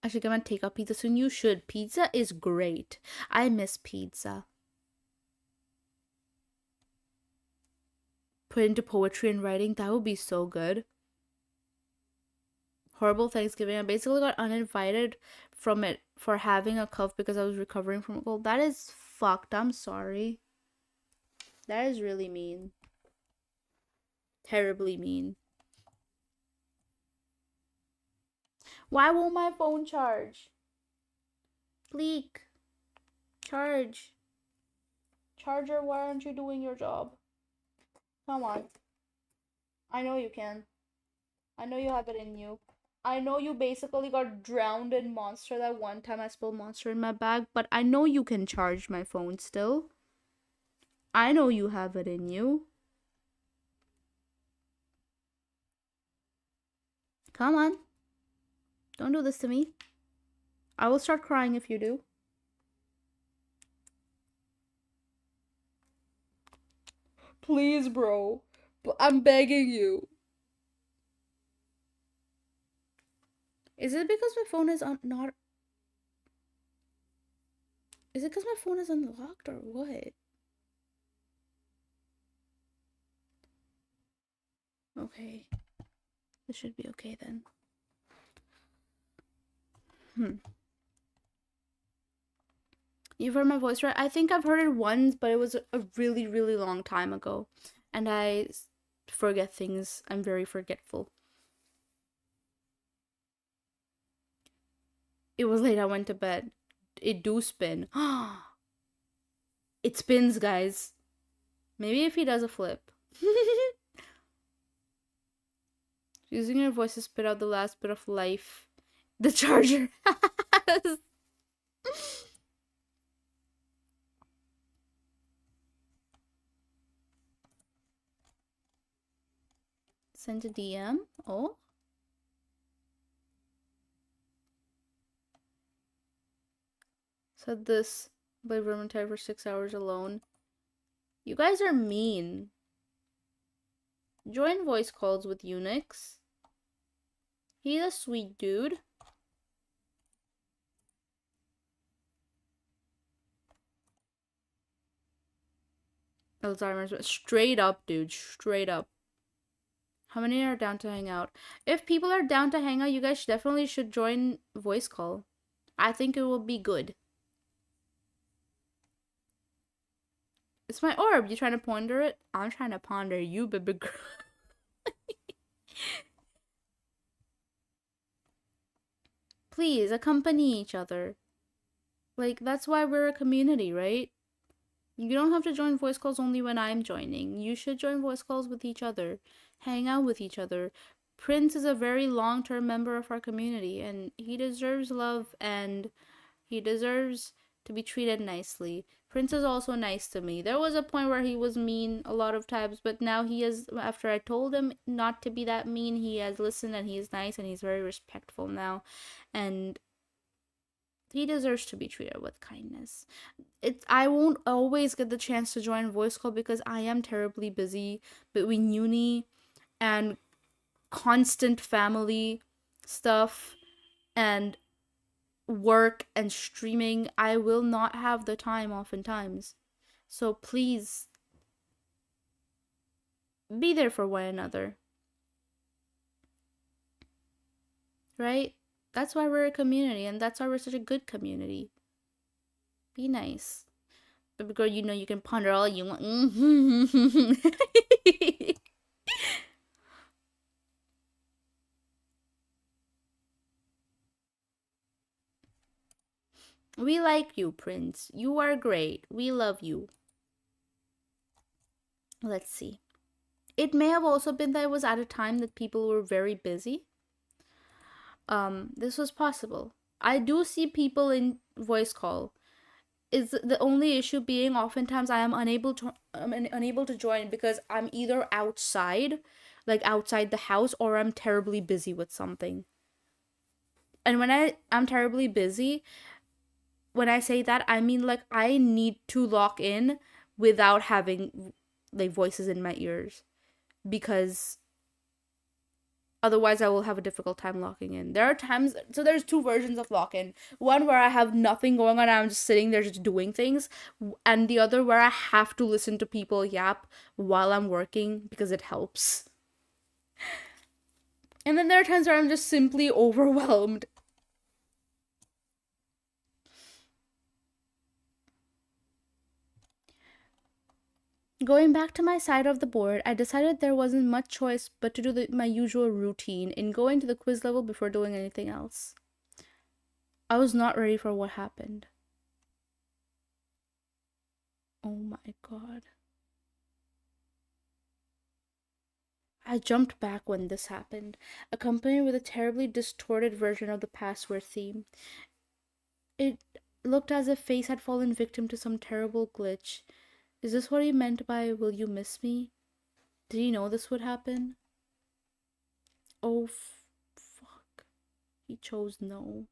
I should come and take out pizza soon. You should. Pizza is great. I miss pizza. Put into poetry and writing. That would be so good. Horrible Thanksgiving. I basically got uninvited from it for having a cough because I was recovering from a cold. That is fucked. I'm sorry. That is really mean. Terribly mean. Why won't my phone charge? Bleak. Charge. Charger, why aren't you doing your job? Come on. I know you can. I know you have it in you. I know you basically got drowned in Monster that one time I spilled Monster in my bag, but I know you can charge my phone still. I know you have it in you. Come on. Don't do this to me. I will start crying if you do. Please, bro. I'm begging you. Is it because my phone is not... Is it because my phone is unlocked or what? Okay. This should be okay then. You've heard my voice, right? I think I've heard it once, but it was a really, really long time ago. And I forget things. I'm very forgetful. It was late. I went to bed. It do spin. It spins, guys. Maybe if he does a flip. Using your voice to spit out the last bit of life. The charger. Send a DM. Oh. Said this. Played Vermintide for 6 hours alone. You guys are mean. Join voice calls with Unix. He's a sweet dude. Alzheimer's. Straight up, dude. Straight up. How many are down to hang out? If people are down to hang out, you guys definitely should join voice call. I think it will be good. It's my orb. You trying to ponder it? I'm trying to ponder you, baby girl. Please, accompany each other. Like, that's why we're a community, right? You don't have to join voice calls only when I'm joining. You should join voice calls with each other. Hang out with each other. Prince is a very long-term member of our community, and he deserves love, and he deserves to be treated nicely. Prince is also nice to me. There was a point where he was mean a lot of times, but now he is, after I told him not to be that mean, he has listened and he's nice and he's very respectful now. And he deserves to be treated with kindness. I won't always get the chance to join voice call because I am terribly busy between uni and constant family stuff and work and streaming. I will not have the time oftentimes. So please be there for one another, right? That's why we're a community, and that's why we're such a good community. Be nice. Baby girl, you know you can ponder all you want. We like you, Prince. You are great. We love you. Let's see. It may have also been that it was at a time that people were very busy. This was possible. I do see people in voice call. Is the only issue being oftentimes I am unable to join because I'm either outside, like outside the house, or I'm terribly busy with something. And when I'm terribly busy, when I say that, I mean like I need to lock in without having like voices in my ears, because otherwise I will have a difficult time locking in. There are times, so there's two versions of lock in. One where I have nothing going on, I'm just sitting there just doing things, and the other where I have to listen to people yap while I'm working because it helps. And then there are times where I'm just simply overwhelmed. Going back to my side of the board, I decided there wasn't much choice but to do my usual routine in going to the quiz level before doing anything else. I was not ready for what happened. Oh my god. I jumped back when this happened, accompanied with a terribly distorted version of the password theme. It looked as if Face had fallen victim to some terrible glitch. Is this what he meant by "will you miss me"? Did he know this would happen? Oh, fuck. He chose no.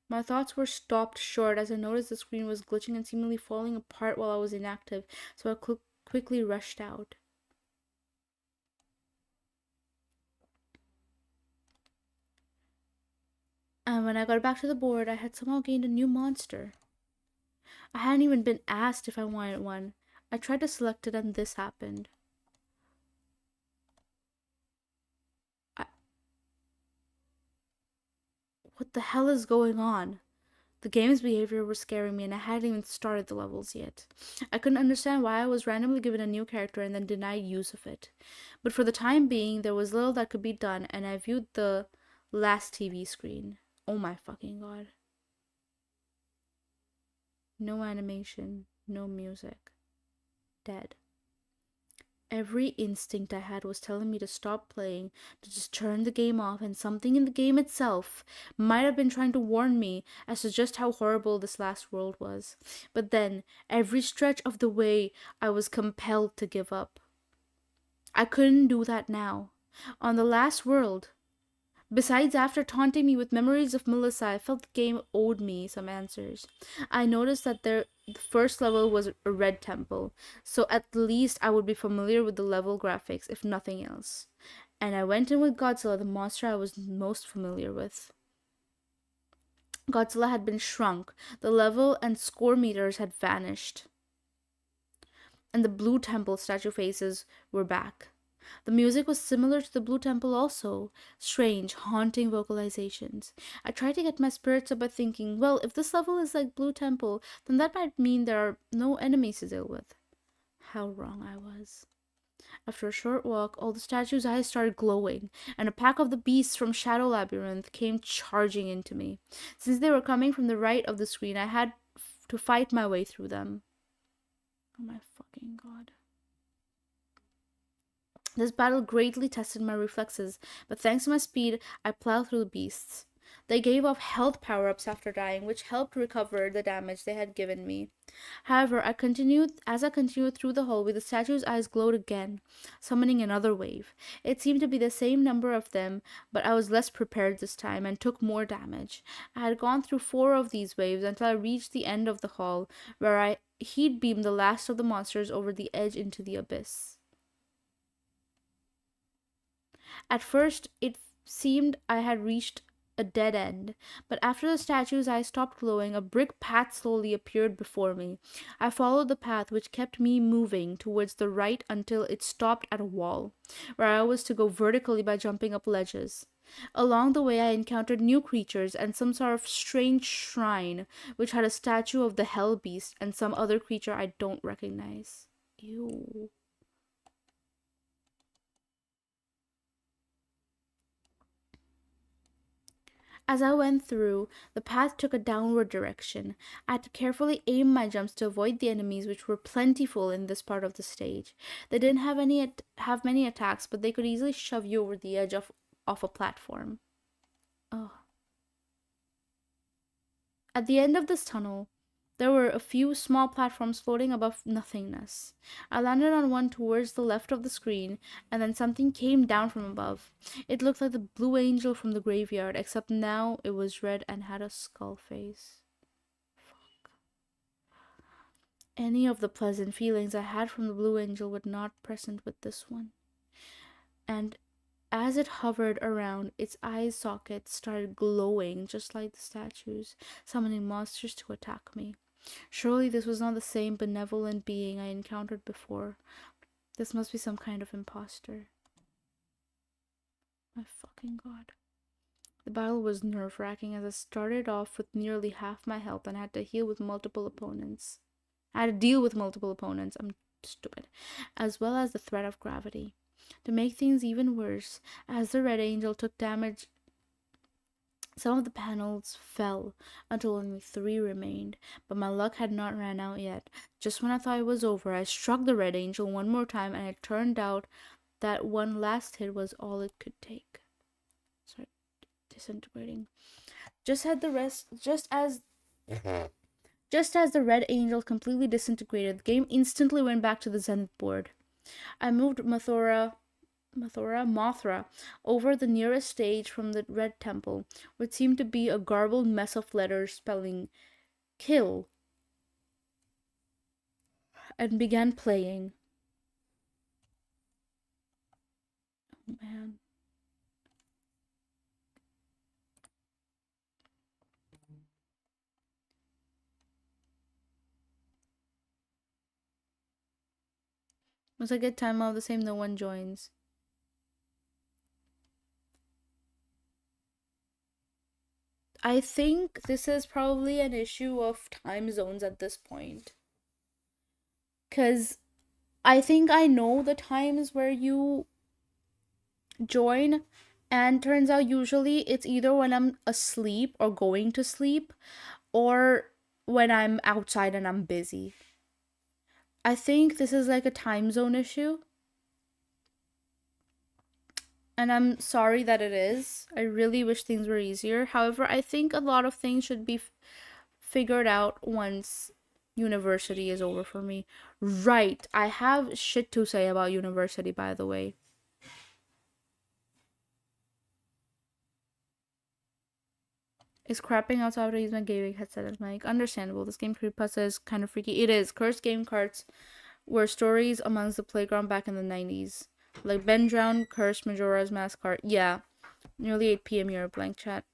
My thoughts were stopped short as I noticed the screen was glitching and seemingly falling apart while I was inactive, so I quickly rushed out. And when I got back to the board, I had somehow gained a new monster. I hadn't even been asked if I wanted one. I tried to select it and this happened. I... What the hell is going on? The game's behavior was scaring me and I hadn't even started the levels yet. I couldn't understand why I was randomly given a new character and then denied use of it. But for the time being, there was little that could be done and I viewed the last TV screen. Oh my fucking god. No animation, no music. Dead. Every instinct I had was telling me to stop playing, to just turn the game off, and something in the game itself might have been trying to warn me as to just how horrible this last world was. But then, every stretch of the way, I was compelled to give up. I couldn't do that now. On the last world, besides, after taunting me with memories of Melissa, I felt the game owed me some answers. I noticed that the first level was a red temple, so at least I would be familiar with the level graphics, if nothing else. And I went in with Godzilla, the monster I was most familiar with. Godzilla had been shrunk, the level and score meters had vanished, and the blue temple statue faces were back. The music was similar to the Blue Temple also, strange, haunting vocalizations. I tried to get my spirits up by thinking, well, if this level is like Blue Temple, then that might mean there are no enemies to deal with. How wrong I was. After a short walk, all the statues' eyes started glowing, and a pack of the beasts from Shadow Labyrinth came charging into me. Since they were coming from the right of the screen, I had to fight my way through them. Oh my fucking god. This battle greatly tested my reflexes, but thanks to my speed, I plowed through the beasts. They gave off health power-ups after dying, which helped recover the damage they had given me. However, as I continued through the hallway, the statue's eyes glowed again, summoning another wave. It seemed to be the same number of them, but I was less prepared this time and took more damage. I had gone through 4 of these waves until I reached the end of the hall, where I heat beamed the last of the monsters over the edge into the abyss. At first, it seemed I had reached a dead end. But after the statue's eyes stopped glowing, a brick path slowly appeared before me. I followed the path, which kept me moving towards the right until it stopped at a wall, where I was to go vertically by jumping up ledges. Along the way, I encountered new creatures and some sort of strange shrine, which had a statue of the Hell Beast and some other creature I don't recognize. Ew. As I went through, the path took a downward direction. I had to carefully aim my jumps to avoid the enemies, which were plentiful in this part of the stage. They didn't have many attacks, but they could easily shove you over the edge of a platform. Oh. At the end of this tunnel, there were a few small platforms floating above nothingness. I landed on one towards the left of the screen, and then something came down from above. It looked like the blue angel from the graveyard, except now it was red and had a skull face. Fuck. Any of the pleasant feelings I had from the blue angel were not present with this one. And as it hovered around, its eye sockets started glowing just like the statues, summoning monsters to attack me. Surely this was not the same benevolent being I encountered before. This must be some kind of imposter. My fucking god. The battle was nerve-wracking as I started off with nearly half my health and had to deal with multiple opponents. I'm stupid. As well as the threat of gravity. To make things even worse, as the Red Angel took damage, some of the panels fell until only 3 remained, but my luck had not ran out yet. Just when I thought it was over, I struck the Red Angel one more time, and it turned out that one last hit was all it could take. Sorry, disintegrating. Just as the Red Angel completely disintegrated, the game instantly went back to the Zenith board. I moved Mothra over the nearest stage from the Red Temple, which seemed to be a garbled mess of letters spelling kill, and began playing. Oh man. Once I get time all the same, no one joins. I think this is probably an issue of time zones at this point. Because I think I know the times where you join, and turns out usually it's either when I'm asleep or going to sleep, or when I'm outside and I'm busy. I think this is like a time zone issue. And I'm sorry that it is. I really wish things were easier. However, I think a lot of things should be figured out once university is over for me. Right. I have shit to say about university, by the way. Is crapping outside to use my gaming headset as mic. Understandable. This game creepypasta is kind of freaky. It is. Cursed game carts were stories amongst the playground back in the 90s. Like Ben Drowned, Cursed, Majora's Mask cart. Yeah. Nearly 8 p.m. You're a blank chat.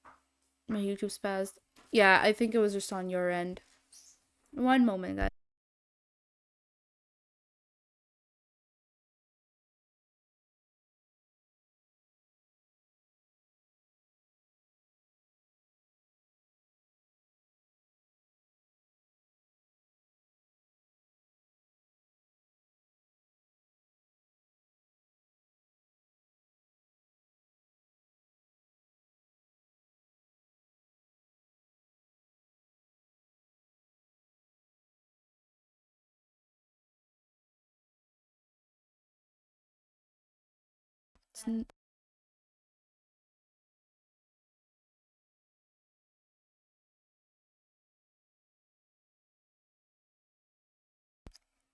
My YouTube spazzed. Yeah, I think it was just on your end. One moment, guys.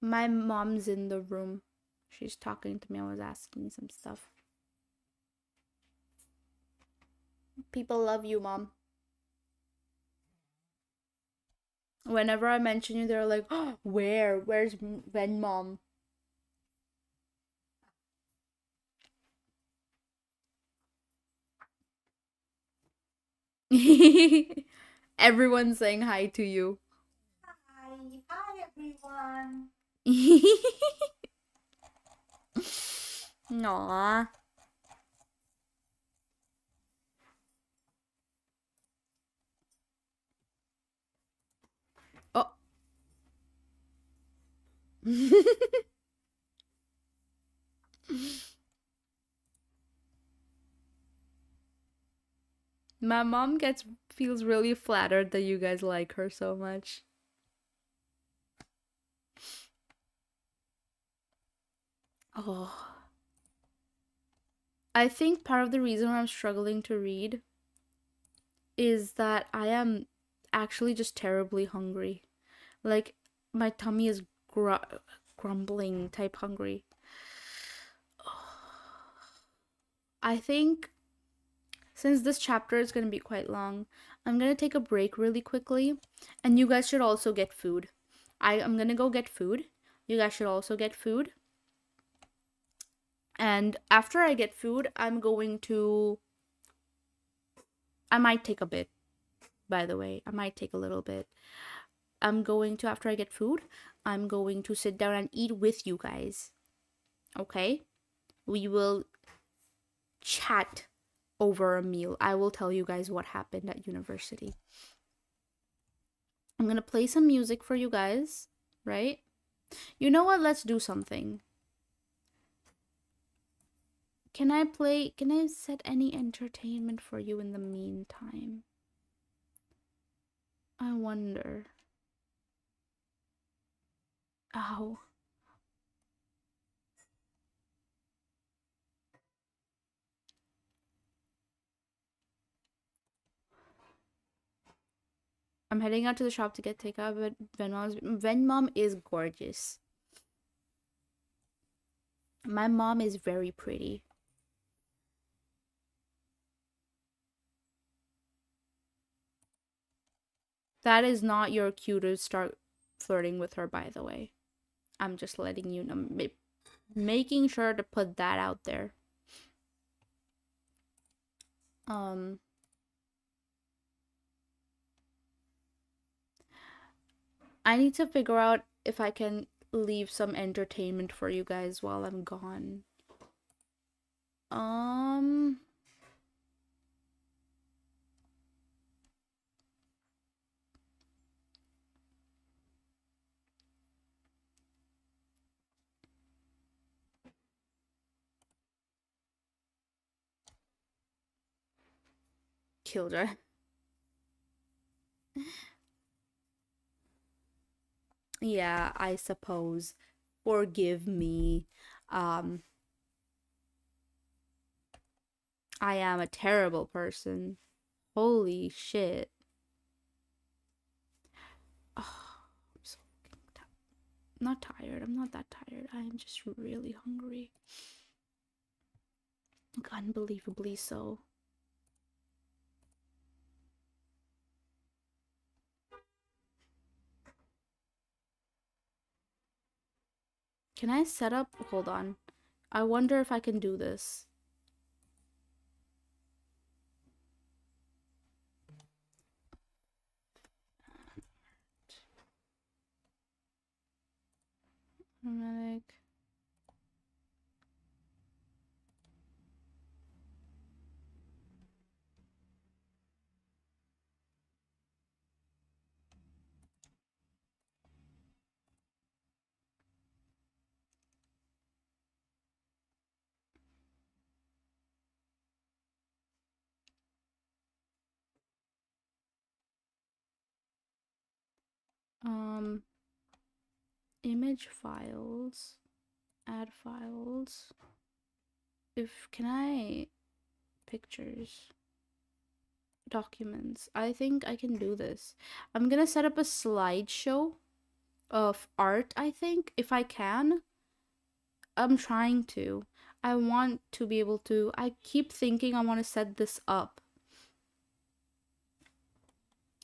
My mom's in the room. She's talking to me. I was asking some stuff. People love you, Mom. Whenever I mention you, they're like, oh, where? Where's Ben, Mom? Everyone's saying hi to you. Hi, hi everyone. Aww. Oh. My mom gets feels really flattered that you guys like her so much. Oh. I think part of the reason I'm struggling to read is that I am actually just terribly hungry. Like my tummy is grumbling type hungry. I think since this chapter is going to be quite long, I'm going to take a break really quickly and you guys should also get food. I'm going to go get food. You guys should also get food. And after I get food, I might take a bit, by the way. I might take a little bit. After I get food, I'm going to sit down and eat with you guys. Okay? We will chat over a meal. I will tell you guys what happened at university. I'm gonna play some music for you guys, right? You know what? Let's do something. Can I set any entertainment for you in the meantime? I wonder. Ow. I'm heading out to the shop to get takeout, but Venmom is gorgeous. My mom is very pretty. That is not your cue to start flirting with her, by the way. I'm just letting you know, making sure to put that out there. Um, I need to figure out if I can leave some entertainment for you guys while I'm gone. Um, Killjoy. Yeah, I suppose. Forgive me. Um, I am a terrible person. Holy shit. Oh, I'm so not tired. I'm not that tired. I am just really hungry. Unbelievably so. Can I set up? Hold on. I wonder if I can do this. Automatic. Um, image files. Add files. If can I pictures documents? I think I can do this. I'm gonna set up a slideshow of art, I think, if I can. I'm trying to. I want to be able to. I keep thinking I want to set this up.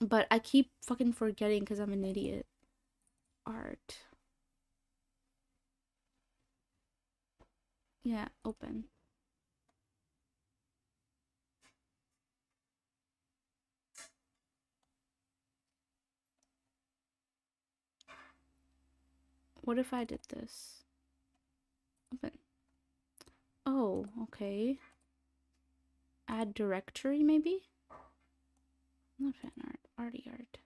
But I keep fucking forgetting because I'm an idiot. Art. Yeah, open. What if I did this? Open. Oh, okay. Add directory, maybe? Not fan art, arty art.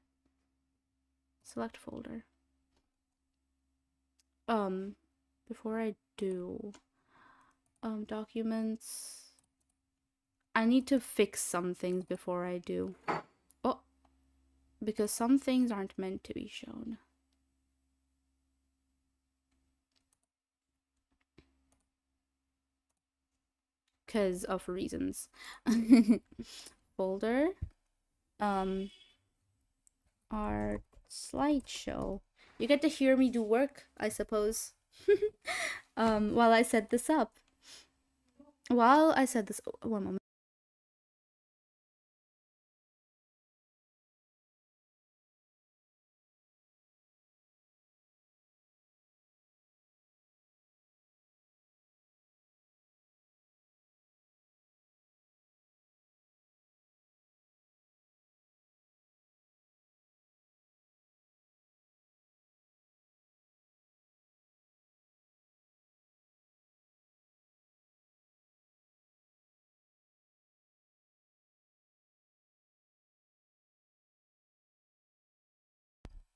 Select folder. Before I do, documents. I need to fix some things before I do. Oh, because some things aren't meant to be shown. Because of reasons. Folder. Art slideshow. You get to hear me do work, I suppose. While I set this up. While I set this, oh, one moment.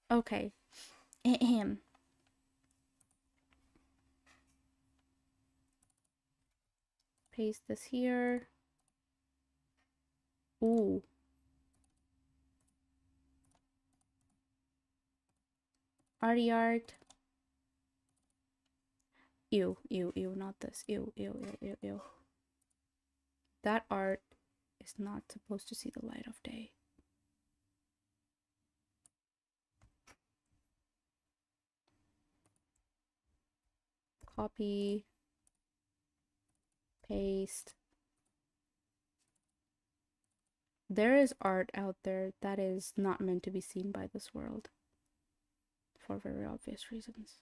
Okay. Ahem. Paste this here. Ooh. Arty art. Ew, ew, ew, not this. Ew, ew, ew, ew, ew. That art is not supposed to see the light of day. Copy. Paste. There is art out there that is not meant to be seen by this world. For very obvious reasons.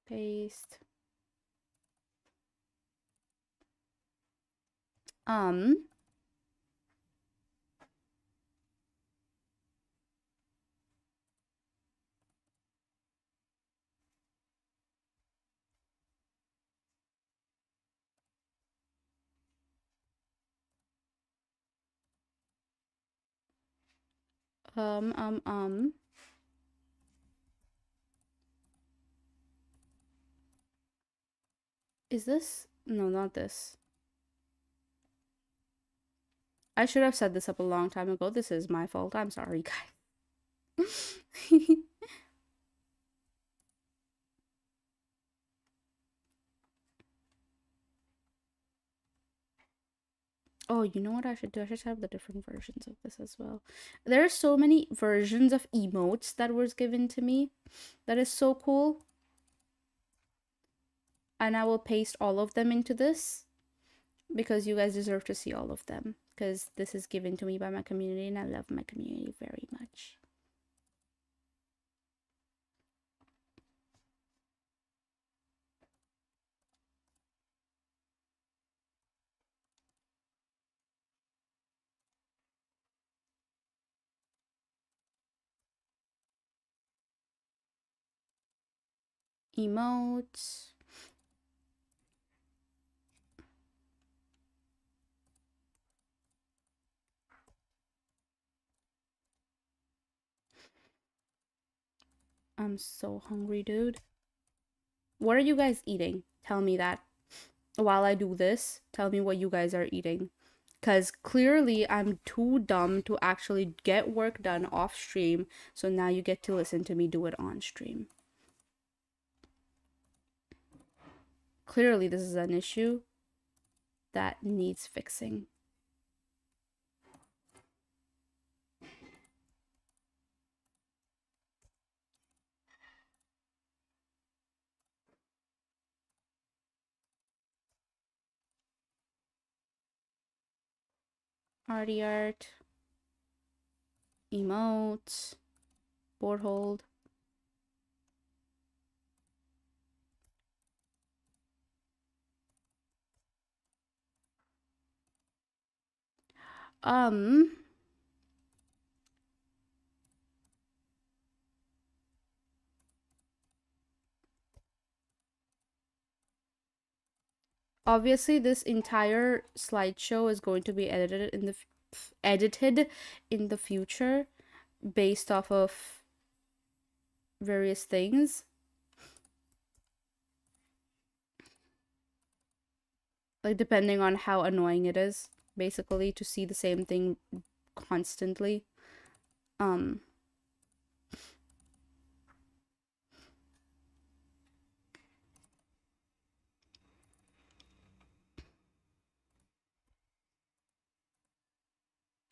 Paste. Um. Is this? No, not this. I should have set this up a long time ago. This is my fault. I'm sorry, guys. Oh, you know what I should do? I should have the different versions of this as well. There are so many versions of emotes that was given to me. That is so cool. And I will paste all of them into this because you guys deserve to see all of them. Because this is given to me by my community and I love my community very much. Emotes. I'm so hungry, dude. What are you guys eating? Tell me that. While I do this, tell me what you guys are eating. Because clearly I'm too dumb to actually get work done off stream. So now you get to listen to me do it on stream. Clearly this is an issue that needs fixing. Arty art. Emotes. Board hold. Um, Obviously, this entire slideshow is going to be edited in the future based off of various things. Like depending on how annoying it is, basically, to see the same thing constantly. Um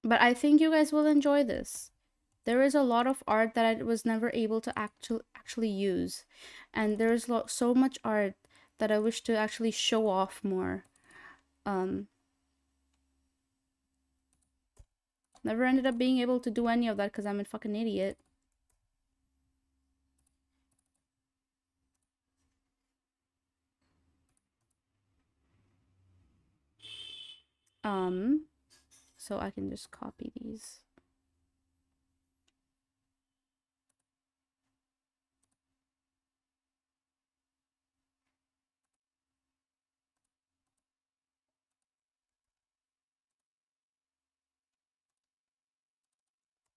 but I think you guys will enjoy this. There is a lot of art that I was never able to actually use, and there's so much art that I wish to actually show off more. Um Never ended up being able to do any of that because I'm a fucking idiot. So I can just copy these.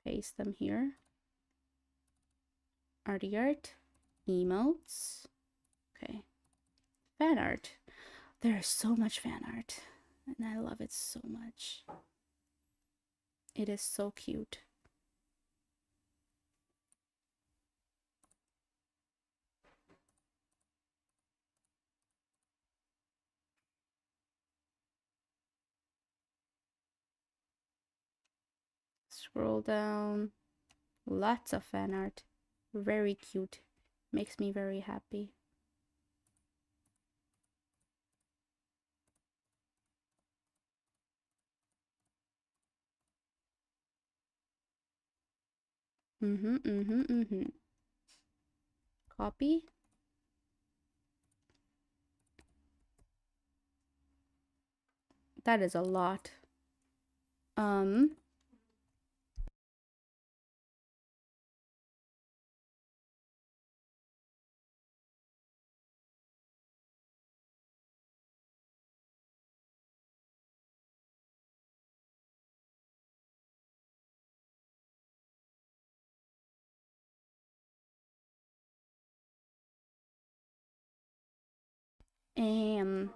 Paste them here. Arty art. Emotes. Okay. Fan art. There is so much fan art. And I love it so much. It is so cute. Scroll down. Lots of fan art. Very cute. Makes me very happy. Copy. That is a lot. Um, um,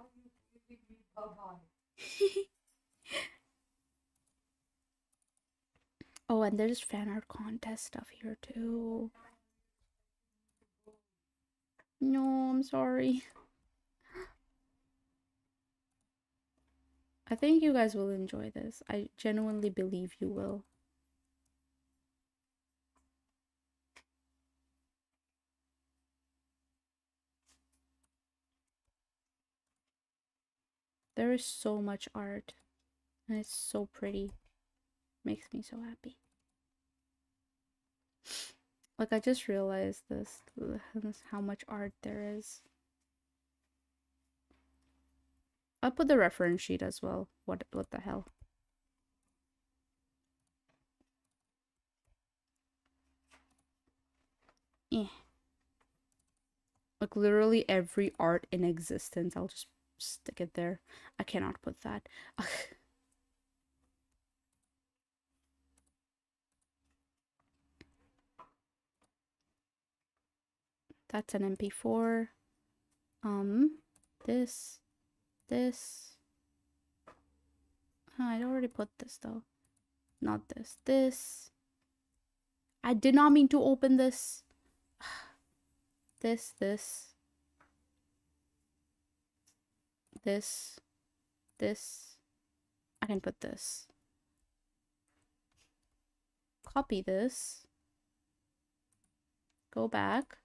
oh, and there's fan art contest stuff here too. No, I'm sorry. I think you guys will enjoy this. I genuinely believe you will. There is so much art, and it's so pretty. Makes me so happy. Like, I just realized this how much art there is. I'll put the reference sheet as well. What the hell? Eh. Like literally every art in existence. I'll just stick it there. I cannot put that. That's an MP4. This. This. Oh, I already put this though. Not this. This. I did not mean to open this. This. This. I can put this. Copy this. Go back.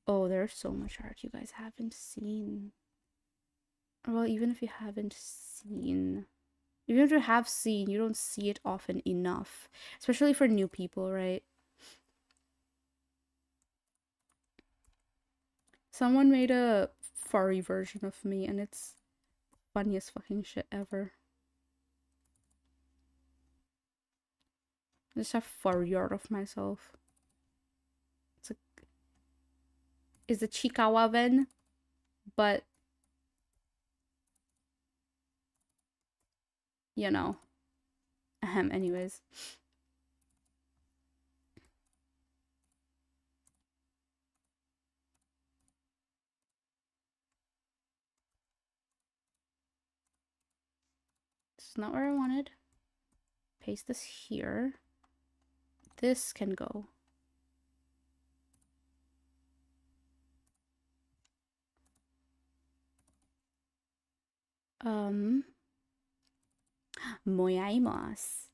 Oh, there's so much art you guys haven't seen. Well, even if you haven't seen, even if you have seen, you don't see it often enough. Especially for new people, right? Someone made a furry version of me and it's funniest fucking shit ever. I just have furry art of myself. It's a Chikawa Ven, but you know. Anyways. This is not where I wanted. Paste this here. This can go. Moyaimas.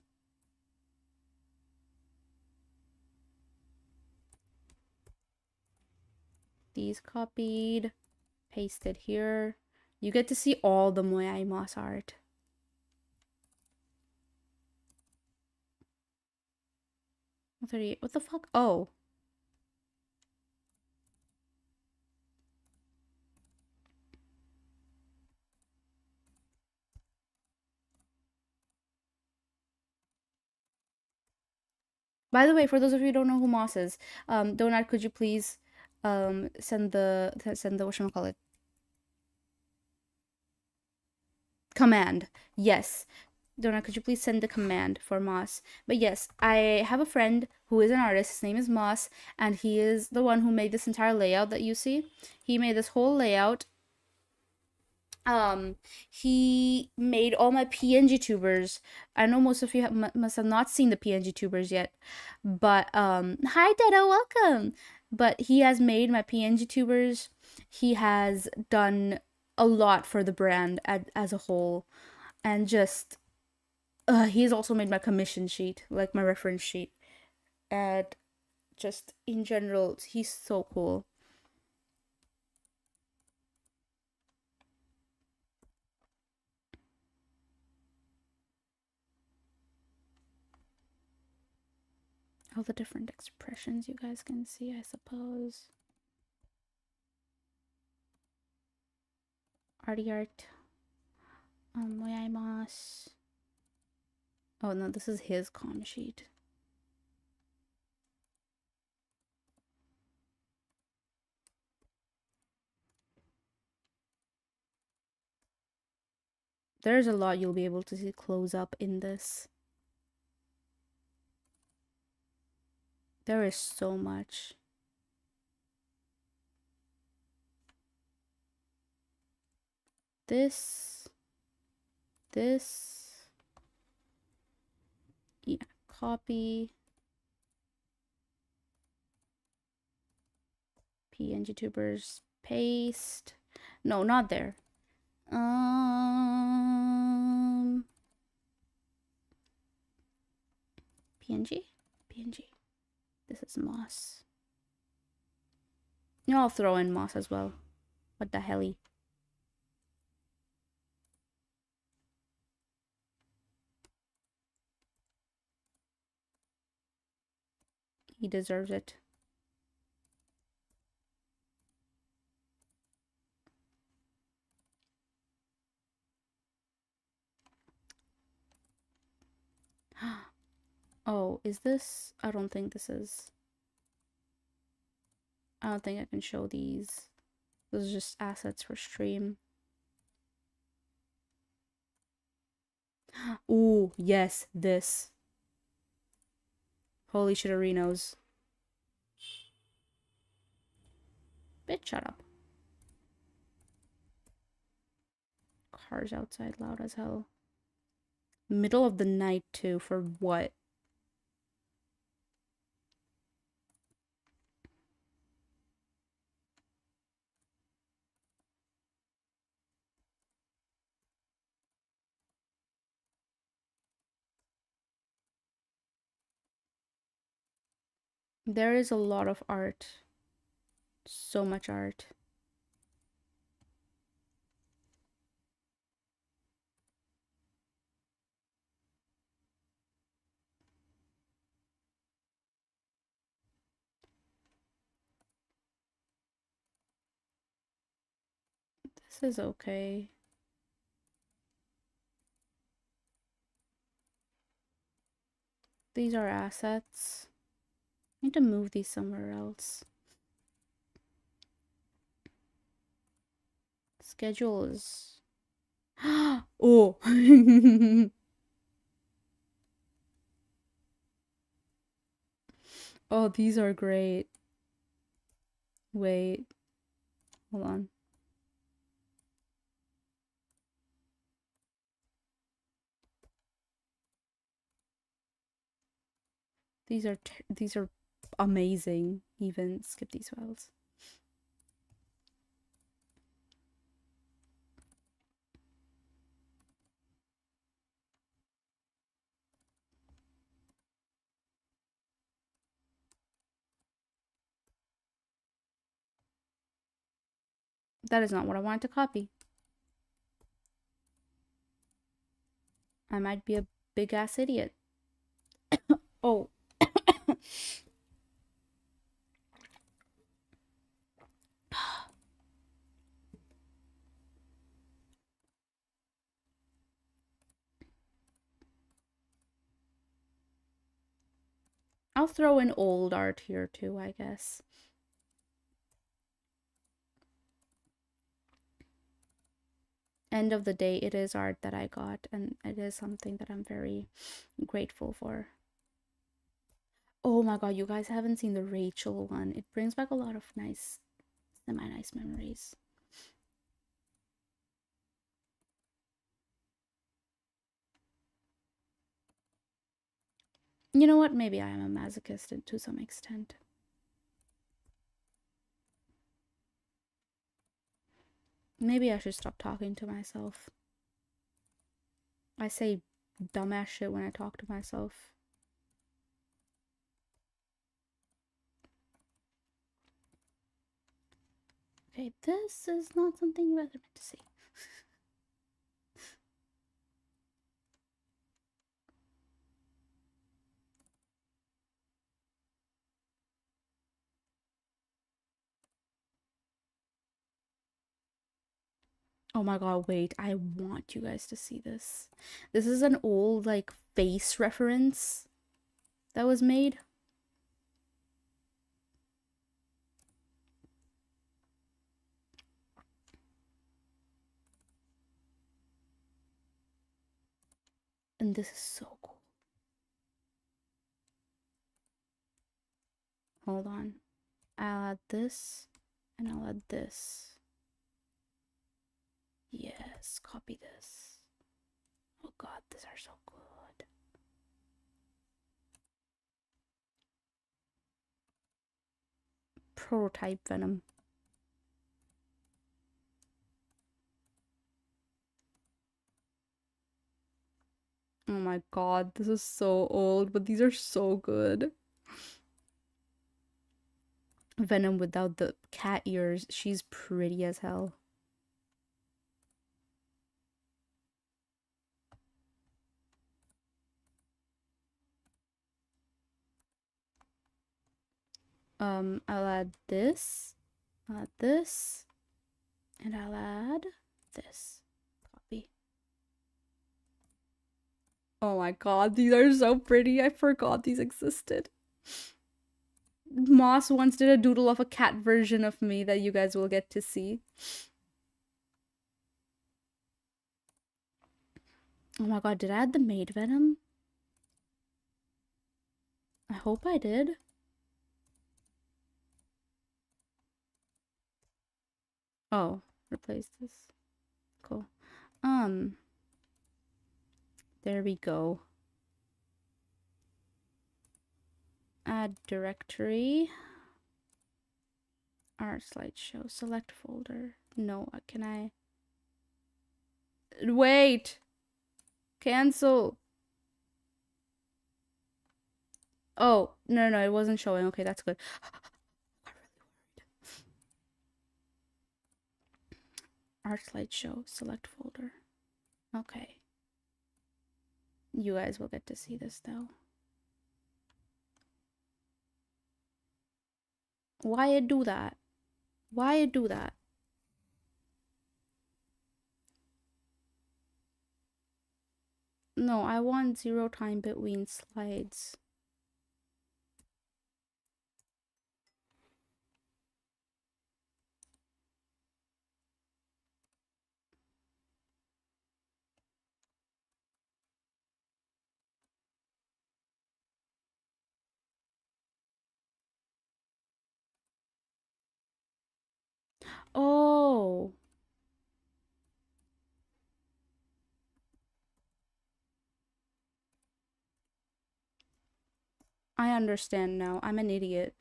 These copied. Pasted here. You get to see all the Moyaimas art. What the fuck? Oh. By the way, for those of you who don't know who Moss is, Donut, could you please send the whatchamacallit? Command. Yes. Donut, could you please send the command for Moss? But yes, I have a friend who is an artist. His name is Moss, and he is the one who made this entire layout that you see. He made this whole layout. He made all my PNG tubers. I know most of you must have not seen the PNG tubers yet, but hi Dedo, welcome. But he has made my PNG tubers. He has done a lot for the brand as a whole, and just he's also made my commission sheet, like my reference sheet, and just in general, he's so cool. All the different expressions you guys can see, I suppose. Arty art. Moyaimasu. Oh no, this is his com sheet. There's a lot you'll be able to see close up in this. There is so much. This. Yeah, copy. PNG tubers. Paste. No, not there. PNG? PNG. This is Moss. You know, I'll throw in Moss as well. What the helly? He deserves it. Oh, is this? I don't think this is. I don't think I can show these. Those are just assets for stream. Ooh, yes, this. Holy shitterinos. Bitch, shut up. Cars outside loud as hell. Middle of the night, too, for what? There is a lot of art. So much art. This is okay. These are assets. I need to move these somewhere else. Schedule is... Oh! Oh, these are great. Wait, hold on. These are amazing. Even skip these files. That is not what I wanted to copy. I might be a big ass idiot. Oh. I'll throw in old art here too, I guess. End of the day, it is art that I got, and it is something that I'm very grateful for. Oh my god, you guys haven't seen the Rachel one. It brings back a lot of nice, semi-nice memories. You know what? Maybe I am a masochist to some extent. Maybe I should stop talking to myself. I say dumbass shit when I talk to myself. Okay, this is not something you guys are meant to see. Oh my god, wait, I want you guys to see this. This is an old, like, face reference that was made. And this is so cool. Hold on. I'll add this, and I'll add this. Yes, copy this. Oh god, these are so good. Prototype Venom. Oh my god, this is so old, but these are so good. Venom without the cat ears. She's pretty as hell. I'll add this, I'll add this, and I'll add this. Copy. Oh my god, these are so pretty. I forgot these existed. Moss once did a doodle of a cat version of me that you guys will get to see. Oh my god, did I add the maid venom? I hope I did. Oh, replace this. Cool. There we go. Add directory. Art slideshow. Select folder. No, can I? Wait! Cancel! Oh, no, it wasn't showing. Okay, that's good. Art slideshow. Select folder. Okay. You guys will get to see this though. Why it do that? Why it do that? No, I want 0 time between slides. Oh, I understand now. I'm an idiot.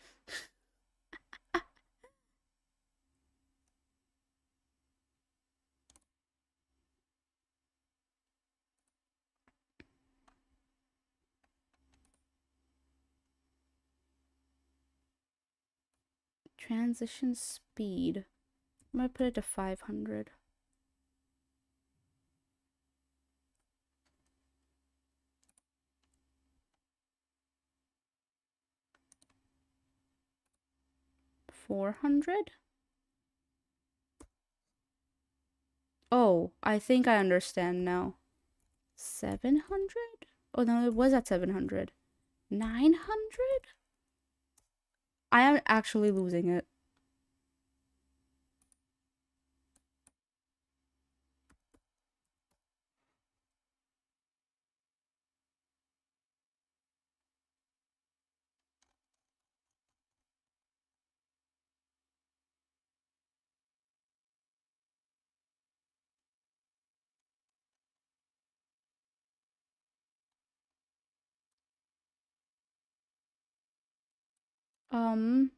Transition speed. I'm gonna put it to 500. $400? Oh, I think I understand now. 700? Oh no, it was at 700. 900? I am actually losing it. Um,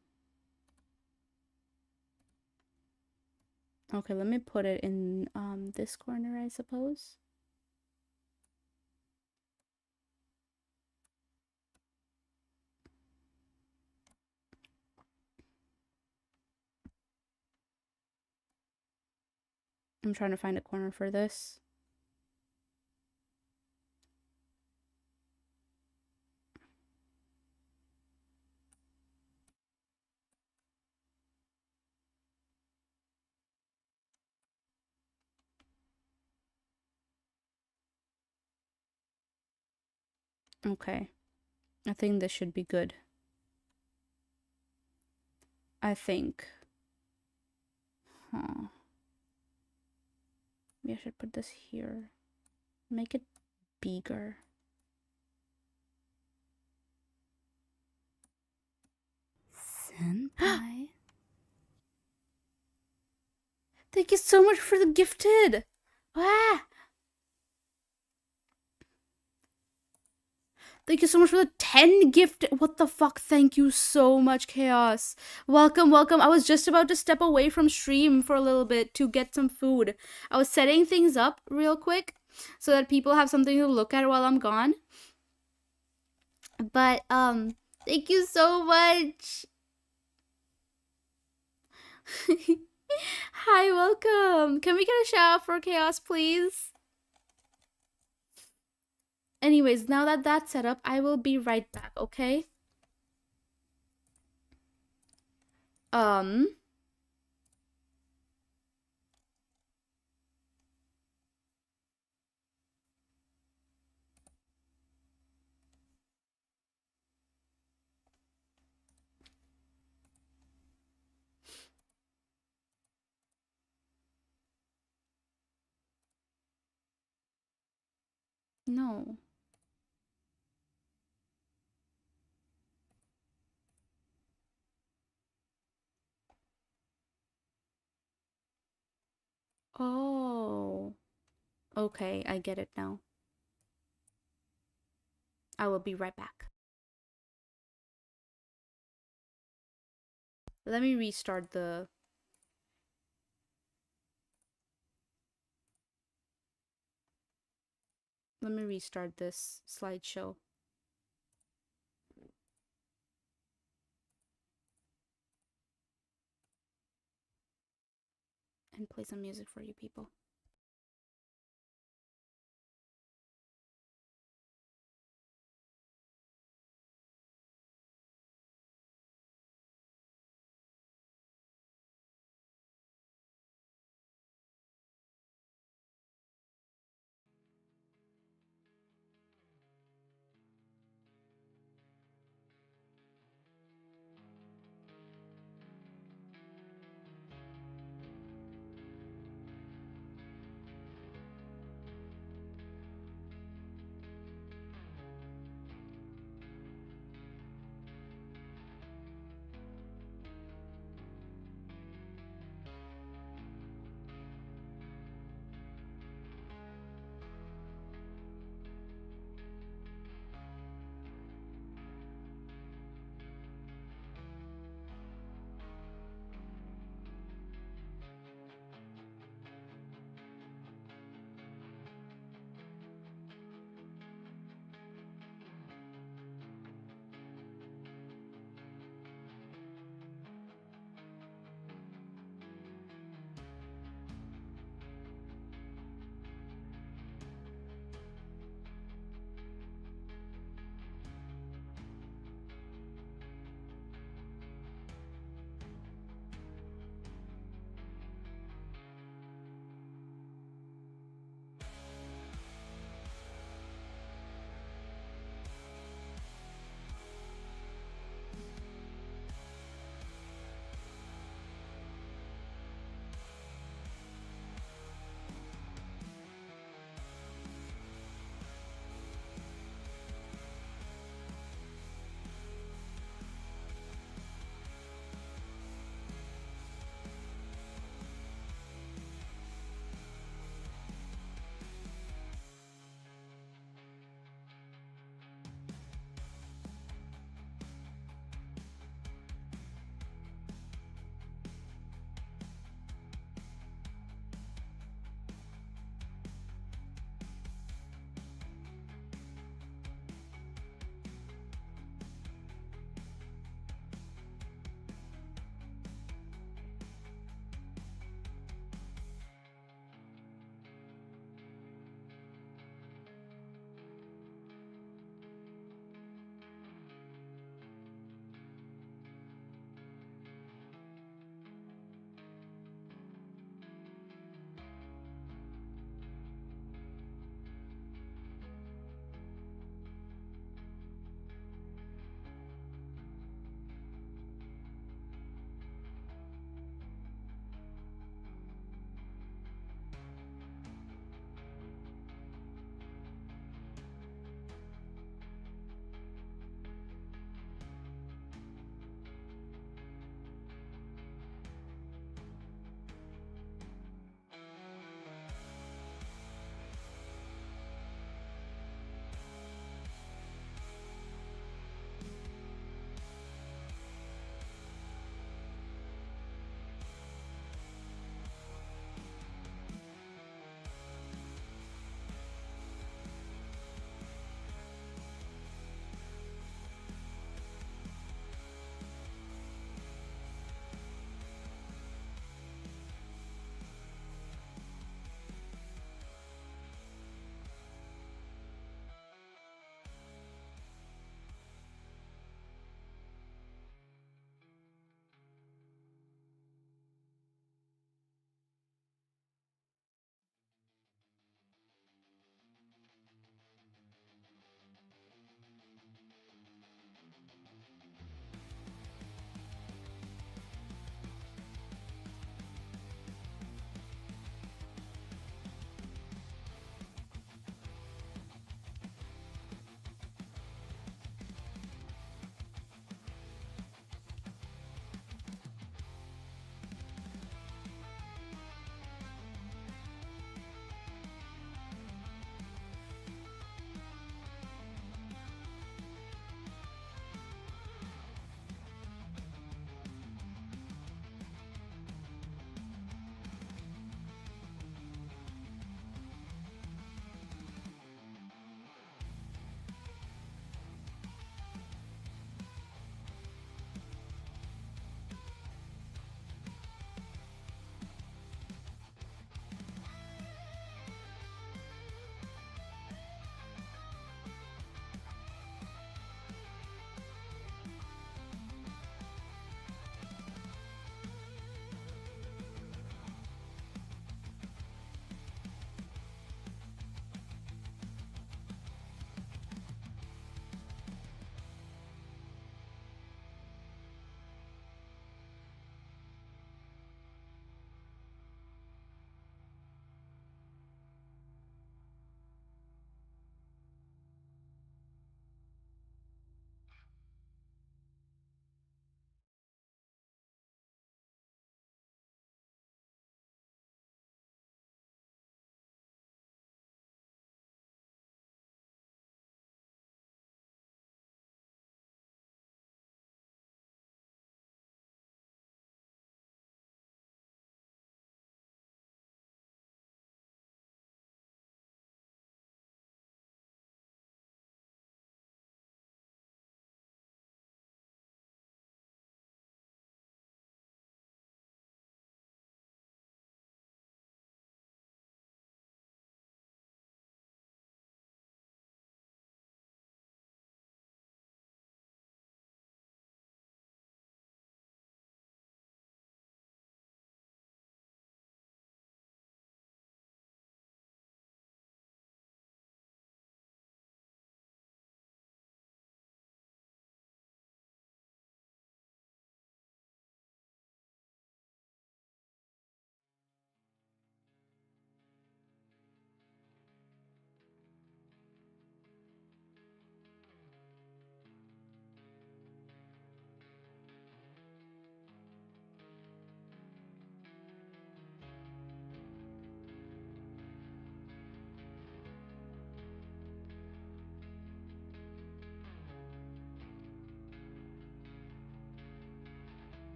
okay, let me put it in this corner, I suppose. I'm trying to find a corner for this. Okay. I think this should be good. I think. Huh. Maybe I should put this here. Make it bigger. Senpai? Thank you so much for the gifted! Ah! Thank you so much for the 10 gift. What the fuck? Thank you so much, Chaos. Welcome, welcome. I was just about to step away from stream for a little bit to get some food. I was setting things up real quick so that people have something to look at while I'm gone. But, thank you so much. Hi, welcome. Can we get a shout out for Chaos, please? Anyways, now that that's set up, I will be right back, okay? Um, no. Oh. Okay, I get it now. I will be right back. Let me restart the... Let me restart this slideshow. And play some music for you people.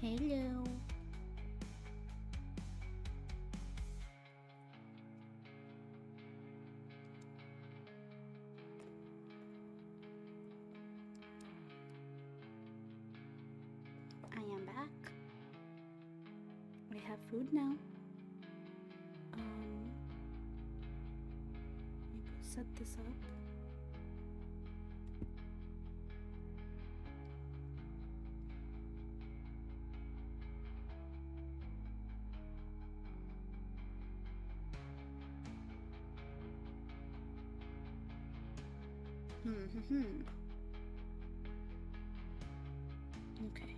Hello. I am back. We have food now. Maybe set this up. Okay.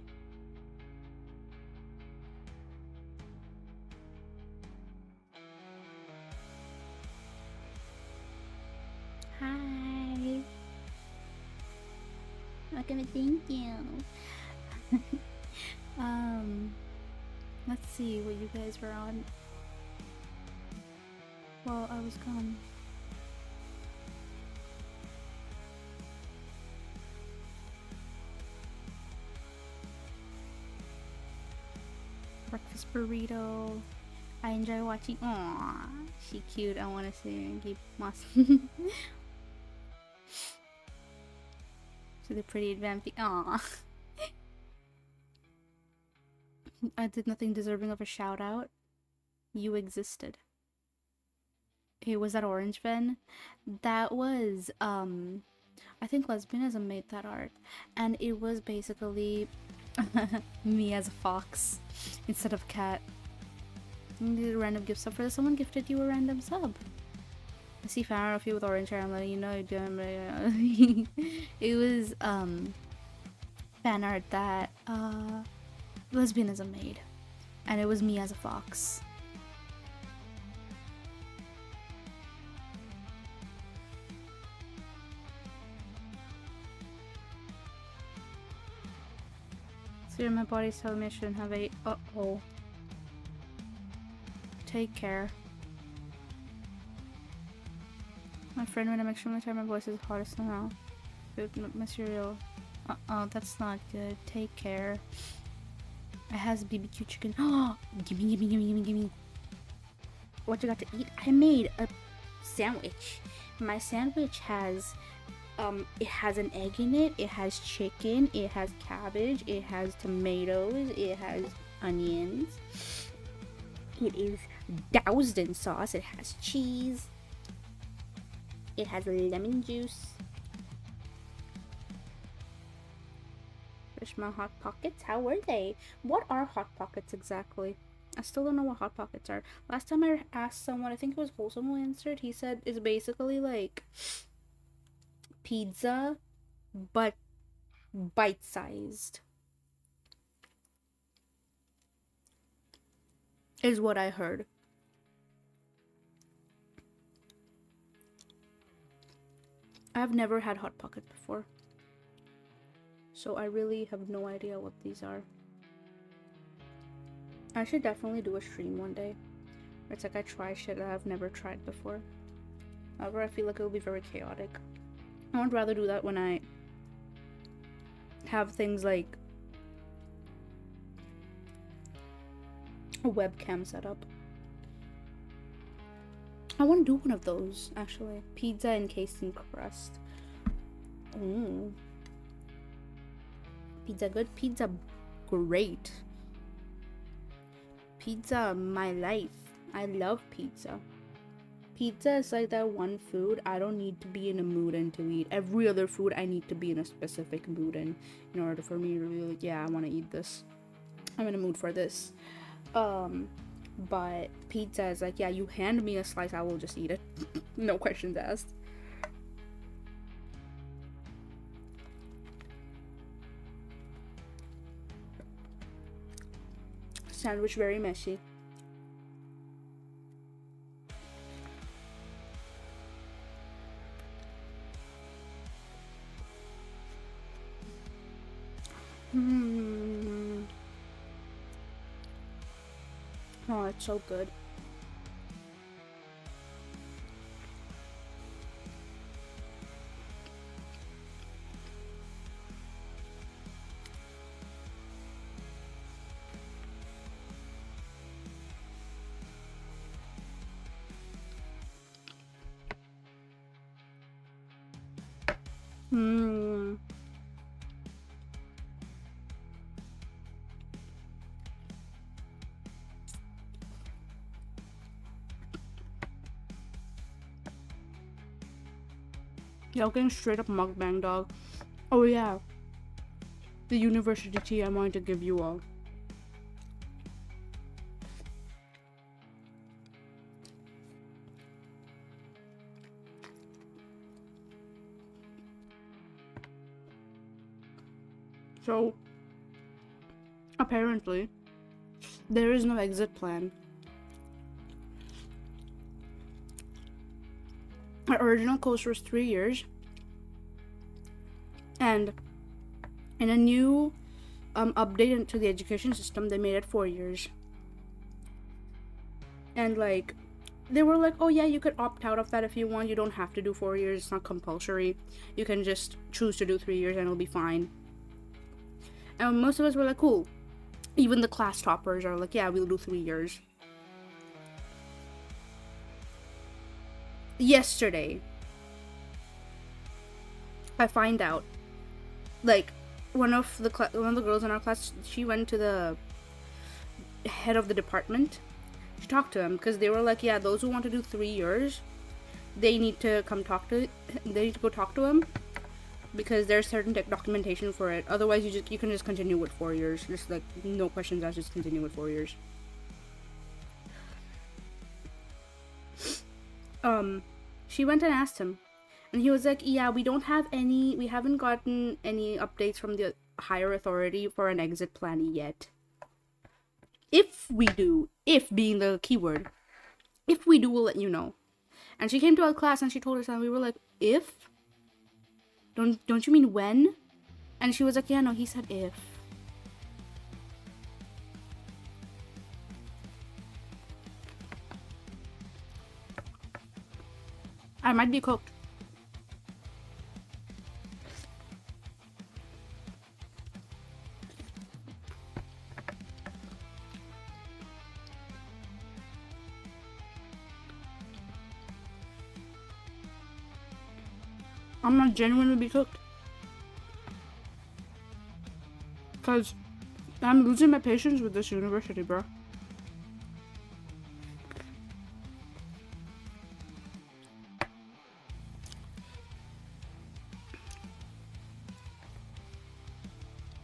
Hi. Welcome. Thank you. Let's see what you guys were on while I was gone. Breakfast burrito. I enjoy watching. Aww, she cute. I want to see her and keep moss. To the pretty vampy. Aww. I did nothing deserving of a shout out. You existed. Hey, was that Orange Ben? That was I think Lesbianism made that art, and it was basically me as a fox instead of cat. You did a random gift sub for this. Someone gifted you a random sub. I see fan of you with orange hair. I'm letting you know you're doing. It was fan art that Lesbianism made, and it was me as a fox. So my body's telling me I shouldn't have ate. Uh-oh. Take care. My friend, when I'm extremely tired, my voice is hottest now. My cereal. Uh-oh, that's not good. Take care. It has BBQ chicken. Oh, gimme. What you got to eat? I made a sandwich. My sandwich has it has an egg in it, it has chicken, it has cabbage, it has tomatoes, it has onions, it is doused in sauce, it has cheese, it has lemon juice. Fish my Hot Pockets, how were they? What are Hot Pockets exactly? I still don't know what Hot Pockets are. Last time I asked someone, I think it was Wholesome who answered, he said it's basically like pizza but bite-sized is what I heard. I've never had Hot Pockets before, so I really have no idea what these are. I should definitely do a stream one day. It's like I try shit that I've never tried before. However, I feel like it'll be very chaotic. I would rather do that when I have things like a webcam set up. I want to do one of those, actually. Pizza encased in crust. Ooh. Pizza good? Pizza great. Pizza, my life. I love pizza. Pizza is like that one food I don't need to be in a mood in to eat. Every other food I need to be in a specific mood in order for me to be like, yeah, I want to eat this. I'm in a mood for this. But pizza is like, yeah, you hand me a slice, I will just eat it. No questions asked. Sandwich very messy. Oh, it's so good. Hmm. Y'all getting straight up mukbang, dog. Oh yeah, the university tea I wanted to give you all. So, apparently, there is no exit plan. Our original course was 3 years, and in a new update to the education system, they made it 4 years. And like, they were like, oh yeah, you could opt out of that if you want. You don't have to do 4 years. It's not compulsory. You can just choose to do 3 years and it'll be fine. And most of us were like, cool. Even the class toppers are like, yeah, we'll do 3 years. Yesterday, I find out, like, one of the girls in our class, she went to the head of the department. She talked to him because they were like, yeah, those who want to do 3 years, they need to go talk to him, because there's certain documentation for it. Otherwise, you can just continue with 4 years. Just like no questions asked, just continue with 4 years. She went and asked him, and he was like, yeah, we haven't gotten any updates from the higher authority for an exit plan yet. If we do, if being the keyword, if we do, we'll let you know. And she came to our class and she told us, and we were like, if? Don't you mean when? And she was like, yeah, no, he said if. I might be cooked. I'm not genuinely be cooked. Because I'm losing my patience with this university, bro.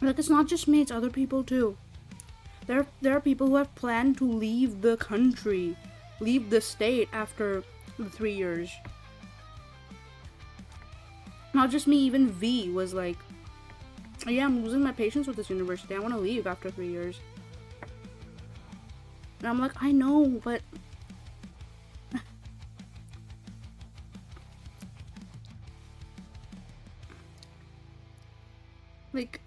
Like, it's not just me, it's other people too. There are people who have planned to leave the country, leave the state after the 3 years. Not just me, even V was like, yeah, I'm losing my patience with this university. I want to leave after 3 years. And I'm like, I know, but like,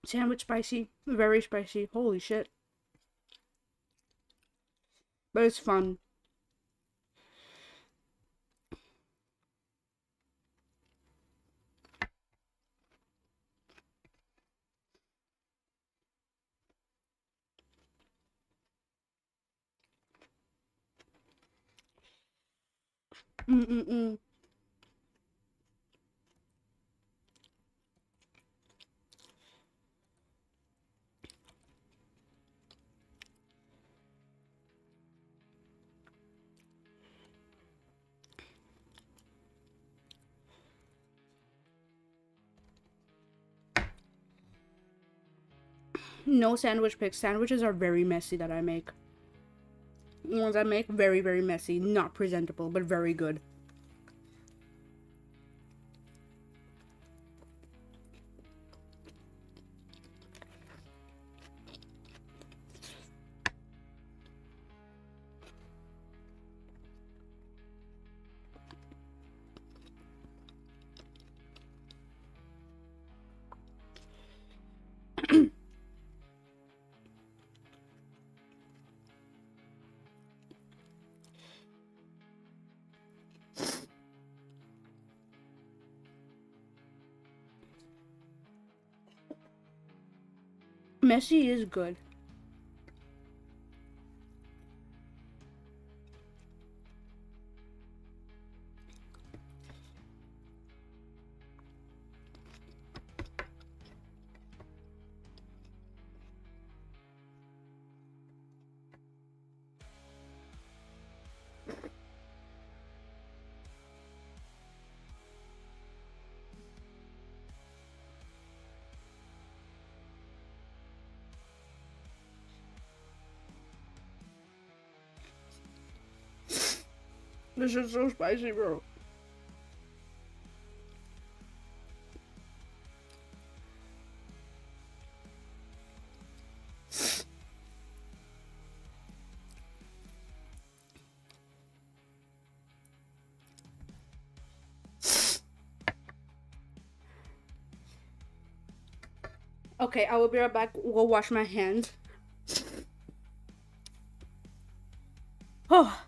sandwich spicy, very spicy. Holy shit. But it's fun. Mm-mm-mm. No sandwich picks. Sandwiches are very messy that I make. The ones I make, very, very messy. Not presentable, but very good. Messy is good. This is so spicy, bro. Okay, I will be right back. We'll wash my hands. Oh.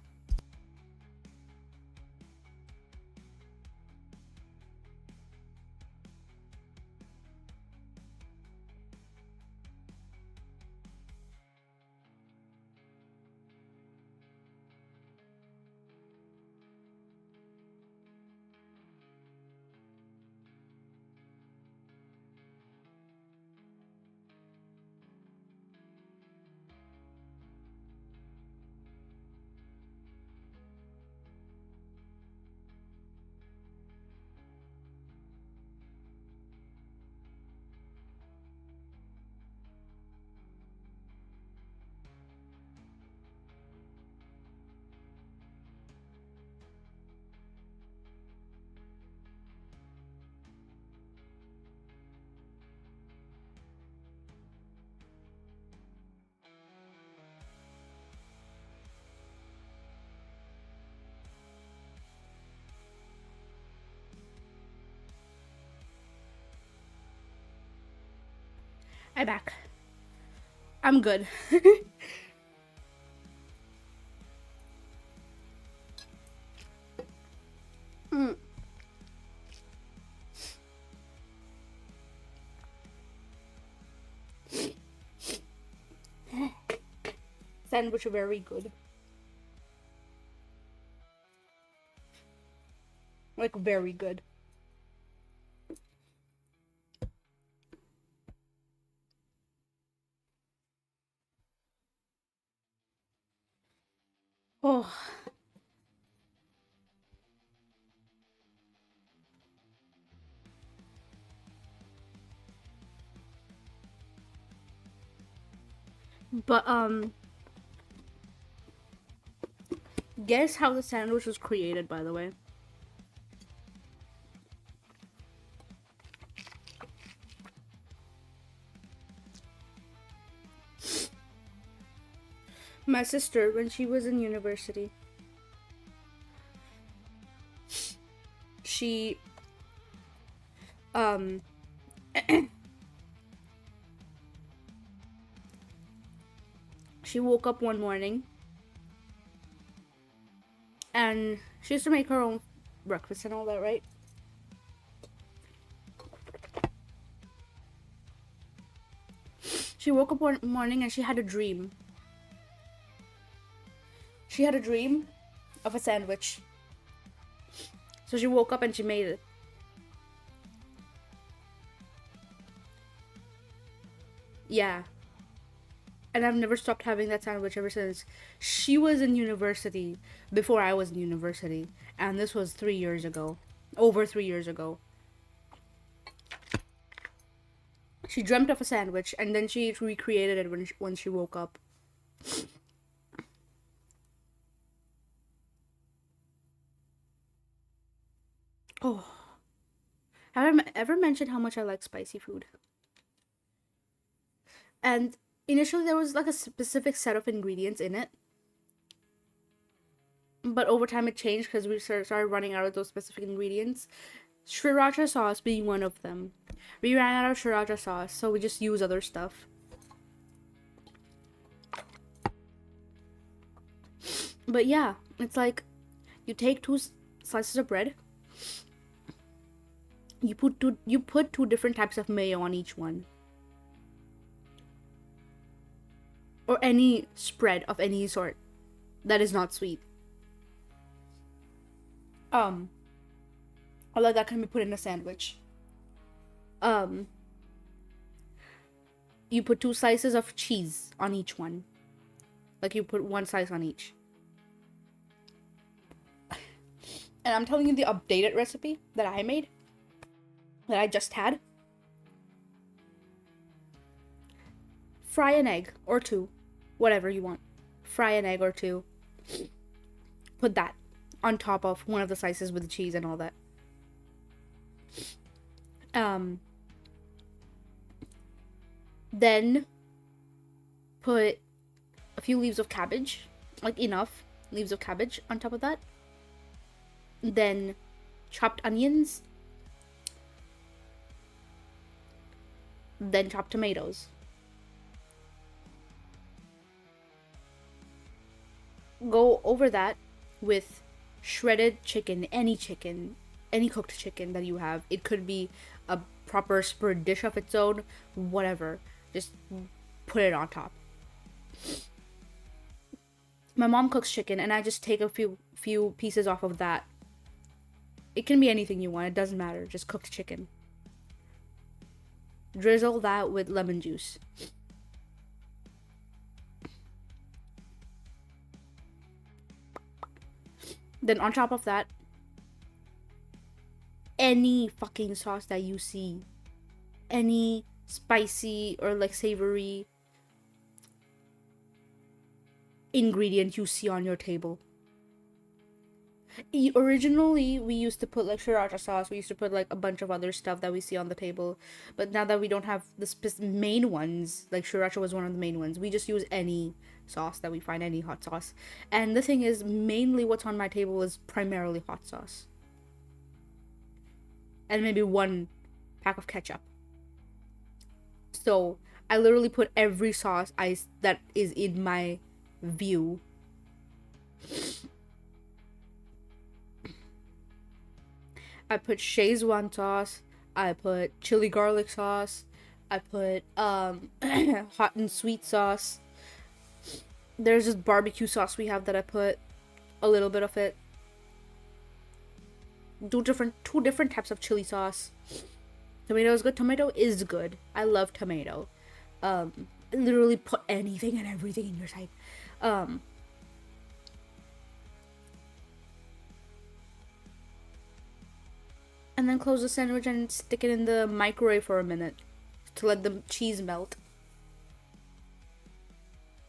I'm back. I'm good. Mm. Sandwich very good. Like very good. Oh. But guess how the sandwich was created, by the way. My sister, when she was in university, she um she woke up one morning and she used to make her own breakfast and all that, right? She woke up one morning and she had a dream. She had a dream of a sandwich. So she woke up and she made it. Yeah. And I've never stopped having that sandwich ever since. She was in university before I was in university. And this was 3 years ago. Over 3 years ago. She dreamt of a sandwich and then she recreated it when she woke up. Oh. Have I ever mentioned how much I like spicy food? And initially there was like a specific set of ingredients in it. But over time it changed because we started running out of those specific ingredients. Sriracha sauce being one of them. We ran out of sriracha sauce, so we just use other stuff. But yeah, it's like you take two slices of bread. You put two different types of mayo on each one. or any spread of any sort that is not sweet. Um, or like that can be put in a sandwich. Um, you put 2 slices of cheese on each one. Like you put 1 slice on each. And I'm telling you the updated recipe that I made, that I just had. Fry an egg or two, whatever you want. Fry an egg or two. Put that on top of one of the slices with the cheese and all that. Then put a few leaves of cabbage, like enough leaves of cabbage on top of that. Then chopped onions. Then chopped tomatoes. Go over that with shredded chicken, any cooked chicken that you have. It could be a proper spurred dish of its own, whatever. Just put it on top. My mom cooks chicken, and I just take a few pieces off of that. It can be anything you want. It doesn't matter. Just cooked chicken. Drizzle that with lemon juice. Then on top of that, any fucking sauce that you see, any spicy or like savory ingredient you see on your table. Originally, we used to put like sriracha sauce. We used to put like a bunch of other stuff that we see on the table. But now that we don't have the main ones, like sriracha was one of the main ones, we just use any sauce that we find, any hot sauce. And the thing is, mainly what's on my table is primarily hot sauce. And maybe 1 pack of ketchup. So I literally put every sauce that is in my view. I put Szechuan sauce. I put chili garlic sauce. I put hot and sweet sauce. There's this barbecue sauce we have that I put a little bit of it. Two different types of chili sauce. Tomato is good. Tomato is good. I love tomato. Literally put anything and everything in your sight. And then close the sandwich and stick it in the microwave for a minute to let the cheese melt.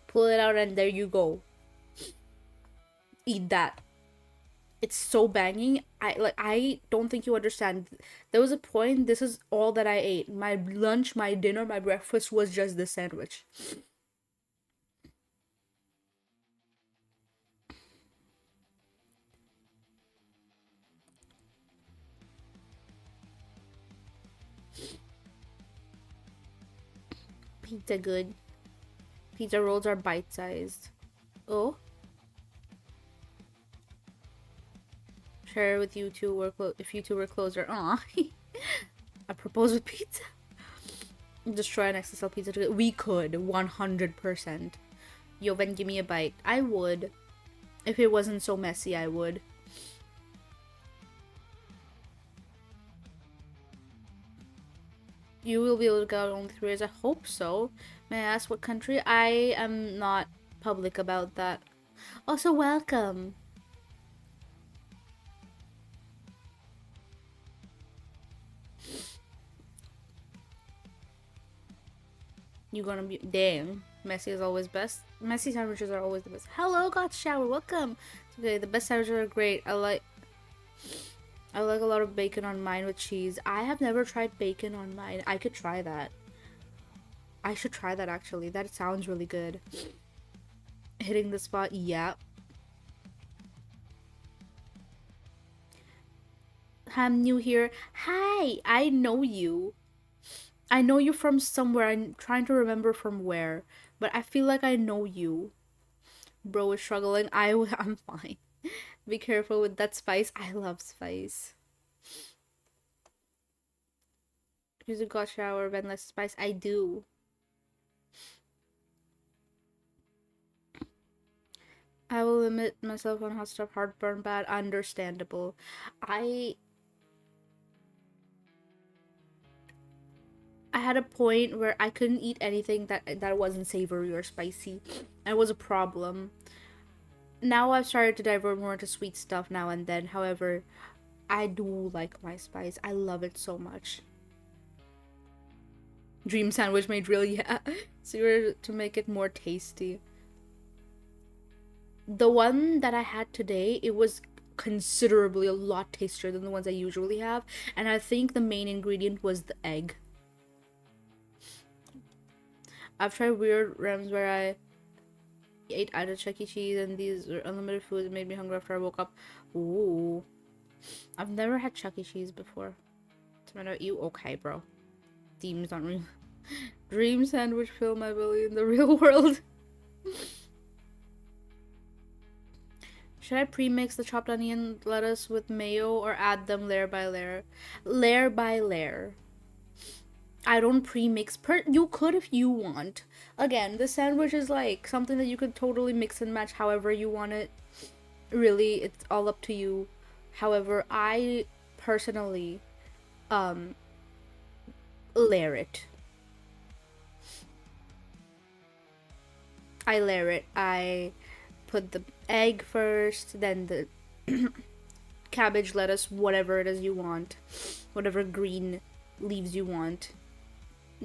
Pull it out and there you go. Eat that. It's so banging. I don't think you understand. There was a point, this is all that I ate. My lunch, my dinner, my breakfast was just this sandwich. Pizza good. Pizza rolls are bite-sized. Oh? Share with you two if you two were closer. Aw. I propose with pizza. Just try an XSL pizza together. We could, 100%. Yo, then give me a bite. I would. If it wasn't so messy, I would. You will be able to go out only 3 years. I hope so. May I ask what country? I am not public about that. Also, welcome. You gonna be damn. Messy is always best. Messy sandwiches are always the best. Hello, God Shower. Welcome. Okay, the best sandwiches are great. I like a lot of bacon on mine with cheese. I have never tried bacon on mine. I could try that. I should try that actually. That sounds really good. Hitting the spot, yeah. I'm new here. Hi, I know you. I know you from somewhere. I'm trying to remember from where, but I feel like I know you. Bro is struggling. I'm fine. Be careful with that spice. I love spice. Use a God shower, then less spice. I do. I will limit myself on hot stuff, heartburn bad, understandable. I I had a point where I couldn't eat anything that wasn't savory or spicy. And it was a problem. Now I've started to divert more into sweet stuff now and then. However, I do like my spice. I love it so much. Dream sandwich made real, yeah. So you were to make it more tasty. The one that I had today, it was considerably a lot tastier than the ones I usually have, and I think the main ingredient was the egg. I've tried weird rams where I ate out of Chuck E. Cheese, and these are unlimited food that made me hungry after I woke up. Ooh, I've never had Chuck E. Cheese before. Tomato, you okay, bro? Dreams aren't real. Dream sandwich fill my belly in the real world. Should I pre-mix the chopped onion lettuce with mayo or add them layer by layer? Layer by layer. I don't pre-mix you could if you want. Again, the sandwich is like something that you could totally mix and match however you want it. Really, it's all up to you. However, I personally um layer it. I layer it. I put the egg first, then the cabbage, lettuce, whatever it is you want, whatever green leaves you want,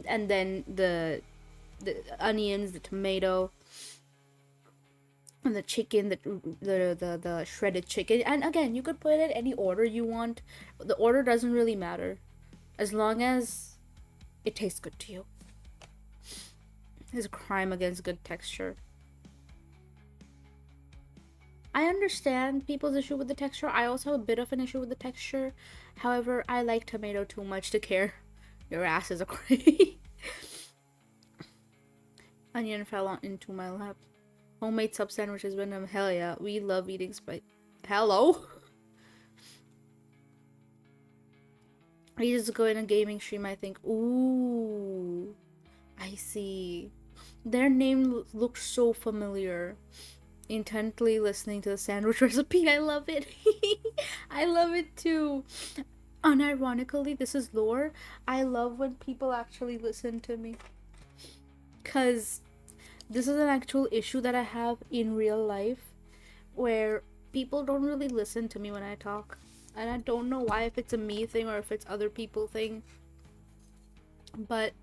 and then the onions, the tomato, and the chicken, the shredded chicken. And again, you could put it any order you want. The order doesn't really matter, as long as it tastes good to you. It's a crime against good texture. I understand people's issue with the texture. I also have a bit of an issue with the texture. However, I like tomato too much to care. Your ass is a crazy. Onion fell into my lap. Homemade sub sandwiches, Venom. Hell yeah. We love eating spice. Hello? I used to go in a gaming stream, I think. Ooh. I see. Their name looked so familiar. Intently listening to the sandwich recipe. I love it. I love it too. Unironically, this is lore. I love when people actually listen to me. Because this is an actual issue that I have in real life where people don't really listen to me when I talk. And I don't know why, if it's a me thing or if it's other people thing. But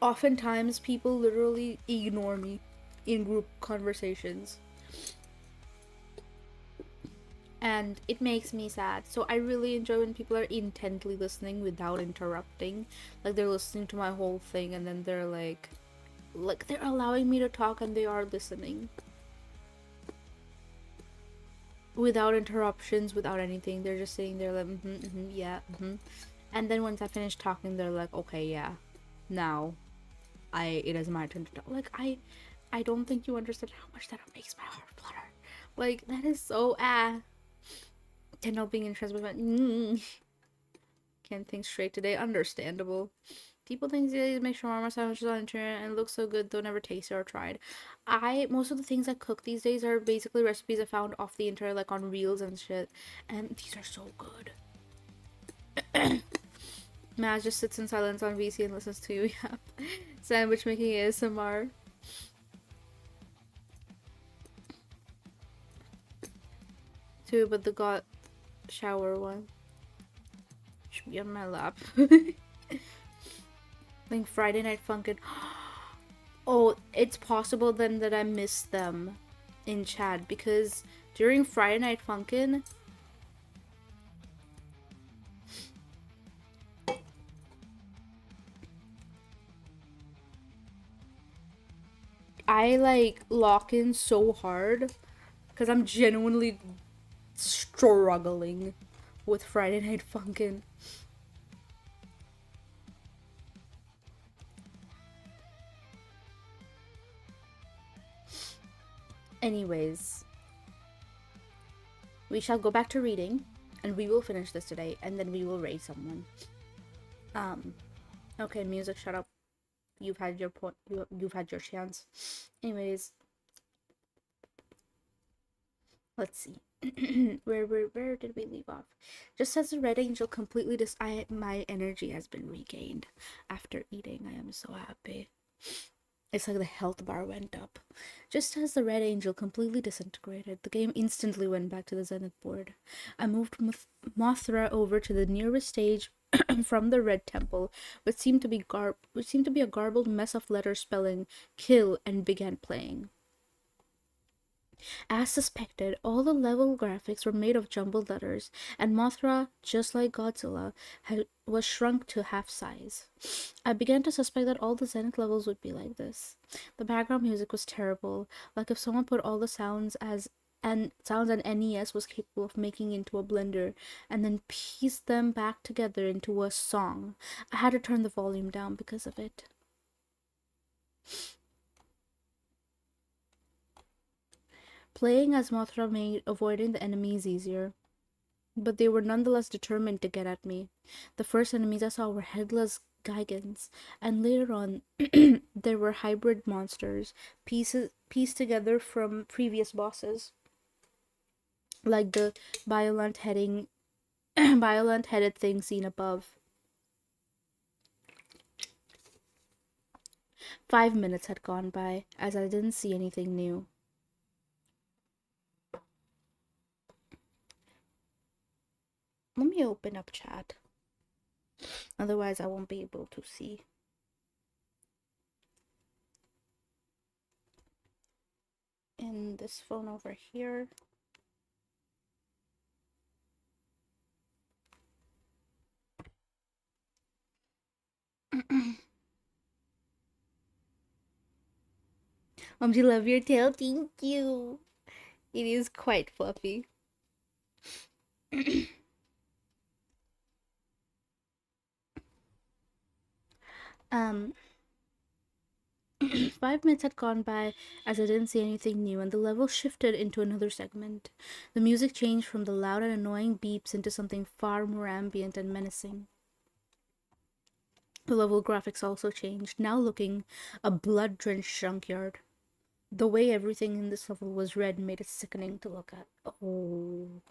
oftentimes people literally ignore me in group conversations. And it makes me sad. So I really enjoy when people are intently listening without interrupting. Like they're listening to my whole thing and then they're like they're allowing me to talk and they are listening. Without interruptions, without anything. They're just sitting there like, yeah, And then once I finish talking, they're like, okay, yeah. Now it is my turn to talk. Like I don't think you understand how much that makes my heart flutter. Like that is so Kendall being interested with can't think straight today. Understandable. People think they make shawarma sandwiches on the internet and it looks so good though never tasted or tried. Most of the things I cook these days are basically recipes I found off the internet, like on reels and shit. And these are so good. Maz just sits in silence on VC and listens to you. Yeah. Sandwich making ASMR. Too, but the got shower one should be on my lap. Like Friday Night Funkin'. Oh, it's possible then that I missed them in chat because during Friday Night Funkin', I like lock in so hard because I'm genuinely struggling with Friday Night Funkin'. Anyways, we shall go back to reading and we will finish this today and then we will raid someone. Okay, music, shut up. You've had your point. You've had your chance. Anyways, Let's see. Where did we leave off? Just as the red angel completely my energy has been regained after eating. I am so happy. It's like the health bar went up. Just as the red angel completely disintegrated, the game instantly went back to the zenith board. I moved Mothra over to the nearest stage from the red temple, which seemed to be a garbled mess of letters spelling kill, and began playing. As suspected, all the level graphics were made of jumbled letters, and Mothra, just like Godzilla, was shrunk to half size. I began to suspect that all the Zenith levels would be like this. The background music was terrible, like if someone put all the sounds an NES was capable of making into a blender and then pieced them back together into a song. I had to turn the volume down because of it. Playing as Mothra made avoiding the enemies easier, but they were nonetheless determined to get at me. The first enemies I saw were headless Gigants, and later on there were hybrid monsters, pieced together from previous bosses, like the violent heading violent headed thing seen above. 5 minutes had gone by, as I didn't see anything new. Let me open up chat. Otherwise, I won't be able to see. In this phone over here. Do you love your tail? Thank you. It is quite fluffy. um, 5 minutes had gone by as I didn't see anything new, and the level shifted into another segment. The music changed from the loud and annoying beeps into something far more ambient and menacing. The level graphics also changed, now looking a blood drenched junkyard. The way everything in this level was red made it sickening to look at. Oh.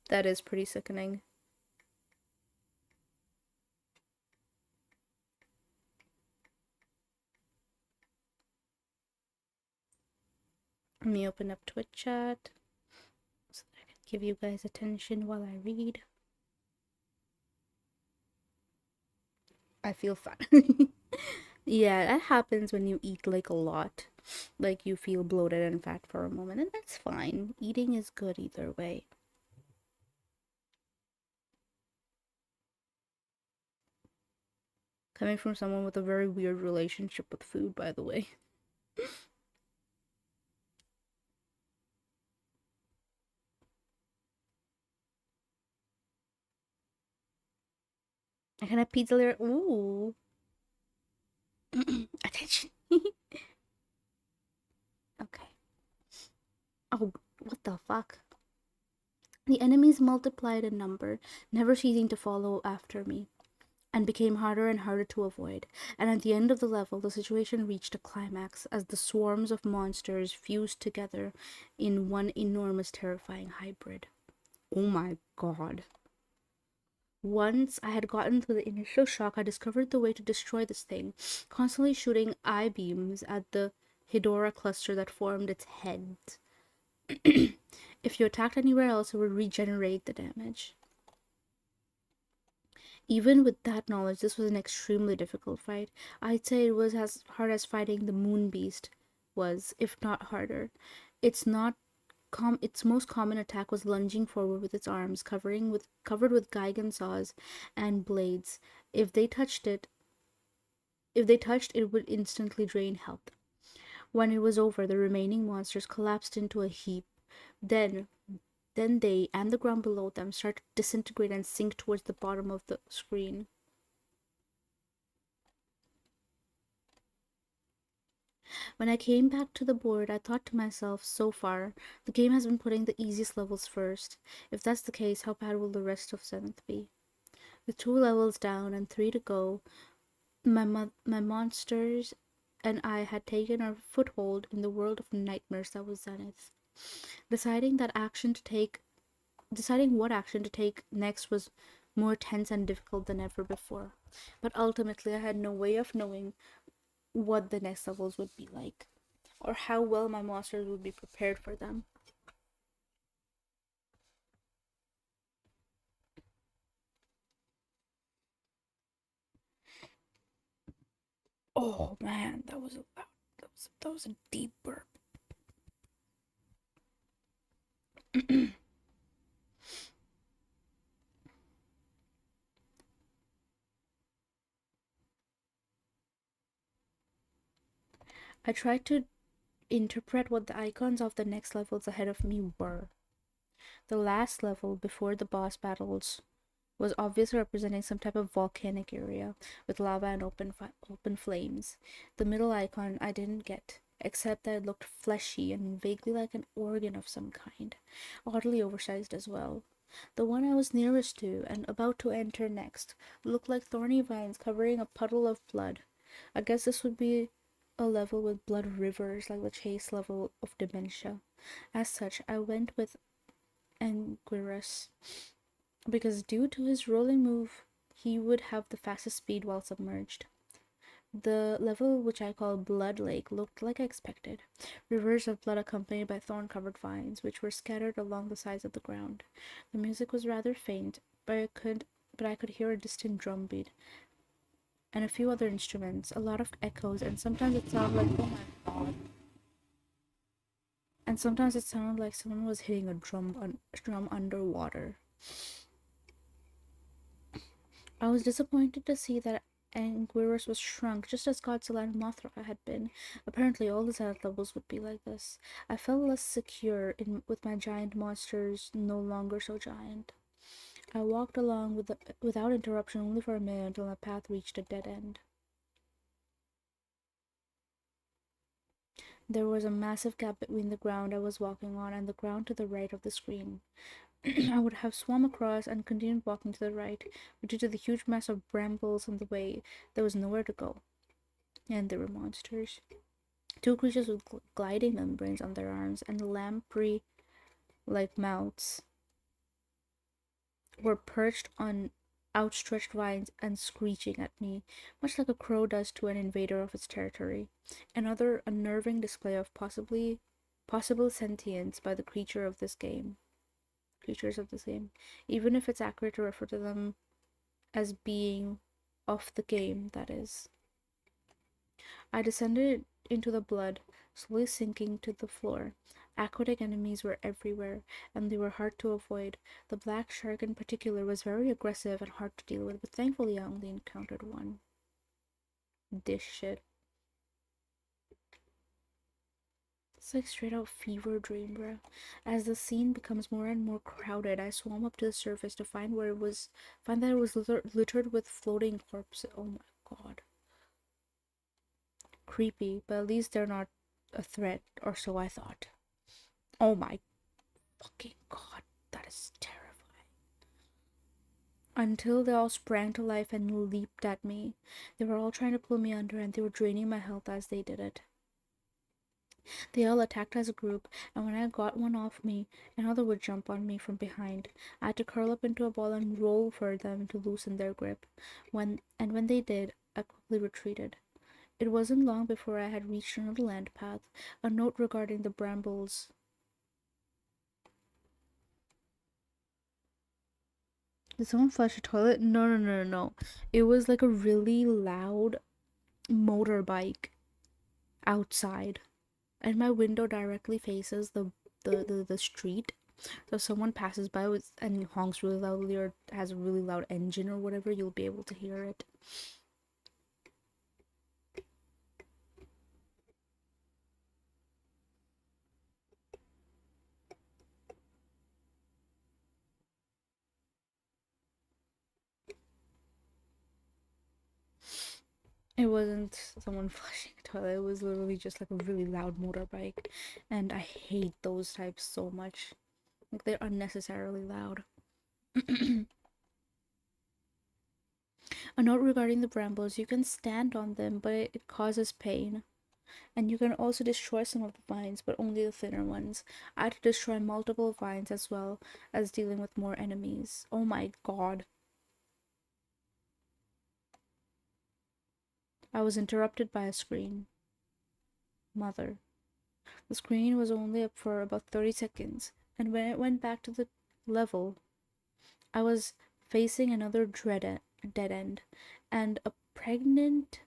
That is pretty sickening. Let me open up Twitch chat so that I can give you guys attention while I read. I feel fine. Yeah, that happens when you eat like a lot. Like you feel bloated and fat for a moment, and that's fine. Eating is good either way. Coming from someone with a very weird relationship with food, by the way. I can have pizza later. Ooh. Attention. Okay. Oh, what the fuck? The enemies multiplied in number, never ceasing to follow after me, and became harder and harder to avoid. And at the end of the level, the situation reached a climax as the swarms of monsters fused together in one enormous, terrifying hybrid. Oh my god. Once I had gotten through the initial shock, I discovered the way to destroy this thing, constantly shooting eye beams at the Hedora cluster that formed its head. If you attacked anywhere else, it would regenerate the damage. Even with that knowledge, this was an extremely difficult fight. I'd say it was as hard as fighting the moon beast was, if not harder. Its not its most common attack was lunging forward with its arms covered with Gigan saws and blades. If they touched it would instantly drain health. When it was over, the remaining monsters collapsed into a heap. Then then they and the ground below them started to disintegrate and sink towards the bottom of the screen. When I came back to the board, I thought to myself, so far, the game has been putting the easiest levels first. If that's the case, how bad will the rest of 7th be? With 2 levels down and 3 to go, my monsters and I had taken our foothold in the world of nightmares that was Zenith. Deciding that action to take Deciding what action to take next was more tense and difficult than ever before. But ultimately, I had no way of knowing what the next levels would be like, or how well my monsters would be prepared for them. Oh man, that was a loud, that was a deep burp. I tried to interpret what the icons of the next levels ahead of me were. The last level before the boss battles was obviously representing some type of volcanic area with lava and open flames. The middle icon I didn't get, except that it looked fleshy and vaguely like an organ of some kind, oddly oversized as well. The one I was nearest to and about to enter next looked like thorny vines covering a puddle of blood. I guess this would be a level with blood rivers like the chase level of dementia. As such, I went with Anguirus because due to his rolling move, he would have the fastest speed while submerged. The level, which I call Blood Lake, looked like I expected. Rivers of blood accompanied by thorn-covered vines, which were scattered along the sides of the ground. The music was rather faint, but I could hear a distant drum beat and a few other instruments, a lot of echoes, and sometimes it sounded like, oh my god. And sometimes it sounded like someone was hitting a drum underwater. I was disappointed to see that Anguirus was shrunk, just as Godzilla and Mothra had been. Apparently, all the Zenith levels would be like this. I felt less secure with my giant monsters no longer so giant. I walked along without interruption only for a minute until my path reached a dead end. There was a massive gap between the ground I was walking on and the ground to the right of the screen. I would have swum across and continued walking to the right, but due to the huge mass of brambles in the way, there was nowhere to go. And there were monsters. Two creatures with gliding membranes on their arms and lamprey like mouths were perched on outstretched vines and screeching at me, much like a crow does to an invader of its territory. Another unnerving display of possible sentience by the creatures of this game, even if it's accurate to refer to them as being of the game, that is. I descended into the blood, slowly sinking to the floor. Aquatic enemies were everywhere, and they were hard to avoid. The black shark in particular was very aggressive and hard to deal with, but thankfully I only encountered one. This shit. It's like straight out fever dream, bro. As the scene becomes more and more crowded, I swam up to the surface to find that it was littered with floating corpses. Oh my god. Creepy, but at least they're not a threat, or so I thought. Oh my fucking god, that is terrifying. Until they all sprang to life and leaped at me. They were all trying to pull me under and they were draining my health as they did it. They all attacked as a group, and when I got one off me, another would jump on me from behind. I had to curl up into a ball and roll for them to loosen their grip. When they did, I quickly retreated. It wasn't long before I had reached another land path, a note regarding the brambles. Did someone flush a toilet? No, no, no, no, no. It was like a really loud motorbike outside. And my window directly faces the street. So if someone passes by and honks really loudly or has a really loud engine or whatever, you'll be able to hear it. It wasn't someone flushing a toilet, it was literally just like a really loud motorbike. And I hate those types so much. Like they're unnecessarily loud. A note regarding the brambles, you can stand on them, but it causes pain. And you can also destroy some of the vines, but only the thinner ones. I had to destroy multiple vines as well as dealing with more enemies. Oh my god. I was interrupted by a scream. Mother. The screen was only up for about 30 seconds, and when it went back to the level, I was facing another dead end, and a pregnant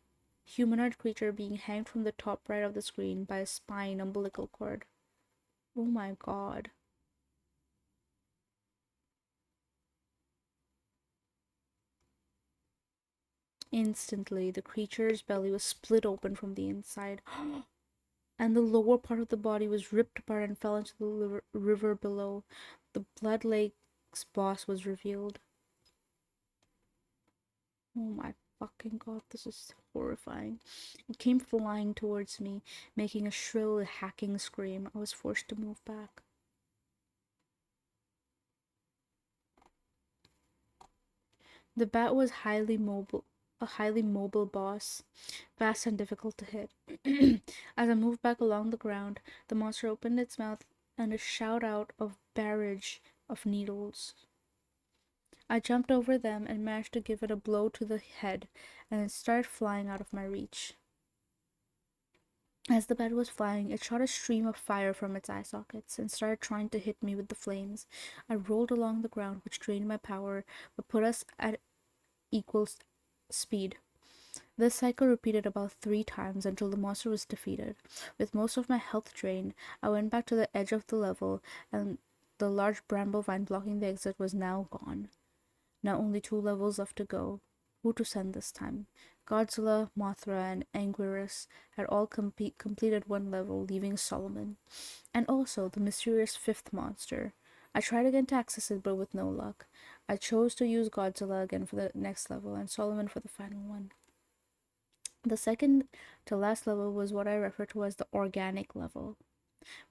humanoid creature being hanged from the top right of the screen by a spine umbilical cord. Oh my god. Instantly, the creature's belly was split open from the inside, and the lower part of the body was ripped apart and fell into the river below. The Blood Lake's boss was revealed. Oh my fucking god, this is horrifying. It came flying towards me, making a shrill, hacking scream. I was forced to move back. The bat was a highly mobile boss, fast and difficult to hit. As I moved back along the ground, the monster opened its mouth and a shout out of barrage of needles. I jumped over them and managed to give it a blow to the head, and it started flying out of my reach. As the bat was flying, it shot a stream of fire from its eye sockets and started trying to hit me with the flames. I rolled along the ground, which drained my power, but put us at equal speed. This cycle repeated about 3 times until the monster was defeated. With most of my health drained, I went back to the edge of the level, and the large bramble vine blocking the exit was now gone. Now only 2 levels left to go. Who to send this time? Godzilla, Mothra, and Anguirus had all completed 1 level, leaving Solomon. And also the mysterious 5th monster. I tried again to access it, but with no luck. I chose to use Godzilla again for the next level, and Solomon for the final one. The second to last level was what I refer to as the organic level,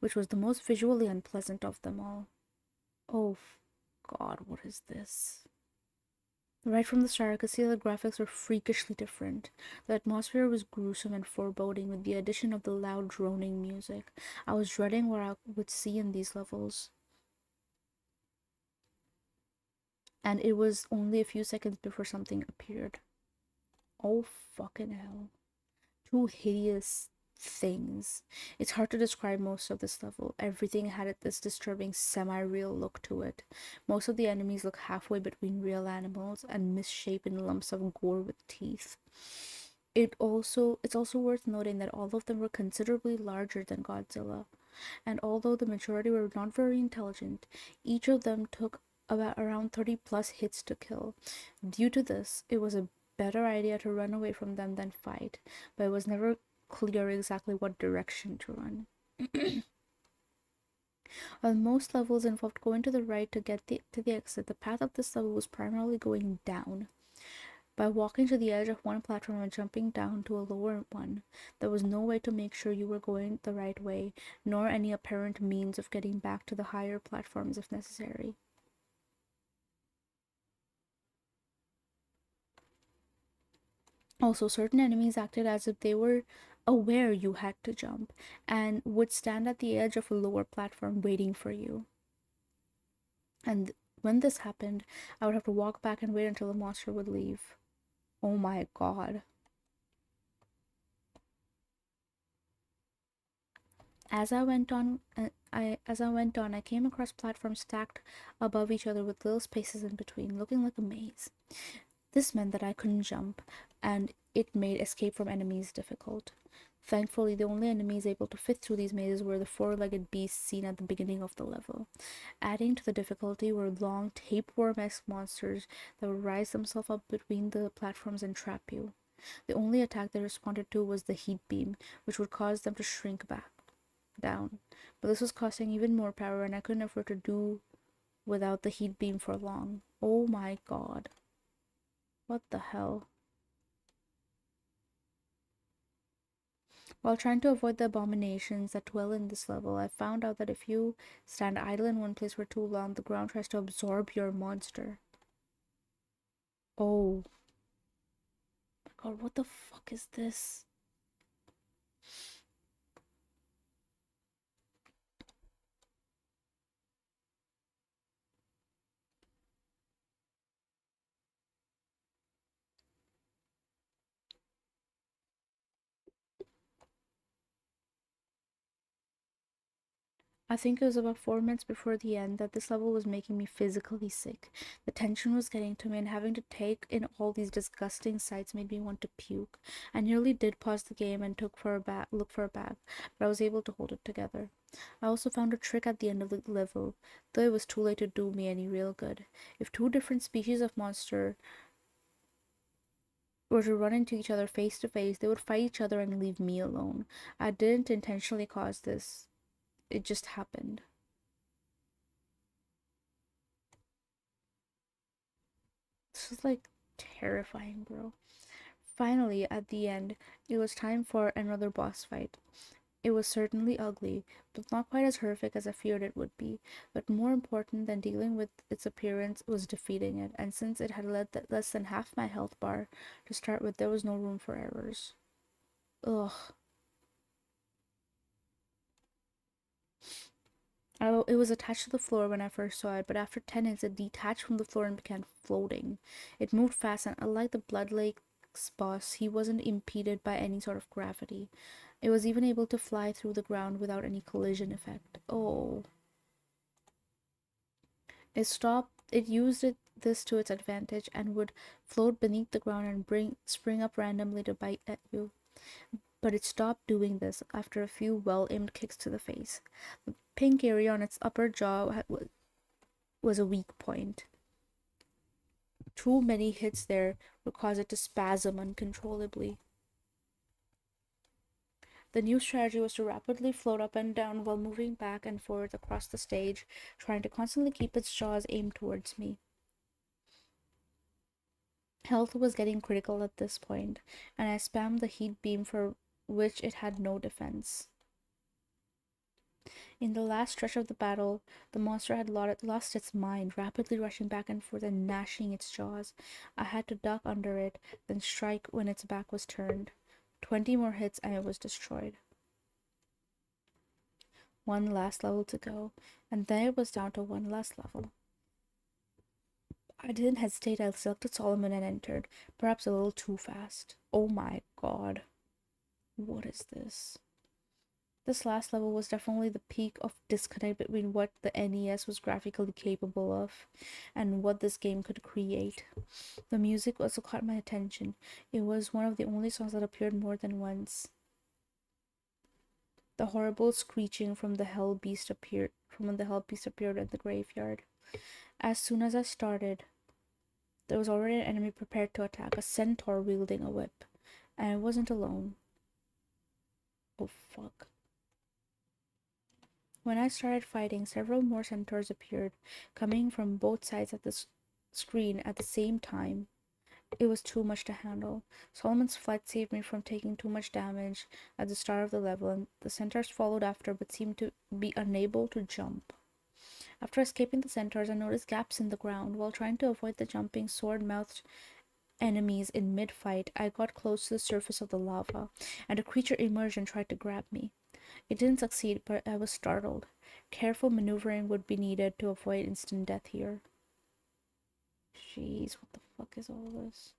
which was the most visually unpleasant of them all. Oh, God, what is this? Right from the start, I could see the graphics were freakishly different. The atmosphere was gruesome and foreboding with the addition of the loud droning music. I was dreading what I would see in these levels. And it was only a few seconds before something appeared. Oh, fucking hell. 2 hideous things. It's hard to describe most of this level. Everything had this disturbing semi-real look to it. Most of the enemies look halfway between real animals and misshapen lumps of gore with teeth. It's also worth noting that all of them were considerably larger than Godzilla, and although the majority were not very intelligent, each of them took about around 30 plus hits to kill. Due to this, it was a better idea to run away from them than fight, but it was never clear exactly what direction to run. While most levels involved going to the right to get to the exit, the path of this level was primarily going down. By walking to the edge of one platform and jumping down to a lower one, there was no way to make sure you were going the right way, nor any apparent means of getting back to the higher platforms if necessary. Also, certain enemies acted as if they were aware you had to jump and would stand at the edge of a lower platform waiting for you. And when this happened, I would have to walk back and wait until the monster would leave. Oh my god. As I went on, I came across platforms stacked above each other with little spaces in between, looking like a maze. This meant that I couldn't jump, and it made escape from enemies difficult. Thankfully, the only enemies able to fit through these mazes were the 4-legged beasts seen at the beginning of the level. Adding to the difficulty were long, tapeworm-esque monsters that would rise themselves up between the platforms and trap you. The only attack they responded to was the heat beam, which would cause them to shrink back down. But this was costing even more power, and I couldn't afford to do without the heat beam for long. Oh my god. What the hell? While trying to avoid the abominations that dwell in this level, I found out that if you stand idle in one place for too long, the ground tries to absorb your monster. Oh my god, what the fuck is this? I think it was about 4 minutes before the end that this level was making me physically sick. The tension was getting to me, and having to take in all these disgusting sights made me want to puke. I nearly did pause the game and look for a bag, but I was able to hold it together. I also found a trick at the end of the level, though it was too late to do me any real good. If two different species of monster were to run into each other face to face, they would fight each other and leave me alone. I didn't intentionally cause this. It just happened. This is like terrifying, bro. Finally, at the end, it was time for another boss fight. It was certainly ugly, but not quite as horrific as I feared it would be. But more important than dealing with its appearance was defeating it, and since it had less than half my health bar to start with, there was no room for errors. Ugh. It was attached to the floor when I first saw it, but after 10 minutes it detached from the floor and began floating. It moved fast, and unlike the Blood Lake's boss, he wasn't impeded by any sort of gravity. It was even able to fly through the ground without any collision effect. Oh. It used this to its advantage and would float beneath the ground and spring up randomly to bite at you. But it stopped doing this after a few well-aimed kicks to the face. The pink area on its upper jaw was a weak point. Too many hits there would cause it to spasm uncontrollably. The new strategy was to rapidly float up and down while moving back and forth across the stage, trying to constantly keep its jaws aimed towards me. Health was getting critical at this point, and I spammed the heat beam for which it had no defense. In the last stretch of the battle, the monster had lost its mind, rapidly rushing back and forth and gnashing its jaws. I had to duck under it, then strike when its back was turned. 20 more hits and it was destroyed. One last level to go, and then it was down to one last level. I didn't hesitate. I selected Solomon and entered, perhaps a little too fast. Oh my god. What is this? This last level was definitely the peak of disconnect between what the NES was graphically capable of and what this game could create. The music also caught my attention. It was one of the only songs that appeared more than once. The horrible screeching from the hell beast appeared from when the hell beast appeared in the graveyard. As soon as I started, there was already an enemy prepared to attack, a centaur wielding a whip, and I wasn't alone. Oh fuck. When I started fighting, several more centaurs appeared, coming from both sides of the screen at the same time. It was too much to handle. Solomon's flight saved me from taking too much damage at the start of the level, and the centaurs followed after but seemed to be unable to jump. After escaping the centaurs, I noticed gaps in the ground. While trying to avoid the jumping, sword-mouthed enemies in mid-fight, I got close to the surface of the lava, and a creature emerged and tried to grab me. It didn't succeed, but I was startled. Careful maneuvering would be needed to avoid instant death here. Jeez, what the fuck is all this?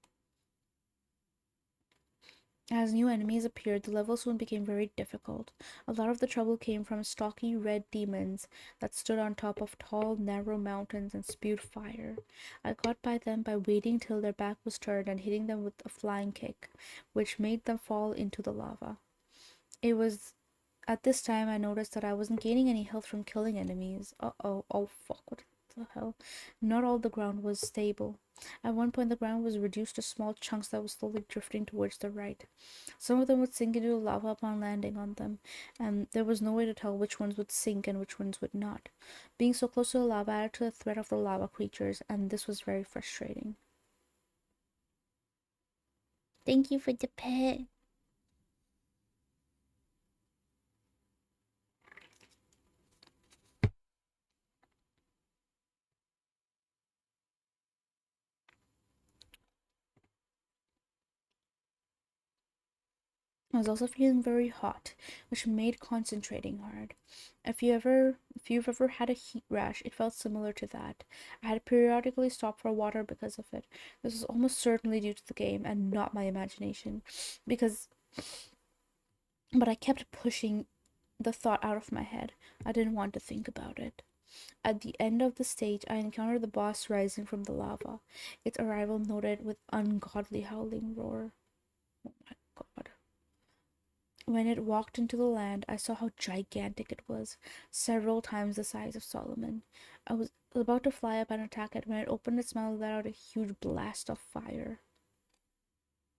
As new enemies appeared, the level soon became very difficult. A lot of the trouble came from stocky red demons that stood on top of tall, narrow mountains and spewed fire. I got by them by waiting till their back was turned and hitting them with a flying kick, which made them fall into the lava. It was at this time I noticed that I wasn't gaining any health from killing enemies. Uh-oh. Oh fuck, what the hell? Not all the ground was stable. At one point the ground was reduced to small chunks that was slowly drifting towards the right. Some of them would sink into the lava upon landing on them, and there was no way to tell which ones would sink and which ones would not. Being so close to the lava added to the threat of the lava creatures, and this was very frustrating. Thank you for the pet. I was also feeling very hot, which made concentrating hard. If you've ever had a heat rash, it felt similar to that. I had to periodically stop for water because of it. This was almost certainly due to the game and not my imagination. Because but I kept pushing the thought out of my head. I didn't want to think about it. At the end of the stage, I encountered the boss rising from the lava, its arrival noted with ungodly howling roar. Oh my god. When it walked into the land, I saw how gigantic it was, several times the size of Solomon. I was about to fly up and attack it when it opened its mouth and let out a huge blast of fire.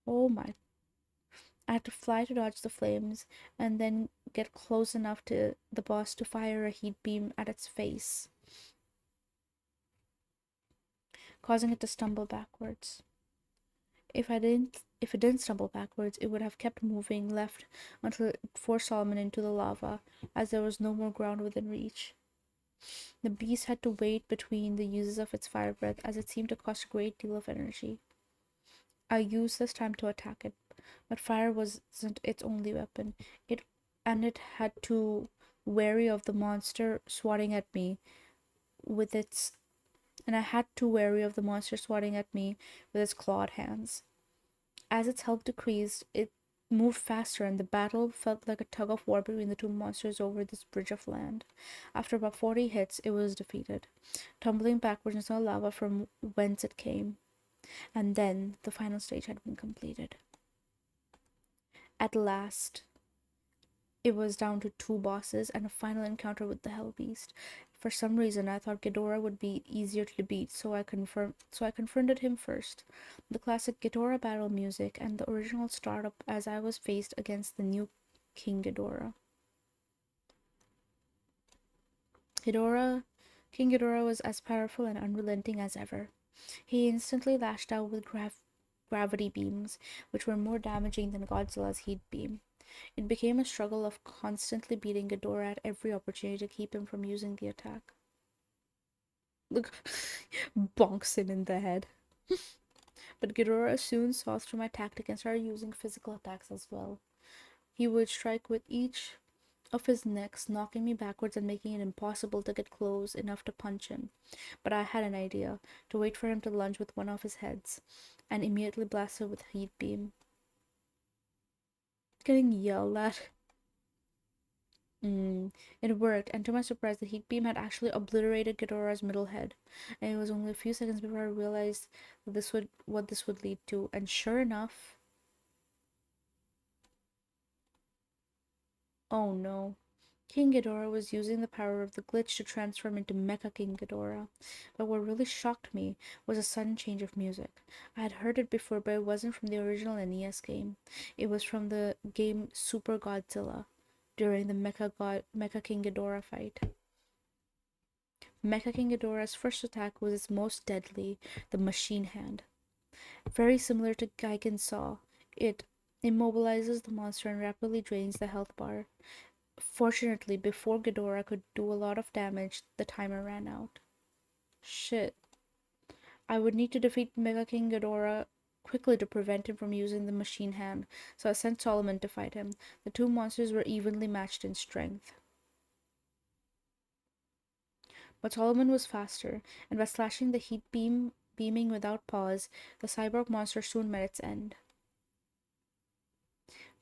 Oh my. I had to fly to dodge the flames and then get close enough to the boss to fire a heat beam at its face, causing it to stumble backwards. If it didn't stumble backwards, it would have kept moving left until it forced Solomon into the lava, as there was no more ground within reach. The beast had to wait between the uses of its fire breath, as it seemed to cost a great deal of energy. I used this time to attack it, but fire wasn't its only weapon. It had to wary of the monster swatting at me with its and I had to wary of the monster swatting at me with its clawed hands. As its health decreased, it moved faster, and the battle felt like a tug of war between the two monsters over this bridge of land. After about 40 hits, it was defeated, tumbling backwards into the lava from whence it came. And then the final stage had been completed. At last, it was down to two bosses and a final encounter with the Hell Beast. For some reason, I thought Ghidorah would be easier to beat, so I confronted him first. The classic Ghidorah battle music and the original startup as I was faced against the new King Ghidorah. Ghidorah King Ghidorah was as powerful and unrelenting as ever. He instantly lashed out with gravity beams, which were more damaging than Godzilla's heat beam. It became a struggle of constantly beating Ghidorah at every opportunity to keep him from using the attack. Look, bonks him in the head. But Ghidorah soon saw through my tactic and started using physical attacks as well. He would strike with each of his necks, knocking me backwards and making it impossible to get close enough to punch him. But I had an idea: to wait for him to lunge with one of his heads, and immediately blast it with a heat beam. Getting yelled at. It worked, and to my surprise, the heat beam had actually obliterated Ghidorah's middle head. And it was only a few seconds before I realized that what this would lead to. And sure enough, oh no. King Ghidorah was using the power of the glitch to transform into Mecha King Ghidorah. But what really shocked me was a sudden change of music. I had heard it before, but it wasn't from the original NES game. It was from the game Super Godzilla during the Mecha King Ghidorah fight. Mecha King Ghidorah's first attack was its most deadly, the Machine Hand. Very similar to Gigan's Saw, it immobilizes the monster and rapidly drains the health bar. Fortunately, before Ghidorah could do a lot of damage, the timer ran out. Shit. I would need to defeat Mega King Ghidorah quickly to prevent him from using the machine hand, so I sent Solomon to fight him. The two monsters were evenly matched in strength. But Solomon was faster, and by slashing the beaming without pause, the cyborg monster soon met its end.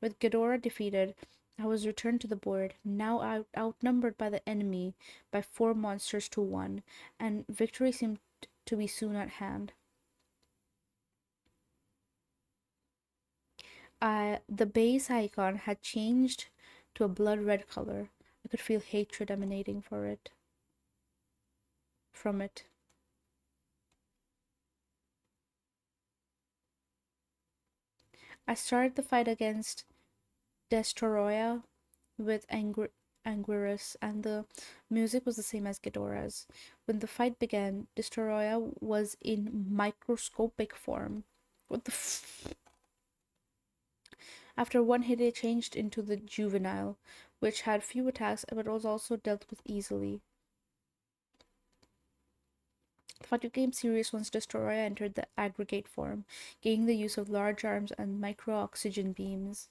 With Ghidorah defeated, I was returned to the board, now outnumbered by the enemy by 4 monsters to 1, and victory seemed to be soon at hand. The base icon had changed to a blood red color. I could feel hatred emanating from it. I started the fight against Destoroyah with Anguirus, and the music was the same as Ghidorah's. When the fight began, Destoroyah was in microscopic form. What the After one hit, it changed into the Juvenile, which had few attacks but was also dealt with easily. The fight became serious once Destoroyah entered the aggregate form, gaining the use of large arms and micro-oxygen beams.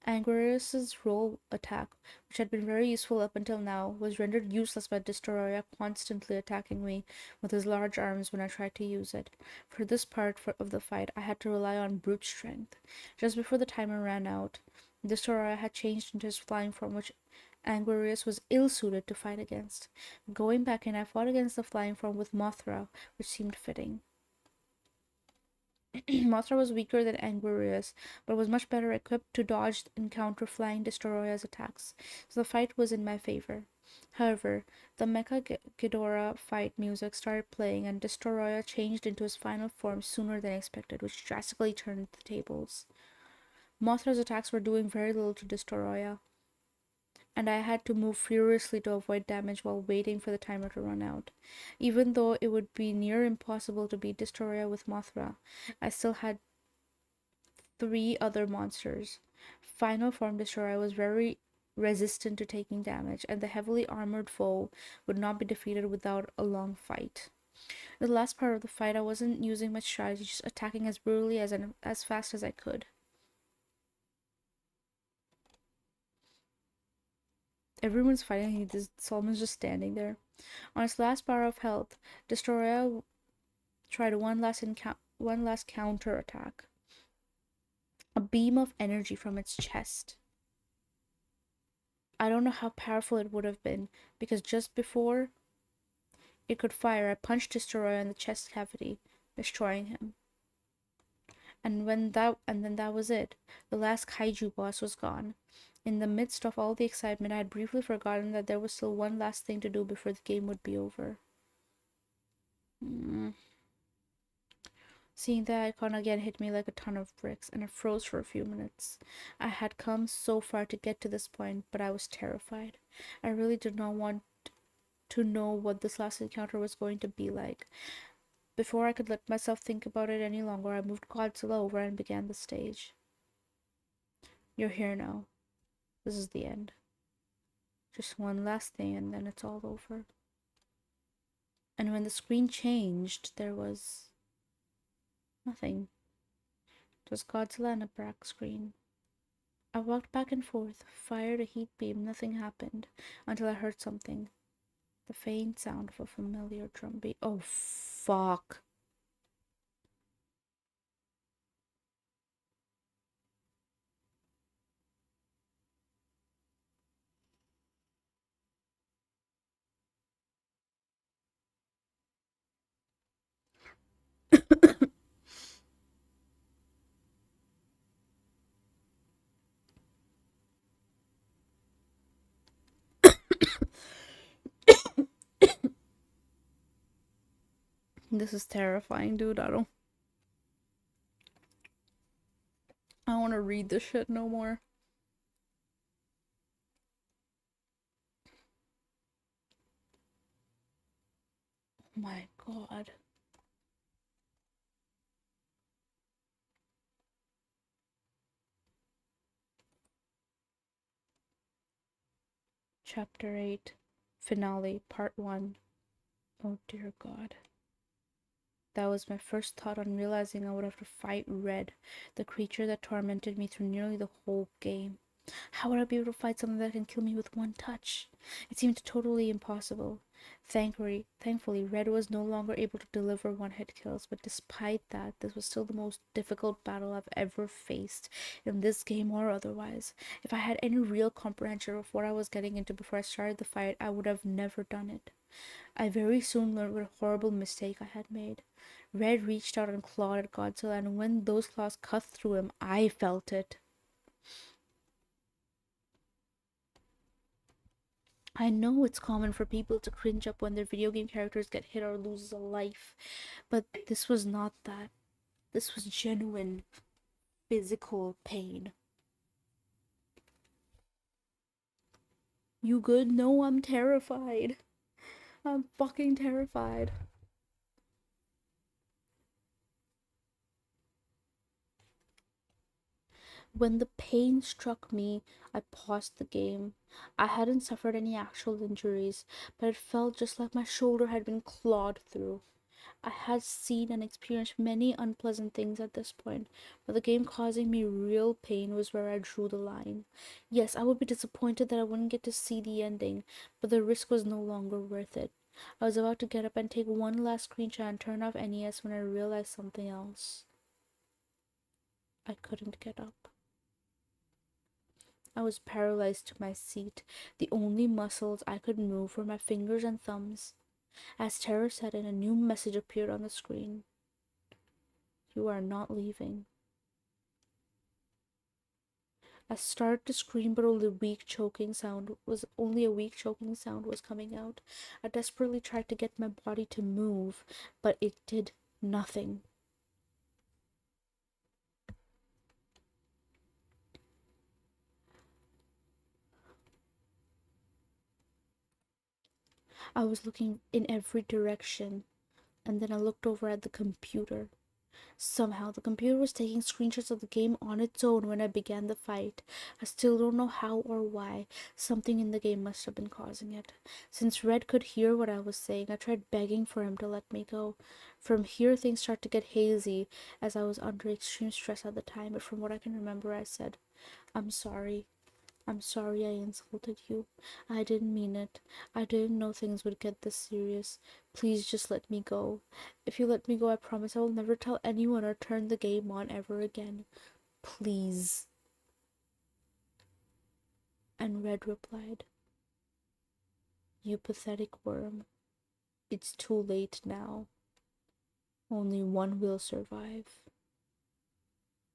Anguirus's roll attack, which had been very useful up until now, was rendered useless by Destoroyah constantly attacking me with his large arms when I tried to use it. For this part of the fight, I had to rely on brute strength. Just before the timer ran out, Destroyer had changed into his flying form, which Anguirus was ill-suited to fight against. Going back in, I fought against the flying form with Mothra, which seemed fitting. Mothra was weaker than Anguirus, but was much better equipped to dodge and counter flying Destoroyah's attacks, so the fight was in my favor. However, the Mecha Ghidorah fight music started playing, and Destoroyah changed into his final form sooner than expected, which drastically turned the tables. Mothra's attacks were doing very little to Destoroyah, and I had to move furiously to avoid damage while waiting for the timer to run out. Even though it would be near impossible to beat Destoroyah with Mothra, I still had three other monsters. Final Form Destroyer was very resistant to taking damage, and the heavily armored foe would not be defeated without a long fight. In the last part of the fight, I wasn't using much strategy, just attacking as brutally as fast as I could. Everyone's fighting, Solomon's just standing there. On its last bar of health, Destroyer tried one last counter attack. A beam of energy from its chest. I don't know how powerful it would have been, because just before it could fire, I punched Destroyer in the chest cavity, destroying him. And then that was it. The last kaiju boss was gone. In the midst of all the excitement, I had briefly forgotten that there was still one last thing to do before the game would be over. Seeing that icon again hit me like a ton of bricks, and I froze for a few minutes. I had come so far to get to this point, but I was terrified. I really did not want to know what this last encounter was going to be like. Before I could let myself think about it any longer, I moved Godzilla over and began the stage. You're here now. This is the end. Just one last thing and then it's all over. And when the screen changed, there was nothing. Just Godzilla and a black screen. I walked back and forth, fired a heat beam, nothing happened, until I heard something. The faint sound of a familiar drum beat. Oh, fuck. This is terrifying, dude. I don't want to read this shit no more. Oh my god. Chapter 8 Finale Part 1. Oh dear god. That was my first thought on realizing I would have to fight Red, the creature that tormented me through nearly the whole game. How would I be able to fight something that can kill me with one touch? It seemed totally impossible. Thankfully, Red was no longer able to deliver one-hit kills, but despite that, this was still the most difficult battle I've ever faced, in this game or otherwise. If I had any real comprehension of what I was getting into before I started the fight, I would have never done it. I very soon learned what a horrible mistake I had made. Red reached out and clawed at Godzilla, and when those claws cut through him, I felt it. I know it's common for people to cringe up when their video game characters get hit or loses a life, but this was not that. This was genuine physical pain. You good? No, I'm terrified. I'm fucking terrified. When the pain struck me, I paused the game. I hadn't suffered any actual injuries, but it felt just like my shoulder had been clawed through. I had seen and experienced many unpleasant things at this point, but the game causing me real pain was where I drew the line. Yes, I would be disappointed that I wouldn't get to see the ending, but the risk was no longer worth it. I was about to get up and take one last screenshot and turn off NES when I realized something else. I couldn't get up. I was paralyzed to my seat. The only muscles I could move were my fingers and thumbs. As terror set in, a new message appeared on the screen. You are not leaving. I started to scream, but only a weak choking sound was coming out. I desperately tried to get my body to move, but it did nothing. I was looking in every direction, and then I looked over at the computer. Somehow, the computer was taking screenshots of the game on its own when I began the fight. I still don't know how or why. Something in the game must have been causing it. Since Red could hear what I was saying, I tried begging for him to let me go. From here, things started to get hazy as I was under extreme stress at the time, but from what I can remember, I said, I'm sorry. I'm sorry I insulted you. I didn't mean it. I didn't know things would get this serious. Please just let me go. If you let me go, I promise I will never tell anyone or turn the game on ever again. Please. And Red replied, You pathetic worm. It's too late now. Only one will survive.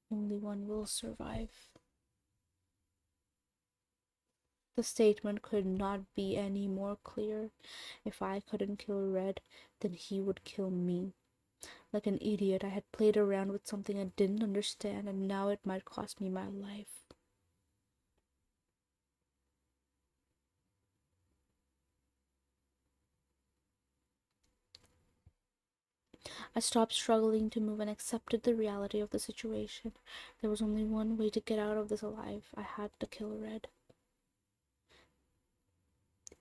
Only one will survive. The statement could not be any more clear. If I couldn't kill Red, then he would kill me. Like an idiot, I had played around with something I didn't understand, and now it might cost me my life. I stopped struggling to move and accepted the reality of the situation. There was only one way to get out of this alive. I had to kill Red.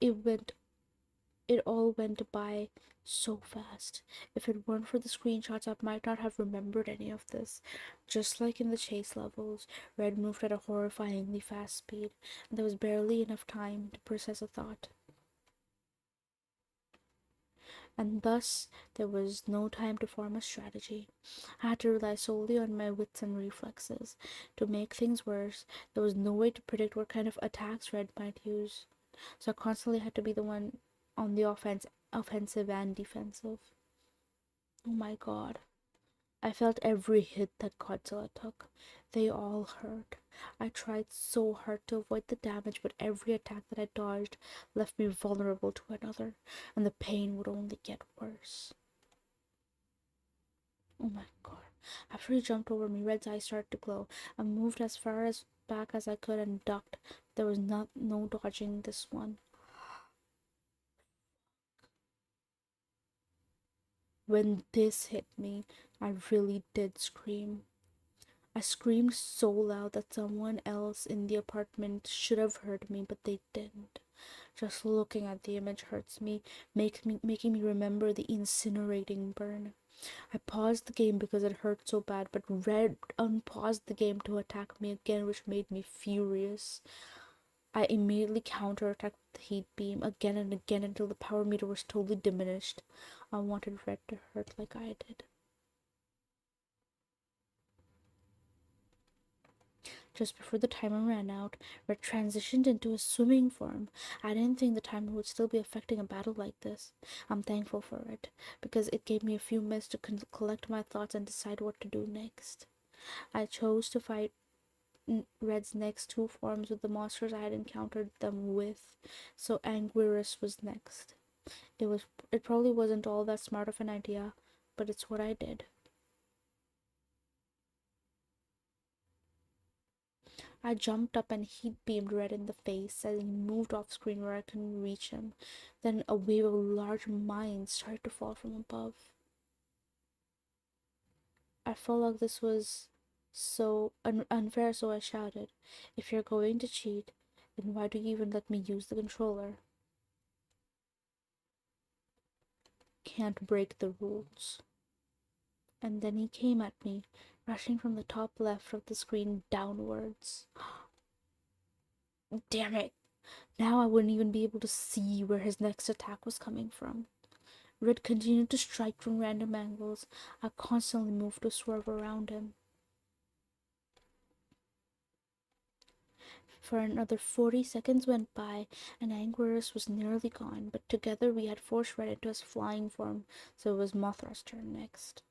It went it all went by so fast. If it weren't for the screenshots, I might not have remembered any of this. Just like in the chase levels, Red moved at a horrifyingly fast speed, and there was barely enough time to process a thought. And thus there was no time to form a strategy. I had to rely solely on my wits and reflexes. To make things worse, there was no way to predict what kind of attacks Red might use, so I constantly had to be the one on the offensive and defensive. Oh my god. I felt every hit that Godzilla took. They all hurt. I tried so hard to avoid the damage, but every attack that I dodged left me vulnerable to another, and the pain would only get worse. Oh my god. After he jumped over me, Red's eyes started to glow. I moved as far as back as I could and ducked. There was no dodging this one. When this hit me, I really did scream. I screamed so loud that someone else in the apartment should have heard me, but they didn't. Just looking at the image hurts me, making me remember the incinerating burn. I paused the game because it hurt so bad, but Red unpaused the game to attack me again, which made me furious. I immediately counterattacked the heat beam again and again until the power meter was totally diminished. I wanted Red to hurt like I did. Just before the timer ran out, Red transitioned into a swimming form. I didn't think the timer would still be affecting a battle like this. I'm thankful for it, because it gave me a few minutes to collect my thoughts and decide what to do next. I chose to fight Red's next two forms with the monsters I had encountered them with, so Anguirus was next. It probably wasn't all that smart of an idea, but it's what I did. I jumped up and heat beamed Red in the face as he moved off screen where I couldn't reach him. Then a wave of large mines started to fall from above. I felt like this was so unfair, so I shouted, If you're going to cheat, then why do you even let me use the controller? Can't break the rules. And then he came at me, rushing from the top left of the screen downwards. Damn it! Now I wouldn't even be able to see where his next attack was coming from. Red continued to strike from random angles. I constantly moved to swerve around him. For another 40 seconds went by, and Anguirus was nearly gone, but together we had forced Red into his flying form, so it was Mothra's turn next.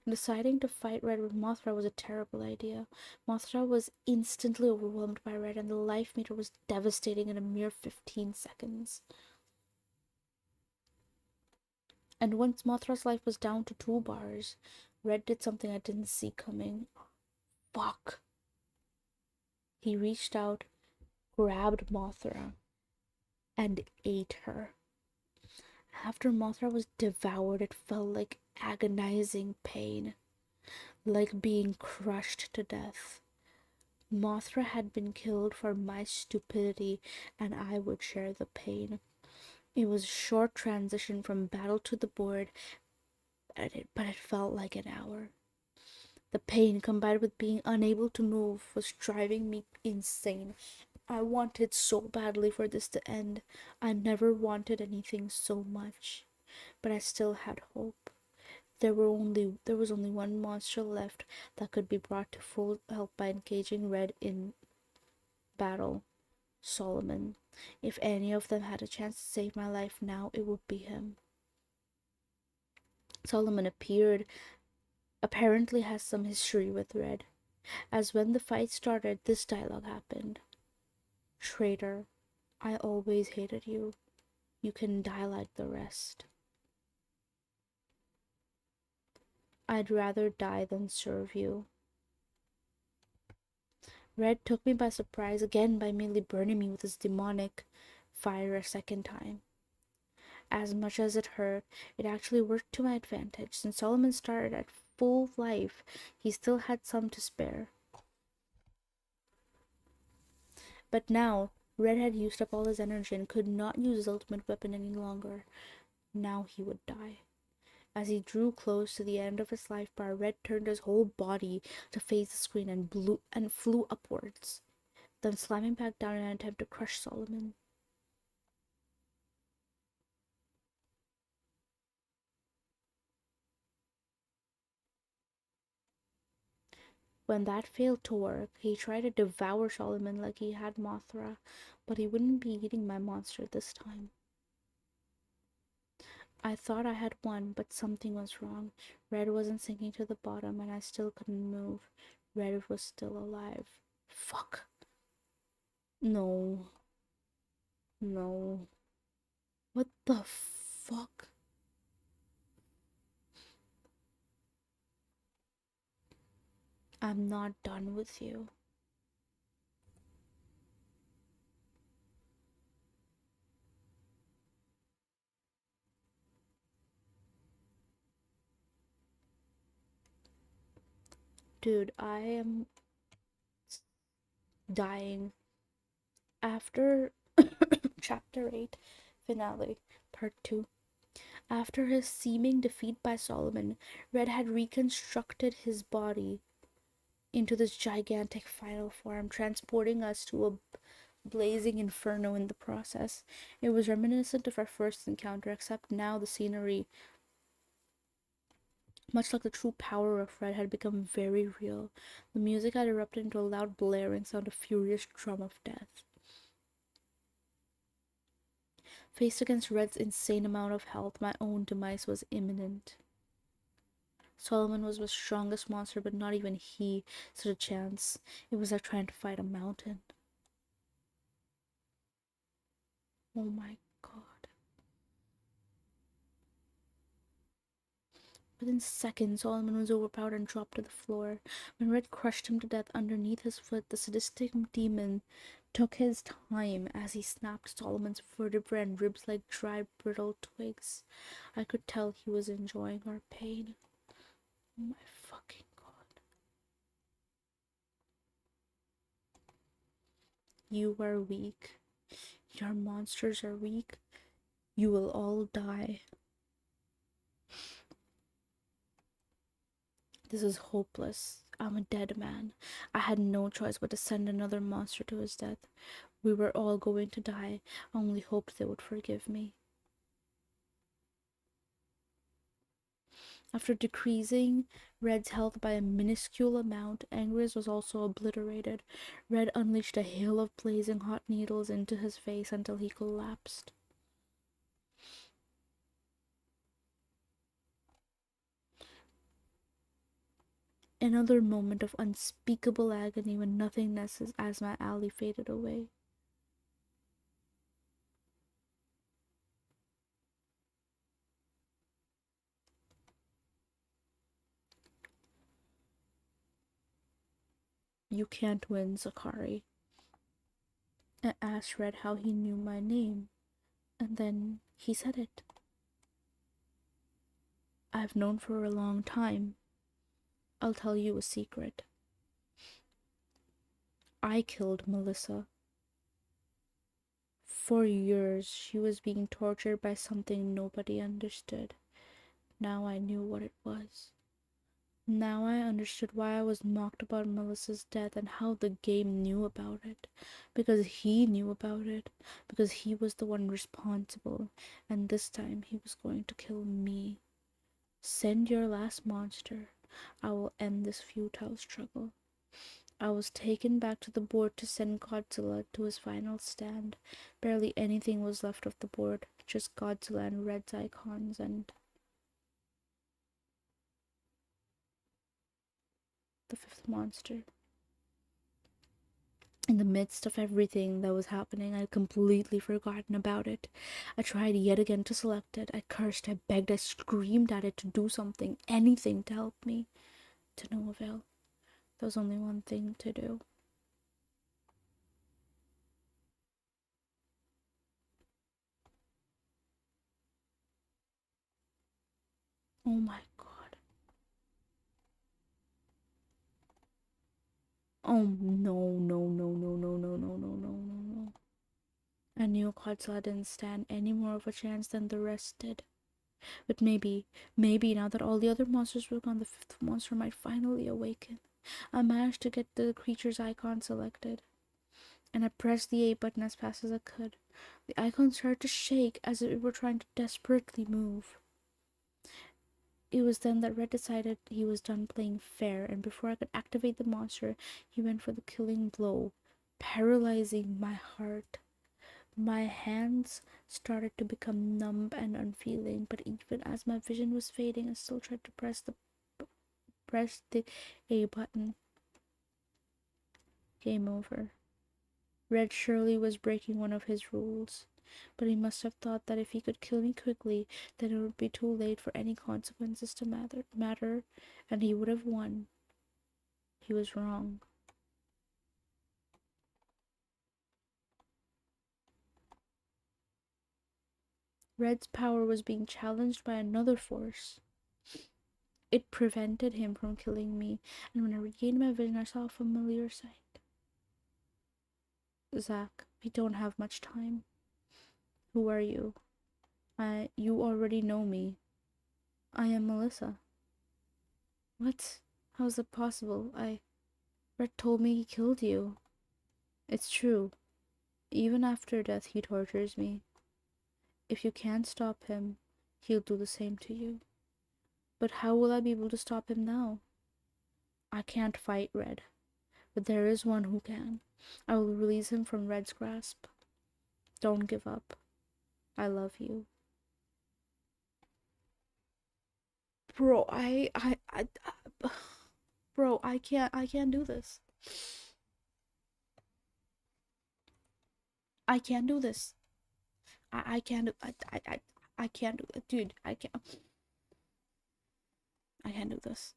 Deciding to fight Red with Mothra was a terrible idea. Mothra was instantly overwhelmed by Red, and the life meter was devastating in a mere 15 seconds. And once Mothra's life was down to 2 bars, Red did something I didn't see coming. Fuck. He reached out, grabbed Mothra, and ate her. After Mothra was devoured, it felt like agonizing pain, like being crushed to death. Mothra had been killed for my stupidity, and I would share the pain. It was a short transition from battle to the board, but it felt like an hour. The pain, combined with being unable to move, was driving me insane. I wanted so badly for this to end. I never wanted anything so much, but I still had hope. There was only one monster left that could be brought to full help by engaging Red in battle. Solomon. If any of them had a chance to save my life now, it would be him. Solomon apparently has some history with Red, as when the fight started, this dialogue happened. Traitor, I always hated you. You can die like the rest. I'd rather die than serve you. Red took me by surprise again by merely burning me with his demonic fire a second time. As much as it hurt, it actually worked to my advantage. Since Solomon started at full life, he still had some to spare. But now, Red had used up all his energy and could not use his ultimate weapon any longer. Now he would die. As he drew close to the end of his life bar, Red turned his whole body to face the screen and flew upwards, then slamming back down in an attempt to crush Solomon. When that failed to work, he tried to devour Solomon like he had Mothra, but he wouldn't be eating my monster this time. I thought I had won, but something was wrong. Red wasn't sinking to the bottom, and I still couldn't move. Red was still alive. Fuck. No. No. What the fuck? I'm not done with you. Dude, I am dying. After Chapter 8 finale, Part 2. After his seeming defeat by Solomon, Red had reconstructed his body into this gigantic final form, transporting us to a blazing inferno in the process. It was reminiscent of our first encounter, except now the scenery, much like the true power of Red, had become very real. The music had erupted into a loud blaring sound, a furious drum of death. Faced against Red's insane amount of health, my own demise was imminent. Solomon was the strongest monster, but not even he stood a chance. It was like trying to fight a mountain. Oh my god. Within seconds, Solomon was overpowered and dropped to the floor. When Red crushed him to death underneath his foot, the sadistic demon took his time as he snapped Solomon's vertebrae and ribs like dry, brittle twigs. I could tell he was enjoying our pain. Oh my fucking god. You are weak. Your monsters are weak. You will all die. This is hopeless. I'm a dead man. I had no choice but to send another monster to his death. We were all going to die. I only hoped they would forgive me. After decreasing Red's health by a minuscule amount, Angry's was also obliterated. Red unleashed a hail of blazing hot needles into his face until he collapsed. Another moment of unspeakable agony when nothingness as my alley faded away. You can't win, Zakari. I asked Red how he knew my name, and then he said it. I've known for a long time. I'll tell you a secret. I killed Melissa. For years, she was being tortured by something nobody understood. Now I knew what it was. Now I understood why I was mocked about Melissa's death and how the game knew about it. Because he knew about it. Because he was the one responsible. And this time he was going to kill me. Send your last monster. I will end this futile struggle. I was taken back to the board to send Godzilla to his final stand. Barely anything was left of the board, just Godzilla and Red's icons and the fifth monster. In the midst of everything that was happening, I'd completely forgotten about it. I tried yet again to select it. I cursed, I begged, I screamed at it to do something, anything to help me. To no avail. There was only one thing to do. Oh my god. Oh no, no, no, no, no, no, no, no, no, no, no. I knew Godzilla didn't stand any more of a chance than the rest did. But maybe now that all the other monsters were gone, the fifth monster might finally awaken. I managed to get the creature's icon selected, and I pressed the A button as fast as I could. The icon started to shake as if it were trying to desperately move. It was then that Red decided he was done playing fair, and before I could activate the monster, he went for the killing blow, paralyzing my heart. My hands started to become numb and unfeeling, but even as my vision was fading, I still tried to press the A button. Game over. Red surely was breaking one of his rules, but he must have thought that if he could kill me quickly, then it would be too late for any consequences to matter, and he would have won. He was wrong. Red's power was being challenged by another force. It prevented him from killing me, and when I regained my vision, I saw a familiar sight. Zach, we don't have much time. Who are you? You already know me. I am Melissa. What? How is it possible? Red told me he killed you. It's true. Even after death, he tortures me. If you can't stop him, he'll do the same to you. But how will I be able to stop him now? I can't fight Red, but there is one who can. I will release him from Red's grasp. Don't give up. I love you. Bro, bro, I can't do this. I can't do this. I can't do, I can't do it, dude. I can't do this.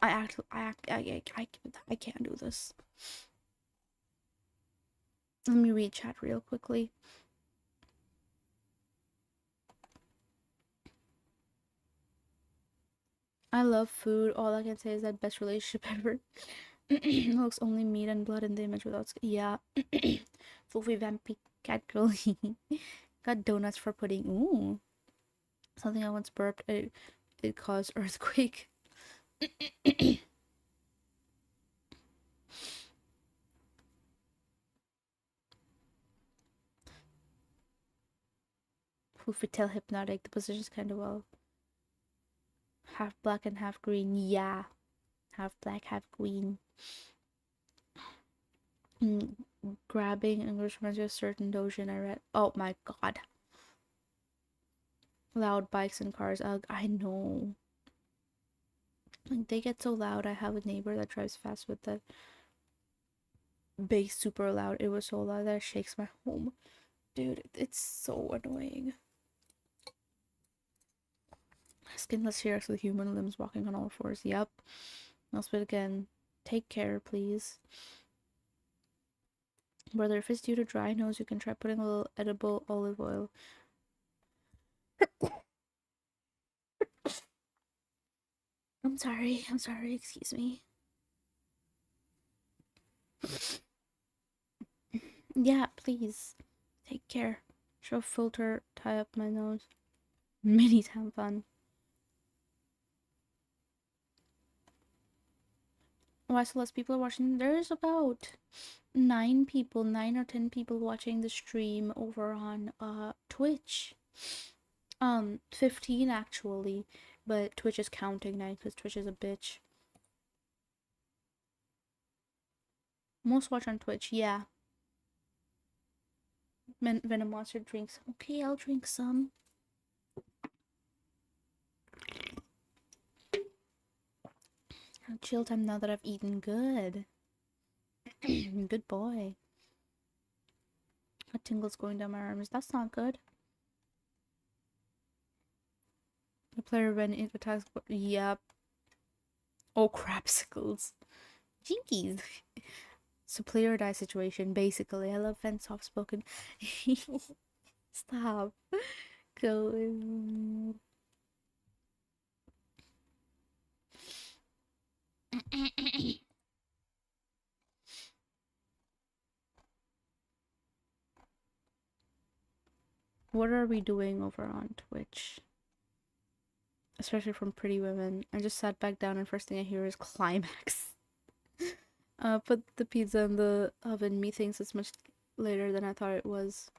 I can't do this. Let me read chat real quickly. I love food. All I can say is that best relationship ever. Looks only meat and blood in the image without. Yeah. Fluffy vampy cat girl. Got donuts for pudding. Ooh. Something I once burped. It caused earthquake. Fufitel hypnotic. The position's kind of well. Half black and half green. Yeah. Half black, half green. Mm, grabbing English reminds me of certain dojin I read. Oh my god. Loud bikes and cars. Ugh, I know. Like, they get so loud. I have a neighbor that drives fast with that bass super loud. It was so loud that it shakes my home. Dude, it's so annoying. Skinless hairs with human limbs walking on all fours. Yep. I'll spit again. Take care, please. Brother, if it's due to dry nose, you can try putting a little edible olive oil. I'm sorry, excuse me. Yeah, please. Take care. Show filter, tie up my nose. Mini tampon. Why so less people are watching? There's about 9 or 10 people watching the stream over on Twitch. 15 actually, but Twitch is counting 9 because Twitch is a bitch. Most watch on Twitch, yeah. Venom Monster drinks. Okay, I'll drink some. Chill time now that I've eaten good. Good boy. A tingle's going down my arms. That's not good. The player when it attacks. Yep. Oh, crapsicles. Jinkies. So play or die situation, basically. I love Ven's soft spoken. Stop. Go. What are we doing over on Twitch? Especially from pretty women. I just sat back down and first thing I hear is climax. Put the pizza in the oven. Methinks it's much later than I thought it was.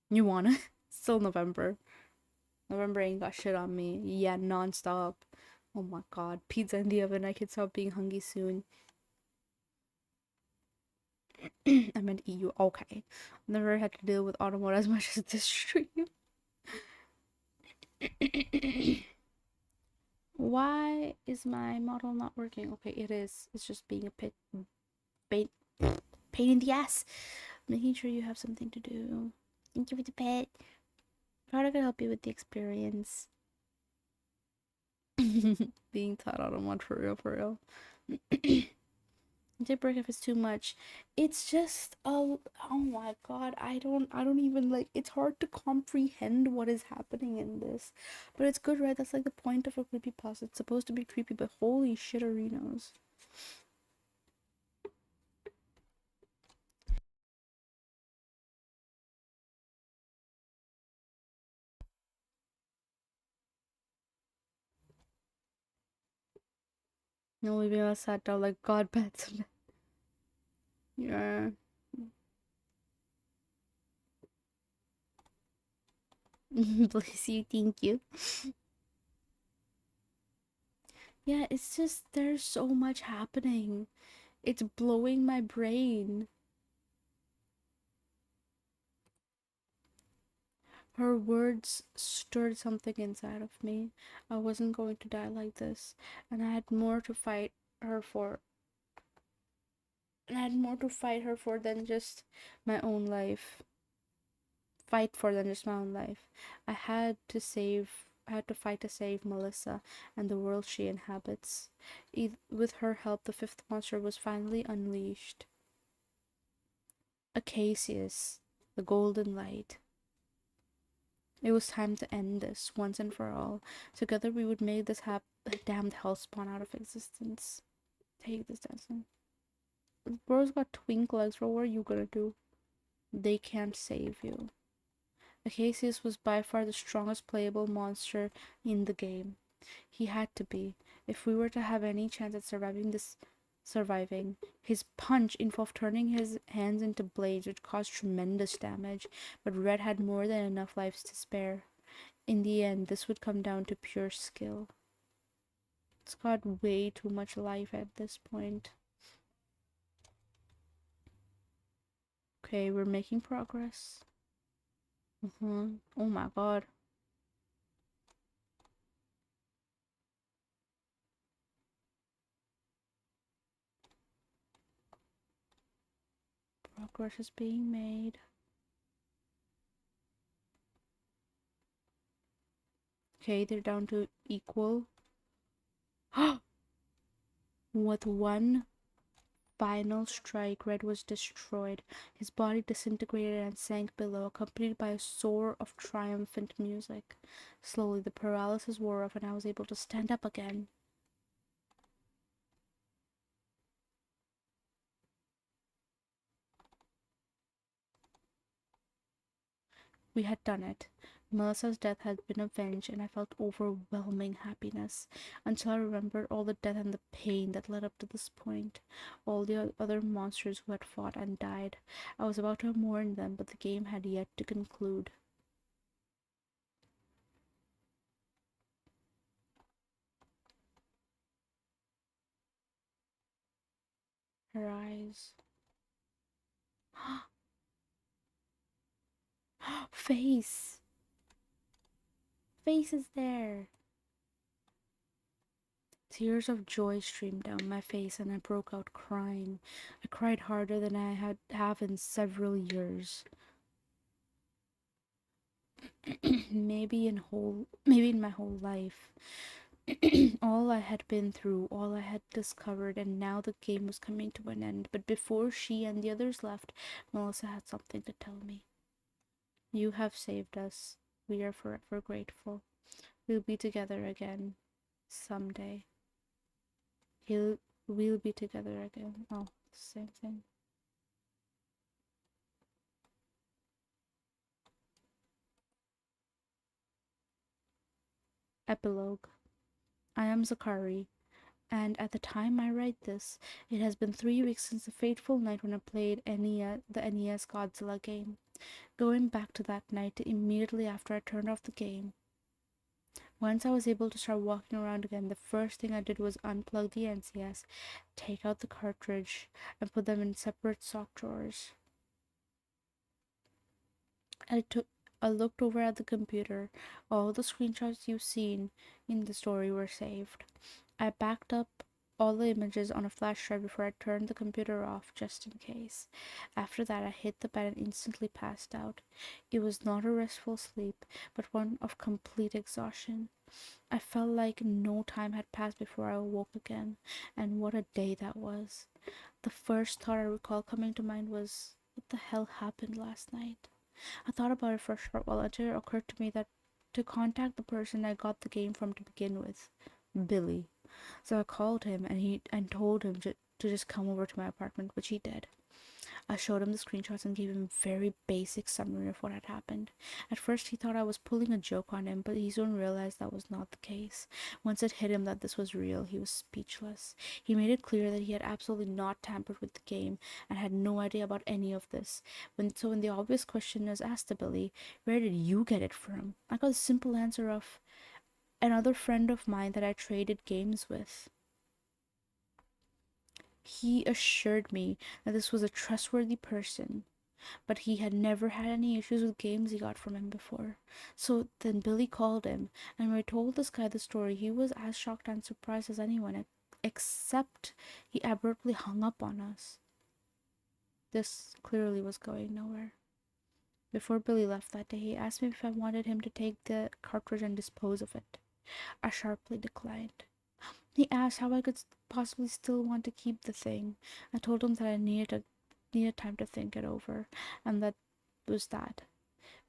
You wanna? Still November. November ain't got shit on me. Yeah, non-stop. Oh my god. Pizza in the oven. I can stop being hungry soon. I meant EU. Okay. Never had to deal with automotive as much as this stream. Why is my model not working? Okay, it is. It's just being a pain in the ass. Making sure you have something to do. Thank you for the pet. Proud I could help you with the experience. Being taught automod for real, for real. Take break if it's too much. It's just oh my god, I don't even like, it's hard to comprehend what is happening in this. But it's good, right? That's like the point of a creepypasta. It's supposed to be creepy, but holy shit-arinos. No, Olivia sat down like god pets. Yeah. Bless you, thank you. Yeah, it's just there's so much happening. It's blowing my brain. Her words stirred something inside of me. I wasn't going to die like this, and I had more to fight her for. And I had more to fight her for than just my own life. Fight for than just my own life. I had to fight to save Melissa and the world she inhabits. With her help, the fifth monster was finally unleashed. Acacius, the golden light. It was time to end this once and for all. Together we would make this damned hellspawn out of existence. Take this dancing. Bro's got twink legs, what are you gonna do? They can't save you. Acacius was by far the strongest playable monster in the game. He had to be. If we were to have any chance at surviving this surviving. His punch involved turning his hands into blades, which caused tremendous damage, but Red had more than enough lives to spare. In the end, this would come down to pure skill. It's got way too much life at this point. Okay, we're making progress. Oh my god. Progress is being made. Okay, they're down to equal. With one final strike, Red was destroyed. His body disintegrated and sank below, accompanied by a soar of triumphant music. Slowly, the paralysis wore off, and I was able to stand up again. We had done it. Melissa's death had been avenged, and I felt overwhelming happiness until I remembered all the death and the pain that led up to this point. All the other monsters who had fought and died. I was about to mourn them, but the game had yet to conclude. Her eyes. Face! Face is there! Tears of joy streamed down my face and I broke out crying. I cried harder than I have in several years. Maybe in my whole life. All I had been through, all I had discovered, and now the game was coming to an end. But before she and the others left, Melissa had something to tell me. You have saved us. We are forever grateful. We'll be together again someday. He'll We'll be together again. Oh, same thing. Epilogue. I am Zakari, and at the time I write this, it has been 3 weeks since the fateful night when I played the NES Godzilla game. Going back to that night immediately after I turned off the game, once I was able to start walking around again, the first thing I did was unplug the NCS, take out the cartridge, and put them in separate sock drawers. I looked over at the computer. All the screenshots you've seen in the story were saved. I backed up all the images on a flash drive before I turned the computer off just in case. After that, I hit the bed and instantly passed out. It was not a restful sleep, but one of complete exhaustion. I felt like no time had passed before I awoke again, and what a day that was. The first thought I recall coming to mind was, what the hell happened last night? I thought about it for a short while until it occurred to me that to contact the person I got the game from to begin with, Billy. So I called him and told him to just come over to my apartment, which he did. I showed him the screenshots and gave him a very basic summary of what had happened. At first, he thought I was pulling a joke on him, but he soon realized that was not the case. Once it hit him that this was real, he was speechless. He made it clear that he had absolutely not tampered with the game and had no idea about any of this. When the obvious question was asked to Billy, where did you get it from? I got the simple answer of another friend of mine that I traded games with. He assured me that this was a trustworthy person, but he had never had any issues with games he got from him before. So then Billy called him, and when I told this guy the story, he was as shocked and surprised as anyone, except he abruptly hung up on us. This clearly was going nowhere. Before Billy left that day, he asked me if I wanted him to take the cartridge and dispose of it. I sharply declined. He asked how I could possibly still want to keep the thing. I told him that I needed time to think it over, and that was that.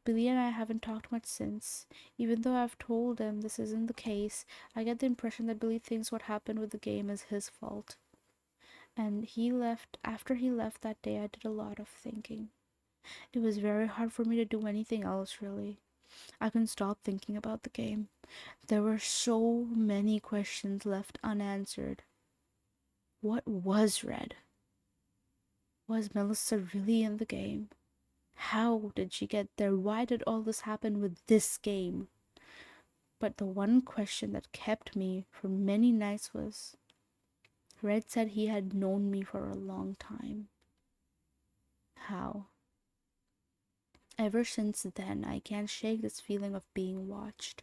Billy and I haven't talked much since. Even though I've told him this isn't the case, I get the impression that Billy thinks what happened with the game is his fault. And after he left that day, I did a lot of thinking. It was very hard for me to do anything else, really. I couldn't stop thinking about the game. There were so many questions left unanswered. What was red? Was Melissa really in the game? How did she get there? Why did all this happen with this game? But the one question that kept me for many nights was Red said he had known me for a long time. How? Ever since then, I can't shake this feeling of being watched.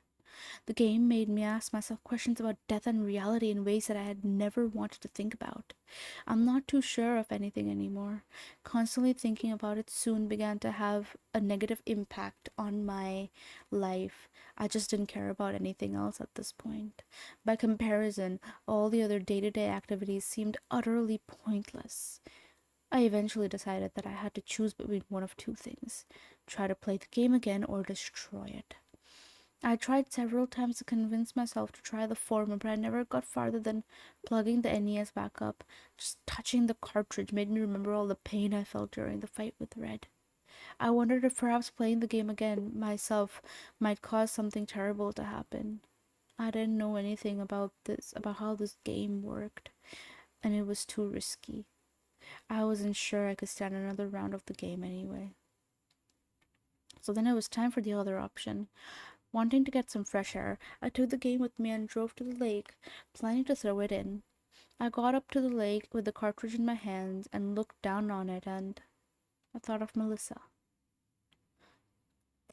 The game made me ask myself questions about death and reality in ways that I had never wanted to think about. I'm not too sure of anything anymore. Constantly thinking about it soon began to have a negative impact on my life. I just didn't care about anything else at this point. By comparison, all the other day to day activities seemed utterly pointless. I eventually decided that I had to choose between one of two things: try to play the game again or destroy it. I tried several times to convince myself to try the former, but I never got farther than plugging the NES back up. Just touching the cartridge made me remember all the pain I felt during the fight with Red. I wondered if perhaps playing the game again myself might cause something terrible to happen. I didn't know anything about how this game worked, and it was too risky. I wasn't sure I could stand another round of the game anyway. So then it was time for the other option. Wanting to get some fresh air, I took the game with me and drove to the lake, planning to throw it in. I got up to the lake with the cartridge in my hands and looked down on it, and I thought of Melissa.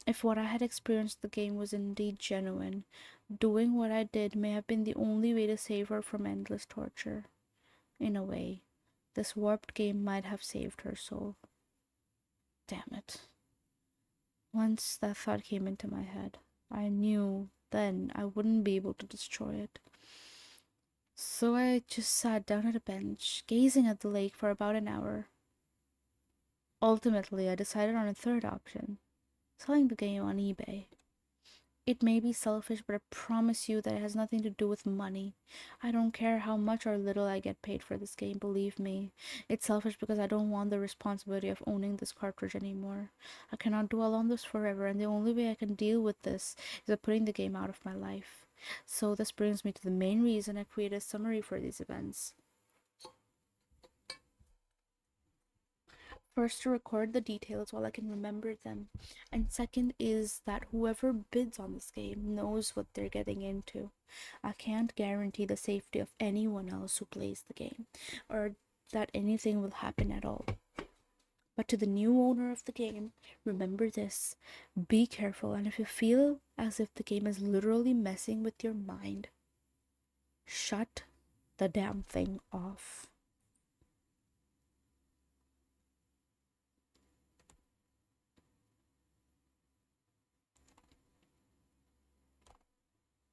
If what I had experienced in the game was indeed genuine, doing what I did may have been the only way to save her from endless torture. In a way, this warped game might have saved her soul. Damn it. Once that thought came into my head, I knew then I wouldn't be able to destroy it. So I just sat down at a bench, gazing at the lake for about an hour. Ultimately, I decided on a third option: selling the game on eBay. It may be selfish, but I promise you that it has nothing to do with money. I don't care how much or little I get paid for this game, believe me. It's selfish because I don't want the responsibility of owning this cartridge anymore. I cannot dwell on this forever, and the only way I can deal with this is by putting the game out of my life. So this brings me to the main reason I created a summary for these events. First, to record the details while I can remember them, and second is that whoever bids on this game knows what they're getting into. I can't guarantee the safety of anyone else who plays the game, or that anything will happen at all. But to the new owner of the game, remember this: be careful, and if you feel as if the game is literally messing with your mind, shut the damn thing off.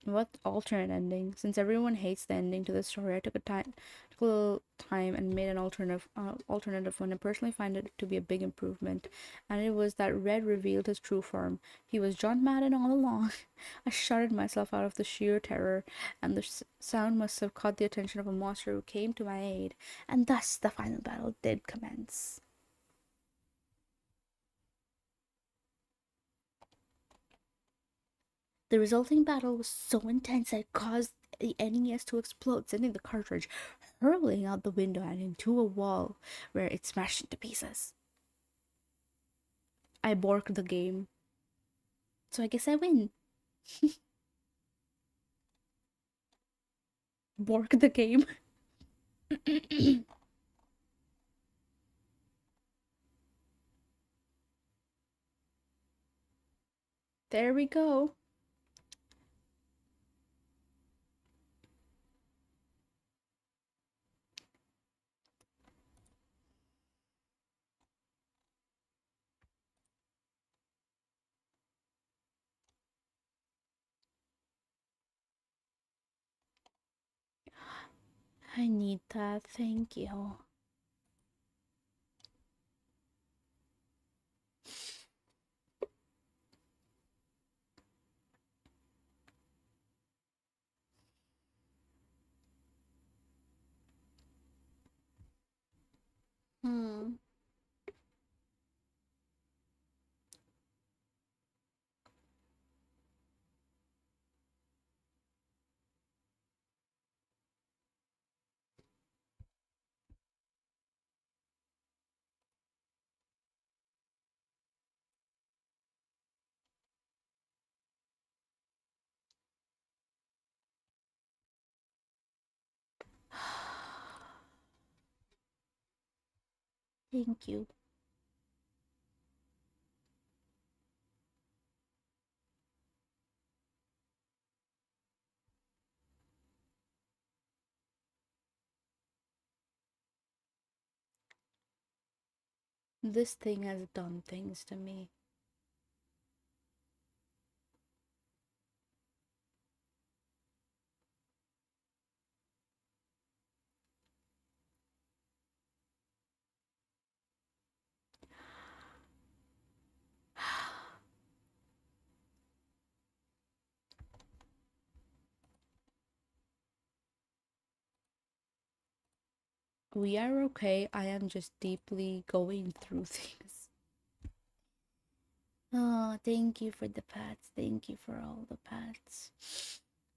What alternate ending? Since everyone hates the ending to the story, I took a little time and made an alternative one. I personally find it to be a big improvement, and it was that Red revealed his true form. He was John Madden all along. I shouted myself out of the sheer terror, and the sound must have caught the attention of a monster who came to my aid, and thus the final battle did commence. The resulting battle was so intense that it caused the NES to explode, sending the cartridge hurling out the window and into a wall where it smashed into pieces. I borked the game, so I guess I win. Bork the game. There we go. I need that. Thank you. Hmm. Thank you. This thing has done things to me. We are okay. I am just deeply going through things. Oh, thank you for the pats. Thank you for all the pats.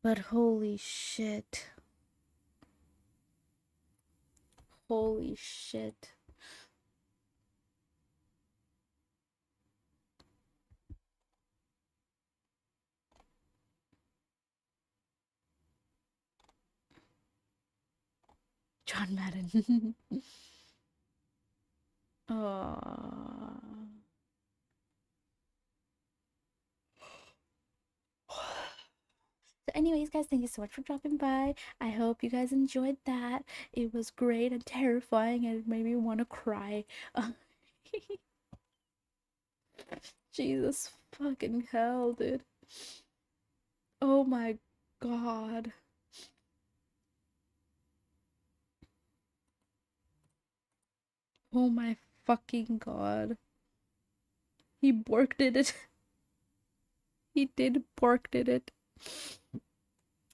But holy shit. Holy shit. John Madden. Oh. So, anyways, guys, thank you so much for dropping by. I hope you guys enjoyed that. It was great and terrifying, and it made me want to cry. Jesus fucking hell, dude. Oh my god. Oh my fucking god. He borked it. He did borked it.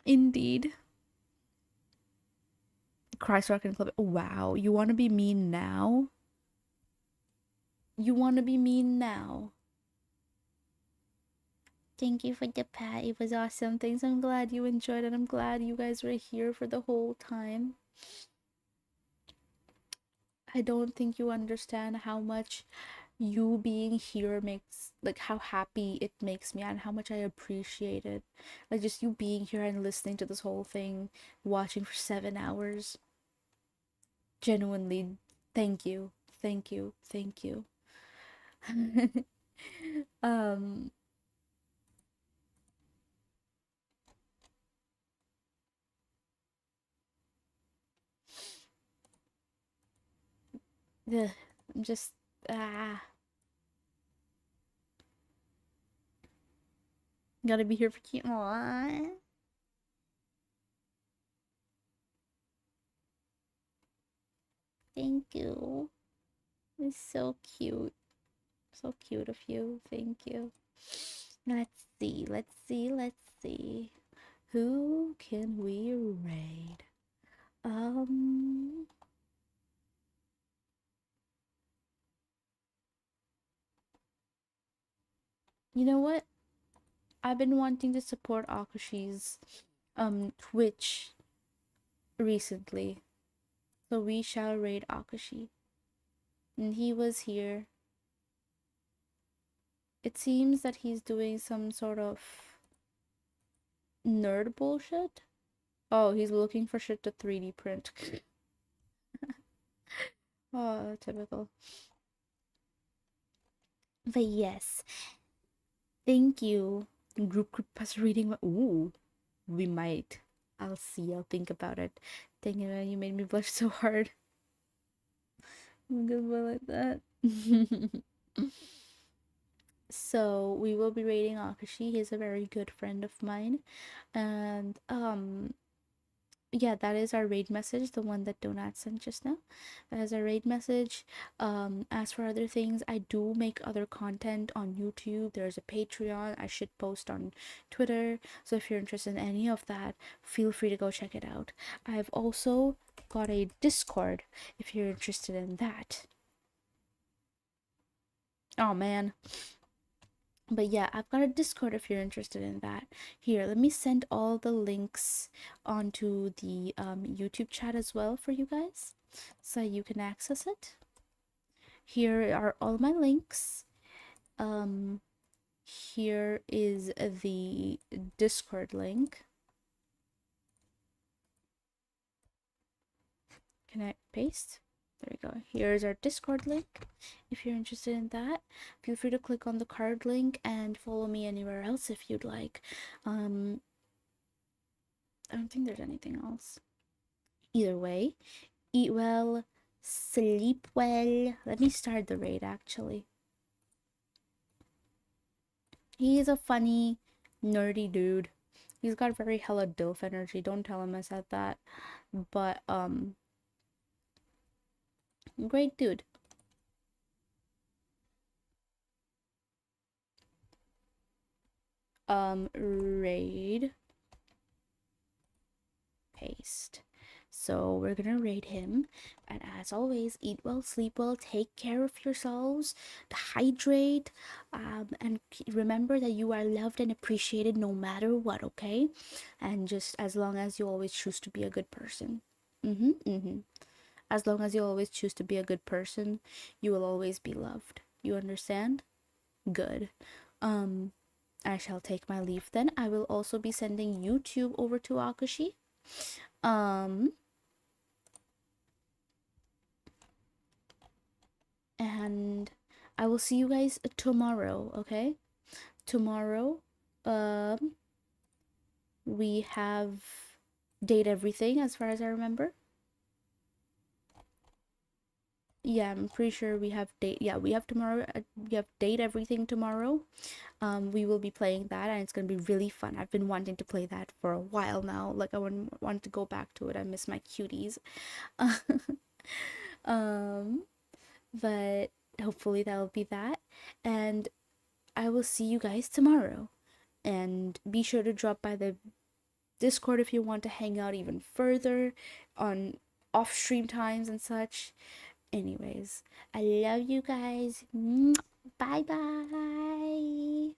Indeed. Christ Rock and Club. Wow. You want to be mean now? You want to be mean now? Thank you for the pat. It was awesome. Thanks. I'm glad you enjoyed it. I'm glad you guys were here for the whole time. I don't think you understand how much you being here makes, like, how happy it makes me and how much I appreciate it. Like, just you being here and listening to this whole thing, watching for 7 hours. Genuinely, thank you. Thank you. Thank you. um, ugh, I'm just, ah, gotta be here for cute. Aww. Thank you. It's so cute. So cute of you. Thank you. Let's see. Let's see. Let's see. Who can we raid? Um, you know what? I've been wanting to support Akushi's Twitch recently. So we shall raid Akashi. And he was here. It seems that he's doing some sort of nerd bullshit. Oh, he's looking for shit to 3D print. Oh, typical. But yes, thank you. Group pass reading. Ooh, we might. I'll see. I'll think about it. Dang it, man, you made me blush so hard. I'm gonna go like that. So we will be raiding Akashi. He's a very good friend of mine, and yeah, that is our raid message, the one that Donat sent just now. That is our raid message. As for other things, I do make other content on YouTube. There's a Patreon. I should post on Twitter. So if you're interested in any of that, feel free to go check it out. I've also got a Discord if you're interested in that. Oh man. But yeah, I've got a Discord if you're interested in that. Here, let me send all the links onto the YouTube chat as well for you guys so you can access it. Here are all my links. Um, Here is the Discord link. Can I paste? There we go. Here's our Discord link. If you're interested in that, feel free to click on the card link and follow me anywhere else if you'd like. Um, I don't think there's anything else. Either way, eat well, sleep well. Let me start the raid actually. He's a funny, nerdy dude. He's got very hella DILF energy. Don't tell him I said that. But, great dude. Raid. Paste. So we're gonna raid him. And as always, eat well, sleep well, take care of yourselves, hydrate, and remember that you are loved and appreciated no matter what, okay? And just as long as you always choose to be a good person. As long as you always choose to be a good person, you will always be loved. You understand? Good. Um, I shall take my leave then. I will also be sending YouTube over to Akashi. Um, and I will see you guys tomorrow, okay? Tomorrow, um, we have date everything as far as I remember. Yeah, I'm pretty sure we have date. Yeah, we have tomorrow. We have date everything tomorrow. We will be playing that, and it's gonna be really fun. I've been wanting to play that for a while now. Like I want to go back to it. I miss my cuties. um, but hopefully that will be that, and I will see you guys tomorrow. And be sure to drop by the Discord if you want to hang out even further on off stream times and such. Anyways, I love you guys. Bye bye.